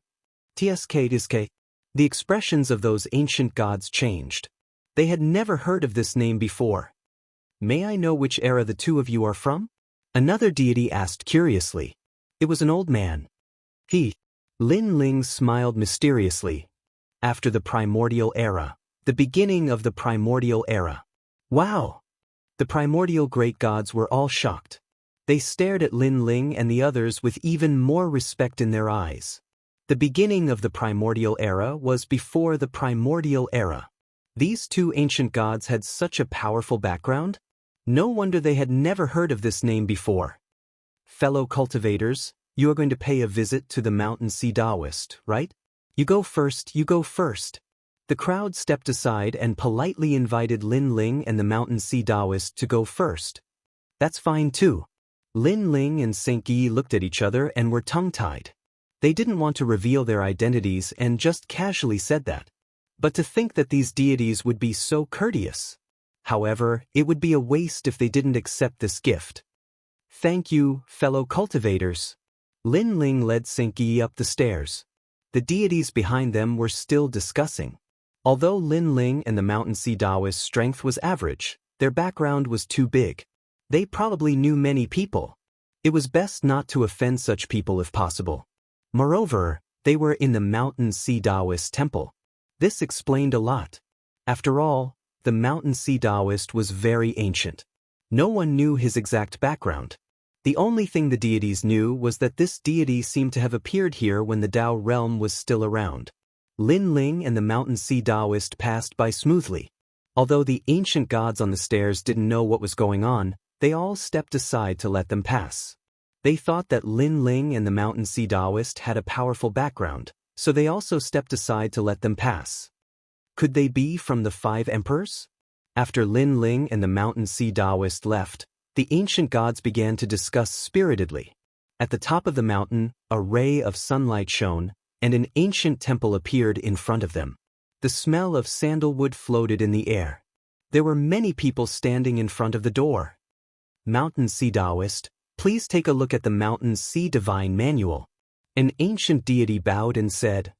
Tsk. The expressions of those ancient gods changed. They had never heard of this name before. May I know which era the two of you are from? Another deity asked curiously. It was an old man. Lin Ling smiled mysteriously. After the primordial era. The beginning of the primordial era. Wow! The primordial great gods were all shocked. They stared at Lin Ling and the others with even more respect in their eyes. The beginning of the primordial era was before the primordial era. These two ancient gods had such a powerful background. No wonder they had never heard of this name before. Fellow cultivators, you are going to pay a visit to the Mountain Sea Taoist, right? You go first. The crowd stepped aside and politely invited Lin Ling and the Mountain Sea Taoist to go first. That's fine too. Lin Ling and Saint Guy looked at each other and were tongue-tied. They didn't want to reveal their identities and just casually said that. But to think that these deities would be so courteous. However, it would be a waste if they didn't accept this gift. Thank you, fellow cultivators. Lin Ling led Saint Guy up the stairs. The deities behind them were still discussing. Although Lin Ling and the Mountain Sea Taoist's strength was average, their background was too big. They probably knew many people. It was best not to offend such people if possible. Moreover, they were in the Mountain Sea Taoist temple. This explained a lot. After all, the Mountain Sea Taoist was very ancient. No one knew his exact background. The only thing the deities knew was that this deity seemed to have appeared here when the Tao realm was still around. Lin Ling and the Mountain Sea Taoist passed by smoothly. Although the ancient gods on the stairs didn't know what was going on, they all stepped aside to let them pass. They thought that Lin Ling and the Mountain Sea Taoist had a powerful background, so they also stepped aside to let them pass. Could they be from the 5 emperors? After Lin Ling and the Mountain Sea Taoist left, the ancient gods began to discuss spiritedly. At the top of the mountain, a ray of sunlight shone, and an ancient temple appeared in front of them. The smell of sandalwood floated in the air. There were many people standing in front of the door. Mountain Sea Taoist, please take a look at the Mountain Sea Divine Manual. An ancient deity bowed and said,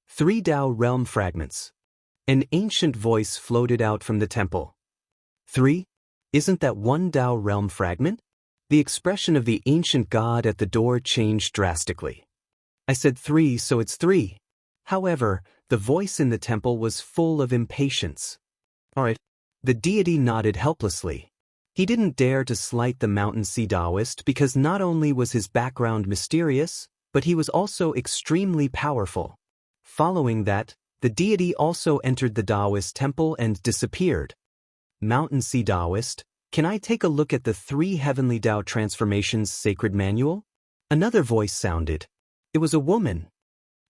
3 Tao realm fragments. An ancient voice floated out from the temple. 3? Isn't that 1 Tao realm fragment? The expression of the ancient god at the door changed drastically. I said 3, so it's 3. However, the voice in the temple was full of impatience. All right. The deity nodded helplessly. He didn't dare to slight the Mountain Sea Taoist because not only was his background mysterious, but he was also extremely powerful. Following that, the deity also entered the Taoist temple and disappeared. Mountain Sea Taoist, can I take a look at the 3 Heavenly Tao Transformations Sacred Manual? Another voice sounded. It was a woman.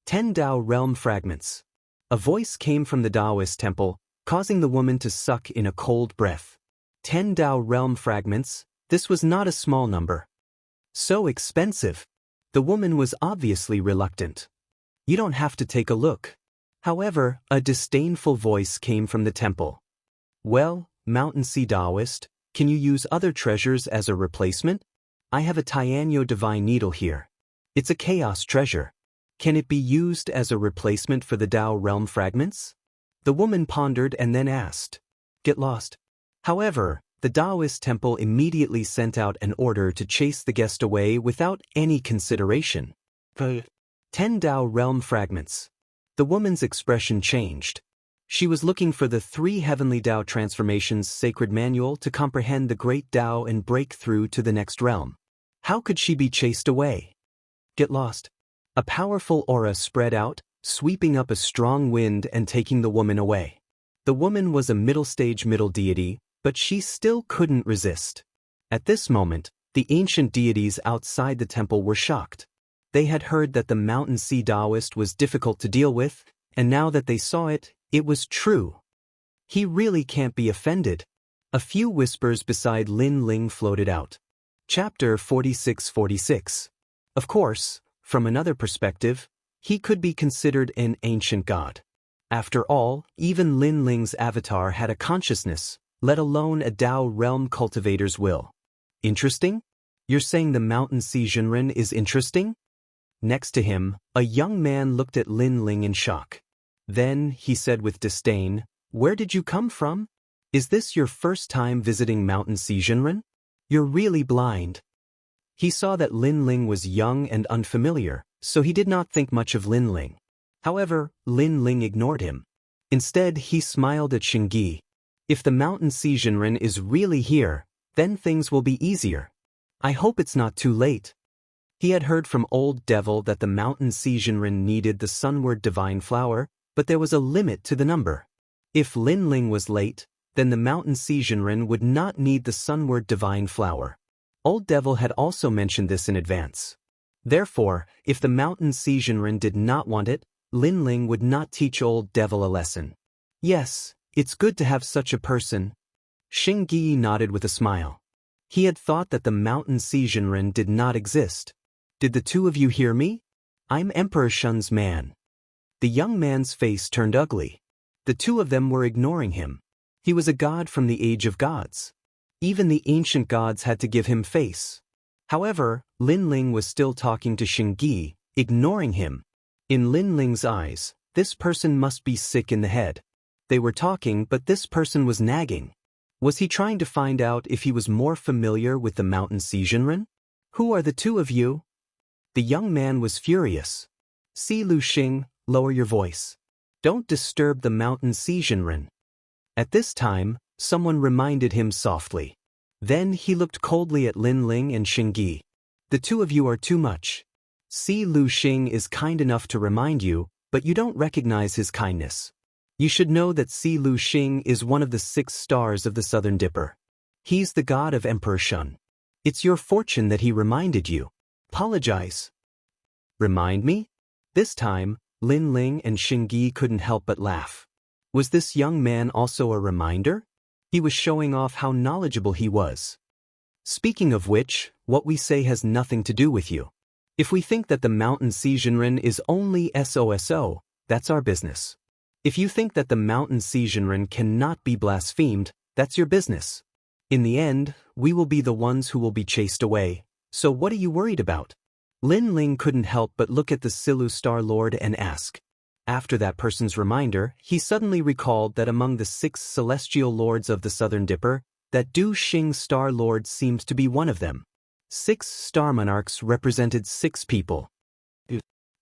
10 Tao realm fragments. A voice came from the Taoist temple, causing the woman to suck in a cold breath. 10 Tao realm fragments, this was not a small number. So expensive. The woman was obviously reluctant. You don't have to take a look. However, a disdainful voice came from the temple. Well, Mountain Sea Taoist, can you use other treasures as a replacement? I have a Tianyo divine needle here. It's a chaos treasure. Can it be used as a replacement for the Tao realm fragments? The woman pondered and then asked. Get lost. However, the Taoist temple immediately sent out an order to chase the guest away without any consideration. 10 Tao realm fragments. The woman's expression changed. She was looking for the 3 Heavenly Tao Transformations Sacred Manual to comprehend the great Tao and break through to the next realm. How could she be chased away? Get lost. A powerful aura spread out, sweeping up a strong wind and taking the woman away. The woman was a middle-stage middle deity, but she still couldn't resist. At this moment, the ancient deities outside the temple were shocked. They had heard that the Mountain Sea Taoist was difficult to deal with, and now that they saw it, it was true. He really can't be offended. A few whispers beside Lin Ling floated out. Chapter 46-46. Of course, from another perspective, he could be considered an ancient god. After all, even Lin Ling's avatar had a consciousness, let alone a Dao realm cultivator's will. Interesting? You're saying the mountain Xizhenren is interesting? Next to him, a young man looked at Lin Ling in shock. Then, he said with disdain, "Where did you come from? Is this your first time visiting Mountain Xizhenren? You're really blind." He saw that Lin Ling was young and unfamiliar, so he did not think much of Lin Ling. However, Lin Ling ignored him. Instead, he smiled at Xingyi. If the Mountain Xizhenren is really here, then things will be easier. I hope it's not too late. He had heard from Old Devil that the Mountain Xizhenren needed the sunward divine flower, but there was a limit to the number. If Lin Ling was late, then the Mountain Xizhenren would not need the sunward divine flower. Old Devil had also mentioned this in advance. Therefore, if the Mountain Xizhenren did not want it, Lin Ling would not teach Old Devil a lesson. Yes, it's good to have such a person. Xingyi nodded with a smile. He had thought that the Mountain Xizhenren did not exist. Did the two of you hear me? I'm Emperor Shun's man. The young man's face turned ugly. The two of them were ignoring him. He was a god from the age of gods. Even the ancient gods had to give him face. However, Lin Ling was still talking to Xingyi, ignoring him. In Lin Ling's eyes, this person must be sick in the head. They were talking, but this person was nagging. Was he trying to find out if he was more familiar with the Mountain Xizhenren? Who are the two of you? The young man was furious. Si Lu Xing, lower your voice. Don't disturb the Mountain Xizhenren. At this time, someone reminded him softly. Then he looked coldly at Lin Ling and Xingyi. The two of you are too much. Si Lu Xing is kind enough to remind you, but you don't recognize his kindness. You should know that Si Lu Xing is one of the 6 stars of the Southern Dipper. He's the god of Emperor Shun. It's your fortune that he reminded you. Apologize. Remind me? This time, Lin Ling and Xingyi couldn't help but laugh. Was this young man also a reminder? He was showing off how knowledgeable he was. Speaking of which, what we say has nothing to do with you. If we think that the Mountain Xizhenren is only SOSO, that's our business. If you think that the Mountain Xizhenren cannot be blasphemed, that's your business. In the end, we will be the ones who will be chased away, so what are you worried about? Lin Ling couldn't help but look at the Silu Star Lord and ask. After that person's reminder, he suddenly recalled that among the 6 celestial lords of the Southern Dipper, that Du Xing Star Lord seemed to be one of them. 6 star monarchs represented 6 people.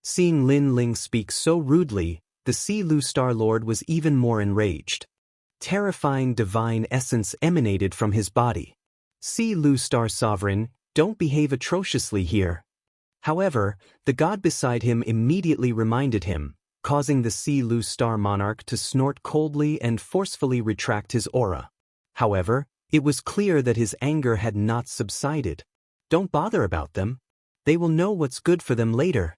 Seeing Lin Ling speak so rudely, the Si Lu Star Lord was even more enraged. Terrifying divine essence emanated from his body. Si Lu Star Sovereign, don't behave atrociously here. However, the god beside him immediately reminded him, causing the Si Lu Star Monarch to snort coldly and forcefully retract his aura. However, it was clear that his anger had not subsided. Don't bother about them. They will know what's good for them later.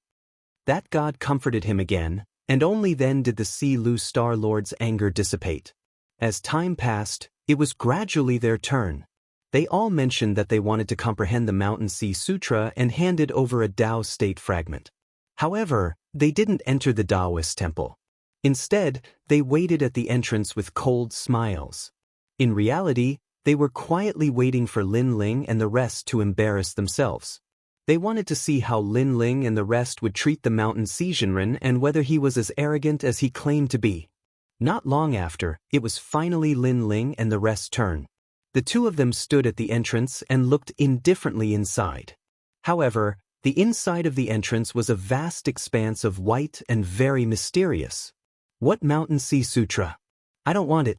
That god comforted him again, and only then did the Si Lu Star Lord's anger dissipate. As time passed, it was gradually their turn. They all mentioned that they wanted to comprehend the Mountain Sea Sutra and handed over a Tao state fragment. However, they didn't enter the Taoist temple. Instead, they waited at the entrance with cold smiles. In reality, they were quietly waiting for Lin Ling and the rest to embarrass themselves. They wanted to see how Lin Ling and the rest would treat the Mountain Xizhenren and whether he was as arrogant as he claimed to be. Not long after, it was finally Lin Ling and the rest's turn. The two of them stood at the entrance and looked indifferently inside. However, the inside of the entrance was a vast expanse of white and very mysterious. What Mountain Sea Sutra? I don't want it.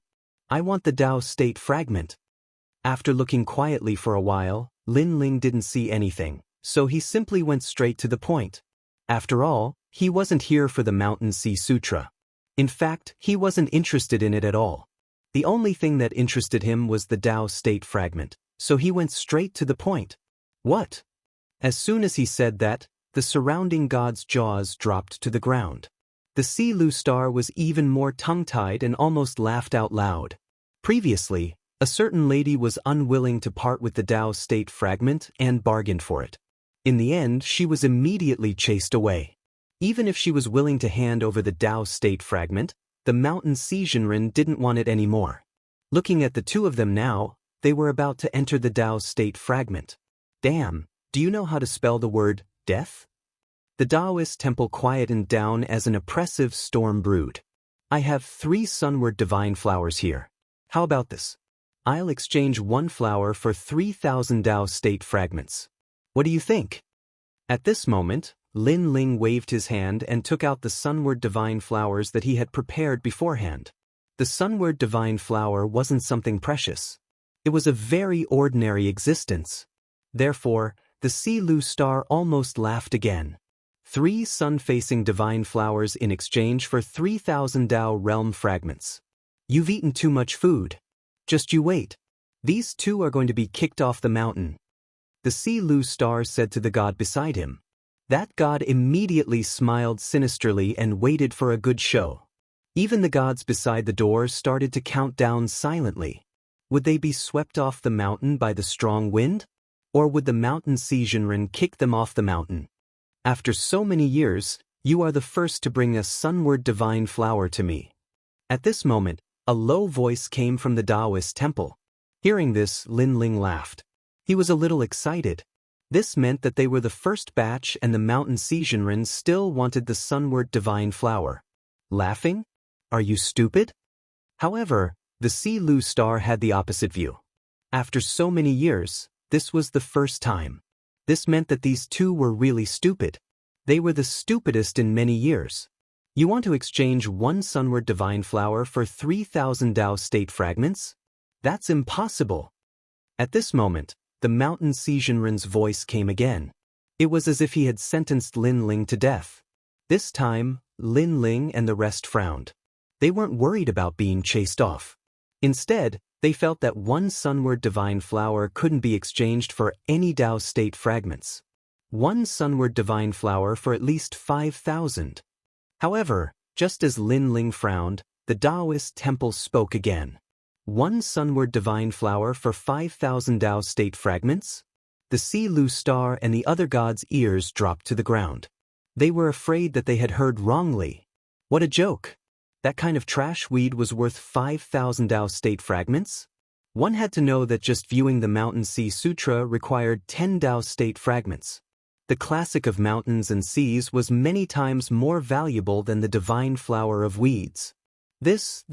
I want the Tao state fragment. After looking quietly for a while, Lin Ling didn't see anything, so he simply went straight to the point. After all, he wasn't here for the Mountain Sea Sutra. In fact, he wasn't interested in it at all. The only thing that interested him was the Tao state fragment, so he went straight to the point. What? As soon as he said that, the surrounding gods' jaws dropped to the ground. The Si Lu star was even more tongue-tied and almost laughed out loud. Previously, a certain lady was unwilling to part with the Tao state fragment and bargained for it. In the end, she was immediately chased away. Even if she was willing to hand over the Tao state fragment, the mountain Xizhenren didn't want it anymore. Looking at the two of them now, they were about to enter the Tao state fragment. Damn, do you know how to spell the word death? The Taoist temple quietened down as an oppressive storm brewed. I have 3 sunward divine flowers here. How about this? I'll exchange 1 flower for 3,000 Tao state fragments. What do you think? At this moment, Lin Ling waved his hand and took out the sunward divine flowers that he had prepared beforehand. The sunward divine flower wasn't something precious. It was a very ordinary existence. Therefore, the Si Lu star almost laughed again. 3 sun-facing divine flowers in exchange for 3,000 Tao realm fragments. You've eaten too much food. Just you wait. These 2 are going to be kicked off the mountain. The Si Lu star said to the god beside him. That god immediately smiled sinisterly and waited for a good show. Even the gods beside the door started to count down silently. Would they be swept off the mountain by the strong wind? Or would the mountain Xizhenren kick them off the mountain? After so many years, you are the first to bring a sunward divine flower to me. At this moment, a low voice came from the Taoist temple. Hearing this, Lin Ling laughed. He was a little excited. This meant that they were the first batch and the mountain Xizhenren still wanted the sunward divine flower. Laughing? Are you stupid? However, the Si Lu star had the opposite view. After so many years, this was the first time. This meant that these 2 were really stupid. They were the stupidest in many years. You want to exchange 1 sunward divine flower for 3,000 Tao state fragments? That's impossible. At this moment, the mountain Xizhenren's voice came again. It was as if he had sentenced Lin Ling to death. This time, Lin Ling and the rest frowned. They weren't worried about being chased off. Instead, they felt that 1 sunward divine flower couldn't be exchanged for any Tao state fragments. 1 sunward divine flower for at least 5,000. However, just as Lin Ling frowned, the Taoist temple spoke again. 1 sunward divine flower for 5,000 Tao state fragments? The Si Lu star and the other gods' ears dropped to the ground. They were afraid that they had heard wrongly. What a joke! That kind of trash weed was worth 5,000 Tao state fragments? One had to know that just viewing the Mountain Sea Sutra required 10 Tao state fragments. The classic of mountains and seas was many times more valuable than the divine flower of weeds. This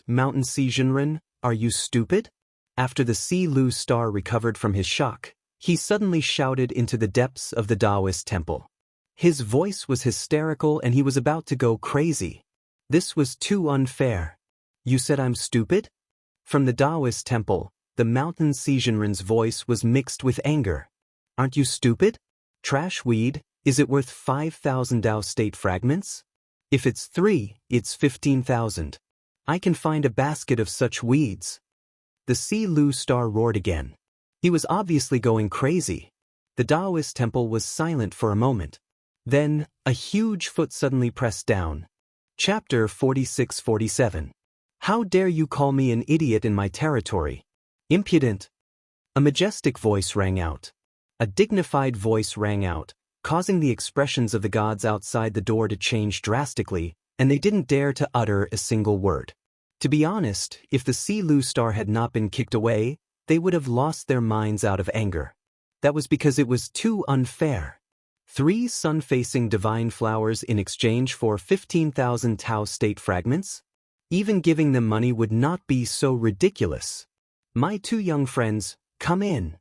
Mountain Xizhenren, are you stupid? After the Si Lu star recovered from his shock, he suddenly shouted into the depths of the Taoist temple. His voice was hysterical and he was about to go crazy. This was too unfair. You said I'm stupid? From the Taoist temple, the mountain Xizhenren's voice was mixed with anger. Aren't you stupid? Trash weed, is it worth 5,000 Tao state fragments? If it's 3, it's 15,000. I can find a basket of such weeds. The Si Lu star roared again. He was obviously going crazy. The Taoist temple was silent for a moment. Then, a huge foot suddenly pressed down. Chapter 46-47. How dare you call me an idiot in my territory? Impudent! A majestic voice rang out. A dignified voice rang out, causing the expressions of the gods outside the door to change drastically, and they didn't dare to utter a single word. To be honest, if the Si Lu star had not been kicked away, they would have lost their minds out of anger. That was because it was too unfair. 3 sun-facing divine flowers in exchange for 15,000 Tao state fragments? Even giving them money would not be so ridiculous. My 2 young friends, come in.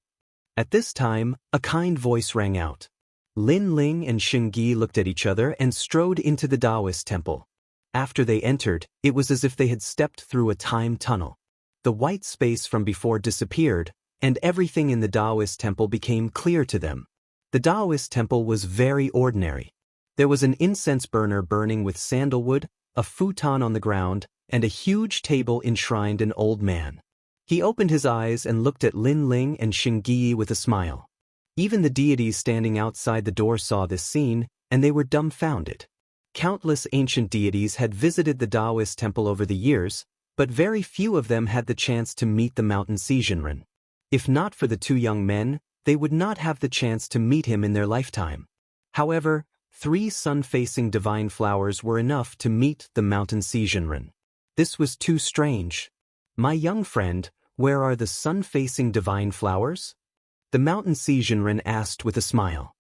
At this time, a kind voice rang out. Lin Ling and Xingyi looked at each other and strode into the Taoist temple. After they entered, it was as if they had stepped through a time tunnel. The white space from before disappeared, and everything in the Taoist temple became clear to them. The Taoist temple was very ordinary. There was an incense burner burning with sandalwood, a futon on the ground, and a huge table enshrined an old man. He opened his eyes and looked at Lin Ling and Xingyi with a smile. Even the deities standing outside the door saw this scene, and they were dumbfounded. Countless ancient deities had visited the Taoist temple over the years, but very few of them had the chance to meet the mountain Xizhenren. If not for the two young men, they would not have the chance to meet him in their lifetime. However, 3 sun-facing divine flowers were enough to meet the mountain Xizhenren. This was too strange. My young friend, where are the sun-facing divine flowers? The mountain Xizhenren asked with a smile.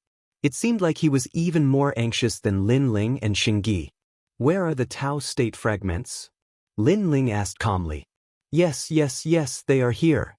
It seemed like he was even more anxious than Lin Ling and Xingyi. Where are the Tao state fragments? Lin Ling asked calmly. Yes, they are here.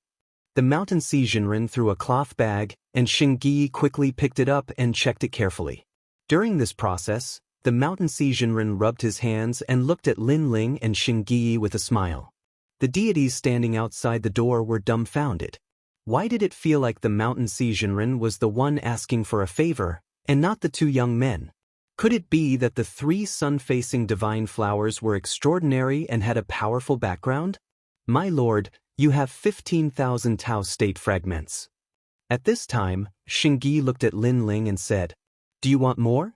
The mountain Xizhenren threw a cloth bag, and Xingyi quickly picked it up and checked it carefully. During this process, the mountain Xizhenren rubbed his hands and looked at Lin Ling and Xingyi with a smile. The deities standing outside the door were dumbfounded. Why did it feel like the mountain Xizhenren was the one asking for a favor, and not the two young men? Could it be that the 3 sun-facing divine flowers were extraordinary and had a powerful background? My lord, you have 15,000 Tao state fragments. At this time, Xingyi looked at Lin Ling and said, Do you want more?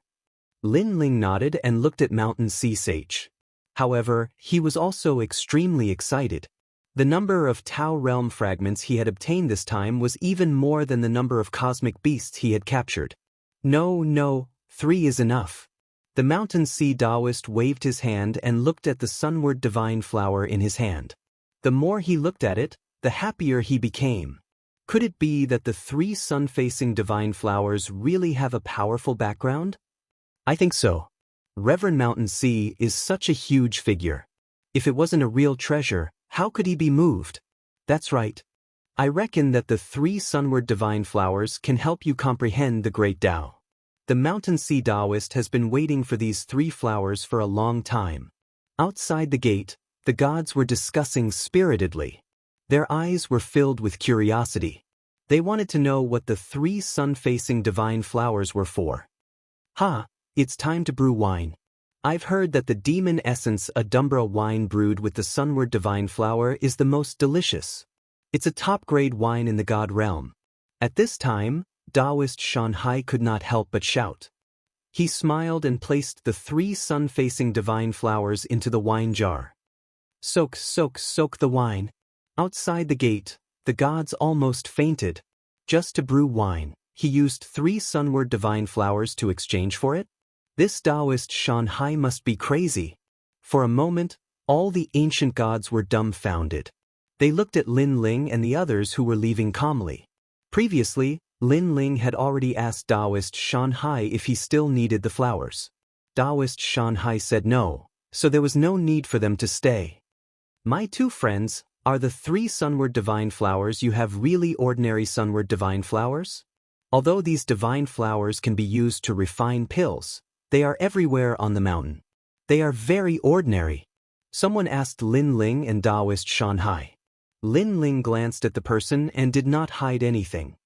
Lin Ling nodded and looked at mountain sea sage. However, he was also extremely excited. The number of Tao realm fragments he had obtained this time was even more than the number of cosmic beasts he had captured. No, 3 is enough. The mountain sea Taoist waved his hand and looked at the sunward divine flower in his hand. The more he looked at it, the happier he became. Could it be that the 3 sun-facing divine flowers really have a powerful background? I think so. Reverend Mountain Sea is such a huge figure. If it wasn't a real treasure, how could he be moved? That's right. I reckon that the 3 sunward divine flowers can help you comprehend the great Tao. The mountain sea Taoist has been waiting for these 3 flowers for a long time. Outside the gate, the gods were discussing spiritedly. Their eyes were filled with curiosity. They wanted to know what the 3 sun-facing divine flowers were for. It's time to brew wine. I've heard that the demon essence Adumbra wine brewed with the sunward divine flower is the most delicious. It's a top-grade wine in the god realm. At this time, Taoist Shanhai could not help but shout. He smiled and placed the 3 sun-facing divine flowers into the wine jar. Soak the wine. Outside the gate, the gods almost fainted. Just to brew wine, he used 3 sunward divine flowers to exchange for it? This Taoist Shanhai must be crazy. For a moment, all the ancient gods were dumbfounded. They looked at Lin Ling and the others who were leaving calmly. Previously, Lin Ling had already asked Taoist Shanhai if he still needed the flowers. Taoist Shanhai said no, so there was no need for them to stay. My 2 friends, are the 3 sunward divine flowers you have really ordinary sunward divine flowers? Although these divine flowers can be used to refine pills, they are everywhere on the mountain. They are very ordinary. Someone asked Lin Ling and Taoist Shanhai. Lin Ling glanced at the person and did not hide anything.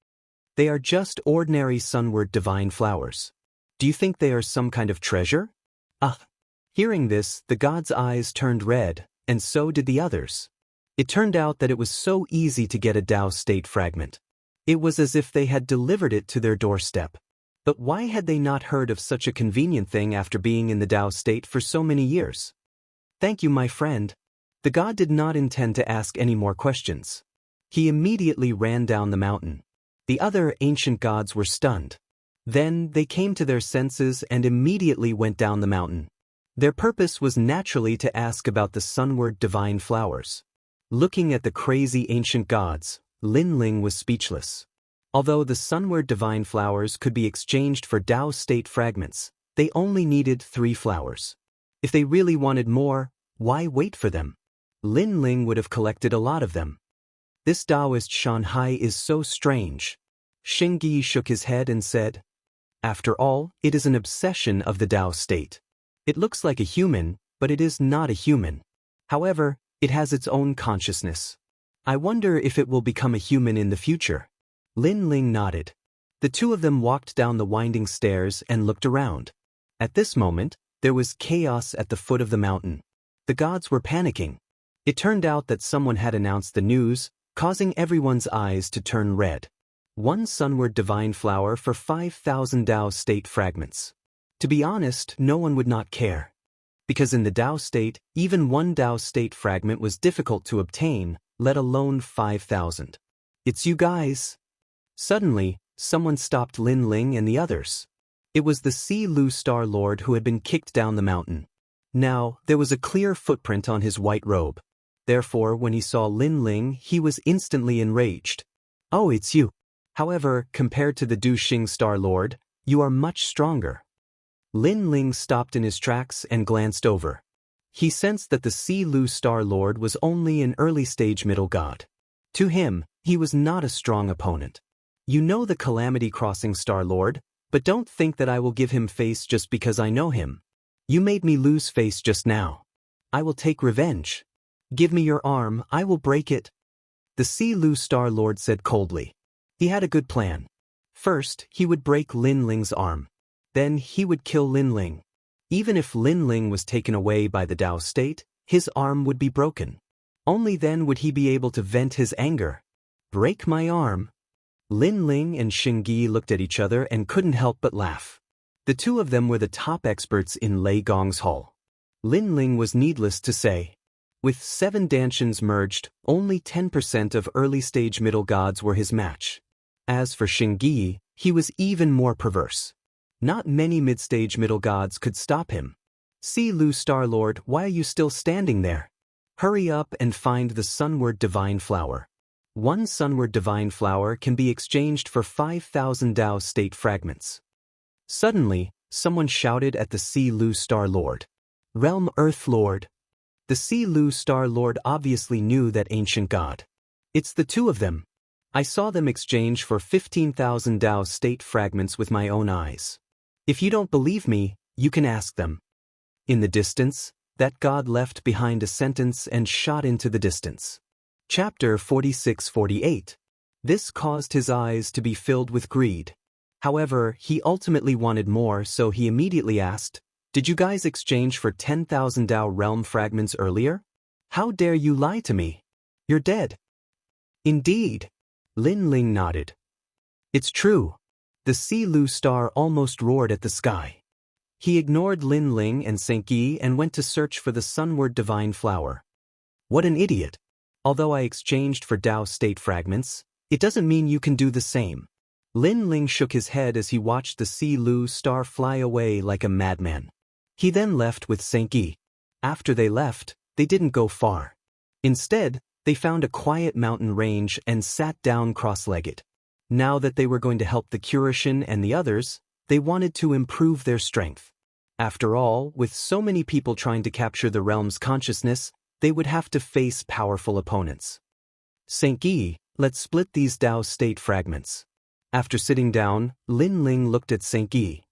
They are just ordinary sunward divine flowers. Do you think they are some kind of treasure? Hearing this, the god's eyes turned red, and so did the others. It turned out that it was so easy to get a Tao state fragment. It was as if they had delivered it to their doorstep. But why had they not heard of such a convenient thing after being in the Tao state for so many years? Thank you, my friend. The god did not intend to ask any more questions. He immediately ran down the mountain. The other ancient gods were stunned. Then they came to their senses and immediately went down the mountain. Their purpose was naturally to ask about the sunward divine flowers. Looking at the crazy ancient gods, Lin Ling was speechless. Although the sunward divine flowers could be exchanged for Tao state fragments, they only needed 3 flowers. If they really wanted more, why wait for them? Lin Ling would have collected a lot of them. This Taoist Shanhai is so strange. Xingyi shook his head and said, After all, it is an obsession of the Tao state. It looks like a human, but it is not a human. However, it has its own consciousness. I wonder if it will become a human in the future. Lin Ling nodded. The 2 of them walked down the winding stairs and looked around. At this moment, there was chaos at the foot of the mountain. The gods were panicking. It turned out that someone had announced the news, causing everyone's eyes to turn red. 1 sunward divine flower for 5,000 Tao state fragments. To be honest, no one would not care. Because in the Tao state, even one Tao state fragment was difficult to obtain, let alone 5,000. It's you guys. Suddenly, someone stopped Lin Ling and the others. It was the Si Lu Star Lord who had been kicked down the mountain. Now, there was a clear footprint on his white robe. Therefore, when he saw Lin Ling, he was instantly enraged. Oh, it's you. However, compared to the Du Xing Star Lord, you are much stronger. Lin Ling stopped in his tracks and glanced over. He sensed that the Si Lu Star Lord was only an early-stage middle god. To him, he was not a strong opponent. You know the Calamity Crossing Star Lord, but don't think that I will give him face just because I know him. You made me lose face just now. I will take revenge. Give me your arm, I will break it. The Si Lu Star Lord said coldly. He had a good plan. First, he would break Lin Ling's arm. Then he would kill Lin Ling. Even if Lin Ling was taken away by the Tao state, his arm would be broken. Only then would he be able to vent his anger. Break my arm? Lin Ling and Xingyi looked at each other and couldn't help but laugh. The two of them were the top experts in Lei Gong's hall. Lin Ling was needless to say. With 7 Dantians merged, only 10% of early-stage middle gods were his match. As for Xingyi, he was even more perverse. Not many mid-stage middle gods could stop him. Si Lu Star Lord, why are you still standing there? Hurry up and find the Sunward Divine Flower. 1 Sunward Divine Flower can be exchanged for 5,000 Tao state fragments. Suddenly, someone shouted at the Si Lu Star Lord. Realm Earth Lord. The Si Lu Star Lord obviously knew that ancient god. It's the two of them. I saw them exchange for 15,000 Tao state fragments with my own eyes. If you don't believe me, you can ask them. In the distance, that god left behind a sentence and shot into the distance. Chapter 46-48. This caused his eyes to be filled with greed. However, he ultimately wanted more, so he immediately asked, Did you guys exchange for 10,000 Tao realm fragments earlier? How dare you lie to me? You're dead. Indeed. Lin Ling nodded. It's true. The Si Lu Star almost roared at the sky. He ignored Lin Ling and Xingyi and went to search for the Sunward Divine Flower. What an idiot. Although I exchanged for Tao state fragments, it doesn't mean you can do the same. Lin Ling shook his head as he watched the Si Lu Star fly away like a madman. He then left with Xingyi. After they left, they didn't go far. Instead, they found a quiet mountain range and sat down cross-legged. Now that they were going to help the Curishan and the others, they wanted to improve their strength. After all, with so many people trying to capture the realm's consciousness, they would have to face powerful opponents. Xingyi, let's split these Tao state fragments. After sitting down, Lin Ling looked at Xingyi.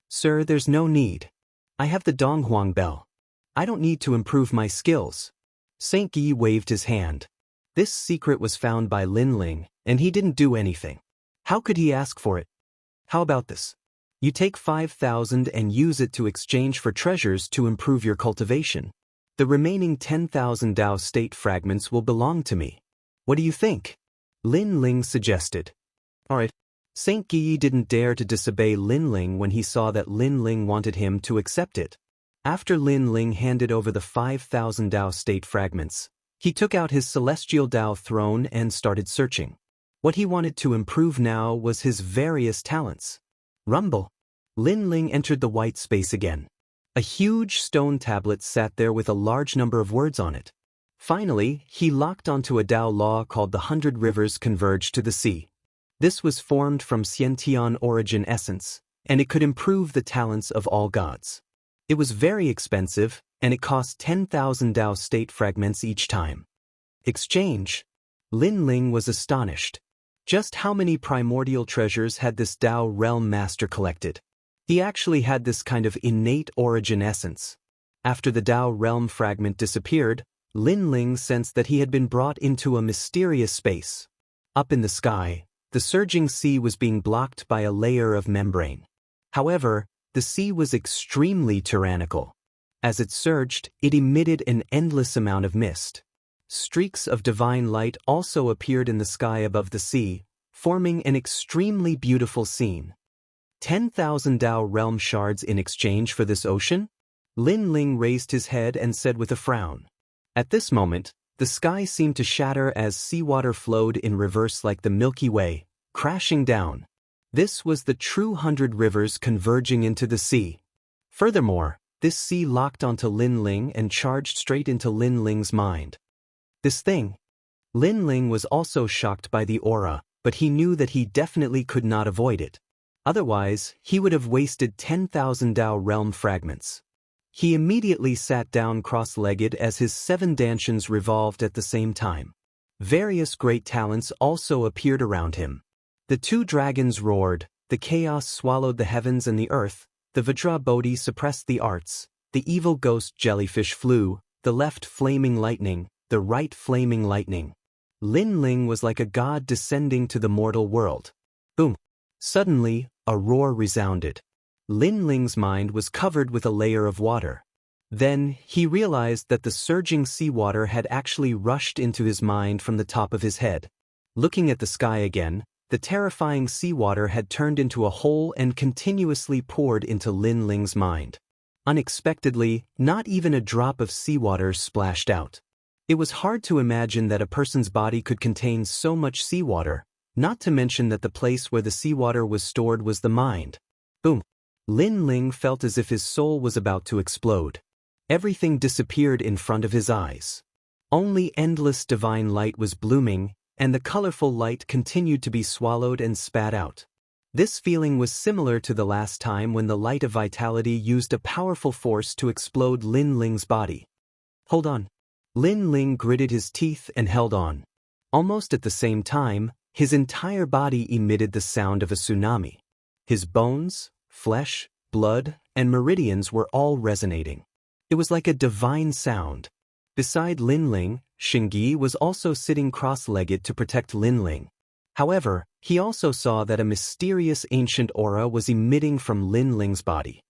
Sir, there's no need. I have the Donghuang Bell. I don't need to improve my skills. Xingyi waved his hand. This secret was found by Lin Ling, and he didn't do anything. How could he ask for it? How about this? You take 5,000 and use it to exchange for treasures to improve your cultivation. The remaining 10,000 Tao state fragments will belong to me. What do you think? Lin Ling suggested. Alright. Xingyi didn't dare to disobey Lin Ling when he saw that Lin Ling wanted him to accept it. After Lin Ling handed over the 5,000 Tao state fragments, he took out his celestial Tao throne and started searching. What he wanted to improve now was his various talents. Rumble. Lin Ling entered the white space again. A huge stone tablet sat there with a large number of words on it. Finally, he locked onto a Tao law called the 100 Rivers Converge to the Sea. This was formed from Xiantian origin essence, and it could improve the talents of all gods. It was very expensive, and it cost 10,000 Tao state fragments each time. Exchange. Lin Ling was astonished. Just how many primordial treasures had this Tao realm master collected? He actually had this kind of innate origin essence. After the Tao realm fragment disappeared, Lin Ling sensed that he had been brought into a mysterious space. Up in the sky, the surging sea was being blocked by a layer of membrane. However, the sea was extremely tyrannical. As it surged, it emitted an endless amount of mist. Streaks of divine light also appeared in the sky above the sea, forming an extremely beautiful scene. 10,000 Dao realm shards in exchange for this ocean? Lin Ling raised his head and said with a frown. At this moment, the sky seemed to shatter as seawater flowed in reverse like the Milky Way, crashing down. This was the true 100 rivers converging into the sea. Furthermore, this sea locked onto Lin Ling and charged straight into Lin Ling's mind. This thing. Lin Ling was also shocked by the aura, but he knew that he definitely could not avoid it. Otherwise, he would have wasted 10,000 Dao realm fragments. He immediately sat down cross-legged as his 7 dantians revolved at the same time. Various great talents also appeared around him. The 2 dragons roared, the chaos swallowed the heavens and the earth, the Vajra Bodhi suppressed the arts, the evil ghost jellyfish flew, the left flaming lightning, the right flaming lightning. Lin Ling was like a god descending to the mortal world. Boom! Suddenly, a roar resounded. Lin Ling's mind was covered with a layer of water. Then, he realized that the surging seawater had actually rushed into his mind from the top of his head. Looking at the sky again, the terrifying seawater had turned into a hole and continuously poured into Lin Ling's mind. Unexpectedly, not even a drop of seawater splashed out. It was hard to imagine that a person's body could contain so much seawater, not to mention that the place where the seawater was stored was the mind. Boom! Lin Ling felt as if his soul was about to explode. Everything disappeared in front of his eyes. Only endless divine light was blooming, and the colorful light continued to be swallowed and spat out. This feeling was similar to the last time when the light of vitality used a powerful force to explode Lin Ling's body. Hold on. Lin Ling gritted his teeth and held on. Almost at the same time, his entire body emitted the sound of a tsunami. His bones, flesh, blood, and meridians were all resonating. It was like a divine sound. Beside Lin Ling, Xingyi was also sitting cross-legged to protect Lin Ling. However, he also saw that a mysterious ancient aura was emitting from Lin Ling's body.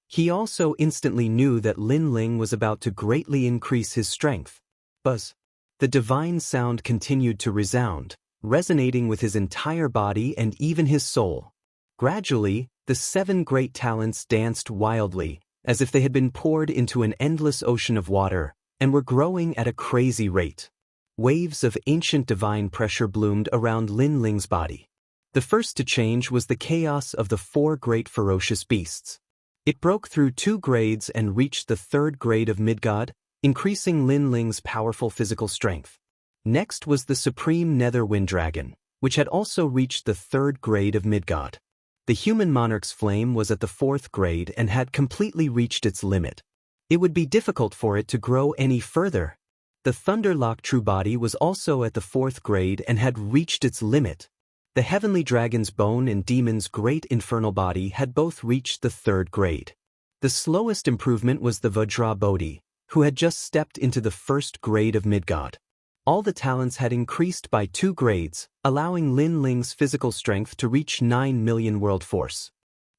He also instantly knew that Lin Ling was about to greatly increase his strength. Buzz. The divine sound continued to resound, resonating with his entire body and even his soul. Gradually, the 7 great talents danced wildly, as if they had been poured into an endless ocean of water, and were growing at a crazy rate. Waves of ancient divine pressure bloomed around Lin Ling's body. The first to change was the chaos of the 4 great ferocious beasts. It broke through 2 grades and reached the 3rd grade of Midgod, increasing Lin Ling's powerful physical strength. Next was the supreme Nether Wind Dragon, which had also reached the 3rd grade of Midgod. The human monarch's flame was at the 4th grade and had completely reached its limit. It would be difficult for it to grow any further. The Thunderlock True Body was also at the 4th grade and had reached its limit. The Heavenly Dragon's Bone and Demon's Great Infernal Body had both reached the 3rd grade. The slowest improvement was the Vajra Bodhi, who had just stepped into the 1st grade of Midgod. All the talents had increased by 2 grades, allowing Lin Ling's physical strength to reach 9 million world force.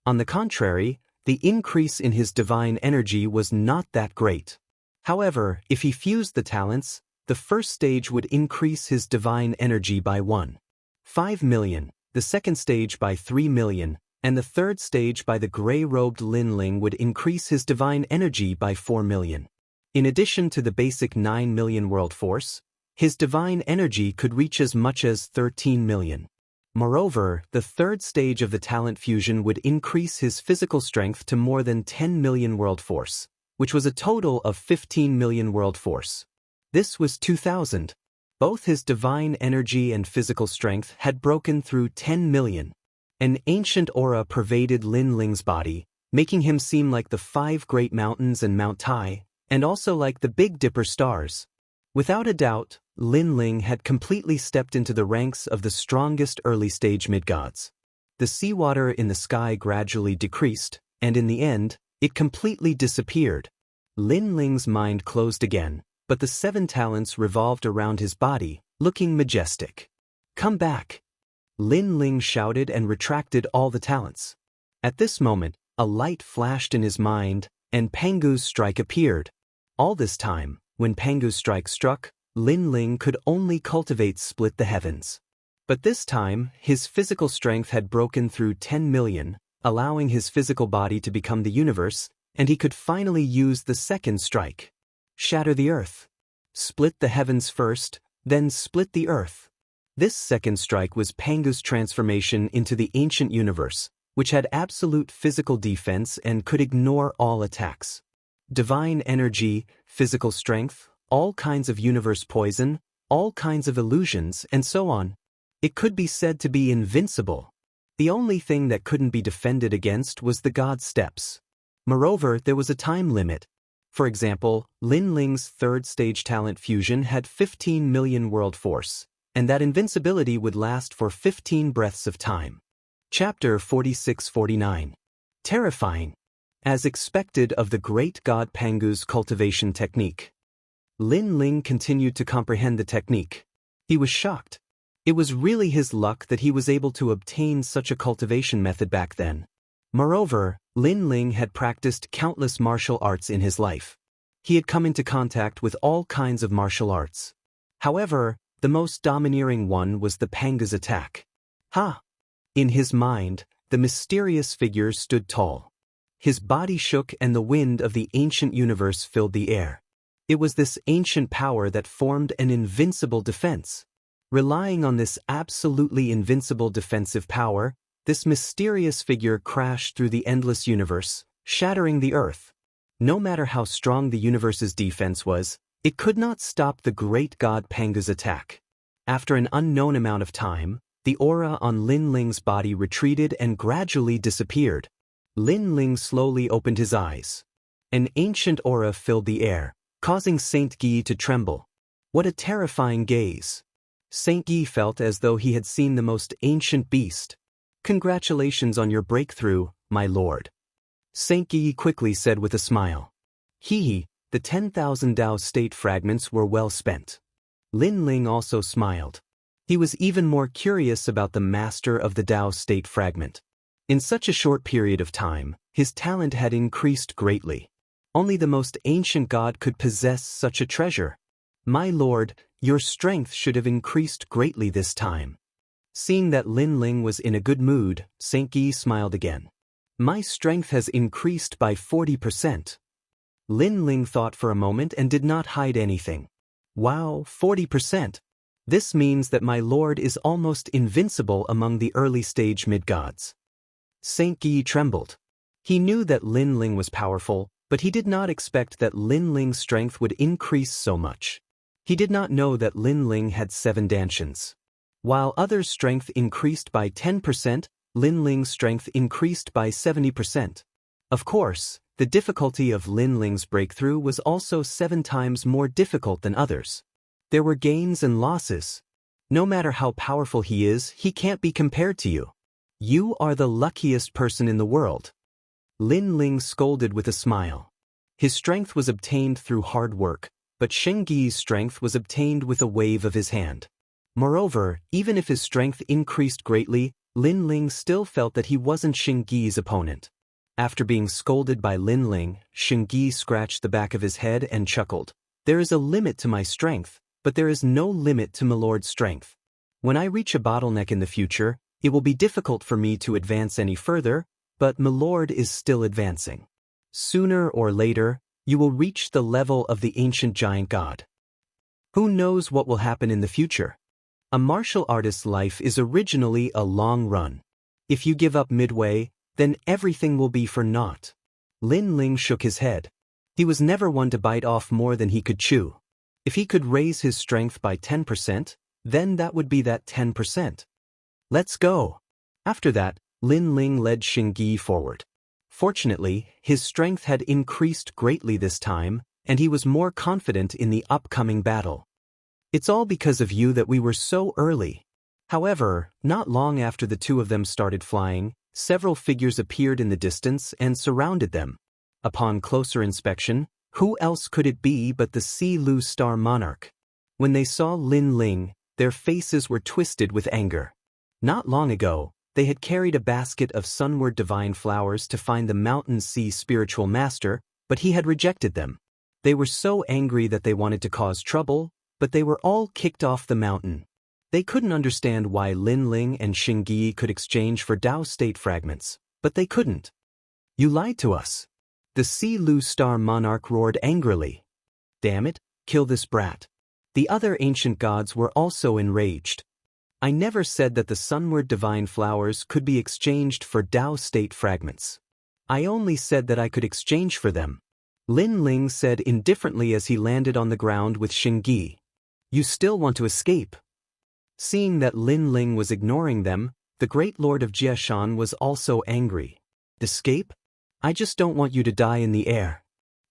On the contrary, the increase in his divine energy was not that great. However, if he fused the talents, the first stage would increase his divine energy by 1.5 million, the second stage by 3 million, and the third stage by the gray-robed Lin Ling would increase his divine energy by 4 million. In addition to the basic 9 million world force, his divine energy could reach as much as 13 million. Moreover, the third stage of the talent fusion would increase his physical strength to more than 10 million world force, which was a total of 15 million world force. This was 2000. Both his divine energy and physical strength had broken through 10 million. An ancient aura pervaded Lin Ling's body, making him seem like the 5 great mountains and Mount Tai, and also like the Big Dipper stars. Without a doubt, Lin Ling had completely stepped into the ranks of the strongest early-stage midgods. The seawater in the sky gradually decreased, and in the end, it completely disappeared. Lin Ling's mind closed again, but the 7 talents revolved around his body, looking majestic. "Come back!" Lin Ling shouted and retracted all the talents. At this moment, a light flashed in his mind, and Pangu's strike appeared. All this time, when Pangu's strike struck, Lin Ling could only cultivate split the heavens. But this time, his physical strength had broken through 10 million, allowing his physical body to become the universe, and he could finally use the second strike. Shatter the earth. Split the heavens first, then split the earth. This second strike was Pangu's transformation into the ancient universe, which had absolute physical defense and could ignore all attacks. Divine energy, physical strength, all kinds of universe poison, all kinds of illusions, and so on. It could be said to be invincible. The only thing that couldn't be defended against was the god steps. Moreover, there was a time limit. For example, Lin Ling's third stage talent fusion had 15 million world force, and that invincibility would last for 15 breaths of time. Chapter 46-49. Terrifying. As expected of the great god Pangu's cultivation technique. Lin Ling continued to comprehend the technique. He was shocked. It was really his luck that he was able to obtain such a cultivation method back then. Moreover, Lin Ling had practiced countless martial arts in his life. He had come into contact with all kinds of martial arts. However, the most domineering one was the Panga's attack. Ha! In his mind, the mysterious figure stood tall. His body shook and the wind of the ancient universe filled the air. It was this ancient power that formed an invincible defense. Relying on this absolutely invincible defensive power, this mysterious figure crashed through the endless universe, shattering the earth. No matter how strong the universe's defense was, it could not stop the great god Panga's attack. After an unknown amount of time, the aura on Lin Ling's body retreated and gradually disappeared. Lin Ling slowly opened his eyes. An ancient aura filled the air, causing Saint Guy to tremble. What a terrifying gaze! Saint Guy felt as though he had seen the most ancient beast. Congratulations on your breakthrough, my lord. Saint Guy quickly said with a smile. The 10,000 Dao state fragments were well spent. Lin Ling also smiled. He was even more curious about the master of the Dao state fragment. In such a short period of time, his talent had increased greatly. Only the most ancient god could possess such a treasure. My lord, your strength should have increased greatly this time. Seeing that Lin Ling was in a good mood, Saint Guy smiled again. My strength has increased by 40%. Lin Ling thought for a moment and did not hide anything. Wow, 40%. This means that my lord is almost invincible among the early-stage mid-gods. Saint Guy trembled. He knew that Lin Ling was powerful, but he did not expect that Lin Ling's strength would increase so much. He did not know that Lin Ling had 7 dantians. While others' strength increased by 10%, Lin Ling's strength increased by 70%. Of course, the difficulty of Lin Ling's breakthrough was also 7 times more difficult than others. There were gains and losses. No matter how powerful he is, he can't be compared to you. You are the luckiest person in the world. Lin Ling scolded with a smile. His strength was obtained through hard work, but Sheng Gui's strength was obtained with a wave of his hand. Moreover, even if his strength increased greatly, Lin Ling still felt that he wasn't Sheng Gui's opponent. After being scolded by Lin Ling, Sheng Gui scratched the back of his head and chuckled. There is a limit to my strength, but there is no limit to my lord's strength. When I reach a bottleneck in the future, it will be difficult for me to advance any further, but my lord is still advancing. Sooner or later, you will reach the level of the ancient giant god. Who knows what will happen in the future? A martial artist's life is originally a long run. If you give up midway, then everything will be for naught. Lin Ling shook his head. He was never one to bite off more than he could chew. If he could raise his strength by 10%, then that would be that 10%. Let's go. After that, Lin Ling led Sheng Gui forward. Fortunately, his strength had increased greatly this time, and he was more confident in the upcoming battle. It's all because of you that we were so early. However, not long after the two of them started flying, several figures appeared in the distance and surrounded them. Upon closer inspection, who else could it be but the Si Lu Star Monarch? When they saw Lin Ling, their faces were twisted with anger. Not long ago, they had carried a basket of sunward divine flowers to find the Mountain Sea spiritual master, but he had rejected them. They were so angry that they wanted to cause trouble, but they were all kicked off the mountain. They couldn't understand why Lin Ling and Sheng Gui could exchange for Dao state fragments. But they couldn't. You lied to us. The Sea Lu Star Monarch roared angrily. Damn it, kill this brat. The other ancient gods were also enraged. I never said that the sunward divine flowers could be exchanged for Tao state fragments. I only said that I could exchange for them. Lin Ling said indifferently as he landed on the ground with Xingyi. You still want to escape? Seeing that Lin Ling was ignoring them, the great lord of Jiashan was also angry. Escape? I just don't want you to die in the air.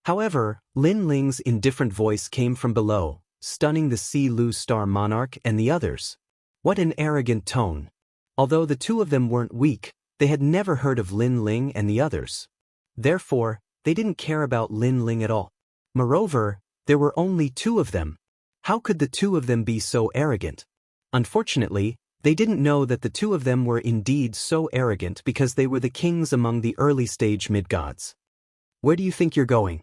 However, Lin Ling's indifferent voice came from below, stunning the Sea Lu Star Monarch and the others. What an arrogant tone. Although the two of them weren't weak, they had never heard of Lin Ling and the others. Therefore, they didn't care about Lin Ling at all. Moreover, there were only two of them. How could the two of them be so arrogant? Unfortunately, they didn't know that the two of them were indeed so arrogant because they were the kings among the early-stage mid-gods. Where do you think you're going?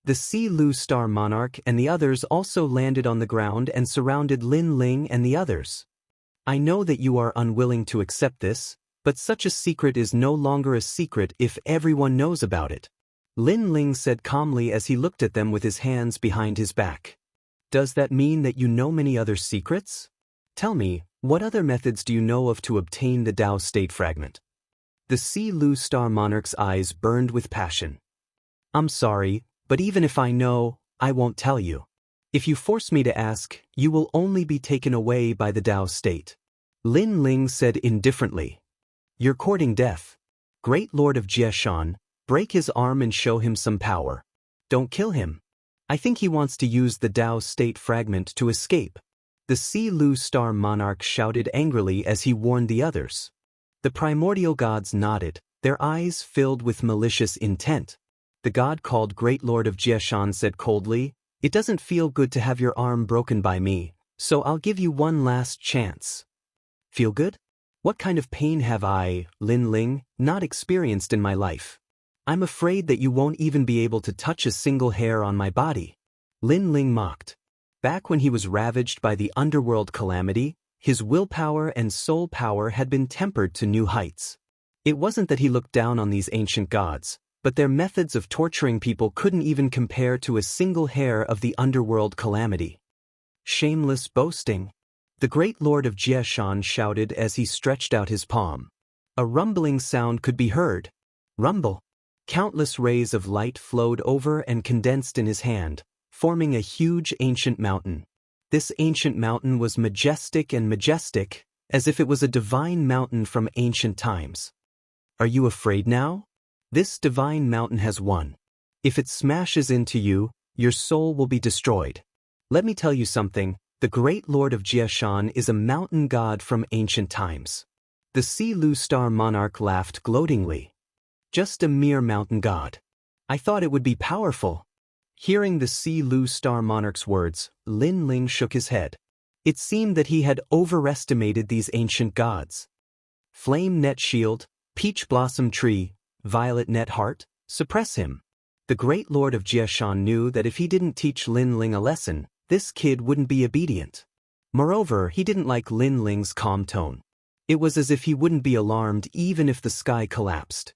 The Sea Lu Star Monarch and the others also landed on the ground and surrounded Lin Ling and the others. I know that you are unwilling to accept this, but such a secret is no longer a secret if everyone knows about it. Lin Ling said calmly as he looked at them with his hands behind his back. Does that mean that you know many other secrets? Tell me, what other methods do you know of to obtain the Tao state fragment? The Sea Lu Star Monarch's eyes burned with passion. I'm sorry, but even if I know, I won't tell you. If you force me to ask, you will only be taken away by the Tao state. Lin Ling said indifferently. You're courting death. Great Lord of Jiashan, break his arm and show him some power. Don't kill him. I think he wants to use the Tao state fragment to escape. The Sea Lu Star Monarch shouted angrily as he warned the others. The primordial gods nodded, their eyes filled with malicious intent. The god called Great Lord of Jiashan said coldly, It doesn't feel good to have your arm broken by me, so I'll give you one last chance. Feel good? What kind of pain have I, Lin Ling, not experienced in my life? I'm afraid that you won't even be able to touch a single hair on my body. Lin Ling mocked. Back when he was ravaged by the underworld calamity, his willpower and soul power had been tempered to new heights. It wasn't that he looked down on these ancient gods, but their methods of torturing people couldn't even compare to a single hair of the underworld calamity. Shameless boasting. The great lord of Jiashan shouted as he stretched out his palm. A rumbling sound could be heard. Rumble. Countless rays of light flowed over and condensed in his hand, forming a huge ancient mountain. This ancient mountain was majestic, as if it was a divine mountain from ancient times. Are you afraid now? This divine mountain has won. If it smashes into you, your soul will be destroyed. Let me tell you something, the great lord of Jiashan is a mountain god from ancient times. The Sea Lu Star Monarch laughed gloatingly. Just a mere mountain god. I thought it would be powerful. Hearing the Sea Lu Star Monarch's words, Lin Ling shook his head. It seemed that he had overestimated these ancient gods. Flame Net Shield, Peach Blossom Tree, Violet Net Heart, suppress him. The great lord of Jiashan knew that if he didn't teach Lin Ling a lesson, this kid wouldn't be obedient. Moreover, he didn't like Lin Ling's calm tone. It was as if he wouldn't be alarmed even if the sky collapsed.